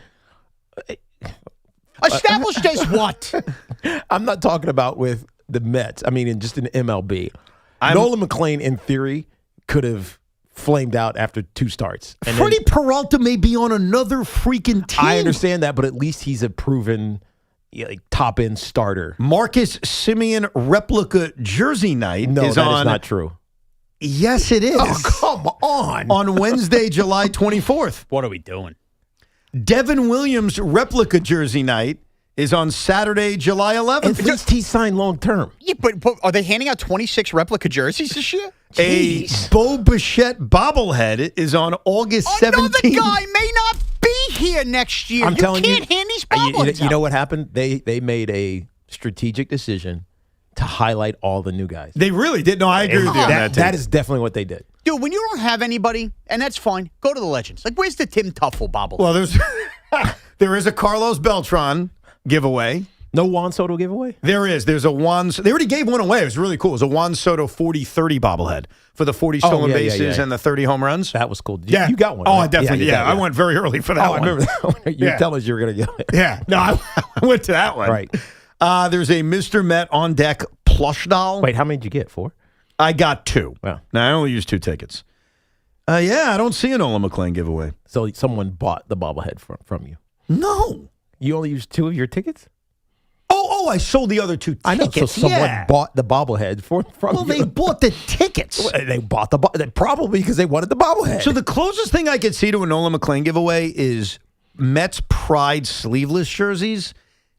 [SPEAKER 4] Established as what?
[SPEAKER 3] I'm not talking about with the Mets. I mean, just in MLB. Nolan McLean, in theory, could have flamed out after 2 starts.
[SPEAKER 1] And Freddie Peralta may be on another freaking team.
[SPEAKER 3] I understand that, but at least he's a proven top-end starter.
[SPEAKER 1] Marcus Semien replica jersey night
[SPEAKER 3] is
[SPEAKER 1] that is
[SPEAKER 3] not true.
[SPEAKER 1] Yes, it is.
[SPEAKER 3] Oh, come on.
[SPEAKER 1] On Wednesday, July 24th.
[SPEAKER 4] What are we doing?
[SPEAKER 1] Devin Williams replica jersey night is on Saturday, July 11th.
[SPEAKER 3] At least he signed long-term.
[SPEAKER 4] Yeah, but are they handing out 26 replica jerseys this year?
[SPEAKER 1] Jeez. A Bo Bichette bobblehead is on August 17th.
[SPEAKER 4] Another guy may not be here next year.
[SPEAKER 3] I'm telling you,
[SPEAKER 4] can't hand these bobbleheads
[SPEAKER 3] you know what happened? They made a strategic decision to highlight all the new guys.
[SPEAKER 1] They really did. No, I agree with you on that.
[SPEAKER 3] That is definitely what they did.
[SPEAKER 4] Dude, when you don't have anybody, and that's fine, go to the Legends. Like, where's the Tim Tuffle bobblehead?
[SPEAKER 1] Well, there is a Carlos Beltran giveaway.
[SPEAKER 3] No Juan Soto giveaway?
[SPEAKER 1] There is. There's a Juan. They already gave one away. It was really cool. It was a Juan Soto 40-30 bobblehead for the 40 stolen bases and the 30 home runs.
[SPEAKER 3] That was cool. You got one.
[SPEAKER 1] Oh,
[SPEAKER 3] right?
[SPEAKER 1] I definitely. I went very early for that one.
[SPEAKER 3] I remember that one. You tell us you were going to get it.
[SPEAKER 1] Yeah. No, I went to that one.
[SPEAKER 3] Right.
[SPEAKER 1] There's a Mr. Met on deck plush doll.
[SPEAKER 3] Wait, how many did you get? 4?
[SPEAKER 1] I got 2.
[SPEAKER 3] Wow.
[SPEAKER 1] Now, I only used 2 tickets. I don't see an Nolan McClain giveaway.
[SPEAKER 3] So someone bought the bobblehead from you?
[SPEAKER 1] No.
[SPEAKER 3] You only used 2 of your tickets?
[SPEAKER 1] Oh, I sold the other 2 tickets.
[SPEAKER 3] I know. So someone bought the bobblehead from
[SPEAKER 1] Well,
[SPEAKER 3] you.
[SPEAKER 1] they bought the tickets.
[SPEAKER 3] They bought probably because they wanted the bobblehead.
[SPEAKER 1] So the closest thing I could see to a Nolan McClain giveaway is Mets Pride sleeveless jerseys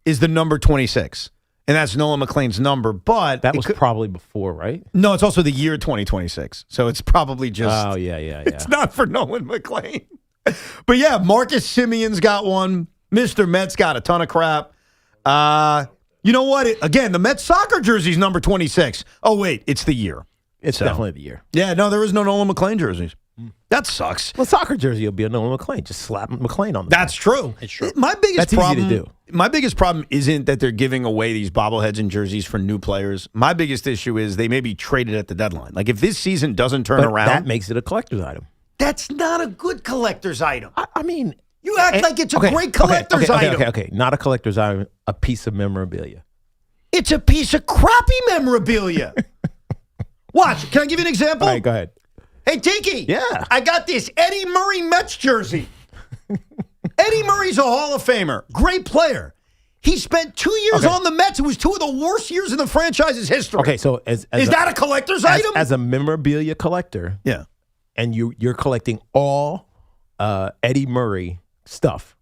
[SPEAKER 1] is the number 26. And that's Nolan McClain's number, but...
[SPEAKER 3] That was probably before, right?
[SPEAKER 1] No, it's also the year 2026. So it's probably just...
[SPEAKER 3] Oh, yeah.
[SPEAKER 1] It's not for Nolan McClain. But yeah, Marcus Simeon's got one. Mr. Met's got a ton of crap. You know what? Again, the Mets soccer jersey's number 26. Oh, wait, it's the year.
[SPEAKER 3] It's definitely the year.
[SPEAKER 1] Yeah, no, there is no Nolan McClain jerseys. That sucks.
[SPEAKER 3] Well, soccer jersey will be a Nolan McClain. Just slap McClain on the
[SPEAKER 1] That's true.
[SPEAKER 3] It's true.
[SPEAKER 1] My biggest
[SPEAKER 3] That's
[SPEAKER 1] problem,
[SPEAKER 3] easy to do.
[SPEAKER 1] My biggest problem isn't that they're giving away these bobbleheads and jerseys for new players. My biggest issue is they may be traded at the deadline. Like if this season doesn't turn around,
[SPEAKER 3] that makes it a collector's item.
[SPEAKER 1] That's not a good collector's item.
[SPEAKER 3] I mean,
[SPEAKER 1] you act like it's a great collector's item.
[SPEAKER 3] Okay. Not a collector's item, a piece of memorabilia.
[SPEAKER 1] It's a piece of crappy memorabilia. Watch. Can I give you an example?
[SPEAKER 3] All right, go ahead.
[SPEAKER 1] Hey, Tiki.
[SPEAKER 3] Yeah.
[SPEAKER 1] I got this Eddie Murray Mets jersey. Eddie Murray's a Hall of Famer. Great player. He spent 2 years on the Mets. It was 2 of the worst years in the franchise's history.
[SPEAKER 3] Okay, so is
[SPEAKER 1] that a collector's item?
[SPEAKER 3] As a memorabilia collector,
[SPEAKER 1] yeah,
[SPEAKER 3] and you're collecting all Eddie Murray stuff,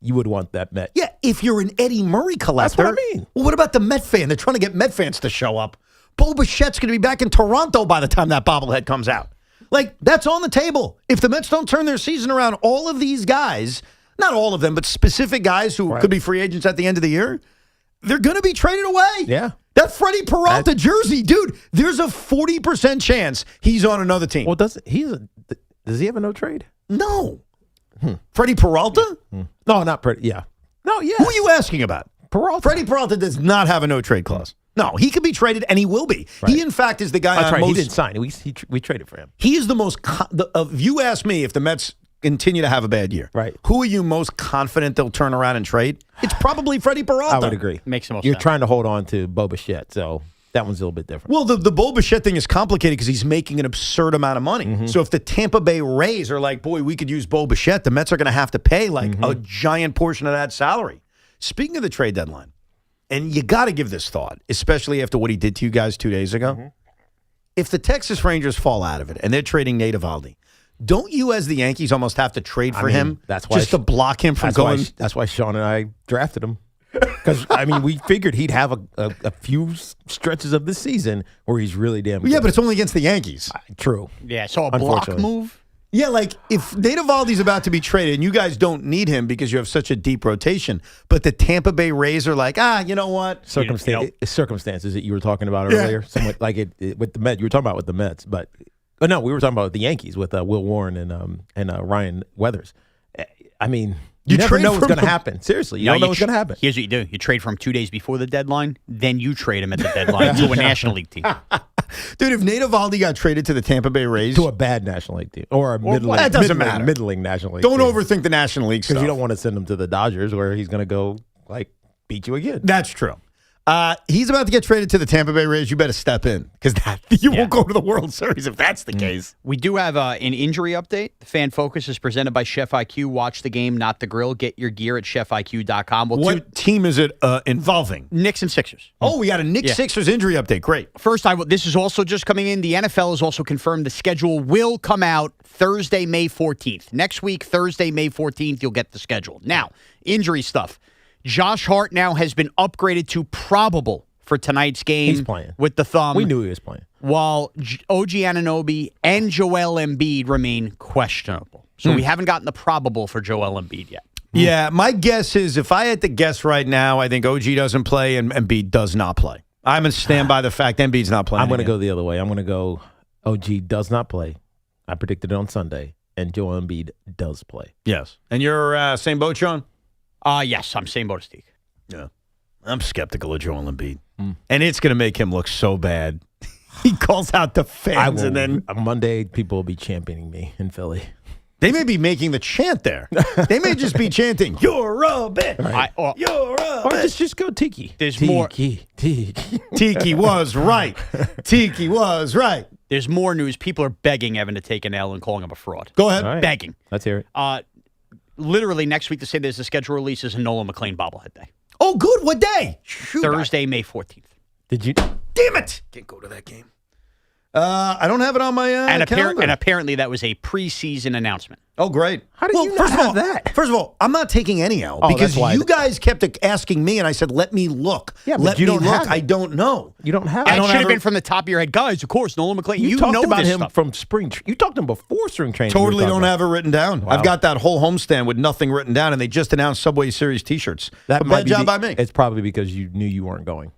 [SPEAKER 3] you would want that Met.
[SPEAKER 1] Yeah, if you're an Eddie Murray collector.
[SPEAKER 3] That's what I mean.
[SPEAKER 1] Well, what about the Met fan? They're trying to get Met fans to show up. Bo Bichette's going to be back in Toronto by the time that bobblehead comes out. Like, that's on the table. If the Mets don't turn their season around, all of these guys, not all of them, but specific guys who could be free agents at the end of the year, they're going to be traded away.
[SPEAKER 3] Yeah.
[SPEAKER 1] That Freddie Peralta jersey, dude, there's a 40% chance he's on another team.
[SPEAKER 3] Well, does he have a no trade?
[SPEAKER 1] No. Freddie Peralta?
[SPEAKER 3] No, not Freddie. Yeah. No, yeah.
[SPEAKER 1] Who are you asking about?
[SPEAKER 3] Peralta.
[SPEAKER 1] Freddie Peralta does not have a no trade clause. No, he could be traded, and he will be. Right. He, in fact, is the guy.
[SPEAKER 3] That's right. He didn't sign. We traded for him.
[SPEAKER 1] He is the most. If you ask me, if the Mets continue to have a bad year,
[SPEAKER 3] right?
[SPEAKER 1] Who are you most confident they'll turn around and trade? It's probably Freddie Peralta.
[SPEAKER 3] I would agree.
[SPEAKER 4] Makes the most
[SPEAKER 3] You're
[SPEAKER 4] sense.
[SPEAKER 3] trying to hold on to Bo Bichette, so that one's a little bit different.
[SPEAKER 1] Well, the Bo Bichette thing is complicated because he's making an absurd amount of money. So if the Tampa Bay Rays are like, boy, we could use Bo Bichette, the Mets are going to have to pay like a giant portion of that salary. Speaking of the trade deadline. And you got to give this thought, especially after what he did to you guys 2 days ago. If the Texas Rangers fall out of it and they're trading Nate Eovaldi, don't you as the Yankees almost have to trade for him
[SPEAKER 3] that's why
[SPEAKER 1] just to block him from going?
[SPEAKER 3] That's why Shaun and I drafted him. Because, I mean, we figured he'd have a few stretches of this season where he's really damn good.
[SPEAKER 1] Yeah, but it's only against the Yankees.
[SPEAKER 3] True.
[SPEAKER 4] Yeah, so a block move?
[SPEAKER 1] Yeah, like if Nate Eovaldi's about to be traded and you guys don't need him because you have such a deep rotation, but the Tampa Bay Rays are like, you know what?
[SPEAKER 3] Circumstances that you were talking about earlier. Somewhat like it with the Mets. You were talking about with the Mets, but no, we were talking about the Yankees with Will Warren and Ryan Weathers. I mean, you never know what's going to happen. Seriously, you don't know what's going to happen.
[SPEAKER 4] Here's what you do. You trade for him 2 days before the deadline, then you trade him at the deadline to a National League team.
[SPEAKER 1] Dude, if Nate Eovaldi got traded to the Tampa Bay Rays.
[SPEAKER 3] To a bad National League team. Or a middling National League
[SPEAKER 1] Don't
[SPEAKER 3] team.
[SPEAKER 1] overthink the National League stuff.
[SPEAKER 3] Because you don't want to send him to the Dodgers where he's going to go, beat you again.
[SPEAKER 1] That's true. He's about to get traded to the Tampa Bay Rays. You better step in because you won't go to the World Series if that's the case.
[SPEAKER 4] We do have an injury update. The Fan Focus is presented by Chef IQ. Watch the game, not the grill. Get your gear at chefiq.com.
[SPEAKER 1] What team is it involving?
[SPEAKER 4] Knicks and Sixers.
[SPEAKER 1] Oh, we got a Knicks Sixers injury update. Great.
[SPEAKER 4] First, this is also just coming in. The NFL has also confirmed the schedule will come out Thursday, May 14th. Next week, Thursday, May 14th, you'll get the schedule. Now, injury stuff. Josh Hart now has been upgraded to probable for tonight's game.
[SPEAKER 3] He's playing.
[SPEAKER 4] With the thumb.
[SPEAKER 3] We knew he was playing.
[SPEAKER 4] While OG Anunoby and Joel Embiid remain questionable. So we haven't gotten the probable for Joel Embiid yet.
[SPEAKER 1] Yeah, my guess is if I had to guess right now, I think OG doesn't play and Embiid does not play. I'm going to stand by the fact Embiid's not playing.
[SPEAKER 3] I'm going to go the other way. I'm going to go OG does not play. I predicted it on Sunday, and Joel Embiid does play.
[SPEAKER 1] Yes. And you're same boat, Shaun?
[SPEAKER 4] Yes, I'm same boat as Tiki.
[SPEAKER 1] Yeah. I'm skeptical of Joel Embiid. And it's going to make him look so bad. He calls out the fans, and then
[SPEAKER 3] on Monday, people will be championing me in Philly.
[SPEAKER 1] They may be making the chant there. They may just be chanting, "You're a bitch.
[SPEAKER 3] Right.
[SPEAKER 1] You're a
[SPEAKER 3] Or
[SPEAKER 1] bitch."
[SPEAKER 3] just go Tiki.
[SPEAKER 4] There's
[SPEAKER 3] Tiki.
[SPEAKER 1] Tiki was right. Tiki was right.
[SPEAKER 4] There's more news. People are begging Evan to take an L and calling him a fraud.
[SPEAKER 1] Go ahead.
[SPEAKER 3] All right.
[SPEAKER 4] Begging.
[SPEAKER 3] Let's hear it.
[SPEAKER 4] Literally next week, to say there's a schedule release is a Nolan McLean bobblehead day.
[SPEAKER 1] Oh, good. What day?
[SPEAKER 4] Thursday, May 14th.
[SPEAKER 3] Did you?
[SPEAKER 1] Damn it. Can't go to that game. I don't have it on my calendar.
[SPEAKER 4] And apparently that was a preseason announcement.
[SPEAKER 1] Oh, great.
[SPEAKER 3] How did you not have that?
[SPEAKER 1] First of all, I'm not taking any L
[SPEAKER 3] Oh,
[SPEAKER 1] because
[SPEAKER 3] that's why.
[SPEAKER 1] you guys kept asking me, and I said, let me look.
[SPEAKER 3] Yeah, but
[SPEAKER 1] let
[SPEAKER 3] you
[SPEAKER 1] me
[SPEAKER 3] don't
[SPEAKER 1] look.
[SPEAKER 3] have it.
[SPEAKER 1] I don't know.
[SPEAKER 3] You don't have
[SPEAKER 4] And
[SPEAKER 3] it.
[SPEAKER 4] it should have been from the top of your head. Guys, of course, Nolan McLean.
[SPEAKER 3] You
[SPEAKER 4] You
[SPEAKER 3] talked
[SPEAKER 4] know
[SPEAKER 3] about
[SPEAKER 4] this
[SPEAKER 3] him
[SPEAKER 4] stuff.
[SPEAKER 3] from spring. You talked to him before spring training.
[SPEAKER 1] Totally don't have it written down.
[SPEAKER 3] Wow.
[SPEAKER 1] I've got that whole homestand with nothing written down, and they just announced Subway Series T-shirts.
[SPEAKER 3] That
[SPEAKER 1] A
[SPEAKER 3] might
[SPEAKER 1] bad
[SPEAKER 3] be
[SPEAKER 1] job by me.
[SPEAKER 3] It's probably because you knew you weren't going.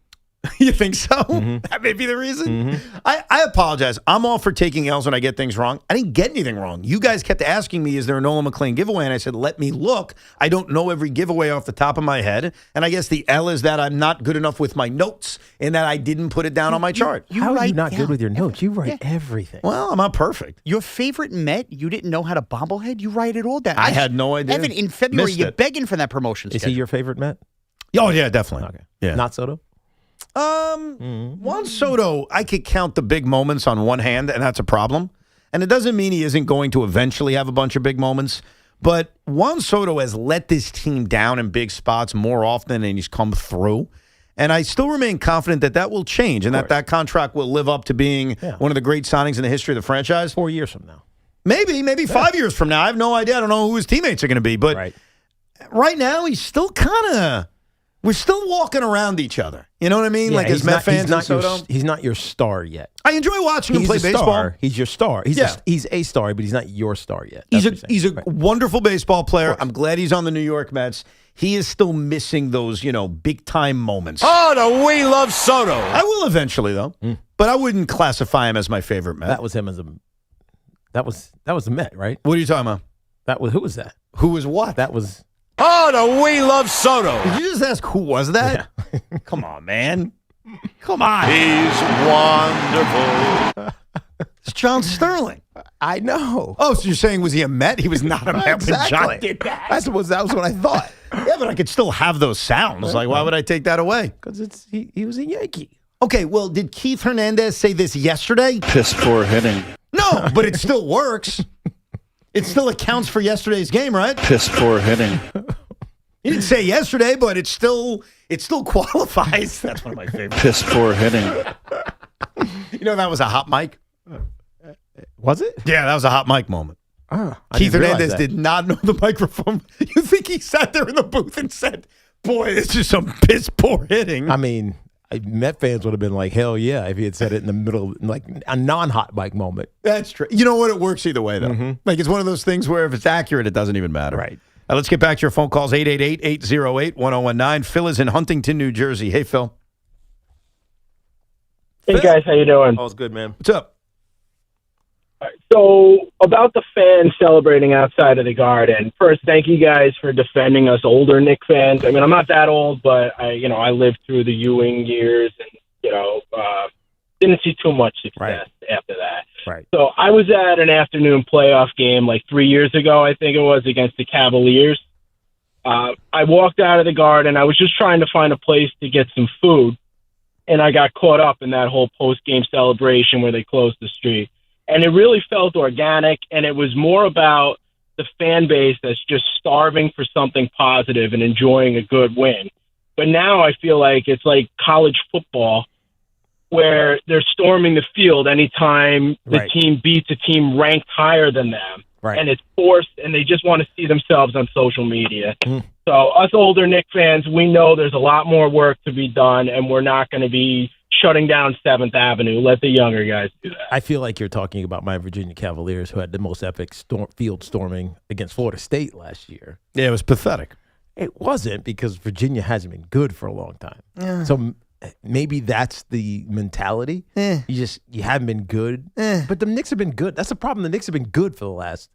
[SPEAKER 1] You think so? That may be the reason. I apologize. I'm all for taking L's when I get things wrong. I didn't get anything wrong. You guys kept asking me, is there a Nolan McLean giveaway? And I said, let me look. I don't know every giveaway off the top of my head. And I guess the L is that I'm not good enough with my notes and that I didn't put it down on my chart.
[SPEAKER 3] How are you not good with your notes? You write everything.
[SPEAKER 1] Well, I'm not perfect.
[SPEAKER 4] Your favorite Met, you didn't know how to bobblehead? You write it all down.
[SPEAKER 1] I had no idea.
[SPEAKER 4] Evan, in February,
[SPEAKER 1] Missed
[SPEAKER 4] you're
[SPEAKER 1] it.
[SPEAKER 4] begging for that promotion
[SPEAKER 3] Is
[SPEAKER 4] schedule.
[SPEAKER 3] he your favorite Met?
[SPEAKER 1] Oh, yeah, definitely.
[SPEAKER 3] Okay.
[SPEAKER 1] Yeah.
[SPEAKER 3] Not Soto?
[SPEAKER 1] Juan Soto, I could count the big moments on one hand, and that's a problem. And it doesn't mean he isn't going to eventually have a bunch of big moments. But Juan Soto has let this team down in big spots more often than he's come through. And I still remain confident that that will change and that contract will live up to being one of the great signings in the history of the franchise.
[SPEAKER 3] 4 years from now.
[SPEAKER 1] Maybe 5 years from now. I have no idea. I don't know who his teammates are going to be. But right now, he's still kind of... We're still walking around each other. You know what I mean?
[SPEAKER 3] Yeah,
[SPEAKER 1] like as Met fans and
[SPEAKER 3] your,
[SPEAKER 1] Soto.
[SPEAKER 3] he's not your star yet.
[SPEAKER 1] I enjoy watching him play baseball.
[SPEAKER 3] Star. He's your star. He's
[SPEAKER 1] Yeah.
[SPEAKER 3] he's a star, but he's not your star yet.
[SPEAKER 1] He's a wonderful baseball player. I'm glad he's on the New York Mets. He is still missing those, big time moments.
[SPEAKER 2] Oh, do we love Soto?
[SPEAKER 1] I will eventually though. But I wouldn't classify him as my favorite Met.
[SPEAKER 3] That was him as a that was the Met, right?
[SPEAKER 1] What are you talking about?
[SPEAKER 3] Who was that?
[SPEAKER 1] Who was what?
[SPEAKER 3] That was
[SPEAKER 2] Oh, do we love Soto?
[SPEAKER 1] Did you just ask who was that?
[SPEAKER 3] Yeah.
[SPEAKER 1] Come on, man. Come on.
[SPEAKER 2] He's wonderful.
[SPEAKER 1] It's John Sterling.
[SPEAKER 3] I know.
[SPEAKER 1] Oh, so you're saying was he a Met? He was not a Met when John did that.
[SPEAKER 3] That was what I thought.
[SPEAKER 1] Yeah, but I could still have those sounds. Like, why would I take that away?
[SPEAKER 3] Because he was a Yankee.
[SPEAKER 1] Okay, well, did Keith Hernandez say this yesterday?
[SPEAKER 2] Piss poor hitting.
[SPEAKER 1] No, but it still works. It still accounts for yesterday's game, right?
[SPEAKER 2] Piss poor hitting.
[SPEAKER 1] He didn't say yesterday, but it still qualifies. That's one of my favorites.
[SPEAKER 2] Piss poor hitting.
[SPEAKER 1] That was a hot mic.
[SPEAKER 3] Was it?
[SPEAKER 1] Yeah, that was a hot mic moment.
[SPEAKER 3] I
[SPEAKER 1] Keith
[SPEAKER 3] didn't realize
[SPEAKER 1] Hernandez
[SPEAKER 3] that.
[SPEAKER 1] did not know the microphone. You think he sat there in the booth and said, boy, it's just some piss poor hitting.
[SPEAKER 3] I mean, Met fans would have been like, hell yeah, if he had said it in the middle, like a non-hot mic moment.
[SPEAKER 1] That's true. You know what? It works either way, though. Like, it's one of those things where if it's accurate, it doesn't even matter.
[SPEAKER 3] Right.
[SPEAKER 1] Let's get back to your phone calls, 888-808-1019. Phil is in Huntington, New Jersey. Hey, Phil.
[SPEAKER 5] Hey, guys. How you doing?
[SPEAKER 3] All's good, man.
[SPEAKER 1] What's up?
[SPEAKER 5] So, about the fans celebrating outside of the Garden. First, thank you guys for defending us older Knicks fans. I mean, I'm not that old, but I lived through the Ewing years and, didn't see too much success after that.
[SPEAKER 3] Right.
[SPEAKER 5] So, I was at an afternoon playoff game like 3 years ago, I think it was, against the Cavaliers. I walked out of the Garden. I was just trying to find a place to get some food, and I got caught up in that whole post-game celebration where they closed the street. And it really felt organic, and it was more about the fan base that's just starving for something positive and enjoying a good win. But now I feel like it's like college football where they're storming the field anytime the team beats a team ranked higher than them.
[SPEAKER 3] Right.
[SPEAKER 5] And it's forced, and they just want to see themselves on social media. So us older Knicks fans, we know there's a lot more work to be done, and we're not going to be shutting down 7th Avenue. Let the younger guys do that.
[SPEAKER 3] I feel like you're talking about my Virginia Cavaliers, who had the most epic field storming against Florida State last year.
[SPEAKER 1] Yeah, it was pathetic.
[SPEAKER 3] It wasn't, because Virginia hasn't been good for a long time.
[SPEAKER 1] Yeah.
[SPEAKER 3] So maybe that's the mentality. You haven't been good. But the Knicks have been good. That's the problem. The Knicks have been good for the last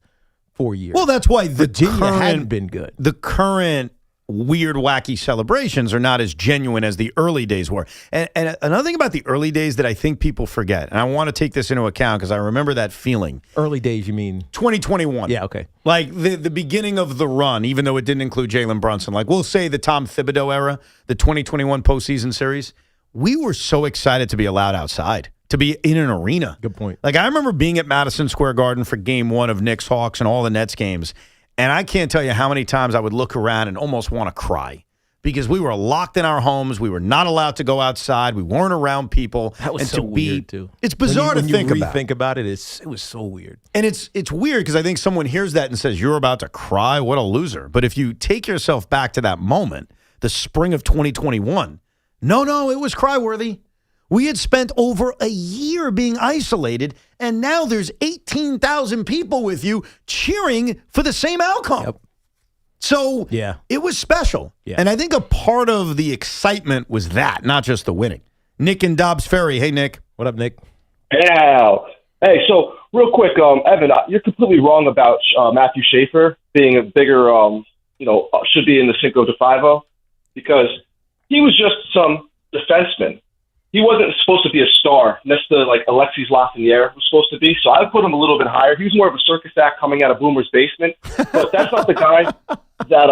[SPEAKER 3] 4 years.
[SPEAKER 1] Well, that's why
[SPEAKER 3] Virginia hadn't been good.
[SPEAKER 1] The current weird, wacky celebrations are not as genuine as the early days were. And another thing about the early days that I think people forget, and I want to take this into account because I remember that feeling.
[SPEAKER 3] Early days, you mean?
[SPEAKER 1] 2021.
[SPEAKER 3] Yeah, okay.
[SPEAKER 1] Like the beginning of the run, even though it didn't include Jalen Brunson. Like we'll say the Tom Thibodeau era, the 2021 postseason series. We were so excited to be allowed outside, to be in an arena.
[SPEAKER 3] Good point.
[SPEAKER 1] Like I remember being at Madison Square Garden for game 1 of Knicks Hawks and all the Nets games. And I can't tell you how many times I would look around and almost want to cry because we were locked in our homes. We were not allowed to go outside. We weren't around people.
[SPEAKER 3] That was
[SPEAKER 1] and
[SPEAKER 3] so
[SPEAKER 1] to be,
[SPEAKER 3] weird, too.
[SPEAKER 1] It's bizarre
[SPEAKER 3] when
[SPEAKER 1] to think about.
[SPEAKER 3] Think about it. It was so weird.
[SPEAKER 1] And it's weird because I think someone hears that and says, you're about to cry? What a loser. But if you take yourself back to that moment, the spring of 2021, no, it was cry-worthy. We had spent over a year being isolated, and now there's 18,000 people with you cheering for the same outcome.
[SPEAKER 3] Yep.
[SPEAKER 1] So it was special.
[SPEAKER 3] Yeah.
[SPEAKER 1] And I think a part of the excitement was that, not just the winning. Nick in Dobbs Ferry. Hey, Nick.
[SPEAKER 3] What up, Nick?
[SPEAKER 7] Hey, Al. Hey, so real quick, Evan, you're completely wrong about Matthew Schaefer being a bigger, should be in the Cinco de Five-0 because he was just some defenseman. He wasn't supposed to be a star next to like Alexis Lafreniere was supposed to be. So I put him a little bit higher. He was more of a circus act coming out of Boomer's basement. But that's not the guy that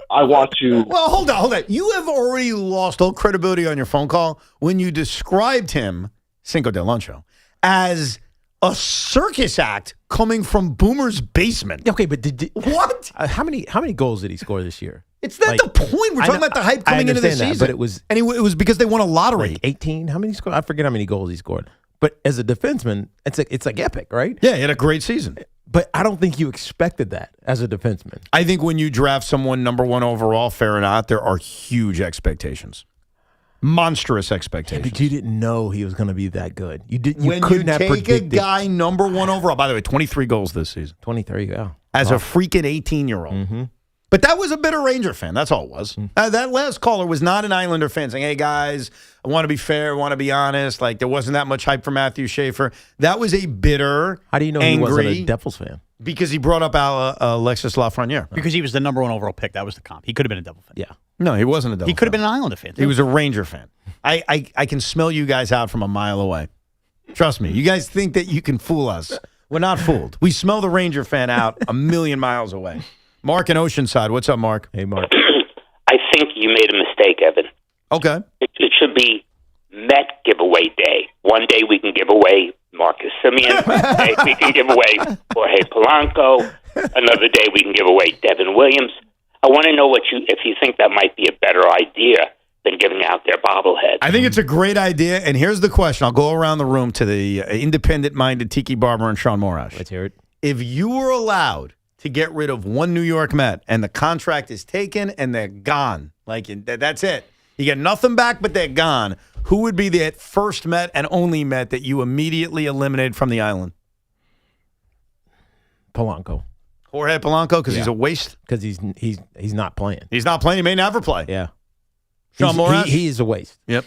[SPEAKER 7] I want to.
[SPEAKER 1] Well, hold on. You have already lost all credibility on your phone call when you described him, Cinco de Luncho, as a circus act coming from Boomer's basement.
[SPEAKER 3] Okay, but
[SPEAKER 1] what?
[SPEAKER 3] How many goals did he score this year?
[SPEAKER 1] It's not the point. We're talking about the hype coming into the season.
[SPEAKER 3] But it was
[SPEAKER 1] because they won a lottery.
[SPEAKER 3] Like 18. How many scored? I forget how many goals he scored. But as a defenseman, it's like epic, right?
[SPEAKER 1] Yeah, he had a great season.
[SPEAKER 3] But I don't think you expected that as a defenseman.
[SPEAKER 1] I think when you draft someone number 1 overall, fair or not, there are huge expectations. Monstrous expectations.
[SPEAKER 3] Yeah, but you didn't know he was going to be that good. You
[SPEAKER 1] when
[SPEAKER 3] couldn't
[SPEAKER 1] you
[SPEAKER 3] have
[SPEAKER 1] take
[SPEAKER 3] predicted.
[SPEAKER 1] a guy number 1 overall, by the way, 23 goals this season.
[SPEAKER 3] 23, yeah.
[SPEAKER 1] As a freaking 18-year-old.
[SPEAKER 3] Mm-hmm.
[SPEAKER 1] But that was a bitter Ranger fan. That's all it was. That last caller was not an Islander fan saying, hey, guys, I want to be fair, I want to be honest. Like, there wasn't that much hype for Matthew Schaefer. That was a bitter,
[SPEAKER 3] How do you know
[SPEAKER 1] angry,
[SPEAKER 3] he wasn't a Devils fan?
[SPEAKER 1] Because he brought up Alexis Lafreniere.
[SPEAKER 4] Because he was the number 1 overall pick. That was the comp. He could have been a Devil fan.
[SPEAKER 3] Yeah.
[SPEAKER 1] No, he wasn't a Devil
[SPEAKER 4] He could have
[SPEAKER 1] fan.
[SPEAKER 4] been an Islander fan.
[SPEAKER 1] He was a Ranger fan. I can smell you guys out from a mile away. Trust me. You guys think that you can fool us. We're not fooled. We smell the Ranger fan out a million miles away. Mark in Oceanside. What's up, Mark?
[SPEAKER 3] Hey, Mark.
[SPEAKER 8] I think you made a mistake, Evan.
[SPEAKER 1] Okay.
[SPEAKER 8] It should be Met giveaway day. One day we can give away Marcus Simeon. One day we can give away Jorge Polanco. Another day we can give away Devin Williams. I want to know if you think that might be a better idea than giving out their bobbleheads.
[SPEAKER 1] I think it's a great idea. And here's the question. I'll go around the room to the independent-minded Tiki Barber and Shaun Morash.
[SPEAKER 3] Let's hear it.
[SPEAKER 1] If you were allowed to get rid of one New York Met and the contract is taken and they're gone, like that's it. You get nothing back, but they're gone. Who would be the first Met and only Met that you immediately eliminated from the island?
[SPEAKER 3] Polanco.
[SPEAKER 1] Jorge Polanco, because he's a waste?
[SPEAKER 3] Because he's not playing.
[SPEAKER 1] He's not playing. He may never play.
[SPEAKER 3] Yeah.
[SPEAKER 1] Shaun Morash?
[SPEAKER 3] He is a waste.
[SPEAKER 1] Yep.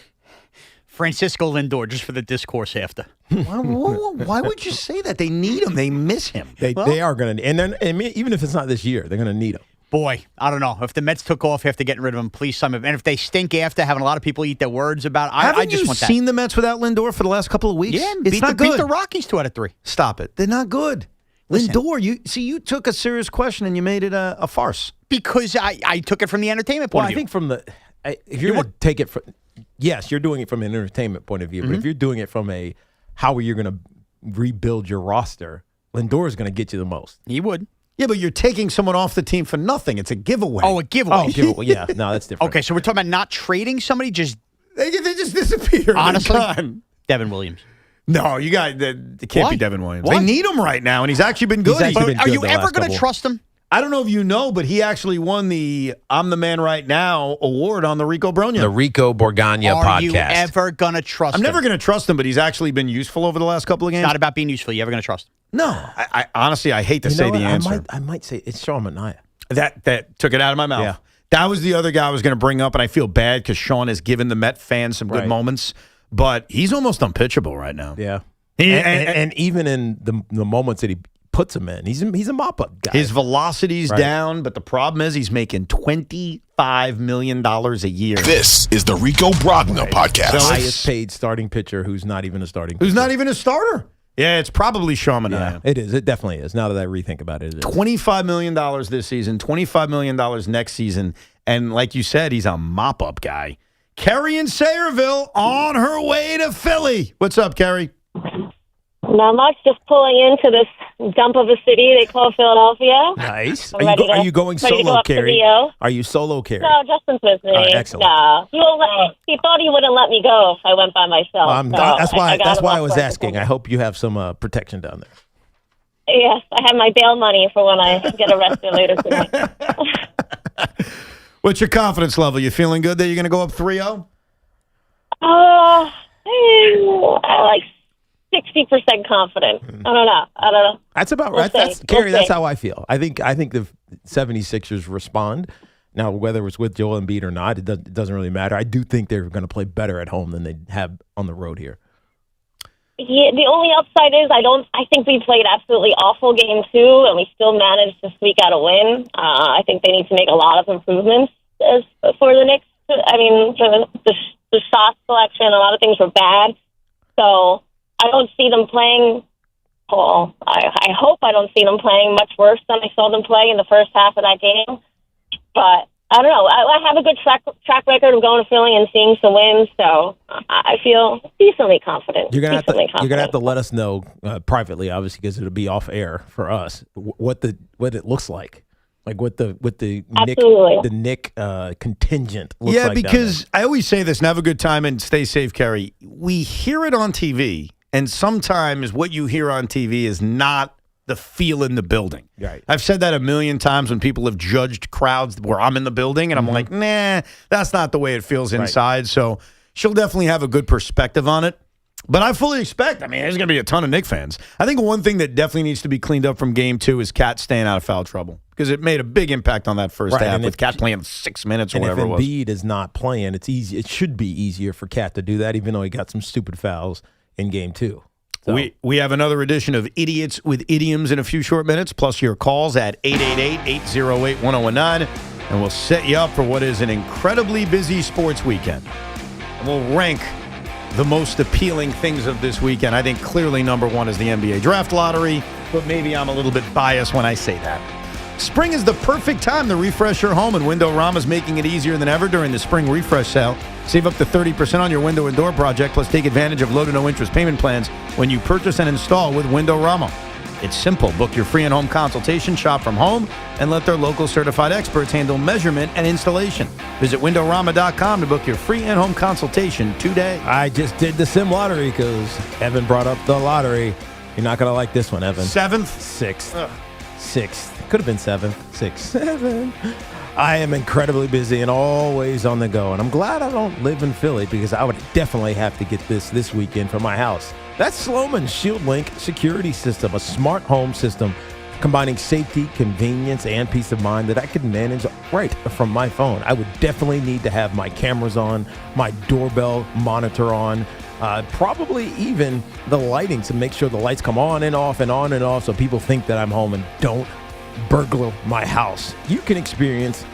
[SPEAKER 4] Francisco Lindor, just for the discourse after.
[SPEAKER 1] Why would you say that? They need him. They miss him.
[SPEAKER 3] They are going to. And then even if it's not this year, they're going to need him.
[SPEAKER 4] Boy, I don't know. If the Mets took off after getting rid of him, please some of. And if they stink after having a lot of people eat their words about, I just want that.
[SPEAKER 1] Haven't you seen the Mets without Lindor for the last couple of weeks?
[SPEAKER 4] Yeah,
[SPEAKER 1] it's not good.
[SPEAKER 4] Beat the Rockies 2 out of 3.
[SPEAKER 1] Stop it. They're not good.
[SPEAKER 4] Listen.
[SPEAKER 1] Lindor, you took a serious question and you made it a farce.
[SPEAKER 4] Because I took it from the entertainment point of view.
[SPEAKER 3] I think from the if you're going to take it from, yes, you're doing it from an entertainment point of view. But if you're doing it from a how are you going to rebuild your roster, Lindor is going to get you the most.
[SPEAKER 4] He would.
[SPEAKER 1] Yeah, but you're taking someone off the team for nothing. It's a giveaway.
[SPEAKER 4] Oh, a giveaway.
[SPEAKER 3] Oh, giveaway. Yeah, no, that's different.
[SPEAKER 4] Okay, so we're talking about not trading somebody. Just
[SPEAKER 1] they just disappear.
[SPEAKER 4] Honestly, Devin Williams.
[SPEAKER 1] No, you guys, it can't be Devin Williams.
[SPEAKER 4] What?
[SPEAKER 1] They need him right now, and he's actually been good.
[SPEAKER 4] Are you ever going to trust him?
[SPEAKER 1] I don't know if you know, but he actually won the I'm the Man Right Now award on the Rico Brogna.
[SPEAKER 13] The Rico Borgagna podcast.
[SPEAKER 4] Are you ever going to trust him?
[SPEAKER 1] I'm never going to trust him, but he's actually been useful over the last couple of games.
[SPEAKER 4] It's not about being useful. You ever going to trust him?
[SPEAKER 1] No. I honestly, I hate to say the answer.
[SPEAKER 3] I might say it's Shaun Mania.
[SPEAKER 1] That took it out of my mouth.
[SPEAKER 3] Yeah.
[SPEAKER 1] That was the other guy I was going to bring up, and I feel bad because Shaun has given the Met fans some good moments, but he's almost unpitchable right now.
[SPEAKER 3] Yeah. And even in the moments that he puts him in. He's a mop-up guy.
[SPEAKER 1] His velocity's down, but the problem is he's making $25 million a year.
[SPEAKER 10] This is the Rico Brogna podcast.
[SPEAKER 3] The highest paid starting pitcher who's not even a starting pitcher.
[SPEAKER 1] Who's not even a starter. Yeah, it's probably Shaun.
[SPEAKER 3] Yeah, it is. It definitely is. Now that I rethink about it, it is.
[SPEAKER 1] $25 million this season, $25 million next season. And like you said, he's a mop-up guy. Kerry in Sayreville on her way to Philly. What's up, Kerry?
[SPEAKER 9] Not much. Just pulling into this dump of a city they call Philadelphia.
[SPEAKER 3] Nice. Are you going solo, Kerry? Are you solo, Kerry?
[SPEAKER 9] No, Justin's with me.
[SPEAKER 3] Excellent.
[SPEAKER 9] No, he thought he wouldn't let me go if I went by myself.
[SPEAKER 3] That's why I was asking. I hope you have some protection down there.
[SPEAKER 9] Yes, I have my bail money for when I get arrested later tonight.
[SPEAKER 1] What's your confidence level? You feeling good that you're going to go up 3-0?
[SPEAKER 9] Like 60% confident. I don't know.
[SPEAKER 3] That's about right. Kerry, that's how I feel. I think the 76ers respond. Now, whether it's with Joel Embiid or not, it doesn't really matter. I do think they're going to play better at home than they have on the road here.
[SPEAKER 9] Yeah, the only upside is I think we played absolutely awful game 2, and we still managed to squeak out a win. I think they need to make a lot of improvements for the Knicks. I mean, the shot selection, a lot of things were bad. So I don't see them playing. Well, I hope I don't see them playing much worse than I saw them play in the first half of that game. But I don't know. I have a good track record of going to Philly and seeing some wins, so I feel decently confident.
[SPEAKER 3] You're gonna have to let us know privately, obviously, because it'll be off air for us what it looks like what the Knick contingent looks like.
[SPEAKER 1] Yeah, because I always say this, and have a good time and stay safe, Kerry. We hear it on TV, and sometimes what you hear on TV is not the feel in the building.
[SPEAKER 3] Right.
[SPEAKER 1] I've said that a million times when people have judged crowds where I'm in the building, and I'm like, nah, that's not the way it feels inside. Right. So she'll definitely have a good perspective on it. But I fully expect, there's going to be a ton of Knicks fans. I think one thing that definitely needs to be cleaned up from Game 2 is Cat staying out of foul trouble, because it made a big impact on that first half with Cat playing 6 minutes or whatever it was.
[SPEAKER 3] And if Embiid is not playing, it's easy. It should be easier for Cat to do that, even though he got some stupid fouls in Game 2. So.
[SPEAKER 1] We have another edition of Idiots with Idioms in a few short minutes, plus your calls at 888-808-1019, and we'll set you up for what is an incredibly busy sports weekend. And we'll rank the most appealing things of this weekend. I think clearly number one is the NBA draft lottery, but maybe I'm a little bit biased when I say that. Spring is the perfect time to refresh your home, and Windorama is making it easier than ever during the spring refresh sale. Save up to 30% on your window and door project, plus take advantage of low to no interest payment plans when you purchase and install with Windorama. It's simple. Book your free in-home consultation, shop from home, and let their local certified experts handle measurement and installation. Visit Windorama.com to book your free in-home consultation today.
[SPEAKER 3] I just did the sim lottery because Evan brought up the lottery. You're not going to like this one, Evan.
[SPEAKER 1] 7th?
[SPEAKER 3] 6th. 6th. Could have been 7th. 6th. 7. I am incredibly busy and always on the go. And I'm glad I don't live in Philly, because I would definitely have to get this weekend for my house. That's Sloman's ShieldLink security system, a smart home system combining safety, convenience, and peace of mind that I could manage right from my phone. I would definitely need to have my cameras on, my doorbell monitor on, probably even the lighting to make sure the lights come on and off so people think that I'm home and don't burglar my house. You can experience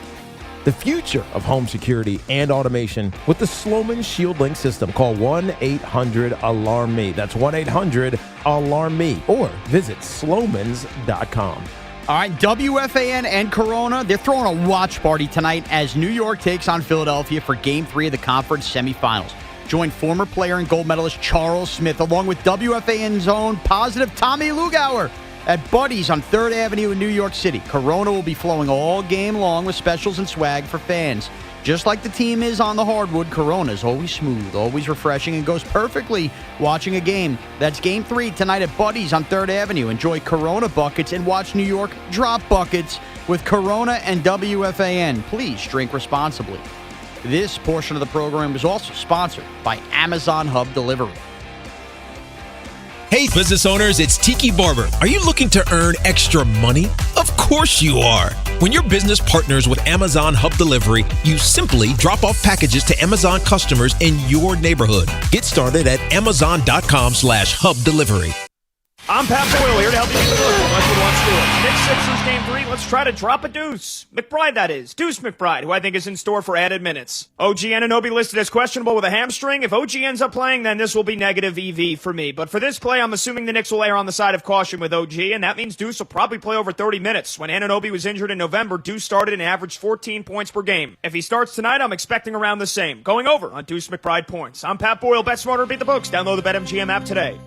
[SPEAKER 3] the future of home security and automation with the Sloman ShieldLink system. Call 1-800-ALARM-ME. That's 1-800-ALARM-ME, or visit slomans.com.
[SPEAKER 4] All right, WFAN and Corona, they're throwing a watch party tonight as New York takes on Philadelphia for Game 3 of the conference semifinals. Join former player and gold medalist Charles Smith along with WFAN's own positive Tommy Lugauer at Buddy's on 3rd Avenue in New York City. Corona will be flowing all game long with specials and swag for fans. Just like the team is on the hardwood, Corona is always smooth, always refreshing, and goes perfectly watching a game. That's Game 3 tonight at Buddy's on 3rd Avenue. Enjoy Corona buckets and watch New York drop buckets with Corona and WFAN. Please drink responsibly. This portion of the program is also sponsored by Amazon Hub Delivery.
[SPEAKER 11] Hey, business owners, it's Tiki Barber. Are you looking to earn extra money? Of course you are. When your business partners with Amazon Hub Delivery, you simply drop off packages to Amazon customers in your neighborhood. Get started at Amazon.com/Hub Delivery.
[SPEAKER 12] I'm Pat Boyle here to help you get the book from Westwood One Stewart. Knicks Sixers Game 3, let's try to drop a deuce. McBride, that is. Deuce McBride, who I think is in store for added minutes. OG Anunoby listed as questionable with a hamstring. If OG ends up playing, then this will be negative EV for me. But for this play, I'm assuming the Knicks will err on the side of caution with OG, and that means Deuce will probably play over 30 minutes. When Anunoby was injured in November, Deuce started and averaged 14 points per game. If he starts tonight, I'm expecting around the same. Going over on Deuce McBride points. I'm Pat Boyle, Bet Smarter, beat the books. Download the BetMGM app today.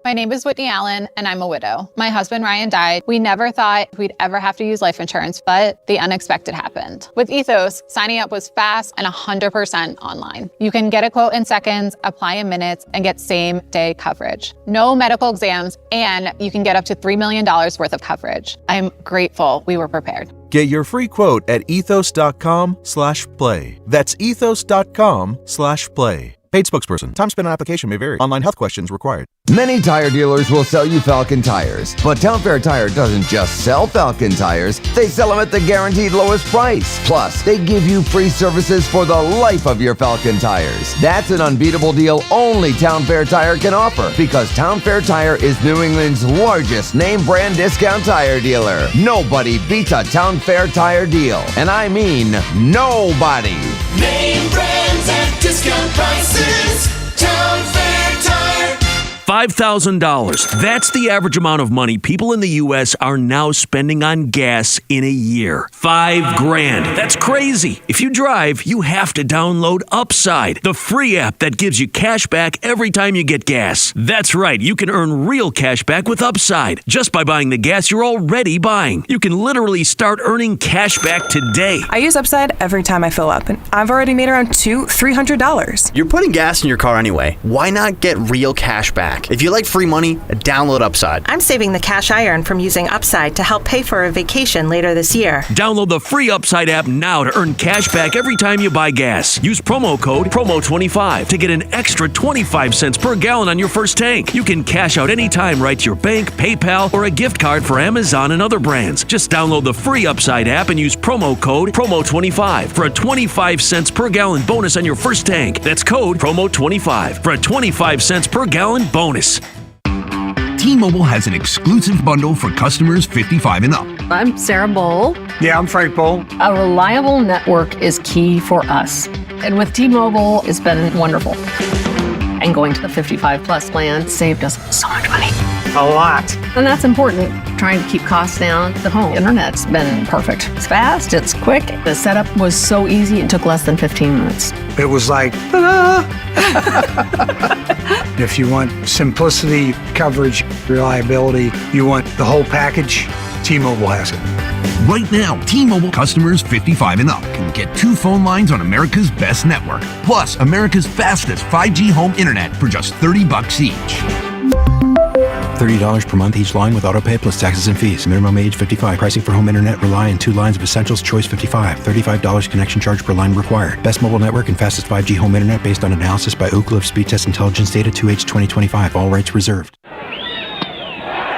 [SPEAKER 13] My name is Whitney Allen, and I'm a widow. My husband, Ryan, died. We never thought we'd ever have to use life insurance, but the unexpected happened. With Ethos, signing up was fast and 100% online. You can get a quote in seconds, apply in minutes, and get same-day coverage. No medical exams, and you can get up to $3 million worth of coverage. I'm grateful we were prepared.
[SPEAKER 17] Get your free quote at ethos.com/play. That's ethos.com/play. Paid spokesperson. Time spent on application may vary. Online health questions required.
[SPEAKER 18] Many tire dealers will sell you Falcon tires, but Town Fair Tire doesn't just sell Falcon tires, they sell them at the guaranteed lowest price. Plus, they give you free services for the life of your Falcon tires. That's an unbeatable deal only Town Fair Tire can offer, because Town Fair Tire is New England's largest name brand discount tire dealer. Nobody beats a Town Fair Tire deal, and I mean nobody.
[SPEAKER 10] Name brands at discount prices. Town Fair Tire.
[SPEAKER 19] $5,000. That's the average amount of money people in the U.S. are now spending on gas in a year. $5,000. That's crazy. If you drive, you have to download Upside, the free app that gives you cash back every time you get gas. That's right. You can earn real cash back with Upside just by buying the gas you're already buying. You can literally start earning cash back today.
[SPEAKER 20] I use Upside every time I fill up, and I've already made around $200-$300.
[SPEAKER 22] You're putting gas in your car anyway. Why not get real cash back? If you like free money, download Upside.
[SPEAKER 20] I'm saving the cash I earn from using Upside to help pay for a vacation later this year.
[SPEAKER 19] Download the free Upside app now to earn cash back every time you buy gas. Use promo code PROMO25 to get an extra 25 cents per gallon on your first tank. You can cash out anytime right to your bank, PayPal, or a gift card for Amazon and other brands. Just download the free Upside app and use promo code PROMO25 for a 25 cents per gallon bonus on your first tank. That's code PROMO25 for a 25 cents per gallon bonus.
[SPEAKER 23] T-Mobile has an exclusive bundle for customers 55 and up.
[SPEAKER 25] I'm Sarah Bowl.
[SPEAKER 23] Yeah, I'm Frank Bowl.
[SPEAKER 25] A reliable network is key for us. And with T-Mobile, it's been wonderful. And going to the 55 plus plan saved us so much money.
[SPEAKER 23] A lot.
[SPEAKER 25] And that's important. Trying to keep costs down. The home internet's been perfect. It's fast, it's quick. The setup was so easy, it took less than 15 minutes.
[SPEAKER 23] It was like, ta-da! If you want simplicity, coverage, reliability, you want the whole package, T-Mobile has it. Right now, T-Mobile customers 55 and up can get 2 phone lines on America's best network, plus America's fastest 5G home internet for just $30 each.
[SPEAKER 26] $30 per month each line with autopay plus taxes and fees. Minimum age 55. Pricing for home internet rely on 2 lines of essentials. Choice 55. $35 connection charge per line required. Best mobile network and fastest 5G home internet based on analysis by Ookla of Speed Test Intelligence Data 2H 2025. All rights reserved.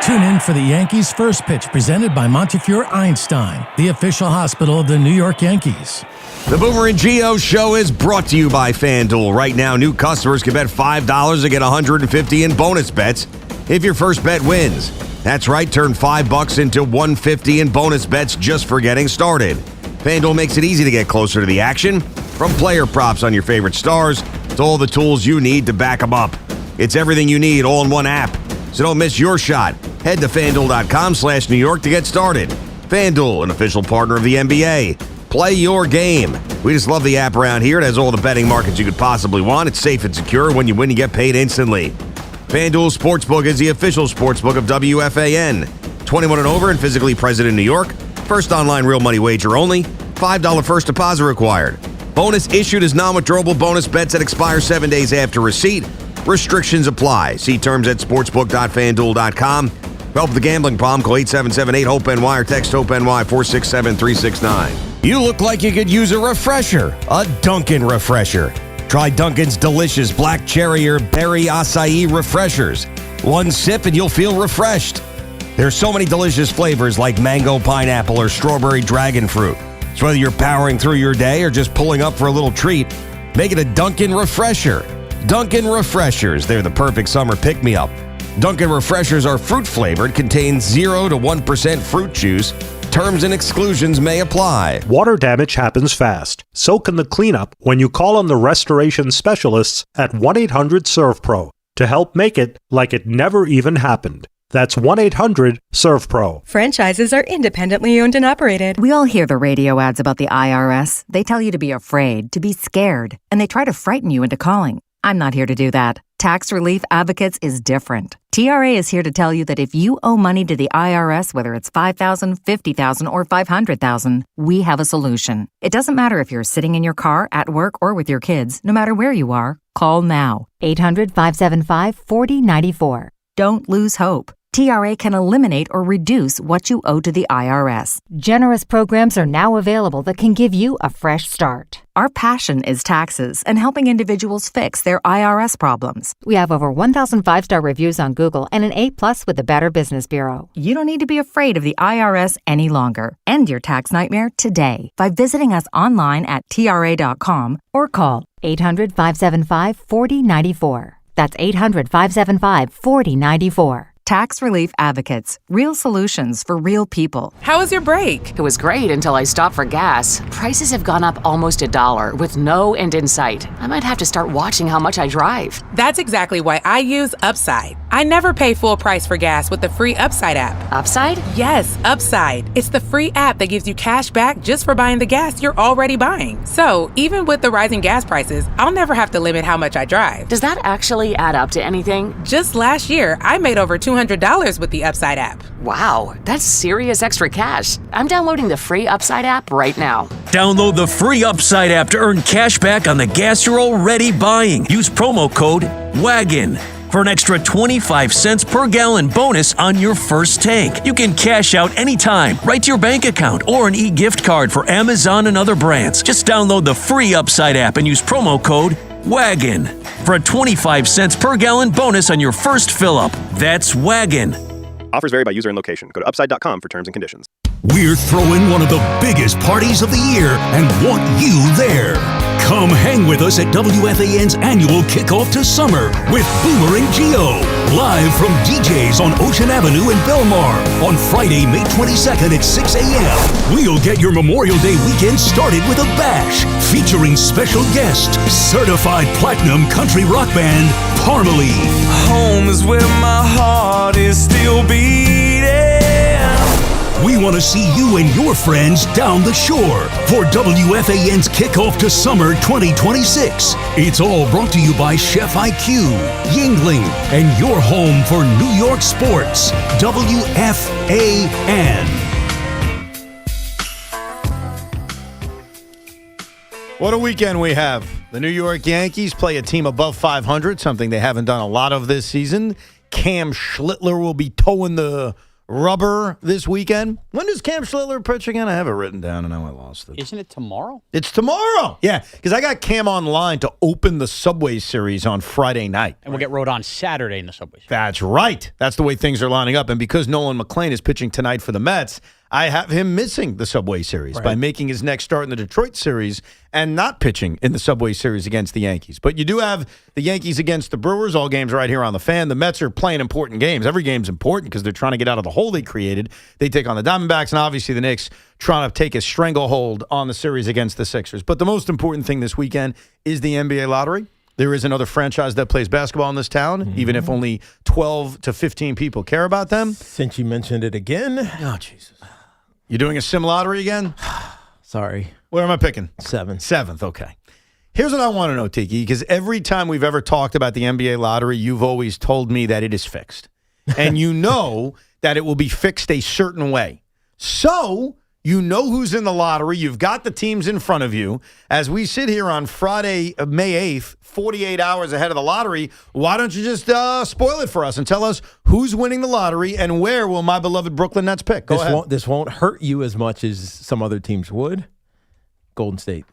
[SPEAKER 31] Tune in for the Yankees' first pitch presented by Montefiore Einstein, the official hospital of the New York Yankees.
[SPEAKER 32] The Boomer and Geo show is brought to you by FanDuel. Right now, new customers can bet $5 to get $150 in bonus bets if your first bet wins. That's right, turn $5 into $150 in bonus bets just for getting started. FanDuel makes it easy to get closer to the action, from player props on your favorite stars to all the tools you need to back them up. It's everything you need all in one app, so don't miss your shot. Head to FanDuel.com/New York to get started. FanDuel, an official partner of the NBA. Play your game. We just love the app around here. It has all the betting markets you could possibly want. It's safe and secure. When you win, you get paid instantly. FanDuel Sportsbook is the official sportsbook of WFAN. 21 and over and physically present in New York. First online real money wager only. $5 first deposit required. Bonus issued as non-withdrawable bonus bets that expire 7 days after receipt. Restrictions apply. See terms at sportsbook.fanduel.com. Help with the gambling problem, call 877-8-HOPE-NY or text HOPE-NY 467-369. You look like you could use a refresher, a Dunkin' refresher. Try Dunkin's delicious black cherry or berry acai refreshers. One sip and you'll feel refreshed. There's so many delicious flavors like mango, pineapple, or strawberry dragon fruit. So whether you're powering through your day or just pulling up for a little treat, make it a Dunkin' refresher. Dunkin' Refreshers. They're the perfect summer pick-me-up. Dunkin' Refreshers are fruit-flavored, contain 0 to 1% fruit juice. Terms and exclusions may apply.
[SPEAKER 2] Water damage happens fast. So can the cleanup when you call on the restoration specialists at 1-800-SERVPRO to help make it like it never even happened. That's 1-800-SERVPRO.
[SPEAKER 5] Franchises are independently owned and operated.
[SPEAKER 6] We all hear the radio ads about the IRS. They tell you to be afraid, to be scared, and they try to frighten you into calling. I'm not here to do that. Tax Relief Advocates is different. TRA is here to tell you that if you owe money to the IRS, whether it's $5,000, $50,000, or $500,000, we have a solution. It doesn't matter if you're sitting in your car, at work, or with your kids. No matter where you are, call now. 800-575-4094. Don't lose hope. TRA can eliminate or reduce what you owe to the IRS.
[SPEAKER 14] Generous programs are now available that can give you a fresh start.
[SPEAKER 6] Our passion is taxes and helping individuals fix their IRS problems.
[SPEAKER 14] We have over 1,000 5-star reviews on Google and an A+ with the Better Business Bureau.
[SPEAKER 6] You don't need to be afraid of the IRS any longer. End your tax nightmare today by visiting us online at TRA.com or call
[SPEAKER 14] 800-575-4094. That's 800-575-4094.
[SPEAKER 6] Tax Relief Advocates. Real solutions for real people.
[SPEAKER 15] How was your break?
[SPEAKER 16] It was great until I stopped for gas. Prices have gone up almost $1 with no end in sight. I might have to start watching how much I drive.
[SPEAKER 15] That's exactly why I use Upside. I never pay full price for gas with the free Upside app.
[SPEAKER 16] Upside?
[SPEAKER 15] Yes, Upside. It's the free app that gives you cash back just for buying the gas you're already buying. So even with the rising gas prices, I'll never have to limit how much I drive.
[SPEAKER 16] Does that actually add up to anything?
[SPEAKER 15] Just last year, I made over $200 with the Upside app.
[SPEAKER 16] Wow, that's serious extra cash. I'm downloading the free Upside app right now.
[SPEAKER 19] Download the free Upside app to earn cash back on the gas you're already buying. Use promo code WAGON for an extra 25 cents per gallon bonus on your first tank. You can cash out anytime, right to your bank account, or an e-gift card for Amazon and other brands. Just download the free Upside app and use promo code WAGON for a 25 cents per gallon bonus on your first fill-up. That's WAGON.
[SPEAKER 21] Offers vary by user and location. Go to upside.com for terms and conditions.
[SPEAKER 10] We're throwing one of the biggest parties of the year and want you there. Come hang with us at WFAN's annual kickoff to summer with Boomer and Geo. Live from DJ's on Ocean Avenue in Belmar on Friday, May 22nd at 6 a.m. We'll get your Memorial Day weekend started with a bash featuring special guest, certified platinum country rock band, Parmalee.
[SPEAKER 24] Home is where my heart is still beating.
[SPEAKER 10] We want to see you and your friends down the shore for WFAN's Kickoff to Summer 2026. It's all brought to you by Chef IQ, Yingling, and your home for New York sports, WFAN.
[SPEAKER 1] What a weekend we have. The New York Yankees play a team above 500, something they haven't done a lot of this season. Cam Schlittler will be towing the rubber this weekend. When does Cam Schlittler pitch again? I have it written down and now I lost it.
[SPEAKER 4] Isn't it tomorrow?
[SPEAKER 1] It's tomorrow. Yeah, because I got Cam online to open the Subway Series on Friday night.
[SPEAKER 4] And we'll get rode on Saturday in the Subway Series.
[SPEAKER 1] That's right. That's the way things are lining up. And because Nolan McLean is pitching tonight for the Mets, I have him missing the Subway Series by making his next start in the Detroit Series and not pitching in the Subway Series against the Yankees. But you do have the Yankees against the Brewers, all games right here on the Fan. The Mets are playing important games. Every game's important because they're trying to get out of the hole they created. They take on the Diamondbacks, and obviously the Knicks trying to take a stranglehold on the series against the Sixers. But the most important thing this weekend is the NBA lottery. There is another franchise that plays basketball in this town, even if only 12 to 15 people care about them.
[SPEAKER 3] Since you mentioned it again.
[SPEAKER 1] Oh, Jesus. You doing a sim lottery again?
[SPEAKER 3] Sorry.
[SPEAKER 1] Where am I picking?
[SPEAKER 3] 7.
[SPEAKER 1] 7th, okay. Here's what I want to know, Tiki, because every time we've ever talked about the NBA lottery, you've always told me that it is fixed. And you know that it will be fixed a certain way. So you know who's in the lottery. You've got the teams in front of you. As we sit here on Friday, May 8th, 48 hours ahead of the lottery, why don't you just spoil it for us and tell us who's winning the lottery and where will my beloved Brooklyn Nets pick? Go ahead.
[SPEAKER 3] This won't hurt you as much as some other teams would. Golden State.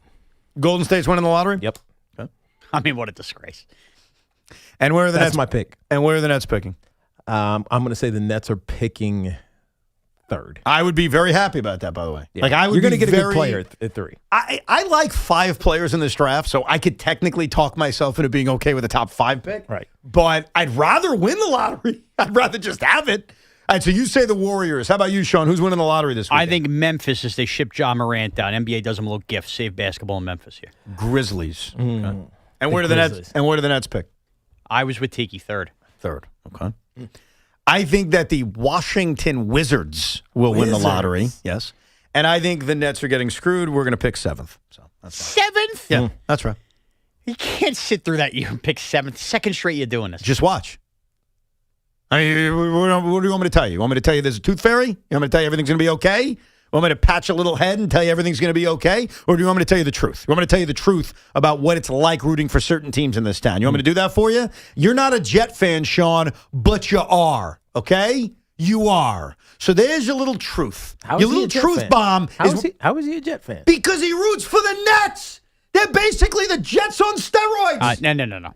[SPEAKER 1] Golden State's winning the lottery?
[SPEAKER 3] Yep.
[SPEAKER 1] Okay.
[SPEAKER 4] I mean, what a disgrace.
[SPEAKER 1] And where are the Nets?
[SPEAKER 3] That's my pick.
[SPEAKER 1] And where are the Nets picking?
[SPEAKER 3] I'm going to say the Nets are picking third.
[SPEAKER 1] I would be very happy about that, by the way.
[SPEAKER 3] Yeah.
[SPEAKER 1] Like, I would
[SPEAKER 3] You're going to
[SPEAKER 1] be
[SPEAKER 3] get a
[SPEAKER 1] very,
[SPEAKER 3] good player at 3.
[SPEAKER 1] I like 5 players in this draft, so I could technically talk myself into being okay with a top 5 pick.
[SPEAKER 3] Right.
[SPEAKER 1] But I'd rather win the lottery. I'd rather just have it. All right, so you say the Warriors. How about you, Shaun? Who's winning the lottery this week?
[SPEAKER 4] I think Memphis, as they ship John Morant down. NBA does them a little gift. Save basketball in Memphis here.
[SPEAKER 1] Grizzlies.
[SPEAKER 3] Mm.
[SPEAKER 1] Okay. And where do the Nets? And where do the Nets pick?
[SPEAKER 4] I was with Tiki third.
[SPEAKER 1] Okay. I think that the Washington Wizards will win the lottery. Yes. And I think the Nets are getting screwed. We're going to pick 7th. So that's fine.
[SPEAKER 4] 7th?
[SPEAKER 1] Yeah, that's right.
[SPEAKER 4] You can't sit through that year and pick 7th. Second straight you're doing this.
[SPEAKER 1] Just watch. I mean, what do you want me to tell you? You want me to tell you there's a tooth fairy? You want me to tell you everything's going to be okay? You want me to patch a little head and tell you everything's going to be okay? Or do you want me to tell you the truth? You want me to tell you the truth about what it's like rooting for certain teams in this town? You want me to do that for you? You're not a Jet fan, Shaun, but you are, okay? You are. So there's your little truth. Your little truth bomb.
[SPEAKER 3] How is he a Jet fan?
[SPEAKER 1] Because he roots for the Nets. They're basically the Jets on steroids.
[SPEAKER 4] No.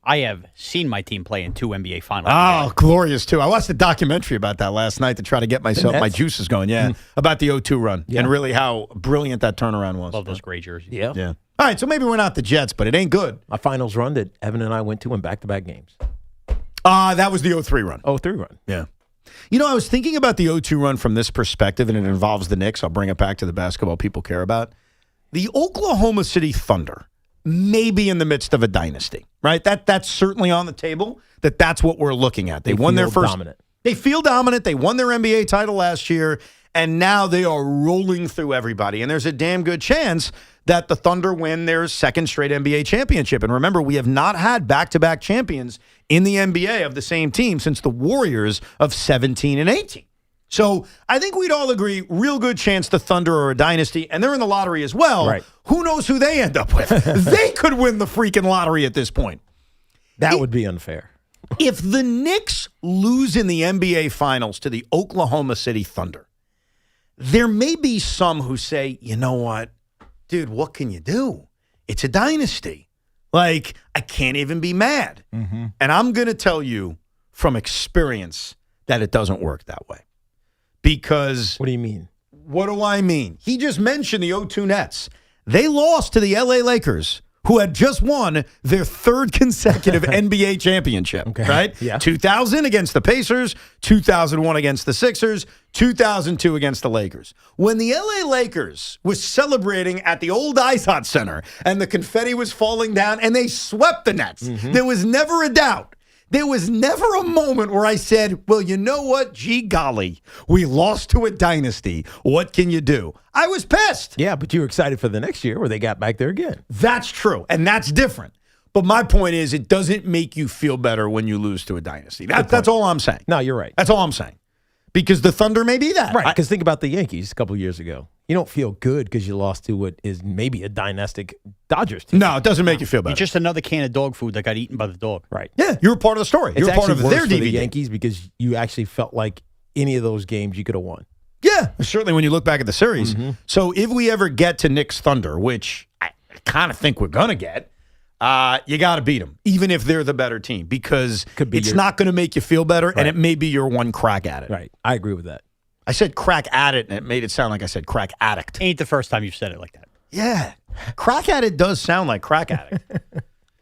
[SPEAKER 4] I have seen my team play in 2 NBA finals.
[SPEAKER 1] Oh, glorious, too. I watched a documentary about that last night to try to get my juices going, about the 0-2 run and really how brilliant that turnaround was.
[SPEAKER 4] Love those gray jerseys.
[SPEAKER 3] Yeah.
[SPEAKER 1] All right, so maybe we're not the Jets, but it ain't good.
[SPEAKER 3] A finals run that Evan and I went to in back-to-back games.
[SPEAKER 1] That was the 0-3 run.
[SPEAKER 3] 0-3 run.
[SPEAKER 1] Yeah. You know, I was thinking about the 0-2 run from this perspective, and it involves the Knicks. I'll bring it back to the basketball people care about. The Oklahoma City Thunder may be in the midst of a dynasty, right? That's certainly on the table. That's what we're looking at. They won their first.
[SPEAKER 3] Dominant.
[SPEAKER 1] They feel dominant. They won their NBA title last year, and now they are rolling through everybody. And there's a damn good chance that the Thunder win their second straight NBA championship. And remember, we have not had back-to-back champions in the NBA of the same team since the Warriors of 17 and 18. So I think we'd all agree, real good chance the Thunder are a dynasty, and they're in the lottery as well.
[SPEAKER 3] Right.
[SPEAKER 1] Who knows who they end up with? They could win the freaking lottery at this point.
[SPEAKER 3] That would be unfair.
[SPEAKER 1] If the Knicks lose in the NBA Finals to the Oklahoma City Thunder, there may be some who say, you know what, dude, what can you do? It's a dynasty. Like, I can't even be mad.
[SPEAKER 3] Mm-hmm.
[SPEAKER 1] And I'm going to tell you from experience that it doesn't work that way. Because...
[SPEAKER 3] What do you mean?
[SPEAKER 1] What do I mean? He just mentioned the 0-2 Nets. They lost to the LA Lakers, who had just won their third consecutive NBA championship, right?
[SPEAKER 3] Yeah.
[SPEAKER 1] 2000 against the Pacers, 2001 against the Sixers, 2002 against the Lakers. When the LA Lakers was celebrating at the old Izot Center and the confetti was falling down and they swept the Nets, there was never a doubt. There was never a moment where I said, well, you know what? Gee golly, we lost to a dynasty. What can you do? I was pissed.
[SPEAKER 3] Yeah, but you were excited for the next year where they got back there again.
[SPEAKER 1] That's true, and that's different. But my point is, it doesn't make you feel better when you lose to a dynasty. That's all I'm saying.
[SPEAKER 3] No, you're right.
[SPEAKER 1] That's all I'm saying. Because the Thunder may be that.
[SPEAKER 3] Right, because think about the Yankees a couple of years ago. You don't feel good because you lost to what is maybe a dynastic Dodgers team.
[SPEAKER 1] No, it doesn't make you feel better.
[SPEAKER 4] You're just another can of dog food that got eaten by the dog.
[SPEAKER 3] Right.
[SPEAKER 1] Yeah, you're part of the story.
[SPEAKER 3] It's
[SPEAKER 1] You're part of
[SPEAKER 3] worse
[SPEAKER 1] their
[SPEAKER 3] for
[SPEAKER 1] DVD.
[SPEAKER 3] the Yankees because you actually felt like any of those games you could have won.
[SPEAKER 1] Yeah, certainly when you look back at the series. So if we ever get to Knicks Thunder, which I kind of think we're going to get, you got to beat them, even if they're the better team, because it's not going to make you feel better, and it may be your one crack at it.
[SPEAKER 3] Right. I agree with that.
[SPEAKER 1] I said crack at it, and it made it sound like I said crack addict.
[SPEAKER 4] Ain't the first time you've said it like that.
[SPEAKER 1] Yeah. Crack addict does sound like crack addict.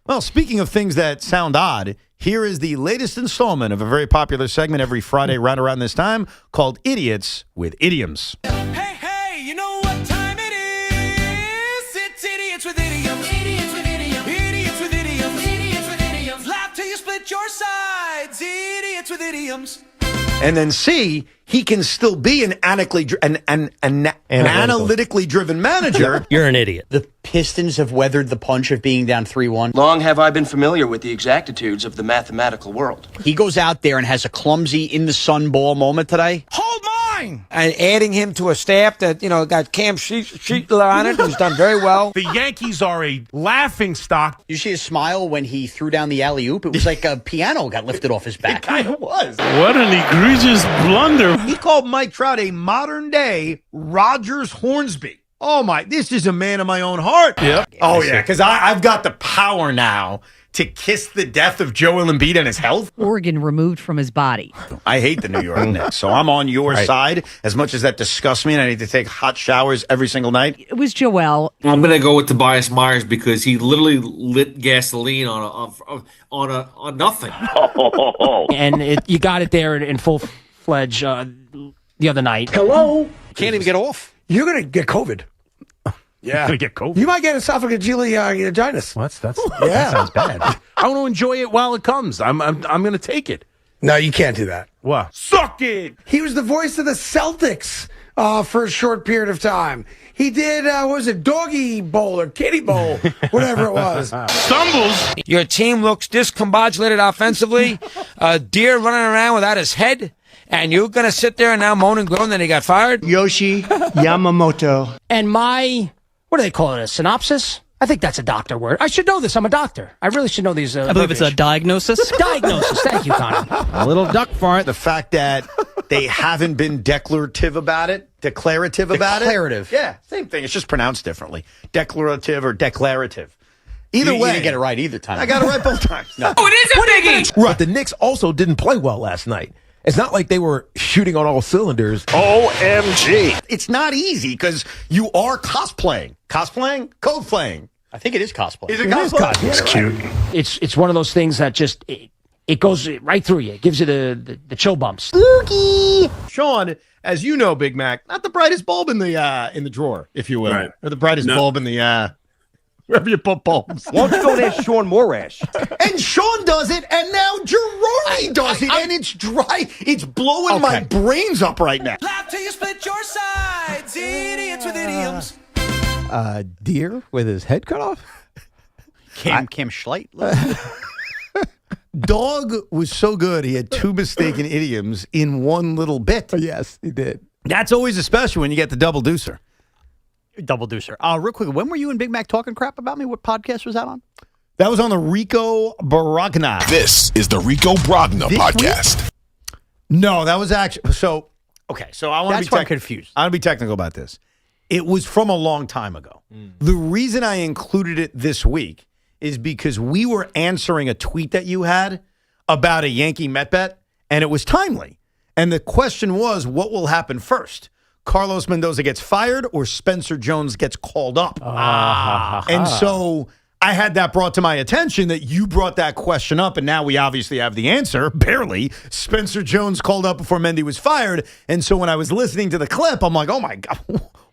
[SPEAKER 1] Well, speaking of things that sound odd, here is the latest installment of a very popular segment every Friday right around this time called Idiots with Idioms.
[SPEAKER 24] Hey, you know what time it is? It's Idiots with Idioms. Idiots with Idioms. Idiots with Idioms. Idiots with Idioms. Laugh till you split your sides. Idiots with Idioms.
[SPEAKER 1] And then C, he can still be an analytically driven manager.
[SPEAKER 7] You're an idiot.
[SPEAKER 4] The Pistons have weathered the punch of being down 3-1.
[SPEAKER 8] Long have I been familiar with the exactitudes of the mathematical world.
[SPEAKER 4] He goes out there and has a clumsy in-the-sun ball moment today.
[SPEAKER 8] Hold mine!
[SPEAKER 9] And adding him to a staff that, got Cam Sheetler on it, who's done very well.
[SPEAKER 11] The Yankees are a laughing stock.
[SPEAKER 4] You see his smile when he threw down the alley-oop? It was like a piano got lifted off his back.
[SPEAKER 1] It kind of was.
[SPEAKER 11] What an egregious blunder.
[SPEAKER 1] He called Mike Trout a modern-day Rogers Hornsby. Oh, my, this is a man of my own heart.
[SPEAKER 11] Yep.
[SPEAKER 1] Oh, yeah, because I've got the power now to kiss the death of Joel Embiid and his health?
[SPEAKER 7] Organ removed from his body.
[SPEAKER 1] I hate the New York Knicks, so I'm on your side. As much as that disgusts me and I need to take hot showers every single night.
[SPEAKER 7] It was Joel.
[SPEAKER 12] I'm going to go with Tobias Myers because he literally lit gasoline on nothing.
[SPEAKER 13] And you got it there in full-fledged the other night.
[SPEAKER 9] Hello? Can't even get off.
[SPEAKER 13] You're going to get COVID.
[SPEAKER 9] Yeah.
[SPEAKER 1] Gonna get COVID.
[SPEAKER 13] You might get esophageal
[SPEAKER 11] That sounds bad. I want to enjoy it while it comes. I'm going to take it.
[SPEAKER 13] No, you can't do that.
[SPEAKER 11] What? Suck it.
[SPEAKER 13] He was the voice of the Celtics for a short period of time. He did, what was it, Doggy Bowl or Kitty Bowl, whatever it was.
[SPEAKER 11] Stumbles.
[SPEAKER 9] Your team looks discombobulated offensively. Deer running around without his head. And you're going to sit there and now moan and groan that he got fired?
[SPEAKER 13] Yoshi Yamamoto. And my, what do they call it, a synopsis? I think that's a doctor word. I should know this. I'm a doctor. I really should know these.
[SPEAKER 4] I believe it's a diagnosis.
[SPEAKER 13] Diagnosis. Thank you, Connor.
[SPEAKER 1] A little duck fart. The fact that they haven't been declarative about it.
[SPEAKER 4] Declarative.
[SPEAKER 1] Yeah, same thing. It's just pronounced differently. Declarative or declarative. Either way.
[SPEAKER 4] You didn't get it right either time.
[SPEAKER 1] I got it right both times. No.
[SPEAKER 15] Oh, it is a biggie!
[SPEAKER 3] Right. The Knicks also didn't play well last night. It's not like they were shooting on all cylinders.
[SPEAKER 1] OMG. It's not easy because you are cosplaying. Cosplaying? Code-playing.
[SPEAKER 4] I think it is cosplay.
[SPEAKER 1] Is it cosplay?
[SPEAKER 13] It's cute. It's one of those things that just, it goes right through you. It gives you the chill bumps.
[SPEAKER 1] Shaun, as you know, Big Mac, not the brightest bulb in the drawer, if you will. Right. Or the brightest bulb in the wherever you put bulbs.
[SPEAKER 9] Why don't you go there, Shaun Morash?
[SPEAKER 1] And Shaun does it, and now Girardi does it, and it's dry. It's blowing my brains up right now.
[SPEAKER 24] Laugh till you split your sides. Idiots with idioms.
[SPEAKER 3] Deer with his head cut off?
[SPEAKER 4] Cam Schleit.
[SPEAKER 1] Dog was so good, he had two mistaken idioms in one little bit.
[SPEAKER 3] Yes, he did.
[SPEAKER 1] That's always a special when you get the double deucer.
[SPEAKER 4] Double deucer. Real quick, when were you and Big Mac talking crap about me? What podcast was that on?
[SPEAKER 1] That was on the Rico Baragna.
[SPEAKER 10] This is the Rico Brogna podcast.
[SPEAKER 1] No, that was actually so. Okay, so I want to be
[SPEAKER 4] confused.
[SPEAKER 1] I want to be technical about this. It was from a long time ago. The reason I included it this week is because we were answering a tweet that you had about a Yankee Met bet, and it was timely. And the question was, what will happen first? Carlos Mendoza gets fired or Spencer Jones gets called up. And so I had that brought to my attention that you brought that question up, and now we obviously have the answer, barely. Spencer Jones called up before Mendy was fired. And so when I was listening to the clip, I'm like, oh my God,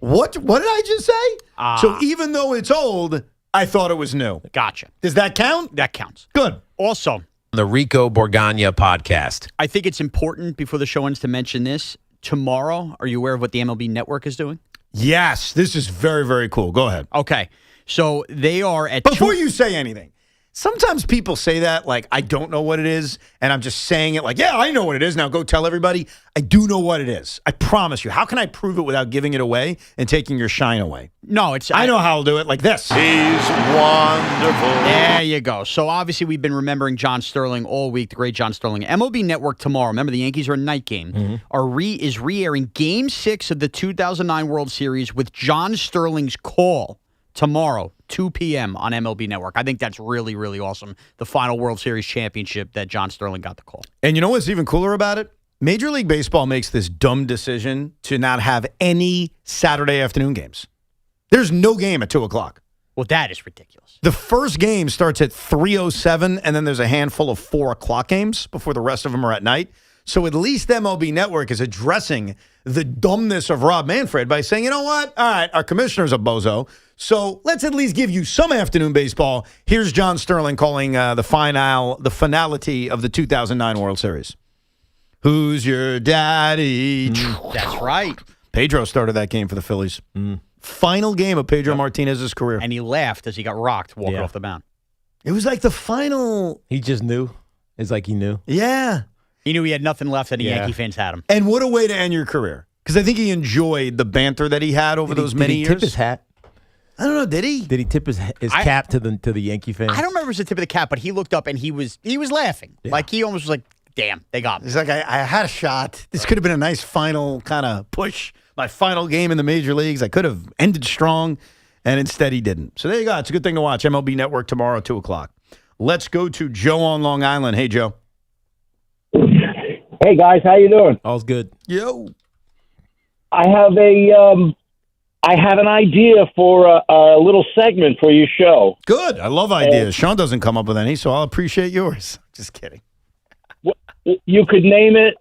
[SPEAKER 1] what did I just say? So even though it's old, I thought it was new.
[SPEAKER 4] Gotcha.
[SPEAKER 1] Does that count?
[SPEAKER 4] That counts.
[SPEAKER 1] Good.
[SPEAKER 4] Also,
[SPEAKER 3] The Rico Borgagna podcast.
[SPEAKER 4] I think it's important before the show ends to mention this. Tomorrow, are you aware of what the MLB Network is doing?
[SPEAKER 1] Yes, this is very, very cool. Go ahead.
[SPEAKER 4] Okay. So they are at
[SPEAKER 1] Before you say anything, sometimes people say that like, I don't know what it is, and I'm just saying it like, yeah, I know what it is. Now go tell everybody. I do know what it is. I promise you. How can I prove it without giving it away and taking your shine away?
[SPEAKER 4] No, it's...
[SPEAKER 1] I know how I'll do it like this.
[SPEAKER 24] He's wonderful.
[SPEAKER 4] There you go. So obviously we've been remembering John Sterling all week, the great John Sterling. MLB Network tomorrow, remember the Yankees are a night game, is re-airing Game 6 of the 2009 World Series with John Sterling's call tomorrow, 2 p.m. on MLB Network. I think that's really, really awesome. The final World Series championship that John Sterling got the call.
[SPEAKER 1] And you know what's even cooler about it? Major League Baseball makes this dumb decision to not have any Saturday afternoon games. There's no game at 2 o'clock.
[SPEAKER 4] Well, that is ridiculous.
[SPEAKER 1] The first game starts at 3:07, and then there's a handful of 4 o'clock games before the rest of them are at night. So at least MLB Network is addressing the dumbness of Rob Manfred by saying, you know what? All right, our commissioner's a bozo, so let's at least give you some afternoon baseball. Here's John Sterling calling the finality of the 2009 World Series. Who's your daddy?
[SPEAKER 4] That's right.
[SPEAKER 1] Pedro started that game for the Phillies. Final game of Pedro Martinez's career.
[SPEAKER 4] And he laughed as he got rocked walking off the mound.
[SPEAKER 1] It was like the final.
[SPEAKER 3] He just knew. It's like he knew.
[SPEAKER 1] Yeah.
[SPEAKER 4] He knew he had nothing left, and the Yankee fans had him.
[SPEAKER 1] And what a way to end your career. Because I think he enjoyed the banter that he had over those many years.
[SPEAKER 3] Did he tip his hat?
[SPEAKER 1] I don't know. Did he?
[SPEAKER 3] Did he tip his cap to the Yankee fans?
[SPEAKER 4] I don't remember if it was the tip of the cap, but he looked up and he was laughing. Yeah. Like he almost was like, damn, they got me.
[SPEAKER 1] He's like, I had a shot. This could have been a nice final kind of push. My final game in the major leagues. I could have ended strong, and instead he didn't. So there you go. It's a good thing to watch. MLB Network tomorrow, 2 o'clock. Let's go to Joe on Long Island. Hey, Joe.
[SPEAKER 17] Hey, guys. How you doing?
[SPEAKER 3] All's good.
[SPEAKER 1] Yo.
[SPEAKER 17] I have an idea for a little segment for your show.
[SPEAKER 1] Good. I love ideas. Shaun doesn't come up with any, so I'll appreciate yours. Just kidding.
[SPEAKER 17] You could name it,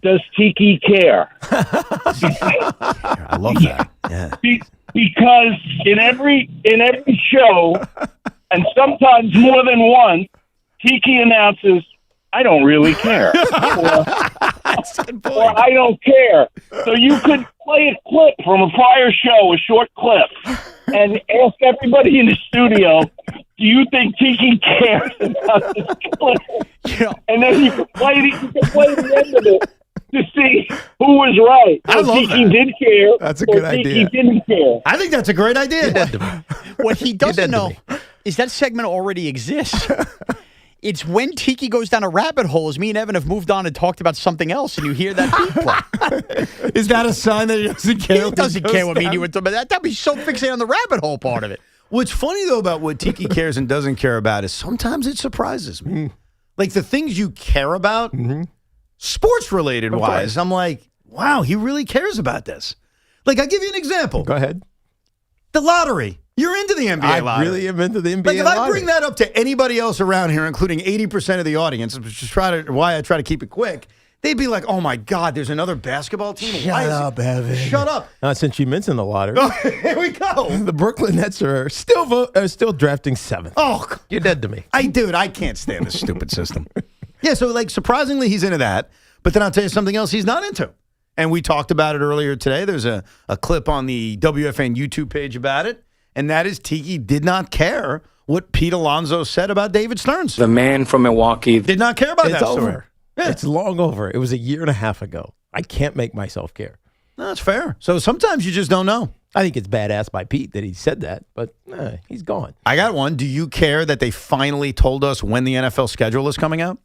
[SPEAKER 17] Does Tiki Care?
[SPEAKER 1] I love that. Yeah.
[SPEAKER 17] Because in every show, and sometimes more than one, Tiki announces, I don't really care. or I don't care. So you could play a clip from a prior show, a short clip, and ask everybody in the studio, do you think Tiki cares about this clip?
[SPEAKER 1] Yeah.
[SPEAKER 17] And then you can play the end of it to see who was right.
[SPEAKER 1] I love
[SPEAKER 17] Tiki
[SPEAKER 1] that.
[SPEAKER 17] did care.
[SPEAKER 1] That's a good idea.
[SPEAKER 17] Tiki didn't care.
[SPEAKER 1] I think that's a great idea.
[SPEAKER 4] What he doesn't know is that segment already exists. It's when Tiki goes down a rabbit hole as me and Evan have moved on and talked about something else, and you hear that beat play.
[SPEAKER 1] Is that a sign that he doesn't care?
[SPEAKER 4] He doesn't care what me and you were talking about. That'd be so fixated on the rabbit hole part of it.
[SPEAKER 1] What's funny, though, about what Tiki cares and doesn't care about is sometimes it surprises me. Like the things you care about, sports-related wise, I'm like, wow, he really cares about this. Like, I'll give you an example.
[SPEAKER 3] Go ahead.
[SPEAKER 1] The lottery. You're into the NBA lottery.
[SPEAKER 3] I really am into the NBA
[SPEAKER 1] Like, if
[SPEAKER 3] lottery.
[SPEAKER 1] I bring that up to anybody else around here, including 80% of the audience, which is why I try to keep it quick, they'd be like, oh, my God, there's another basketball team?
[SPEAKER 3] Shut up, Evan.
[SPEAKER 1] Shut up.
[SPEAKER 3] Since you mentioned the lottery.
[SPEAKER 1] Here we go.
[SPEAKER 3] The Brooklyn Nets are still drafting 7th.
[SPEAKER 1] Oh,
[SPEAKER 3] you're dead to me.
[SPEAKER 1] I can't stand this stupid system. Yeah, so, like, surprisingly, he's into that. But then I'll tell you something else he's not into. And we talked about it earlier today. There's a clip on the WFAN YouTube page about it. And that is Tiki did not care what Pete Alonso said about David Stearns.
[SPEAKER 18] The man from Milwaukee.
[SPEAKER 1] Did not care about
[SPEAKER 3] It's
[SPEAKER 1] that
[SPEAKER 3] over.
[SPEAKER 1] story. Yeah.
[SPEAKER 3] It's long over. It was a year and a half ago. I can't make myself care.
[SPEAKER 1] No, that's fair. So sometimes you just don't know.
[SPEAKER 3] I think it's badass by Pete that he said that, but he's gone.
[SPEAKER 1] I got one. Do you care that they finally told us when the NFL schedule is coming out?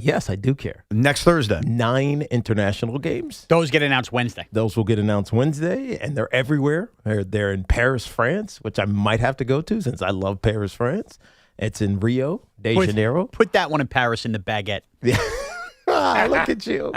[SPEAKER 3] Yes, I do care.
[SPEAKER 1] Next Thursday.
[SPEAKER 3] 9 international games.
[SPEAKER 4] Those get announced Wednesday.
[SPEAKER 3] Those will get announced Wednesday, and they're everywhere. They're in Paris, France, which I might have to go to since I love Paris, France. It's in Rio de Janeiro.
[SPEAKER 4] Put that one in Paris in the baguette.
[SPEAKER 3] Yeah. Look at you.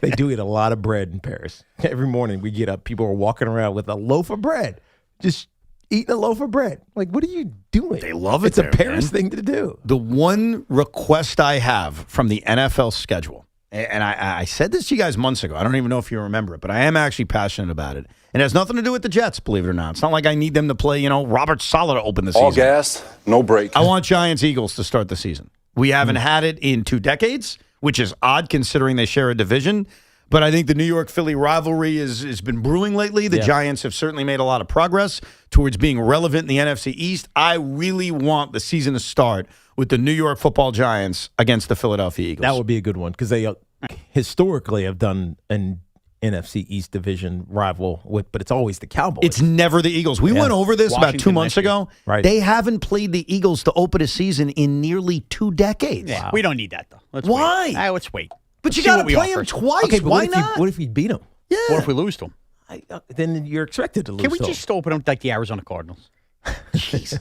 [SPEAKER 3] They do eat a lot of bread in Paris. Every morning we get up, people are walking around with a loaf of bread, just eating a loaf of bread. Like, what are you doing?
[SPEAKER 1] They love it.
[SPEAKER 3] It's a Paris thing to do.
[SPEAKER 1] The one request I have from the NFL schedule, and I said this to you guys months ago. I don't even know if you remember it, but I am actually passionate about it. It has nothing to do with the Jets, believe it or not. It's not like I need them to play, Robert Saleh to open the season.
[SPEAKER 20] All gas, no break.
[SPEAKER 1] I want Giants-Eagles to start the season. We haven't had it in 2 decades, which is odd considering they share a division. But I think the New York-Philly rivalry has been brewing lately. The Giants have certainly made a lot of progress towards being relevant in the NFC East. I really want the season to start with the New York Football Giants against the Philadelphia Eagles.
[SPEAKER 3] That would be a good one because they historically have done an NFC East division rival but it's always the Cowboys.
[SPEAKER 1] It's never the Eagles. We went over this about 2 months ago.
[SPEAKER 3] Right.
[SPEAKER 1] They haven't played the Eagles to open a season in nearly 2 decades.
[SPEAKER 4] Yeah, we don't need that, though.
[SPEAKER 1] Why?
[SPEAKER 4] Let's wait.
[SPEAKER 1] But you
[SPEAKER 4] got to
[SPEAKER 1] play them twice.
[SPEAKER 3] Okay, but
[SPEAKER 1] why not?
[SPEAKER 3] What if you beat them?
[SPEAKER 1] Yeah.
[SPEAKER 4] What if we lose to them?
[SPEAKER 3] Then you're expected to lose.
[SPEAKER 4] Can we
[SPEAKER 3] to
[SPEAKER 4] just open them like the Arizona Cardinals?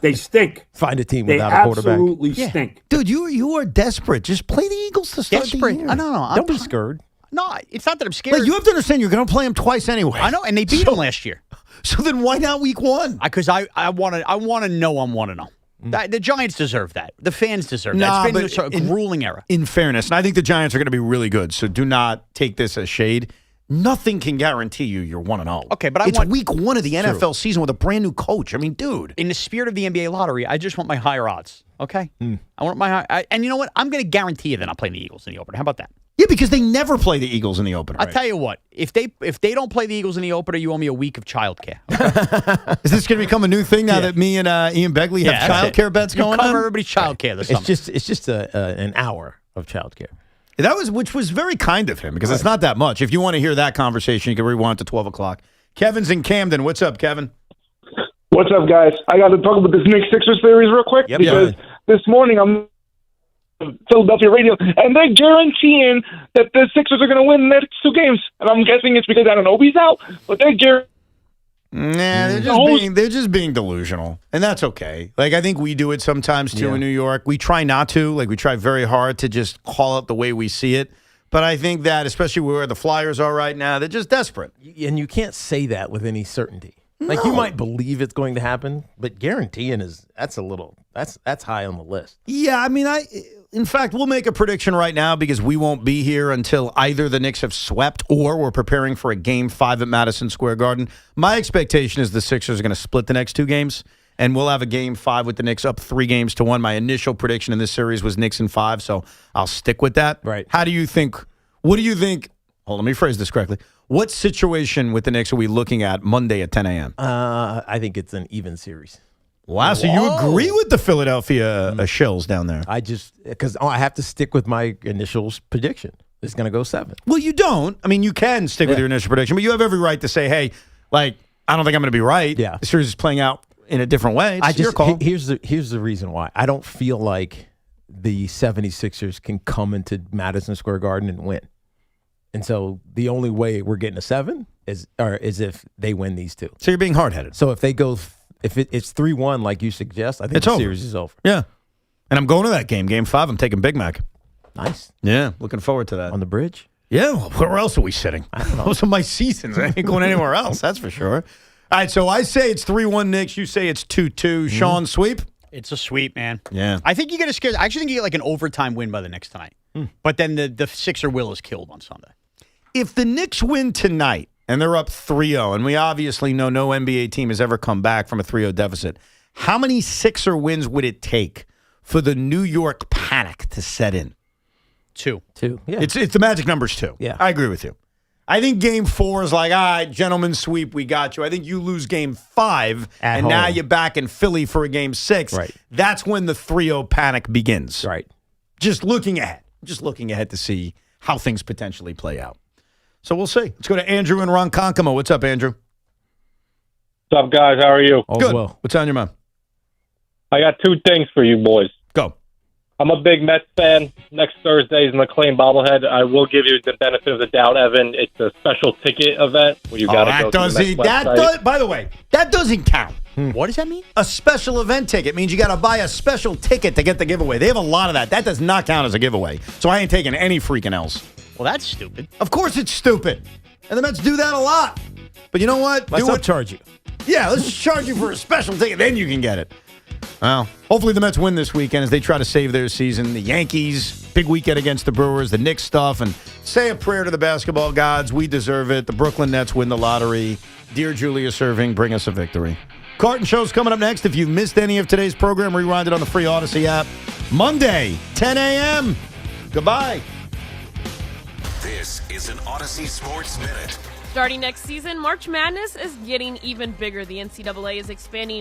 [SPEAKER 20] They stink.
[SPEAKER 3] Find a team
[SPEAKER 20] They
[SPEAKER 3] without a quarterback.
[SPEAKER 20] absolutely stink.
[SPEAKER 1] Dude, you are desperate. Just play the Eagles to start the year.
[SPEAKER 4] No.
[SPEAKER 3] Don't be scared.
[SPEAKER 4] No, it's not that I'm scared.
[SPEAKER 1] Like, you have to understand, you're going to play them twice anyway.
[SPEAKER 4] I know, and they beat them last year.
[SPEAKER 1] So then why not week 1?
[SPEAKER 4] Because I want to know I'm 1-0. The Giants deserve that. The fans deserve that. It's been a grueling era.
[SPEAKER 1] In fairness, and I think the Giants are going to be really good, so do not take this as shade. Nothing can guarantee you're 1-0.
[SPEAKER 4] Okay, but
[SPEAKER 1] it's week 1 of the NFL season with a brand new coach. I mean, dude.
[SPEAKER 4] In the spirit of the NBA lottery, I just want my higher odds. Okay? I want my and you know what? I'm going to guarantee you that I'm playing the Eagles in the opener. How about that?
[SPEAKER 1] Yeah, because they never play the Eagles in the opener.
[SPEAKER 4] I'll tell you what. If they don't play the Eagles in the opener, you owe me a week of childcare.
[SPEAKER 1] Is this going to become a new thing now that me and Ian Begley have childcare bets going
[SPEAKER 4] cover
[SPEAKER 1] on?
[SPEAKER 4] everybody's childcare this summer.
[SPEAKER 3] It's just an hour of childcare.
[SPEAKER 1] Which was very kind of him because it's not that much. If you want to hear that conversation, you can rewind to 12 o'clock. Kevin's in Camden. What's up, Kevin?
[SPEAKER 22] What's up, guys? I got to talk about this Knicks Sixers series real quick because this morning I'm Philadelphia radio, and they're guaranteeing that the Sixers are going to win the next 2 games. And I'm guessing it's because Anunoby's out, but they're guaranteeing
[SPEAKER 1] Nah, they're just being delusional, and that's okay. Like, I think we do it sometimes too in New York. We try not to. Like, we try very hard to just call it the way we see it. But I think that, especially where the Flyers are right now, they're just desperate.
[SPEAKER 3] And you can't say that with any certainty. Like, you might believe it's going to happen, but guaranteeing that's high on the list.
[SPEAKER 1] Yeah, I mean, in fact, we'll make a prediction right now because we won't be here until either the Knicks have swept or we're preparing for a Game 5 at Madison Square Garden. My expectation is the Sixers are going to split the next 2 games, and we'll have a Game 5 with the Knicks up 3-1. My initial prediction in this series was Knicks in 5, so I'll stick with that.
[SPEAKER 3] Right.
[SPEAKER 1] What do you think? Hold on, let me phrase this correctly. What situation with the Knicks are we looking at Monday at 10 a.m.?
[SPEAKER 3] I think it's an even series.
[SPEAKER 1] Wow, so you agree with the Philadelphia Shills down there?
[SPEAKER 3] Because I have to stick with my initial prediction. It's going to go 7.
[SPEAKER 1] Well, you don't. I mean, you can stick with your initial prediction, but you have every right to say, hey, like, I don't think I'm going to be right.
[SPEAKER 3] Yeah.
[SPEAKER 1] The series is playing out in a different way. It's your call.
[SPEAKER 3] Here's the reason why. I don't feel like the 76ers can come into Madison Square Garden and win. And so the only way we're getting a 7 is if they win these 2.
[SPEAKER 1] So you're being hard-headed.
[SPEAKER 3] So if they go... If it's 3-1 like you suggest, I think the series is over.
[SPEAKER 1] Yeah. And I'm going to that game, Game 5. I'm taking Big Mac.
[SPEAKER 3] Nice.
[SPEAKER 1] Yeah, looking forward to that.
[SPEAKER 3] On the bridge?
[SPEAKER 1] Yeah, where else are we sitting?
[SPEAKER 3] I don't know.
[SPEAKER 1] Those are my seasons. I ain't going anywhere else, that's for sure. All right, so I say it's 3-1 Knicks. You say it's 2-2. Shaun, sweep?
[SPEAKER 4] It's a sweep, man.
[SPEAKER 1] Yeah.
[SPEAKER 4] I think you get a scare. I actually think you get like an overtime win by the Knicks tonight. But then the Sixer will is killed on Sunday.
[SPEAKER 1] If the Knicks win tonight, and they're up 3-0, and we obviously know no NBA team has ever come back from a 3-0 deficit, how many Sixer wins would it take for the New York panic to set in?
[SPEAKER 4] 2.
[SPEAKER 3] Yeah.
[SPEAKER 1] It's the magic number's 2.
[SPEAKER 3] Yeah.
[SPEAKER 1] I agree with you. I think Game 4 is like, all right, gentlemen sweep, we got you. I think you lose Game 5,
[SPEAKER 3] At
[SPEAKER 1] and
[SPEAKER 3] home.
[SPEAKER 1] now you're back in Philly for a Game 6.
[SPEAKER 3] Right.
[SPEAKER 1] That's when the 3-0 panic begins.
[SPEAKER 3] Right.
[SPEAKER 1] Just looking ahead to see how things potentially play out. So we'll see. Let's go to Andrew in Ronkonkoma. What's up, Andrew?
[SPEAKER 2] What's up, guys? How are you?
[SPEAKER 1] Good. Well. What's on your mind?
[SPEAKER 2] I got 2 things for you boys.
[SPEAKER 1] Go.
[SPEAKER 2] I'm a big Mets fan. Next Thursday is McLean bobblehead. I will give you the benefit of the doubt, Evan. It's a special ticket event where you got to go to the Mets website.
[SPEAKER 1] By the way, that doesn't count.
[SPEAKER 4] What does that mean?
[SPEAKER 1] A special event ticket means you got to buy a special ticket to get the giveaway. They have a lot of that. That does not count as a giveaway. So I ain't taking any freaking else.
[SPEAKER 4] Well, that's stupid.
[SPEAKER 1] Of course it's stupid. And the Mets do that a lot. But you know what?
[SPEAKER 3] Let's upcharge you.
[SPEAKER 1] Yeah, let's just charge you for a special ticket. Then you can get it. Well, hopefully the Mets win this weekend as they try to save their season. The Yankees, big weekend against the Brewers, the Knicks stuff, and say a prayer to the basketball gods. We deserve it. The Brooklyn Nets win the lottery. Dear Julius Erving, bring us a victory. Carton Show's coming up next. If you've missed any of today's program, rewind it on the free Odyssey app. Monday, 10 a.m. Goodbye.
[SPEAKER 10] This is an Odyssey Sports Minute.
[SPEAKER 5] Starting next season, March Madness is getting even bigger. The NCAA is expanding